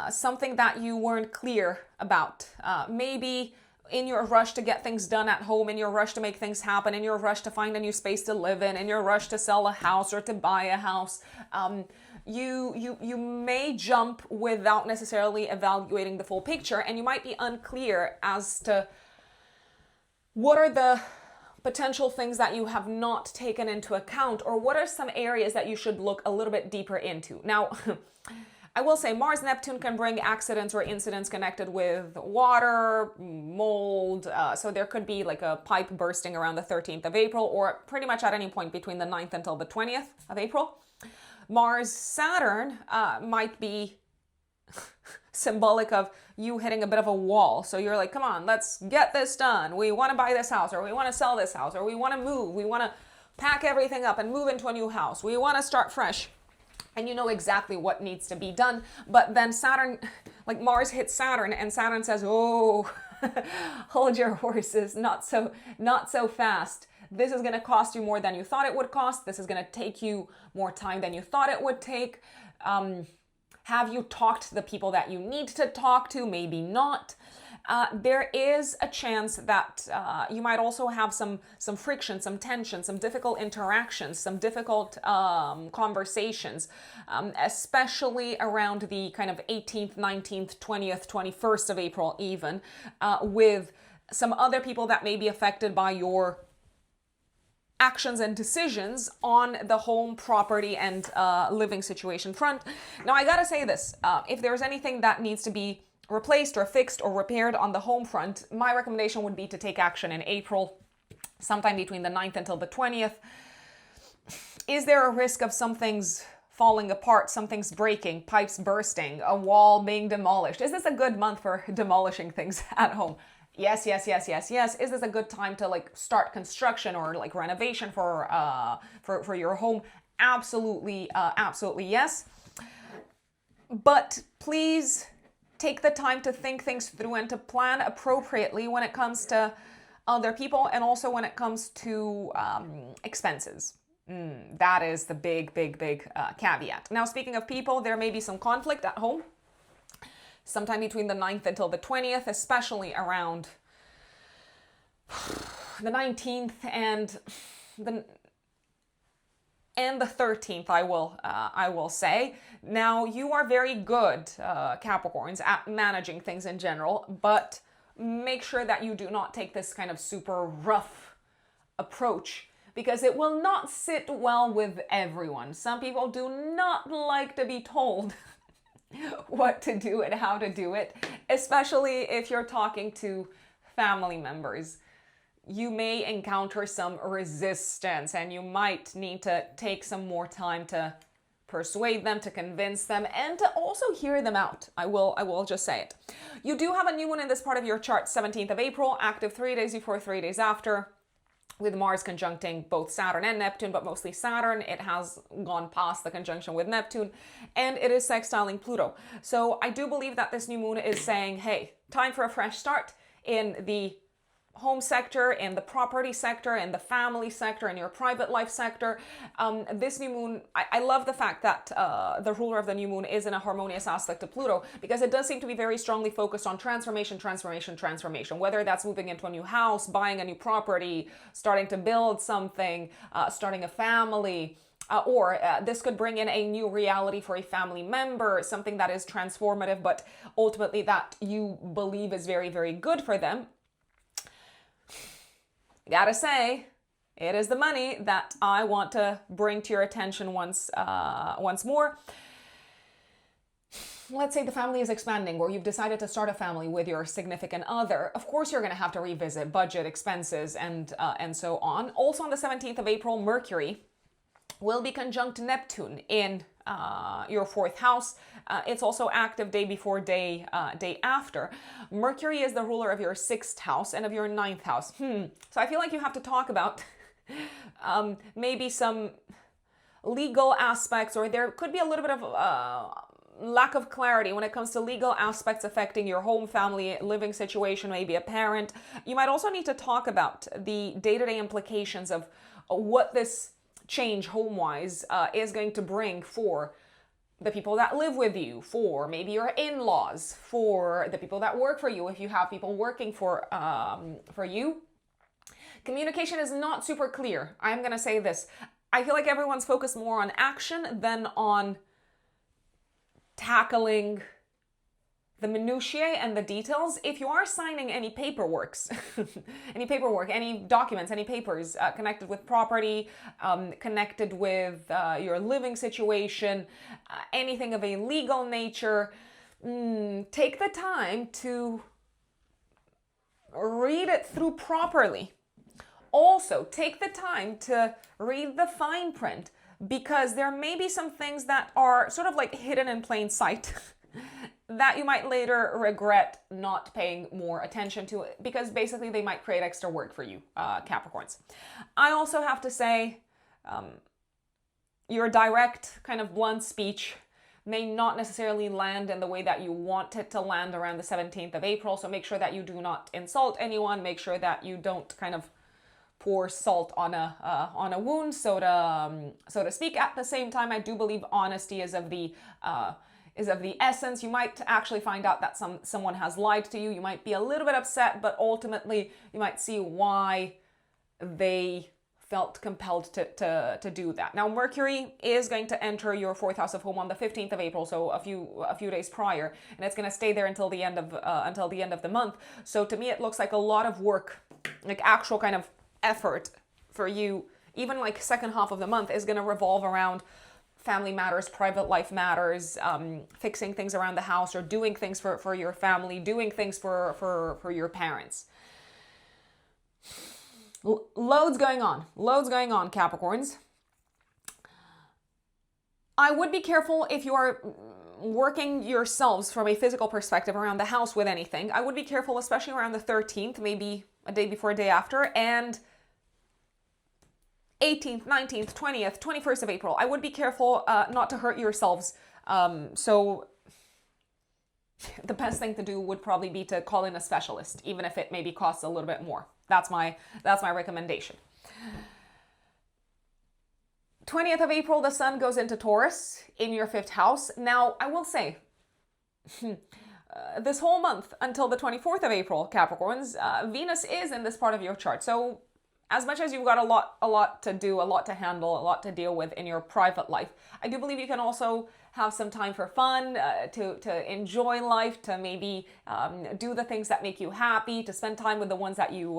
something that you weren't clear about. Maybe in your rush to get things done at home, in your rush to make things happen, in your rush to find a new space to live in your rush to sell a house or to buy a house, you may jump without necessarily evaluating the full picture, and you might be unclear as to what are the potential things that you have not taken into account, or what are some areas that you should look a little bit deeper into? Now, I will say Mars Neptune can bring accidents or incidents connected with water, mold. So there could be like a pipe bursting around the 13th of April, or pretty much at any point between the 9th until the 20th of April. Mars Saturn might be symbolic of you hitting a bit of a wall. So you're like, come on, let's get this done. We want to buy this house, or we want to sell this house, or we want to move. We want to pack everything up and move into a new house. We want to start fresh. And you know exactly what needs to be done. But then Saturn, like Mars hits Saturn, and Saturn says, oh, hold your horses, not so fast. This is going to cost you more than you thought it would cost. This is going to take you more time than you thought it would take. Have you talked to the people that you need to talk to? Maybe not. There is a chance that you might also have some friction, some tension, some difficult interactions, some difficult conversations, especially around the kind of 18th, 19th, 20th, 21st of April even, with some other people that may be affected by your actions and decisions on the home, property, and living situation front. Now, I gotta say this, if there's anything that needs to be replaced or fixed or repaired on the home front, my recommendation would be to take action in April, sometime between the 9th until the 20th. Is there a risk of some things falling apart, some things breaking, pipes bursting, a wall being demolished? Is this a good month for demolishing things at home? Yes. Is this a good time to like start construction or like renovation for your home? Absolutely yes. But please take the time to think things through and to plan appropriately when it comes to other people, and also when it comes to expenses. That is the big caveat. Now, speaking of people, there may be some conflict at home sometime between the 9th until the 20th, especially around the 19th and the 13th, I will say. Now, you are very good, Capricorns, at managing things in general, but make sure that you do not take this kind of super rough approach, because it will not sit well with everyone. Some people do not like to be told what to do and how to do it, especially if you're talking to family members. You may encounter some resistance, and you might need to take some more time to persuade them, to convince them, and to also hear them out. I will just say it. You do have a new moon in this part of your chart, 17th of April, active 3 days before, 3 days after, with Mars conjuncting both Saturn and Neptune, but mostly Saturn. It has gone past the conjunction with Neptune, and it is sextiling Pluto. So I do believe that this new moon is saying, hey, time for a fresh start in the home sector, in the property sector, in the family sector, in your private life sector. This new moon, I love the fact that the ruler of the new moon is in a harmonious aspect to Pluto, because it does seem to be very strongly focused on transformation, whether that's moving into a new house, buying a new property, starting to build something, starting a family, or this could bring in a new reality for a family member, something that is transformative, but ultimately that you believe is very, very good for them. Gotta say, it is the money that I want to bring to your attention once more. Let's say the family is expanding, or you've decided to start a family with your significant other. Of course, you're going to have to revisit budget, expenses, and so on. Also, on the 17th of April, Mercury will be conjunct Neptune in your 4th house. It's also active day before, day after. Mercury is the ruler of your 6th house and of your 9th house. So I feel like you have to talk about maybe some legal aspects, or there could be a little bit of lack of clarity when it comes to legal aspects affecting your home, family, living situation, maybe a parent. You might also need to talk about the day-to-day implications of what this change home-wise is going to bring for the people that live with you, for maybe your in-laws, for the people that work for you, if you have people working for you. Communication is not super clear. I'm going to say this. I feel like everyone's focused more on action than on tackling the minutiae and the details. If you are signing any paperworks, any documents, any papers connected with property, connected with your living situation, anything of a legal nature, take the time to read it through properly. Also, take the time to read the fine print, because there may be some things that are sort of like hidden in plain sight that you might later regret not paying more attention to, because basically they might create extra work for you, Capricorns. I also have to say, your direct, kind of blunt speech may not necessarily land in the way that you want it to land around the 17th of April. So make sure that you do not insult anyone. Make sure that you don't kind of pour salt on a wound, so to speak. At the same time, I do believe honesty is of the essence. You might actually find out that someone has lied to you. You might be a little bit upset, but ultimately you might see why they felt compelled to do that. Now, Mercury is going to enter your fourth house of home on the 15th of April, so a few days prior, and it's going to stay there until the end of the month. So to me, it looks like a lot of work, like actual kind of effort for you, even like second half of the month, is going to revolve around family matters, private life matters, fixing things around the house, or doing things for your family, doing things for your parents. Loads going on, Capricorns. I would be careful if you are working yourselves from a physical perspective around the house with anything. I would be careful, especially around the 13th, maybe a day before, a day after, and 18th, 19th, 20th, 21st of April. I would be careful not to hurt yourselves. So the best thing to do would probably be to call in a specialist, even if it maybe costs a little bit more. That's my recommendation. 20th of April, the sun goes into Taurus in your fifth house. Now, I will say, this whole month until the 24th of April, Capricorns, Venus is in this part of your chart. So as much as you've got a lot to do, a lot to handle, a lot to deal with in your private life, I do believe you can also have some time for fun, to enjoy life, to maybe do the things that make you happy, to spend time with the ones that you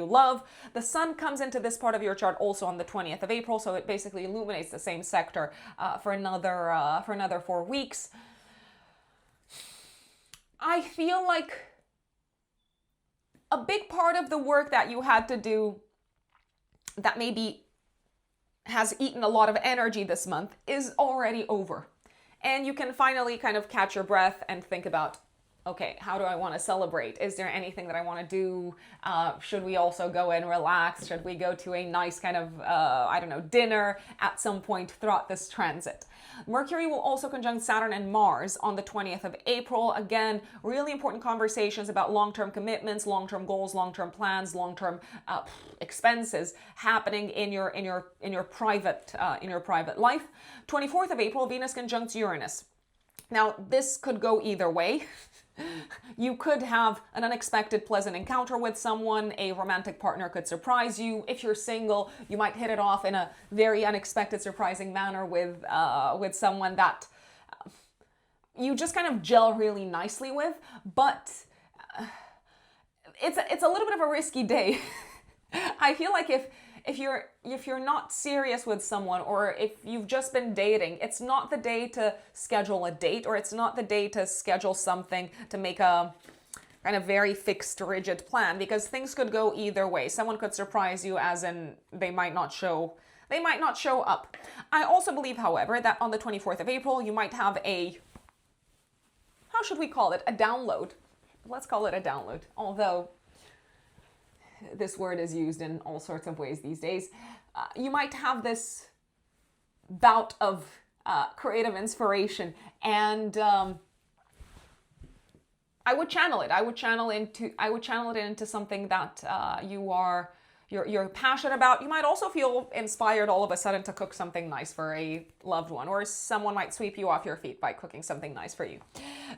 love. The sun comes into this part of your chart also on the 20th of April, so it basically illuminates the same sector for another 4 weeks. I feel like a big part of the work that you had to do that maybe has eaten a lot of energy this month is already over. And you can finally kind of catch your breath and think about, okay, how do I want to celebrate? Is there anything that I want to do? Should we also go and relax? Should we go to a nice kind of, dinner at some point throughout this transit? Mercury will also conjunct Saturn and Mars on the 20th of April. Again, really important conversations about long-term commitments, long-term goals, long-term plans, long-term expenses happening in your private life. 24th of April, Venus conjuncts Uranus. Now, this could go either way. You could have an unexpected pleasant encounter with someone. A romantic partner could surprise you. If you're single, you might hit it off in a very unexpected, surprising manner with someone that you just kind of gel really nicely with. But it's a little bit of a risky day. I feel like if you're not serious with someone, or if you've just been dating, it's not the day to schedule a date, or it's not the day to schedule something to make a kind of very fixed, rigid plan, because things could go either way. Someone could surprise you, as in they might not show up. I also believe, however, that on the 24th of April, you might have how should we call it? A download. Let's call it a download, although this word is used in all sorts of ways these days. You might have this bout of creative inspiration, and I would channel it. I would channel it into something that you're passionate about. You might also feel inspired all of a sudden to cook something nice for a loved one, or someone might sweep you off your feet by cooking something nice for you.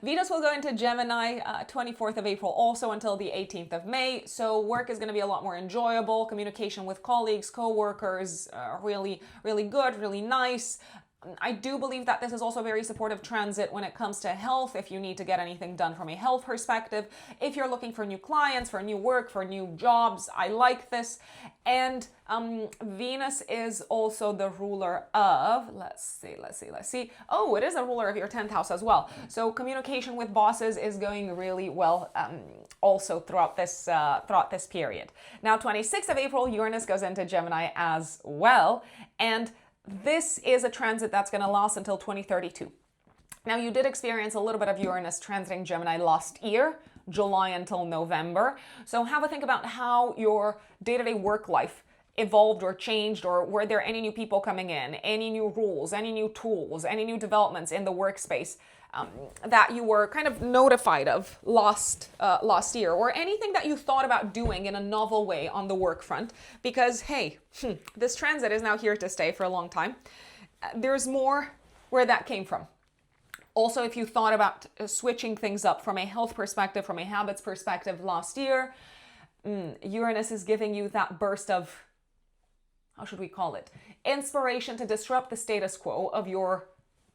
Venus will go into Gemini 24th of April also until the 18th of May. So work is going to be a lot more enjoyable. Communication with colleagues, co-workers, really, really good, really nice. I do believe that this is also a very supportive transit when it comes to health, if you need to get anything done from a health perspective. If you're looking for new clients, for new work, for new jobs, I like this. And Venus is also the ruler of, let's see. Oh, it is a ruler of your 10th house as well. So communication with bosses is going really well also throughout this period. Now, 26th of April, Uranus goes into Gemini as well. And this is a transit that's going to last until 2032. Now, you did experience a little bit of Uranus transiting Gemini last year, July until November. So have a think about how your day-to-day work life evolved or changed, or were there any new people coming in, any new rules, any new tools, any new developments in the workspace that you were kind of notified of last year, or anything that you thought about doing in a novel way on the work front, because hey, this transit is now here to stay for a long time. There's more where that came from. Also, if you thought about switching things up from a health perspective, from a habits perspective last year, Uranus is giving you that burst of, how should we call it, inspiration to disrupt the status quo of your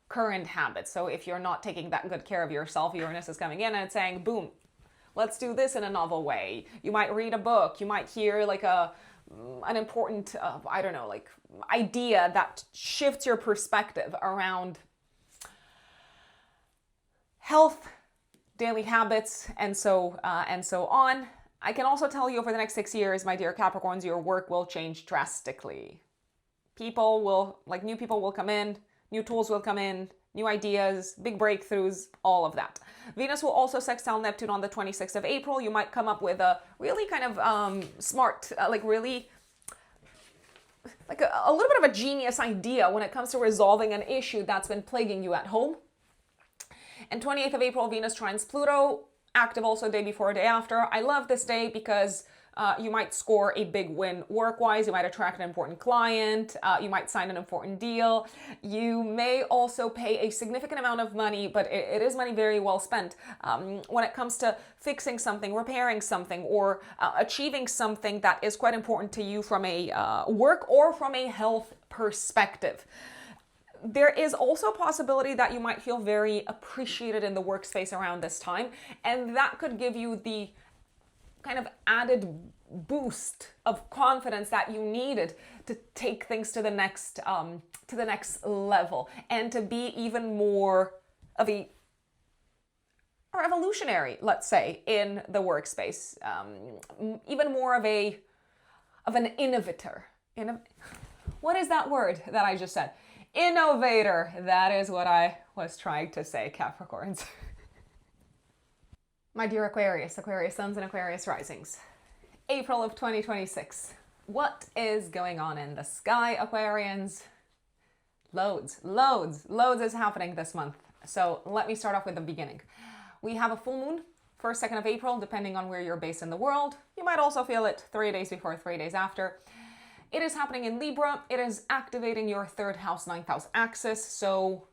current habits. So if you're not taking that good care of yourself, Uranus is coming in and it's saying, boom, let's do this in a novel way. You might read a book, you might hear like an important, I don't know, like idea that shifts your perspective around health, daily habits, and so on. I can also tell you over the next 6 years, my dear Capricorns, your work will change drastically. New people will come in, new tools will come in, new ideas, big breakthroughs, all of that. Venus will also sextile Neptune on the 26th of April. You might come up with a really kind of smart, a little bit of a genius idea when it comes to resolving an issue that's been plaguing you at home. And 28th of April, Venus trines Pluto, active also day before, day after. I love this day because you might score a big win work-wise. You might attract an important client. You might sign an important deal. You may also pay a significant amount of money, but it is money very well spent when it comes to fixing something, repairing something, or achieving something that is quite important to you from a work or from a health perspective. There is also a possibility that you might feel very appreciated in the workspace around this time, and that could give you the kind of added boost of confidence that you needed to take things to the next level and to be even more of a revolutionary, let's say, in the workspace, even more of an innovator. What is that word that I just said? Innovator. That is what I was trying to say, Capricorns. My dear Aquarius, Aquarius suns and Aquarius risings. April of 2026. What is going on in the sky, Aquarians? Loads is happening this month. So let me start off with the beginning. We have a full moon, 1st, 2nd of April, depending on where you're based in the world. You might also feel it 3 days before, 3 days after. It is happening in Libra. It is activating your 3rd house, 9th house axis. So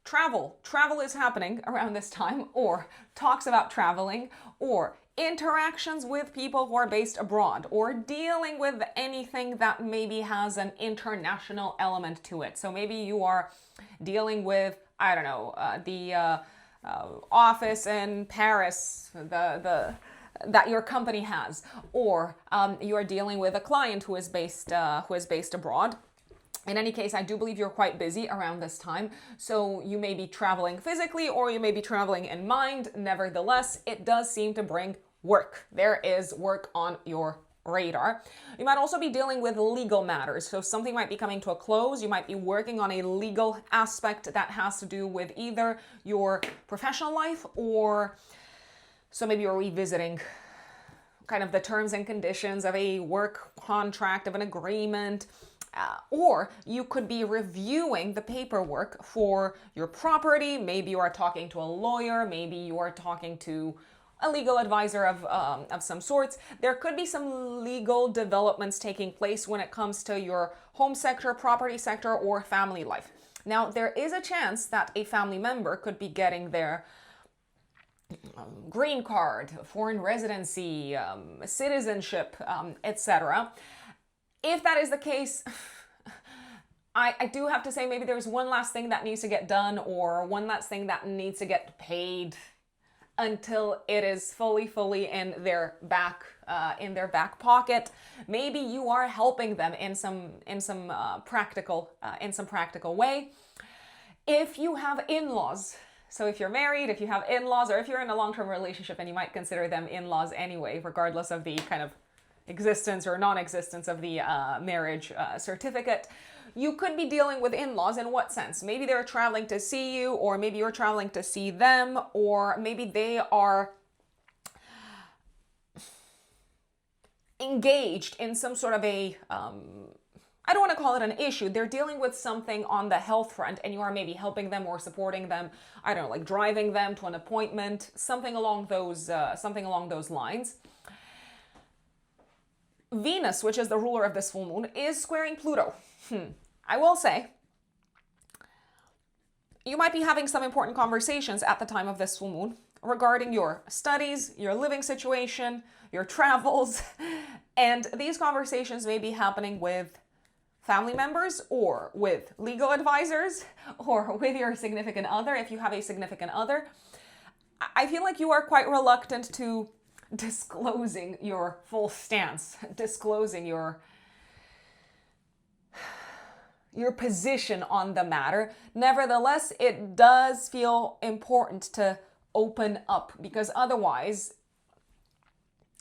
travel is happening around this time, or talks about traveling, or interactions with people who are based abroad, or dealing with anything that maybe has an international element to it. So maybe you are dealing with, I don't know, the office in Paris, that your company has, or you are dealing with a client who is based abroad. In any case, I do believe you're quite busy around this time, so you may be traveling physically or you may be traveling in mind. Nevertheless, it does seem to bring work. There is work on your radar. You might also be dealing with legal matters, so something might be coming to a close. You might be working on a legal aspect that has to do with either your professional life, or so maybe you're revisiting kind of the terms and conditions of a work contract, of an agreement, or you could be reviewing the paperwork for your property. Maybe you are talking to a lawyer, maybe you are talking to a legal advisor of some sorts. There could be some legal developments taking place when it comes to your home sector, property sector, or family life. Now, there is a chance that a family member could be getting their green card, foreign residency, citizenship, etc. If that is the case, I do have to say, maybe there's one last thing that needs to get done, or one last thing that needs to get paid until it is fully in their back pocket. Maybe you are helping them in some practical way. If you have in-laws, so if you're married, if you have in-laws, or if you're in a long-term relationship, and you might consider them in-laws anyway, regardless of the kind of existence or non-existence of the marriage certificate, you could be dealing with in-laws. In what sense? Maybe they're traveling to see you, or maybe you're traveling to see them, or maybe they are engaged in some sort of a, I don't want to call it an issue. They're dealing with something on the health front, and you are maybe helping them or supporting them. I don't know, like driving them to an appointment, something along those lines. Venus, which is the ruler of this full moon, is squaring Pluto. I will say, you might be having some important conversations at the time of this full moon regarding your studies, your living situation, your travels, and these conversations may be happening with family members, or with legal advisors, or with your significant other, if you have a significant other. I feel like you are quite reluctant to disclosing your full stance, disclosing your position on the matter. Nevertheless, it does feel important to open up, because otherwise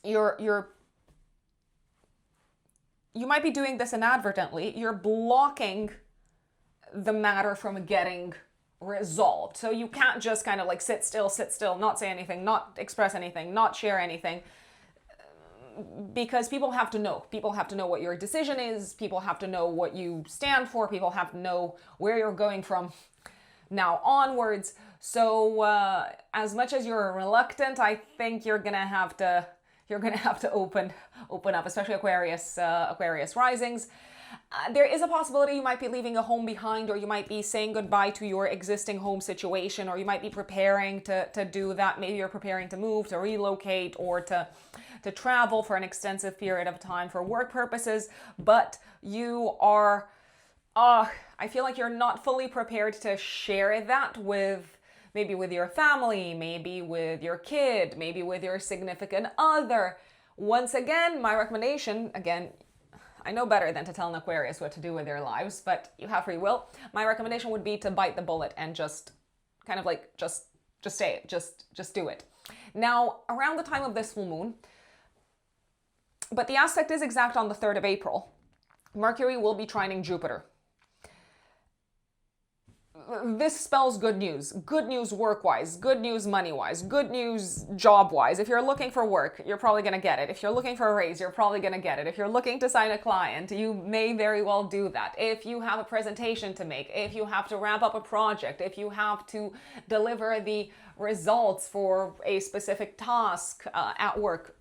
you might be doing this inadvertently. You're blocking the matter from getting resolved. So you can't just kind of like sit still, not say anything, not express anything, not share anything, because people have to know. People have to know what your decision is. People have to know what you stand for. People have to know where you're going from now onwards. So as much as you're reluctant, I think you're gonna have to open up, especially Aquarius risings. There is a possibility you might be leaving a home behind, or you might be saying goodbye to your existing home situation, or you might be preparing to do that. Maybe you're preparing to move, to relocate, or to travel for an extensive period of time for work purposes. But you are, I feel like you're not fully prepared to share that with your family, maybe with your kid, maybe with your significant other. Once again, my recommendation, I know better than to tell an Aquarius what to do with their lives, but you have free will. My recommendation would be to bite the bullet and just kind of like, just say it, just do it. Now, around the time of this full moon, but the aspect is exact on the 3rd of April, Mercury will be trining Jupiter. This spells good news work-wise, good news money-wise, good news job-wise. If you're looking for work, you're probably going to get it. If you're looking for a raise, you're probably going to get it. If you're looking to sign a client, you may very well do that. If you have a presentation to make, if you have to wrap up a project, if you have to deliver the results for a specific task at work,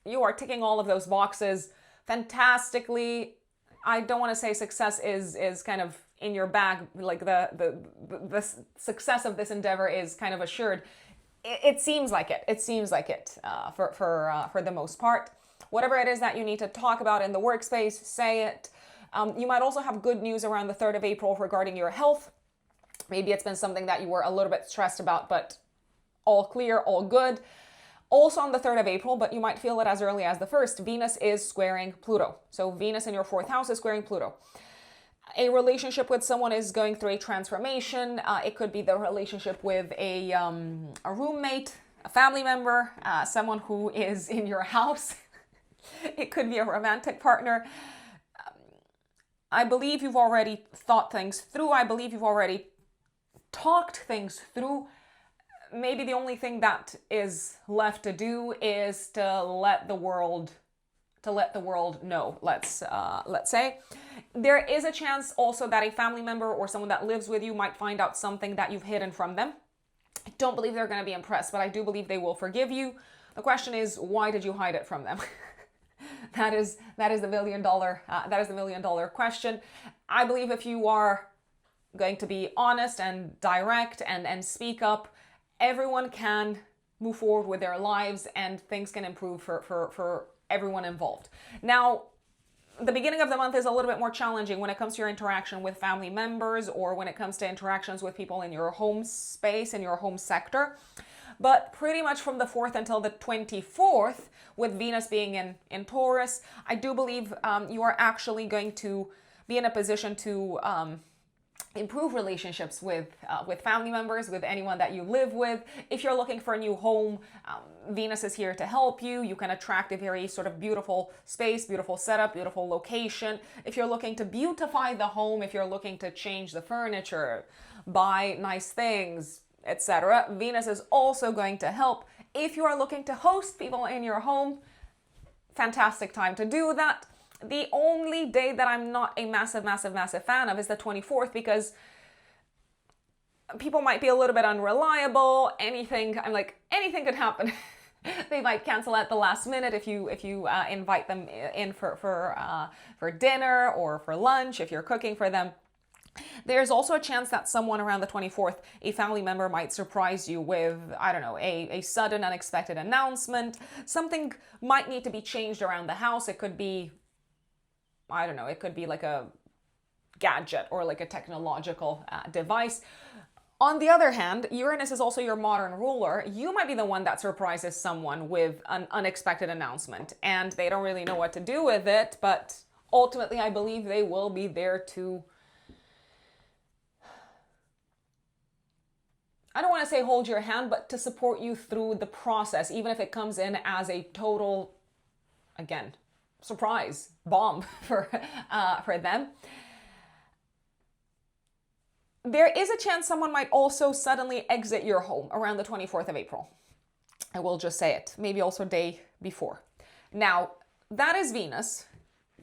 you are ticking all of those boxes fantastically. I don't want to say success is kind of in your bag, like the success of this endeavor is kind of assured. It seems like it. It seems like it for the most part. Whatever it is that you need to talk about in the workspace, say it. You might also have good news around the 3rd of April regarding your health. Maybe it's been something that you were a little bit stressed about, but all clear, all good. Also on the 3rd of April, but you might feel it as early as the 1st, Venus is squaring Pluto. So Venus in your 4th house is squaring Pluto. A relationship with someone is going through a transformation. It could be the relationship with a roommate, a family member, someone who is in your house. It could be a romantic partner. I believe you've already thought things through. I believe you've already talked things through. Maybe the only thing that is left to do is to let the world know, let's say. There is a chance also that a family member or someone that lives with you might find out something that you've hidden from them. I don't believe they're going to be impressed, but I do believe they will forgive you. The question is, why did you hide it from them? That is the $1 million question. I believe if you are going to be honest and direct and speak up, everyone can move forward with their lives and things can improve for everyone involved. Now, the beginning of the month is a little bit more challenging when it comes to your interaction with family members or when it comes to interactions with people in your home space, in your home sector. But pretty much from the 4th until the 24th, with Venus being in Taurus, I do believe you are actually going to be in a position to improve relationships with family members, with anyone that you live with. If you're looking for a new home, Venus is here to help you. You can attract a very sort of beautiful space, beautiful setup, beautiful location. If you're looking to beautify the home, if you're looking to change the furniture, buy nice things, etc., Venus is also going to help. If you are looking to host people in your home, fantastic time to do that. The only day that I'm not a massive fan of is the 24th, because people might be a little bit unreliable. Anything could happen. They might cancel at the last minute if you invite them in for dinner or for lunch, if you're cooking for them. There's also a chance that someone around the 24th, a family member, might surprise you with, I don't know, a sudden unexpected announcement. Something might need to be changed around the house. It could be, I don't know, it could be like a gadget or like a technological device. On the other hand, Uranus is also your modern ruler. You might be the one that surprises someone with an unexpected announcement and they don't really know what to do with it, but ultimately I believe they will be there to, I don't want to say hold your hand, but to support you through the process, even if it comes in as a total, again, surprise bomb for them. There is a chance someone might also suddenly exit your home around the 24th of April. I will just say it. Maybe also day before. Now, that is Venus.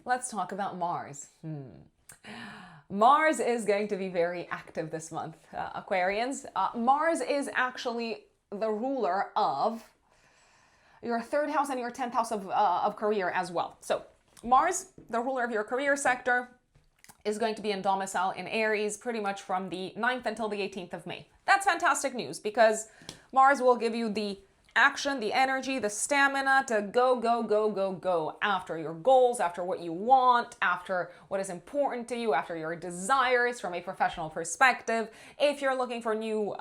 Let's talk about Mars. Mars is going to be very active this month, Aquarians. Mars is actually the ruler of your 3rd house and your 10th house of career as well. So Mars, the ruler of your career sector, is going to be in domicile in Aries pretty much from the 9th until the 18th of May. That's fantastic news because Mars will give you the action, the energy, the stamina to go after your goals, after what you want, after what is important to you, after your desires from a professional perspective. If you're looking for new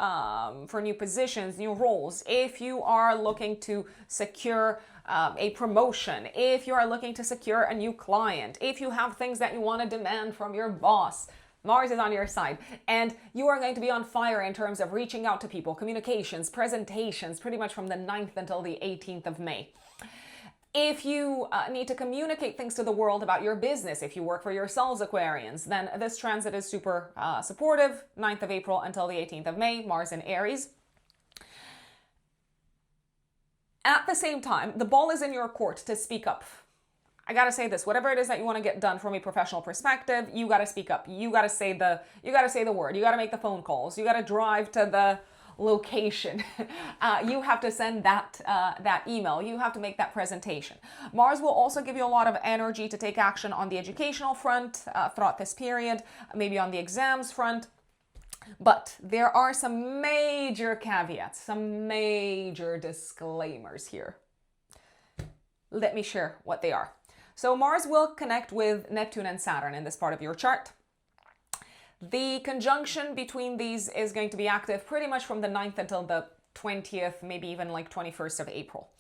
positions, new roles, if you are looking to secure a promotion, if you are looking to secure a new client, if you have things that you want to demand from your boss, Mars is on your side, and you are going to be on fire in terms of reaching out to people, communications, presentations, pretty much from the 9th until the 18th of May. If you need to communicate things to the world about your business, if you work for yourselves, Aquarians, then this transit is super supportive, 9th of April until the 18th of May, Mars in Aries. At the same time, the ball is in your court to speak up. I gotta say this, whatever it is that you want to get done from a professional perspective, you gotta speak up. You gotta say the word. You gotta make the phone calls. You gotta drive to the location. You have to send that email. You have to make that presentation. Mars will also give you a lot of energy to take action on the educational front throughout this period, maybe on the exams front. But there are some major caveats, some major disclaimers here. Let me share what they are. So Mars will connect with Neptune and Saturn in this part of your chart. The conjunction between these is going to be active pretty much from the 9th until the 20th, maybe even like 21st of April.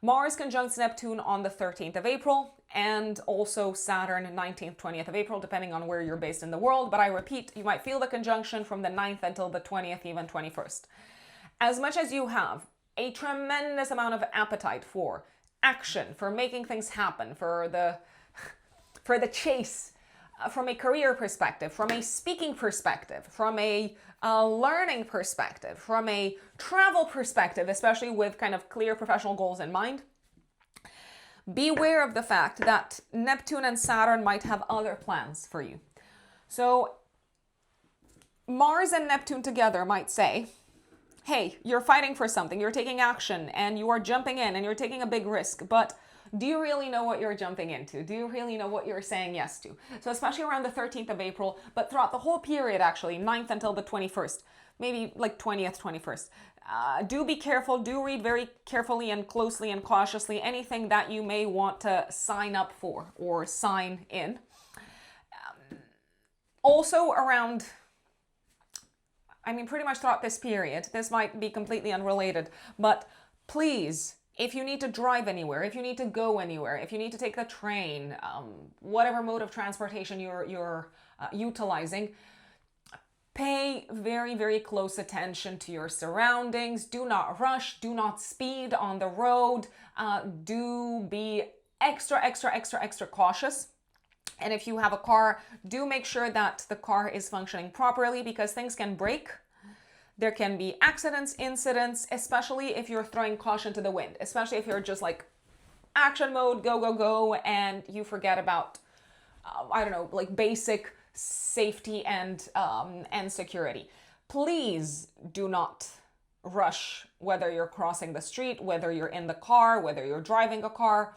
Mars conjuncts Neptune on the 13th of April and also Saturn 19th, 20th of April, depending on where you're based in the world. But I repeat, you might feel the conjunction from the 9th until the 20th, even 21st. As much as you have a tremendous amount of appetite for action, for making things happen, for the chase, from a career perspective, from a speaking perspective, from a learning perspective, from a travel perspective, especially with kind of clear professional goals in mind, beware of the fact that Neptune and Saturn might have other plans for you. So Mars and Neptune together might say, hey, you're fighting for something, you're taking action, and you are jumping in, and you're taking a big risk, but do you really know what you're jumping into? Do you really know what you're saying yes to? So especially around the 13th of April, but throughout the whole period, actually, 9th until the 21st, maybe like 20th, 21st, Do be careful, do read very carefully and closely and cautiously anything that you may want to sign up for or sign in. Also around, pretty much throughout this period, this might be completely unrelated, but please, if you need to drive anywhere, if you need to go anywhere, if you need to take the train, whatever mode of transportation you're utilizing, pay very, very close attention to your surroundings. Do not rush. Do not speed on the road. Do be extra cautious. And if you have a car, do make sure that the car is functioning properly, because things can break. There can be accidents, incidents, especially if you're throwing caution to the wind, especially if you're just like action mode, go, and you forget about, basic safety and security. Please do not rush, whether you're crossing the street, whether you're in the car, whether you're driving a car.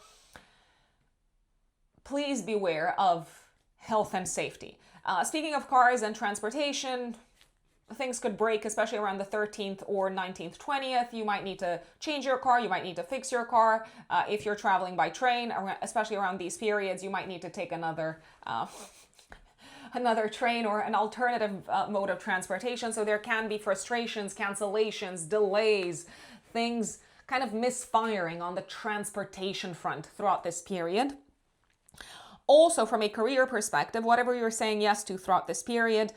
Please beware of health and safety. Speaking of cars and transportation, things could break, especially around the 13th or 19th, 20th. You might need to change your car. You might need to fix your car. If you're traveling by train, especially around these periods, you might need to take another train or an alternative mode of transportation. So there can be frustrations, cancellations, delays, things kind of misfiring on the transportation front throughout this period. Also, from a career perspective, whatever you're saying yes to throughout this period,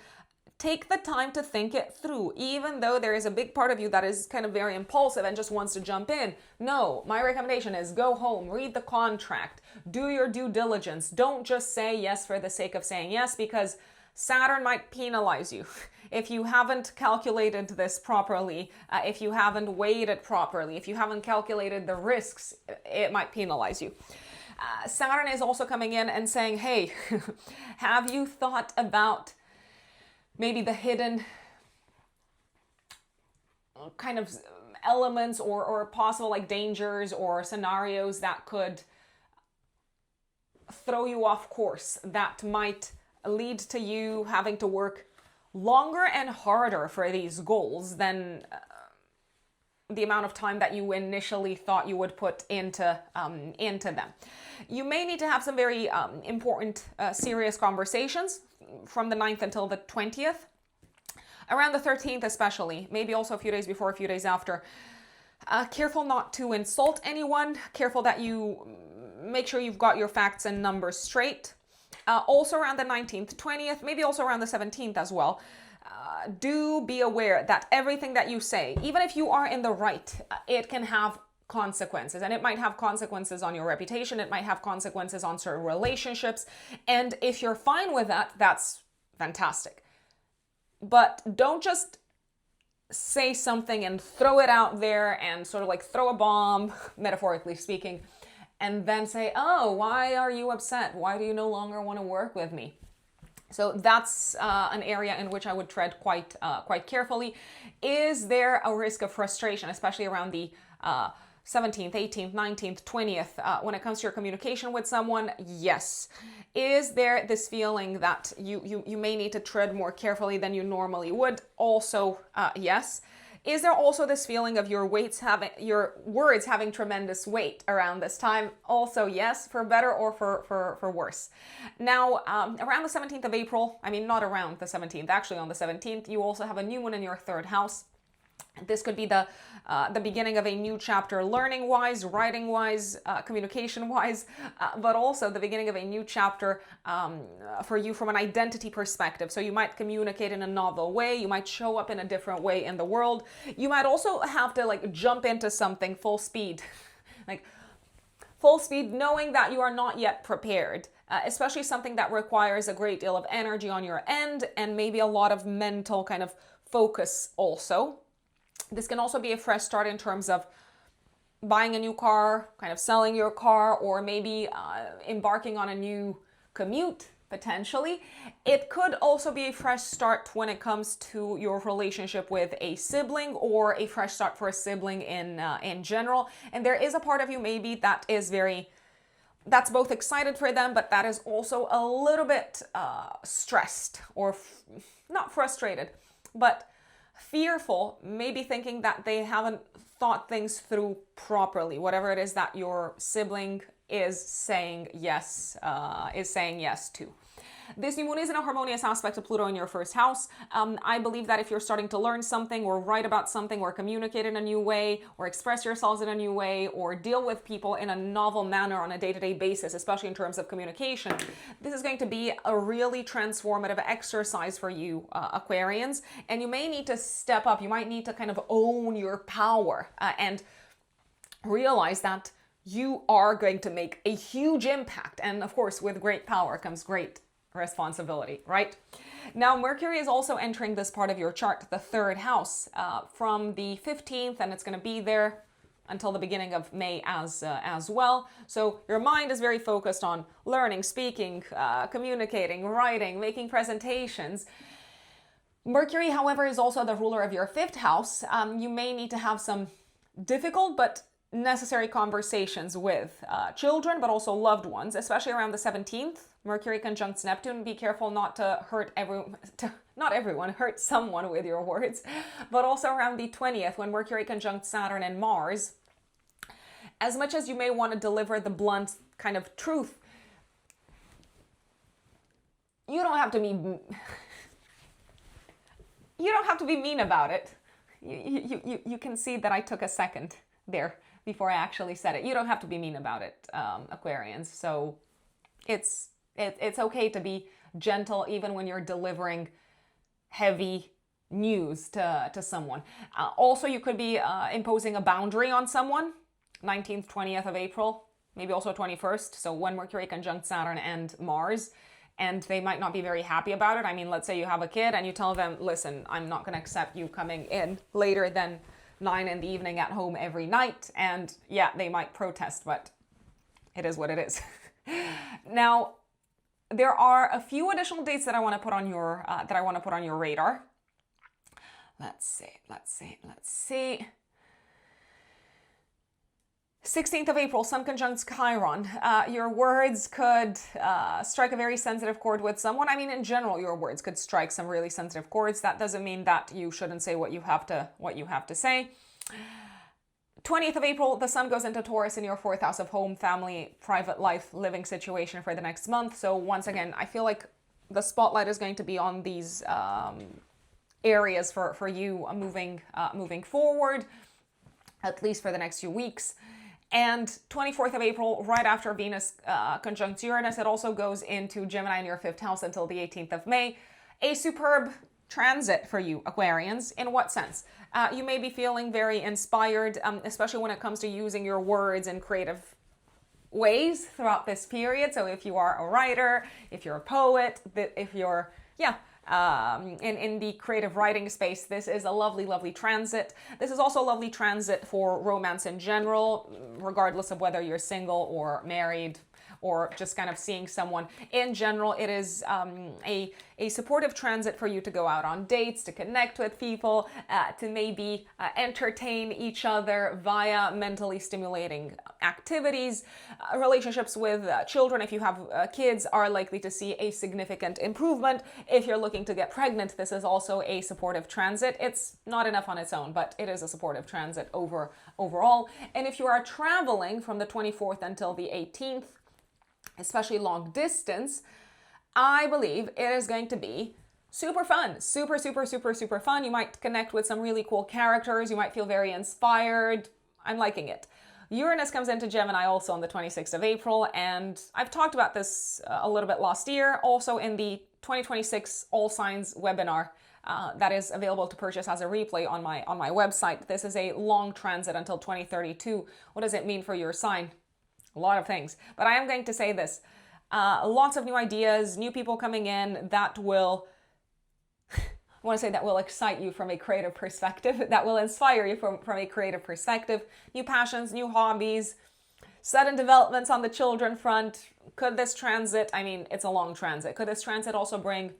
take the time to think it through. Even though there is a big part of you that is kind of very impulsive and just wants to jump in, no, my recommendation is go home, read the contract, do your due diligence. Don't just say yes for the sake of saying yes, because Saturn might penalize you. If you haven't calculated this properly, if you haven't weighed it properly, if you haven't calculated the risks, it might penalize you. Saturn is also coming in and saying, hey, have you thought about maybe the hidden kind of elements or possible like dangers or scenarios that could throw you off course, that might lead to you having to work longer and harder for these goals than the amount of time that you initially thought you would put into them. You may need to have some very important, serious conversations from the 9th until the 20th. Around the 13th especially, maybe also a few days before, a few days after. Careful not to insult anyone. Careful that you make sure you've got your facts and numbers straight. Also around the 19th, 20th, maybe also around the 17th as well. Do be aware that everything that you say, even if you are in the right, it can have consequences, and it might have consequences on your reputation. It might have consequences on certain relationships. And if you're fine with that, that's fantastic. But don't just say something and throw it out there and sort of like throw a bomb, metaphorically speaking, and then say, oh, why are you upset? Why do you no longer want to work with me? So that's an area in which I would tread quite carefully. Is there a risk of frustration, especially around the 17th, 18th, 19th, 20th, when it comes to your communication with someone? Yes. Is there this feeling that you may need to tread more carefully than you normally would? Also, yes. Is there also this feeling of your words having tremendous weight around this time? Also, yes, for better or for worse. Now, around the 17th of April, not around the 17th, actually on the 17th, you also have a new moon in your 3rd house. This could be the beginning of a new chapter, learning-wise, writing-wise, communication-wise, but also the beginning of a new chapter for you from an identity perspective. So you might communicate in a novel way. You might show up in a different way in the world. You might also have to jump into something full speed, knowing that you are not yet prepared. Especially something that requires a great deal of energy on your end and maybe a lot of mental kind of focus also. This can also be a fresh start in terms of buying a new car, kind of selling your car, or maybe embarking on a new commute, potentially. It could also be a fresh start when it comes to your relationship with a sibling, or a fresh start for a sibling in general. And there is a part of you maybe that is that's both excited for them, but that is also a little bit stressed, or not frustrated, but fearful, maybe thinking that they haven't thought things through properly, whatever it is that your sibling is saying yes to. This new moon is in a harmonious aspect to Pluto in your first house. I believe that if you're starting to learn something or write about something or communicate in a new way or express yourselves in a new way or deal with people in a novel manner on a day-to-day basis, especially in terms of communication, this is going to be a really transformative exercise for you, Aquarians. And you may need to step up. You might need to kind of own your power and realize that you are going to make a huge impact. And of course, with great power comes great responsibility, right? Now, Mercury is also entering this part of your chart, the third house, from the 15th, and it's going to be there until the beginning of May as well. So your mind is very focused on learning, speaking, communicating, writing, making presentations. Mercury, however, is also the ruler of your fifth house. You may need to have some difficult but necessary conversations with children, but also loved ones, especially around the 17th. Mercury conjuncts Neptune. Be careful not to hurt hurt someone with your words, but also around the 20th when Mercury conjuncts Saturn and Mars. As much as you may want to deliver the blunt kind of truth, you don't have to be mean about it. You can see that I took a second there before I actually said it. You don't have to be mean about it, Aquarians. So it's okay to be gentle even when you're delivering heavy news to someone. Also, you could be imposing a boundary on someone, 19th, 20th of April, maybe also 21st. So when Mercury conjunct Saturn and Mars, and they might not be very happy about it. I mean, let's say you have a kid and you tell them, listen, I'm not going to accept you coming in later than 9 in the evening at home every night. And yeah, they might protest, but it is what it is. Now, there are a few additional dates that I want to put on your radar. Let's see. 16th of April, Sun conjuncts Chiron. Your words could strike a very sensitive chord with someone. I mean, in general, your words could strike some really sensitive chords. That doesn't mean that you shouldn't say what you have to say. 20th of April, the Sun goes into Taurus in your fourth house of home, family, private life, living situation for the next month. So once again, I feel like the spotlight is going to be on these areas for you moving forward, at least for the next few weeks. And 24th of April, right after Venus conjuncts Uranus, it also goes into Gemini in your fifth house until the 18th of May. A superb transit for you, Aquarians. In what sense? You may be feeling very inspired, especially when it comes to using your words in creative ways throughout this period. So if you are a writer, if you're a poet, if you're, in the creative writing space, this is a lovely, lovely transit. This is also a lovely transit for romance in general, regardless of whether you're single or married or just kind of seeing someone. In general, it is a supportive transit for you to go out on dates, to connect with people, to maybe entertain each other via mentally stimulating activities. Relationships with children, if you have kids, are likely to see a significant improvement. If you're looking to get pregnant, this is also a supportive transit. It's not enough on its own, but it is a supportive transit overall. And if you are traveling from the 24th until the 18th, especially long distance, I believe it is going to be super fun. Super fun. You might connect with some really cool characters. You might feel very inspired. I'm liking it. Uranus comes into Gemini also on the 26th of April, and I've talked about this a little bit last year, also in the 2026 All Signs webinar that is available to purchase as a replay on my website. This is a long transit until 2032. What does it mean for your sign? A lot of things. But I am going to say this. Lots of new ideas, new people coming in that will, I want to say that will excite you from a creative perspective, that will inspire you from a creative perspective. New passions, new hobbies, sudden developments on the children front. Could this transit, I mean, it's a long transit. Could this transit also bring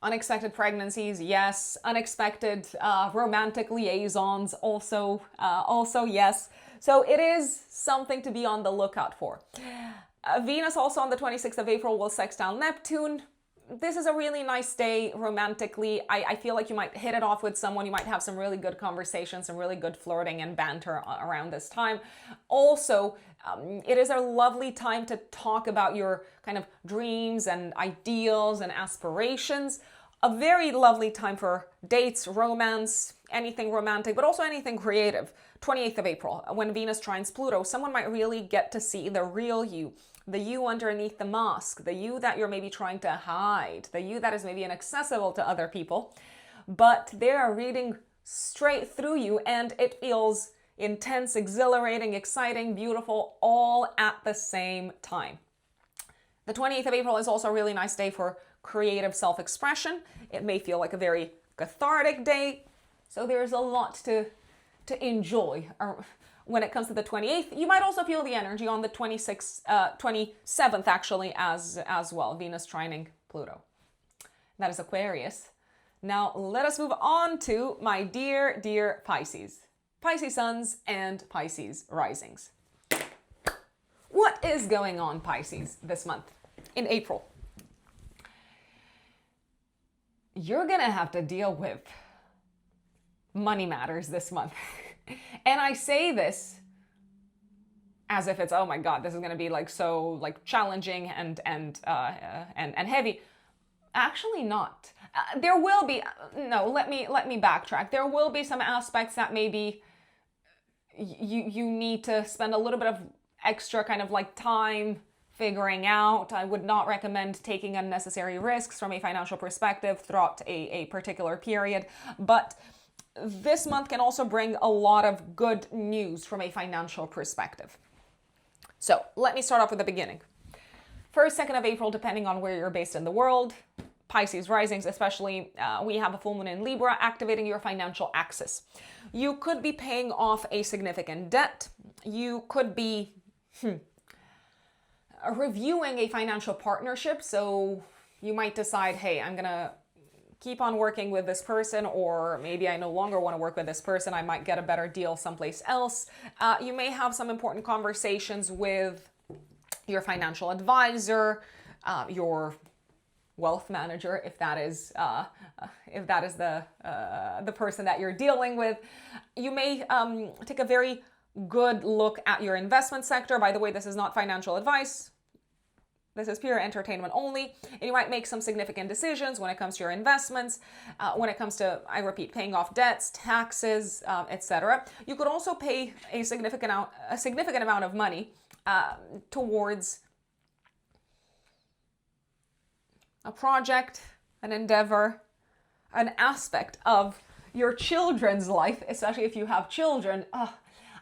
unexpected pregnancies? Yes. Unexpected romantic liaisons? Also yes. So it is something to be on the lookout for. Venus also on the 26th of April will sextile Neptune. this is a really nice day romantically. I feel like you might hit it off with someone. You might have some really good conversations, some really good flirting and banter around this time. Also, it is a lovely time to talk about your kind of dreams and ideals and aspirations. A very lovely time for dates, romance, anything romantic, but also anything creative. 28th of April, when Venus trines Pluto, someone might really get to see the real you, the you underneath the mask, the you that you're maybe trying to hide, the you that is maybe inaccessible to other people, but they are reading straight through you, and it feels intense, exhilarating, exciting, beautiful, all at the same time. The 28th of April is also a really nice day for creative self-expression. It may feel like a very cathartic day, so there's a lot to enjoy. When it comes to the 28th, you might also feel the energy on the 27th actually as well, Venus trining Pluto. That is Aquarius. Now let us move on to my dear Pisces. Pisces suns and Pisces risings. What is going on, Pisces, this month in April? You're gonna have to deal with money matters this month. And I say this as if it's, oh my God, this is going to be like so like challenging and heavy. Actually not. There will be, no, let me backtrack. There will be some aspects that maybe you need to spend a little bit of extra kind of like time figuring out. I would not recommend taking unnecessary risks from a financial perspective throughout a particular period, but this month can also bring a lot of good news from a financial perspective. So let me start off with the beginning. 1st, 2nd of April, depending on where you're based in the world, Pisces risings especially, we have a full moon in Libra activating your financial axis. You could be paying off a significant debt. You could be reviewing a financial partnership. So you might decide, hey, I'm going to keep on working with this person, or maybe I no longer want to work with this person. I might get a better deal someplace else. You may have some important conversations with your financial advisor, your wealth manager, if that is the person that you're dealing with. You may take a very good look at your investment sector. By the way, this is not financial advice. This is pure entertainment only. And you might make some significant decisions when it comes to your investments, when it comes to, I repeat, paying off debts, taxes, etc. You could also pay a significant amount of money towards a project, an endeavor, an aspect of your children's life, especially if you have children.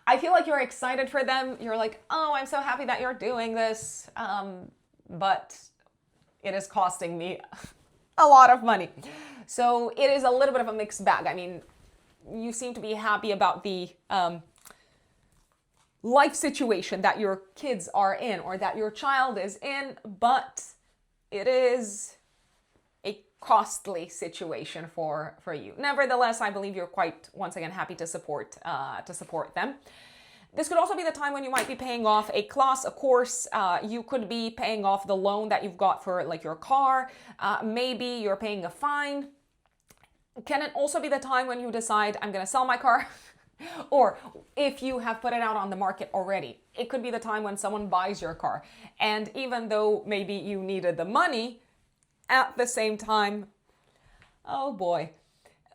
I feel like you're excited for them. You're like, oh, I'm so happy that you're doing this. But it is costing me a lot of money. So it is a little bit of a mixed bag. I mean, you seem to be happy about the life situation that your kids are in or that your child is in, but it is a costly situation for you. Nevertheless, I believe you're quite, once again, happy to support them. This could also be the time when you might be paying off a class, a course. You could be paying off the loan that you've got for like your car. Maybe you're paying a fine. Can it also be the time when you decide, I'm going to sell my car? Or if you have put it out on the market already, it could be the time when someone buys your car. And even though maybe you needed the money, at the same time, oh boy,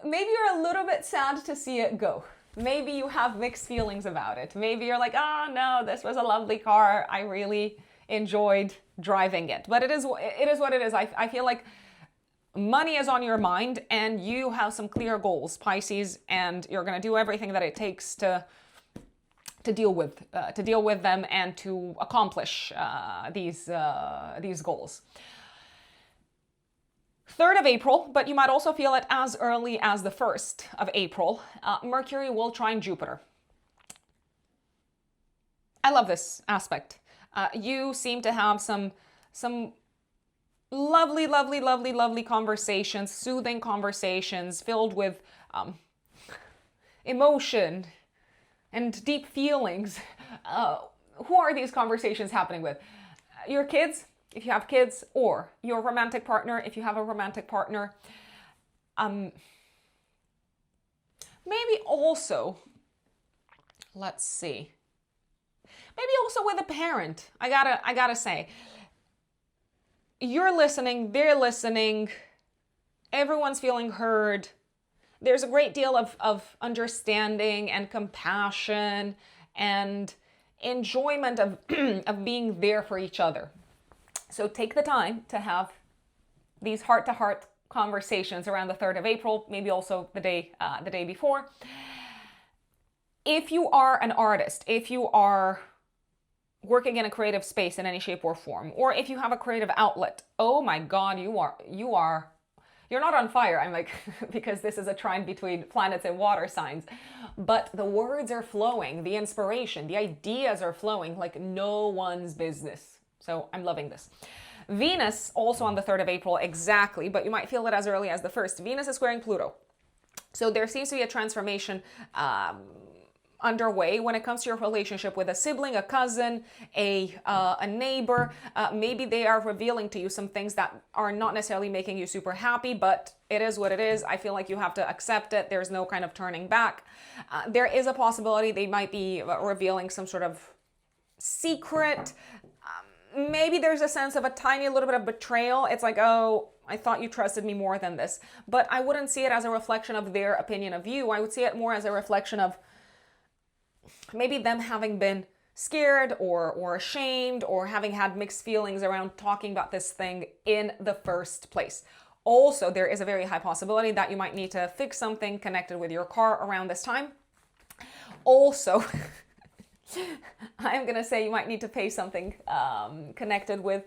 maybe you're a little bit sad to see it go. Maybe you have mixed feelings about it. Maybe you're like, oh no, this was a lovely car. I really enjoyed driving it. But it is what it is. I feel like money is on your mind and you have some clear goals, Pisces, and you're going to do everything that it takes to deal with them and to accomplish these goals. 3rd of April, but you might also feel it as early as the 1st of April, Mercury will trine Jupiter. I love this aspect. You seem to have some lovely conversations, soothing conversations filled with emotion and deep feelings. Who are these conversations happening with? Your kids? if you have kids, or your romantic partner, if you have a romantic partner. Maybe also, let's see, maybe also with a parent. I gotta say, you're listening, they're listening, everyone's feeling heard. There's a great deal of understanding and compassion and enjoyment of, of being there for each other. So take the time to have these heart-to-heart conversations around the 3rd of April, maybe also the day before. If you are an artist, if you are working in a creative space in any shape or form, or if you have a creative outlet, oh my God, you're not on fire. I'm like, because this is a trine between planets and water signs, but the words are flowing, the inspiration, the ideas are flowing like no one's business. So I'm loving this. Venus also on the 3rd of April, exactly, but you might feel it as early as the 1st. Venus is squaring Pluto. So there seems to be a transformation underway when it comes to your relationship with a sibling, a cousin, a neighbor. Maybe they are revealing to you some things that are not necessarily making you super happy, but it is what it is. I feel like you have to accept it. There's no kind of turning back. There is a possibility they might be revealing some sort of secret. Maybe there's a sense of a tiny little bit of betrayal. It's like, oh, I thought you trusted me more than this. But I wouldn't see it as a reflection of their opinion of you. I would see it more as a reflection of maybe them having been scared or ashamed or having had mixed feelings around talking about this thing in the first place. Also, there is a very high possibility that you might need to fix something connected with your car around this time. Also, I'm going to say you might need to pay something connected with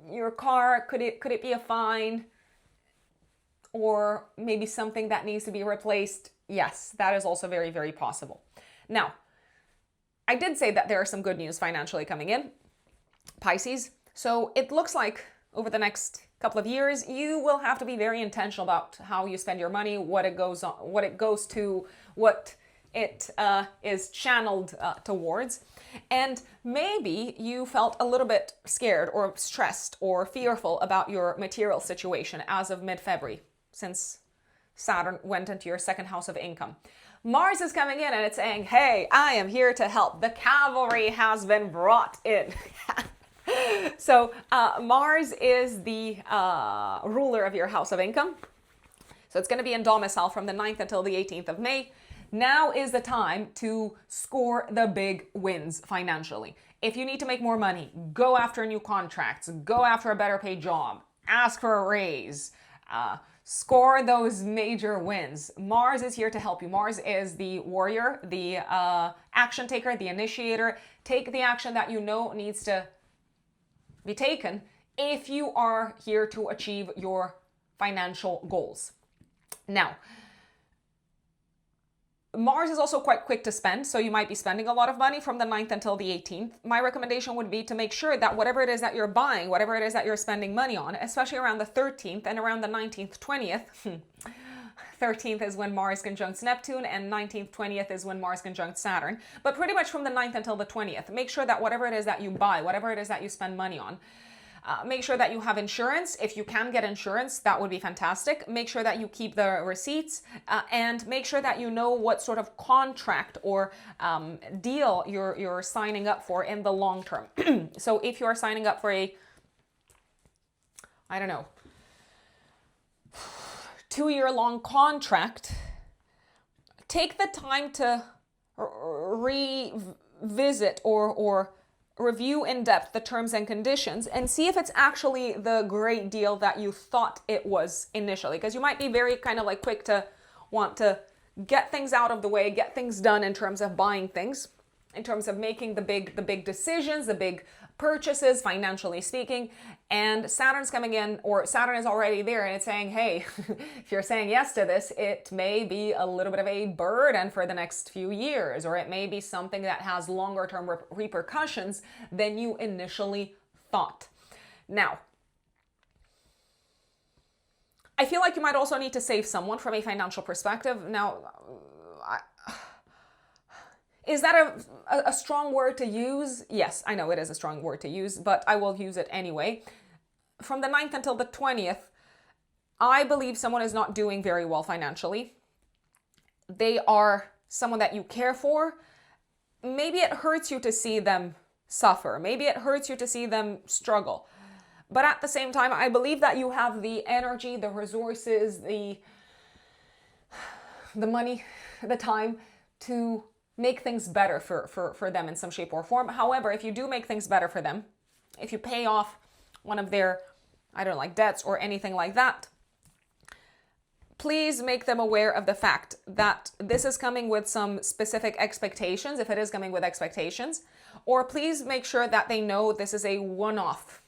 your car. Could it be a fine? Or maybe something that needs to be replaced? Yes, that is also very, very possible. Now, I did say that there are some good news financially coming in, Pisces. So it looks like over the next couple of years, you will have to be very intentional about how you spend your money, what it goes on, what it goes to, what it is channeled towards. And maybe you felt a little bit scared or stressed or fearful about your material situation as of mid-February, since Saturn went into your 2nd house of income. Mars is coming in and it's saying, hey, I am here to help. The cavalry has been brought in. So Mars is the ruler of your house of income. So it's going to be in domicile from the 9th until the 18th of May. Now is the time to score the big wins financially. If you need to make more money, go after new contracts, go after a better paid job, ask for a raise, score those major wins. Mars is here to help you. Mars is the warrior, the action taker, the initiator. Take the action that you know needs to be taken if you are here to achieve your financial goals. Now, Mars is also quite quick to spend, so you might be spending a lot of money from the 9th until the 18th. My recommendation would be to make sure that whatever it is that you're buying, whatever it is that you're spending money on, especially around the 13th and around the 19th, 20th, 13th is when Mars conjuncts Neptune, and 19th, 20th is when Mars conjuncts Saturn. But pretty much from the 9th until the 20th, make sure that whatever it is that you buy, whatever it is that you spend money on, make sure that you have insurance. If you can get insurance, that would be fantastic. Make sure that you keep the receipts and make sure that you know what sort of contract or deal you're signing up for in the long term. So if you are signing up for a, I don't know, 2-year-long contract, take the time to revisit or review in depth the terms and conditions and see if it's actually the great deal that you thought it was initially. Because you might be very kind of like quick to want to get things out of the way, get things done in terms of buying things, in terms of making the big decisions, the big purchases, financially speaking. And Saturn's coming in, or Saturn is already there, and it's saying, hey, if you're saying yes to this, it may be a little bit of a burden for the next few years, or it may be something that has longer term repercussions than you initially thought. Now, I feel like you might also need to save someone from a financial perspective. Now, Is that a strong word to use? Yes, I know it is a strong word to use, but I will use it anyway. From the 9th until the 20th, I believe someone is not doing very well financially. They are someone that you care for. Maybe it hurts you to see them suffer. Maybe it hurts you to see them struggle. But at the same time, I believe that you have the energy, the resources, the money, the time to make things better for them in some shape or form. However, if you do make things better for them, if you pay off one of their, I don't know, like debts or anything like that, please make them aware of the fact that this is coming with some specific expectations, if it is coming with expectations, or please make sure that they know this is a one-off.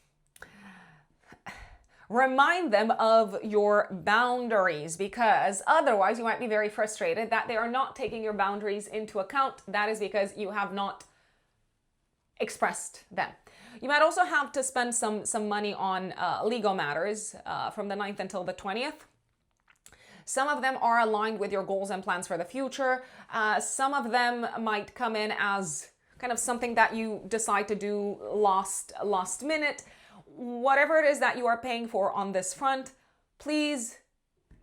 Remind them of your boundaries, because otherwise you might be very frustrated that they are not taking your boundaries into account. That is because you have not expressed them. You might also have to spend some money on legal matters from the 9th until the 20th. Some of them are aligned with your goals and plans for the future. Some of them might come in as kind of something that you decide to do last minute. Whatever it is that you are paying for on this front, please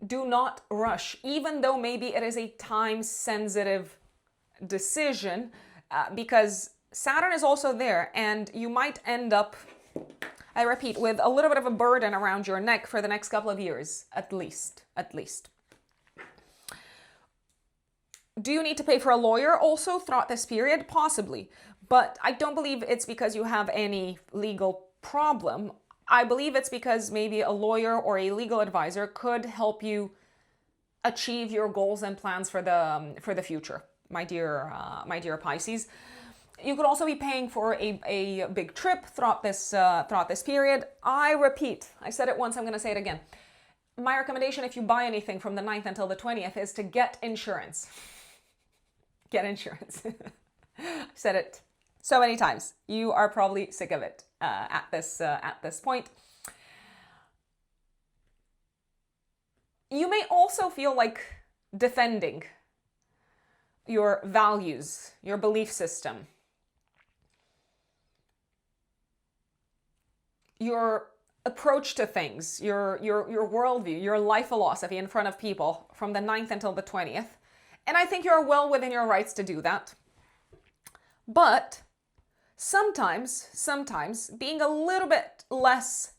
do not rush, even though maybe it is a time-sensitive decision, because Saturn is also there, and you might end up, I repeat, with a little bit of a burden around your neck for the next couple of years, at least. Do you need to pay for a lawyer also throughout this period? Possibly, but I don't believe it's because you have any legal problem. I believe it's because maybe a lawyer or a legal advisor could help you achieve your goals and plans for the future, my dear Pisces. You could also be paying for a big trip throughout this period. I repeat, I said it once, I'm going to say it again. My recommendation, if you buy anything from the 9th until the 20th, is to get insurance. Get insurance. I've said it so many times. You are probably sick of it at this point. You may also feel like defending your values, your belief system, your approach to things, your worldview, your life philosophy in front of people from the 9th until the 20th. And I think you're well within your rights to do that. But sometimes being a little bit less,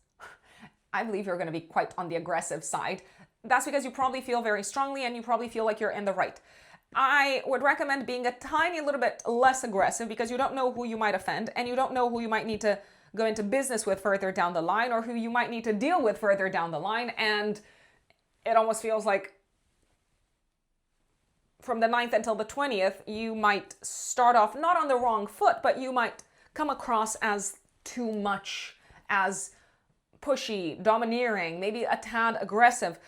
I believe you're going to be quite on the aggressive side. That's because you probably feel very strongly and you probably feel like you're in the right. I would recommend being a tiny little bit less aggressive, because you don't know who you might offend, and you don't know who you might need to go into business with further down the line, or who you might need to deal with further down the line. And it almost feels like from the 9th until the 20th, you might start off not on the wrong foot, but you might come across as too much, as pushy, domineering, maybe a tad aggressive.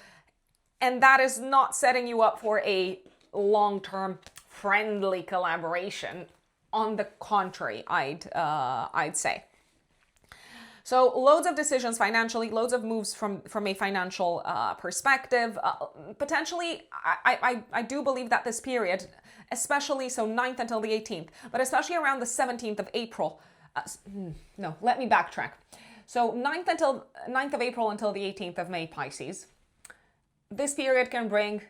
And that is not setting you up for a long-term friendly collaboration. On the contrary, I'd say. So loads of decisions financially, loads of moves from a financial perspective. Potentially, I do believe that this period, especially so 9th until the 18th, but especially around the 17th of April. No, let me backtrack. So 9th of April until the 18th of May, Pisces. This period can bring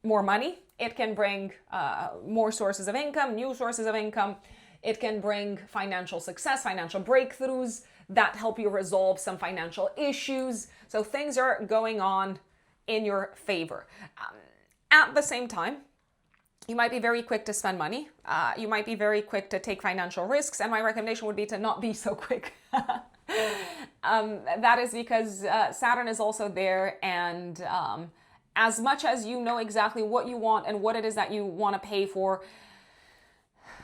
more money. It can bring more sources of income, new sources of income. It can bring financial success, financial breakthroughs that help you resolve some financial issues. So things are going on in your favor. At the same time, you might be very quick to spend money. You might be very quick to take financial risks. And my recommendation would be to not be so quick. That is because Saturn is also there. And as much as you know exactly what you want and what it is that you want to pay for,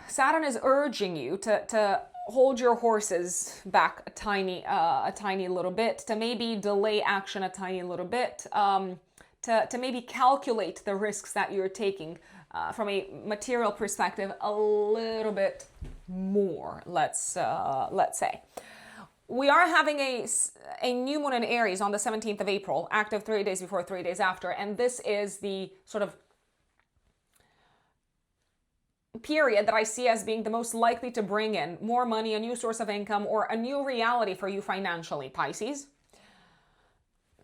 Saturn is urging you to hold your horses back a tiny little bit, to maybe delay action a tiny little bit, to maybe calculate the risks that you're taking from a material perspective a little bit more, let's say. We are having a new moon in Aries on the 17th of April, active 3 days before, 3 days after, and this is the sort of period that I see as being the most likely to bring in more money, a new source of income, or a new reality for you financially, Pisces.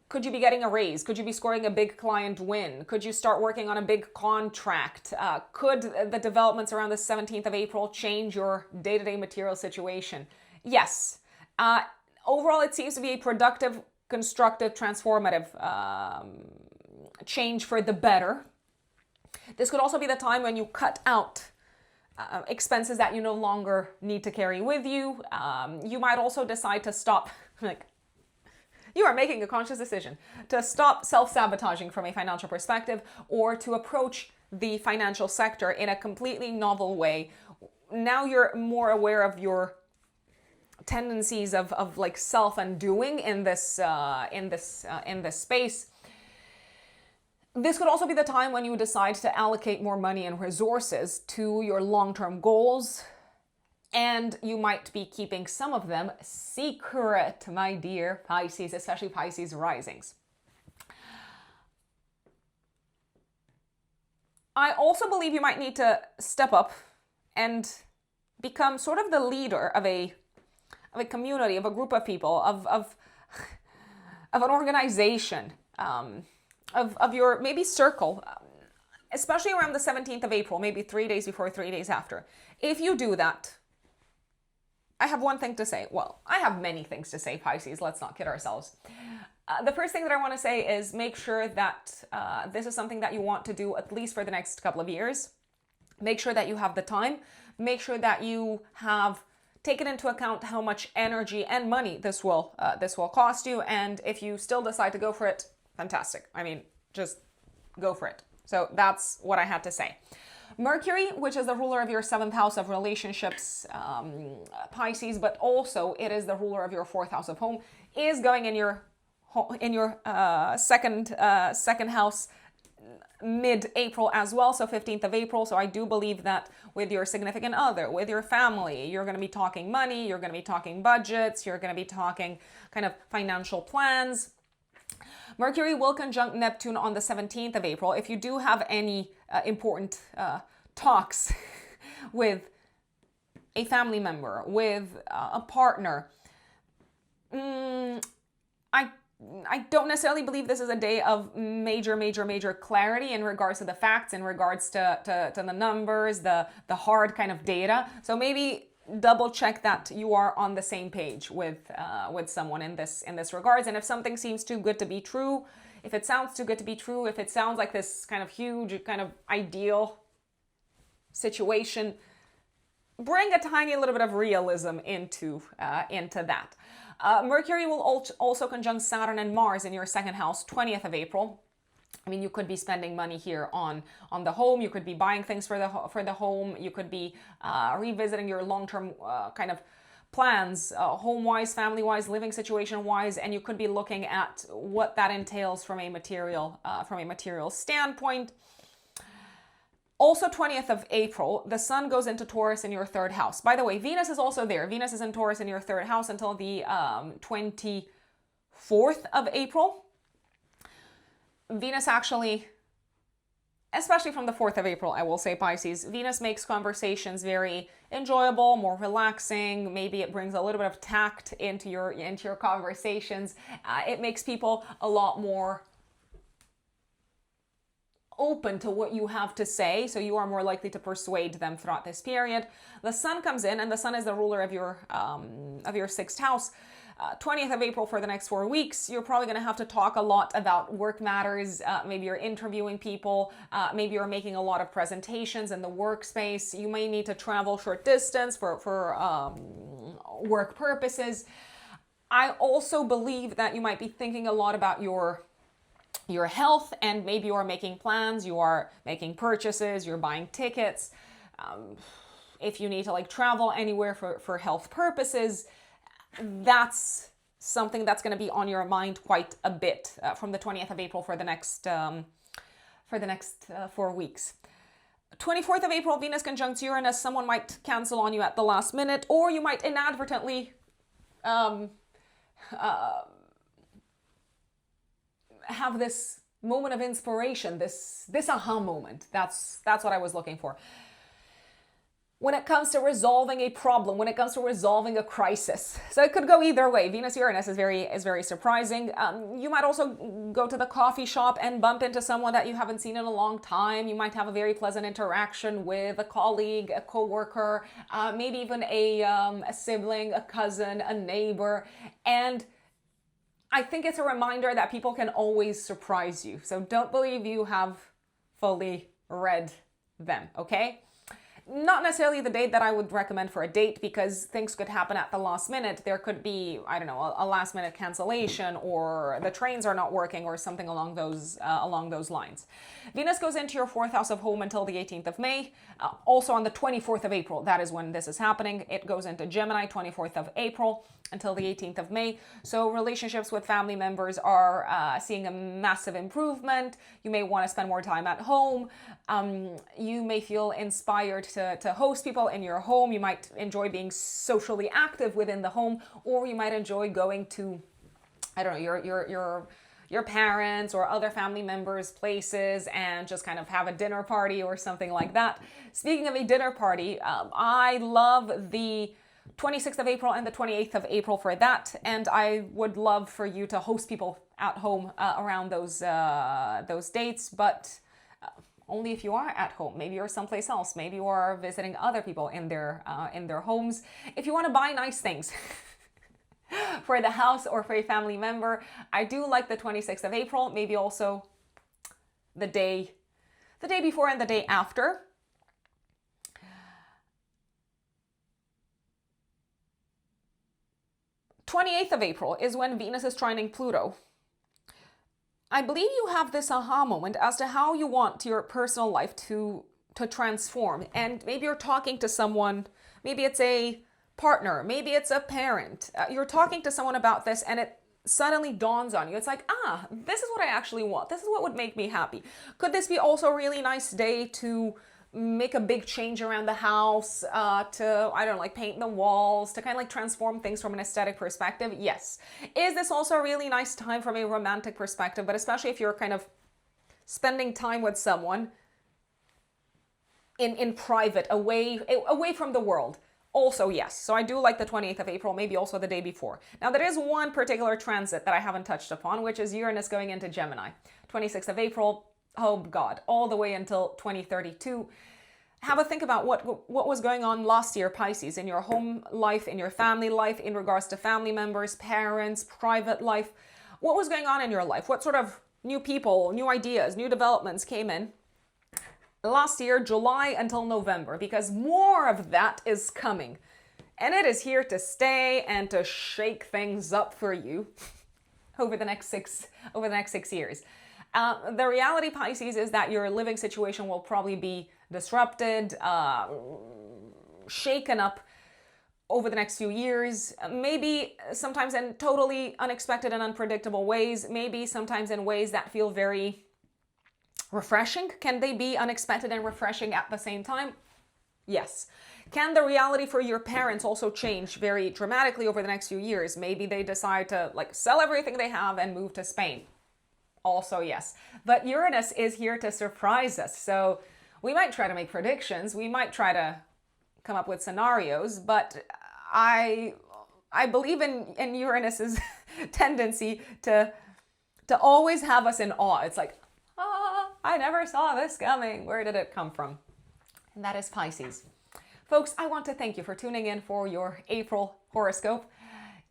Could you be getting a raise? Could you be scoring a big client win? Could you start working on a big contract? Could the developments around the 17th of April change your day-to-day material situation? Yes. Overall, it seems to be a productive, constructive, transformative change for the better. This could also be the time when you cut out expenses that you no longer need to carry with you. You might also decide to stop, you are making a conscious decision to stop self-sabotaging from a financial perspective, or to approach the financial sector in a completely novel way. Now you're more aware of your tendencies of like self-undoing in this space. This could also be the time when you decide to allocate more money and resources to your long-term goals, and you might be keeping some of them secret, my dear Pisces, especially Pisces risings. I also believe you might need to step up and become sort of the leader of a community, of a group of people, of an organization, of your maybe circle, especially around the 17th of April, maybe 3 days before, 3 days after. If you do that, I have one thing to say. Well, I have many things to say, Pisces. Let's not kid ourselves. The first thing that I want to say is make sure that this is something that you want to do at least for the next couple of years. Make sure that you have the time. Make sure that you have taken into account how much energy and money this will cost you. And if you still decide to go for it, fantastic. I mean, just go for it. So that's what I had to say. Mercury, which is the ruler of your 7th house of relationships, Pisces, but also it is the ruler of your 4th house of home, is going in your second house mid-April as well, so 15th of April. So I do believe that with your significant other, with your family, you're going to be talking money, you're going to be talking budgets, you're going to be talking kind of financial plans. Mercury will conjunct Neptune on the 17th of April. If you do have any important talks with a family member, with a partner, I don't necessarily believe this is a day of major clarity in regards to the facts, in regards to the numbers, the hard kind of data. So maybe double check that you are on the same page with someone in this regards. And if something seems too good to be true, if it sounds too good to be true, if it sounds like this kind of huge, kind of ideal situation, bring a tiny little bit of realism into that. Mercury will also conjunct Saturn and Mars in your 2nd house, 20th of April. I mean, you could be spending money here on the home. You could be buying things for the home. You could be revisiting your long-term kind of plans, home-wise, family-wise, living situation-wise, and you could be looking at what that entails from a material standpoint. Also, 20th of April, the Sun goes into Taurus in your 3rd house. By the way, Venus is also there. Venus is in Taurus in your 3rd house until the 24th of April. Venus actually, especially from the 4th of April, I will say, Pisces, Venus makes conversations very enjoyable, more relaxing. Maybe it brings a little bit of tact into your conversations. It makes people a lot more open to what you have to say, so you are more likely to persuade them throughout this period. The Sun comes in, and the Sun is the ruler of your 6th house. 20th of April for the next 4 weeks, you're probably going to have to talk a lot about work matters. Maybe you're interviewing people. Maybe you're making a lot of presentations in the workspace. You may need to travel short distance for work purposes. I also believe that you might be thinking a lot about your health, and maybe you are making plans, you are making purchases, you're buying tickets. If you need to travel anywhere for health purposes, that's something that's going to be on your mind quite a bit from the 20th of April for the next 4 weeks. 24th of April, Venus conjuncts Uranus. Someone might cancel on you at the last minute, or you might inadvertently have this moment of inspiration, this aha moment. That's what I was looking for. when it comes to resolving a problem, when it comes to resolving a crisis. So it could go either way. Venus-Uranus is very surprising. You might also go to the coffee shop and bump into someone that you haven't seen in a long time. You might have a very pleasant interaction with a colleague, a coworker, maybe even a sibling, a cousin, a neighbor. And I think it's a reminder that people can always surprise you. So don't believe you have fully read them, okay? Not necessarily the date that I would recommend for a date, because things could happen at the last minute. There could be, I don't know, a last minute cancellation, or the trains are not working, or something along those lines. Venus goes into your fourth house of home until the 18th of May. Also on the 24th of April, that is when this is happening. It goes into Gemini, 24th of April until the 18th of May. So relationships with family members are seeing a massive improvement. You may want to spend more time at home. You may feel inspired to host people in your home. You might enjoy being socially active within the home, or you might enjoy going to, I don't know, your parents or other family members' places and just kind of have a dinner party or something like that. Speaking of a dinner party, I love the 26th of April and the 28th of April for that, and I would love for you to host people at home around those dates, but only if you are at home. Maybe you're someplace else. Maybe you are visiting other people in their homes. If you want to buy nice things for the house or for a family member, I do like the 26th of April. Maybe also the day before and the day after. The 28th of April is when Venus is trining Pluto. I believe you have this aha moment as to how you want your personal life to transform. And maybe you're talking to someone, maybe it's a partner, maybe it's a parent. You're talking to someone about this and it suddenly dawns on you. It's like, this is what I actually want. This is what would make me happy. Could this be also a really nice day to make a big change around the house, to, I don't know, like paint the walls, to kind of like transform things from an aesthetic perspective? Yes. Is this also a really nice time from a romantic perspective, but especially if you're kind of spending time with someone in private, away from the world? Also, yes. So I do like the 28th of April, maybe also the day before. Now, there is one particular transit that I haven't touched upon, which is Uranus going into Gemini. 26th of April, oh God, all the way until 2032. Have a think about what was going on last year, Pisces, in your home life, in your family life, in regards to family members, parents, private life. What was going on in your life? What sort of new people, new ideas, new developments came in last year, July until November? Because more of that is coming. And it is here to stay and to shake things up for you over the next 6 years. The reality, Pisces, is that your living situation will probably be disrupted, shaken up over the next few years, maybe sometimes in totally unexpected and unpredictable ways, maybe sometimes in ways that feel very refreshing. Can they be unexpected and refreshing at the same time? Yes. Can the reality for your parents also change very dramatically over the next few years? Maybe they decide to sell everything they have and move to Spain. Also, yes. But Uranus is here to surprise us. So we might try to make predictions. We might try to come up with scenarios. But I believe in Uranus's tendency to always have us in awe. It's like, I never saw this coming. Where did it come from? And that is Pisces. Folks, I want to thank you for tuning in for your April horoscope.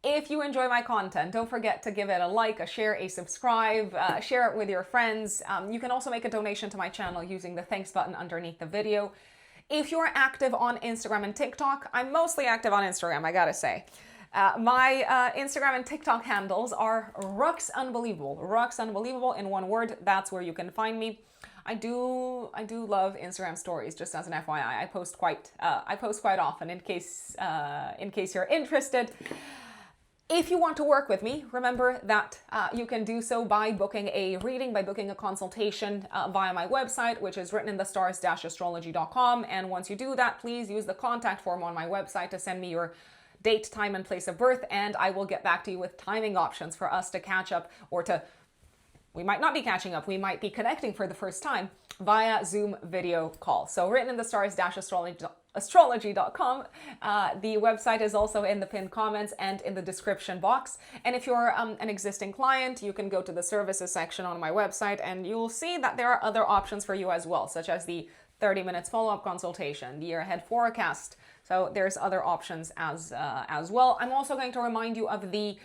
If you enjoy my content, don't forget to give it a like, a share, a subscribe, share it with your friends. You can also make a donation to my channel using the thanks button underneath the video. If you're active on Instagram and TikTok, I'm mostly active on Instagram, I gotta say. My Instagram and TikTok handles are Rux Unbelievable. Rux Unbelievable in one word. That's where you can find me. I do love Instagram stories. Just as an FYI, I post quite often. In case you're interested. If you want to work with me, remember that you can do so by booking a reading, by booking a consultation via my website, which is written in the stars-astrology.com. And once you do that, please use the contact form on my website to send me your date, time, and place of birth, and I will get back to you with timing options for us to catch up or to we might not be catching up. We might be connecting for the first time via Zoom video call. So written in the stars-astrology.com. The website is also in the pinned comments and in the description box. And if you're an existing client, you can go to the services section on my website and you'll see that there are other options for you as well, such as the 30 minutes follow-up consultation, the year ahead forecast. So there's other options as well. I'm also going to remind you of the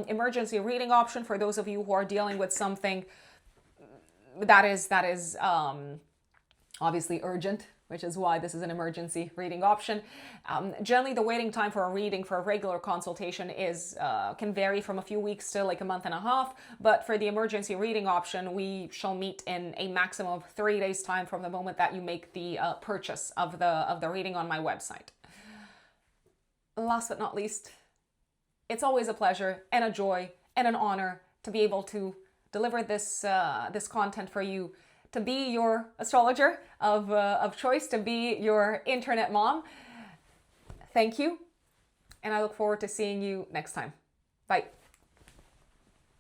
emergency reading option for those of you who are dealing with something that is obviously urgent, which is why this is an emergency reading option. Generally, the waiting time for a reading for a regular consultation can vary from a few weeks to like a month and a half. But for the emergency reading option, we shall meet in a maximum of 3 days time from the moment that you make the purchase of the reading on my website. Last but not least, it's always a pleasure and a joy and an honor to be able to deliver this content for you, to be your astrologer of choice, to be your internet mom. Thank you, and I look forward to seeing you next time. Bye.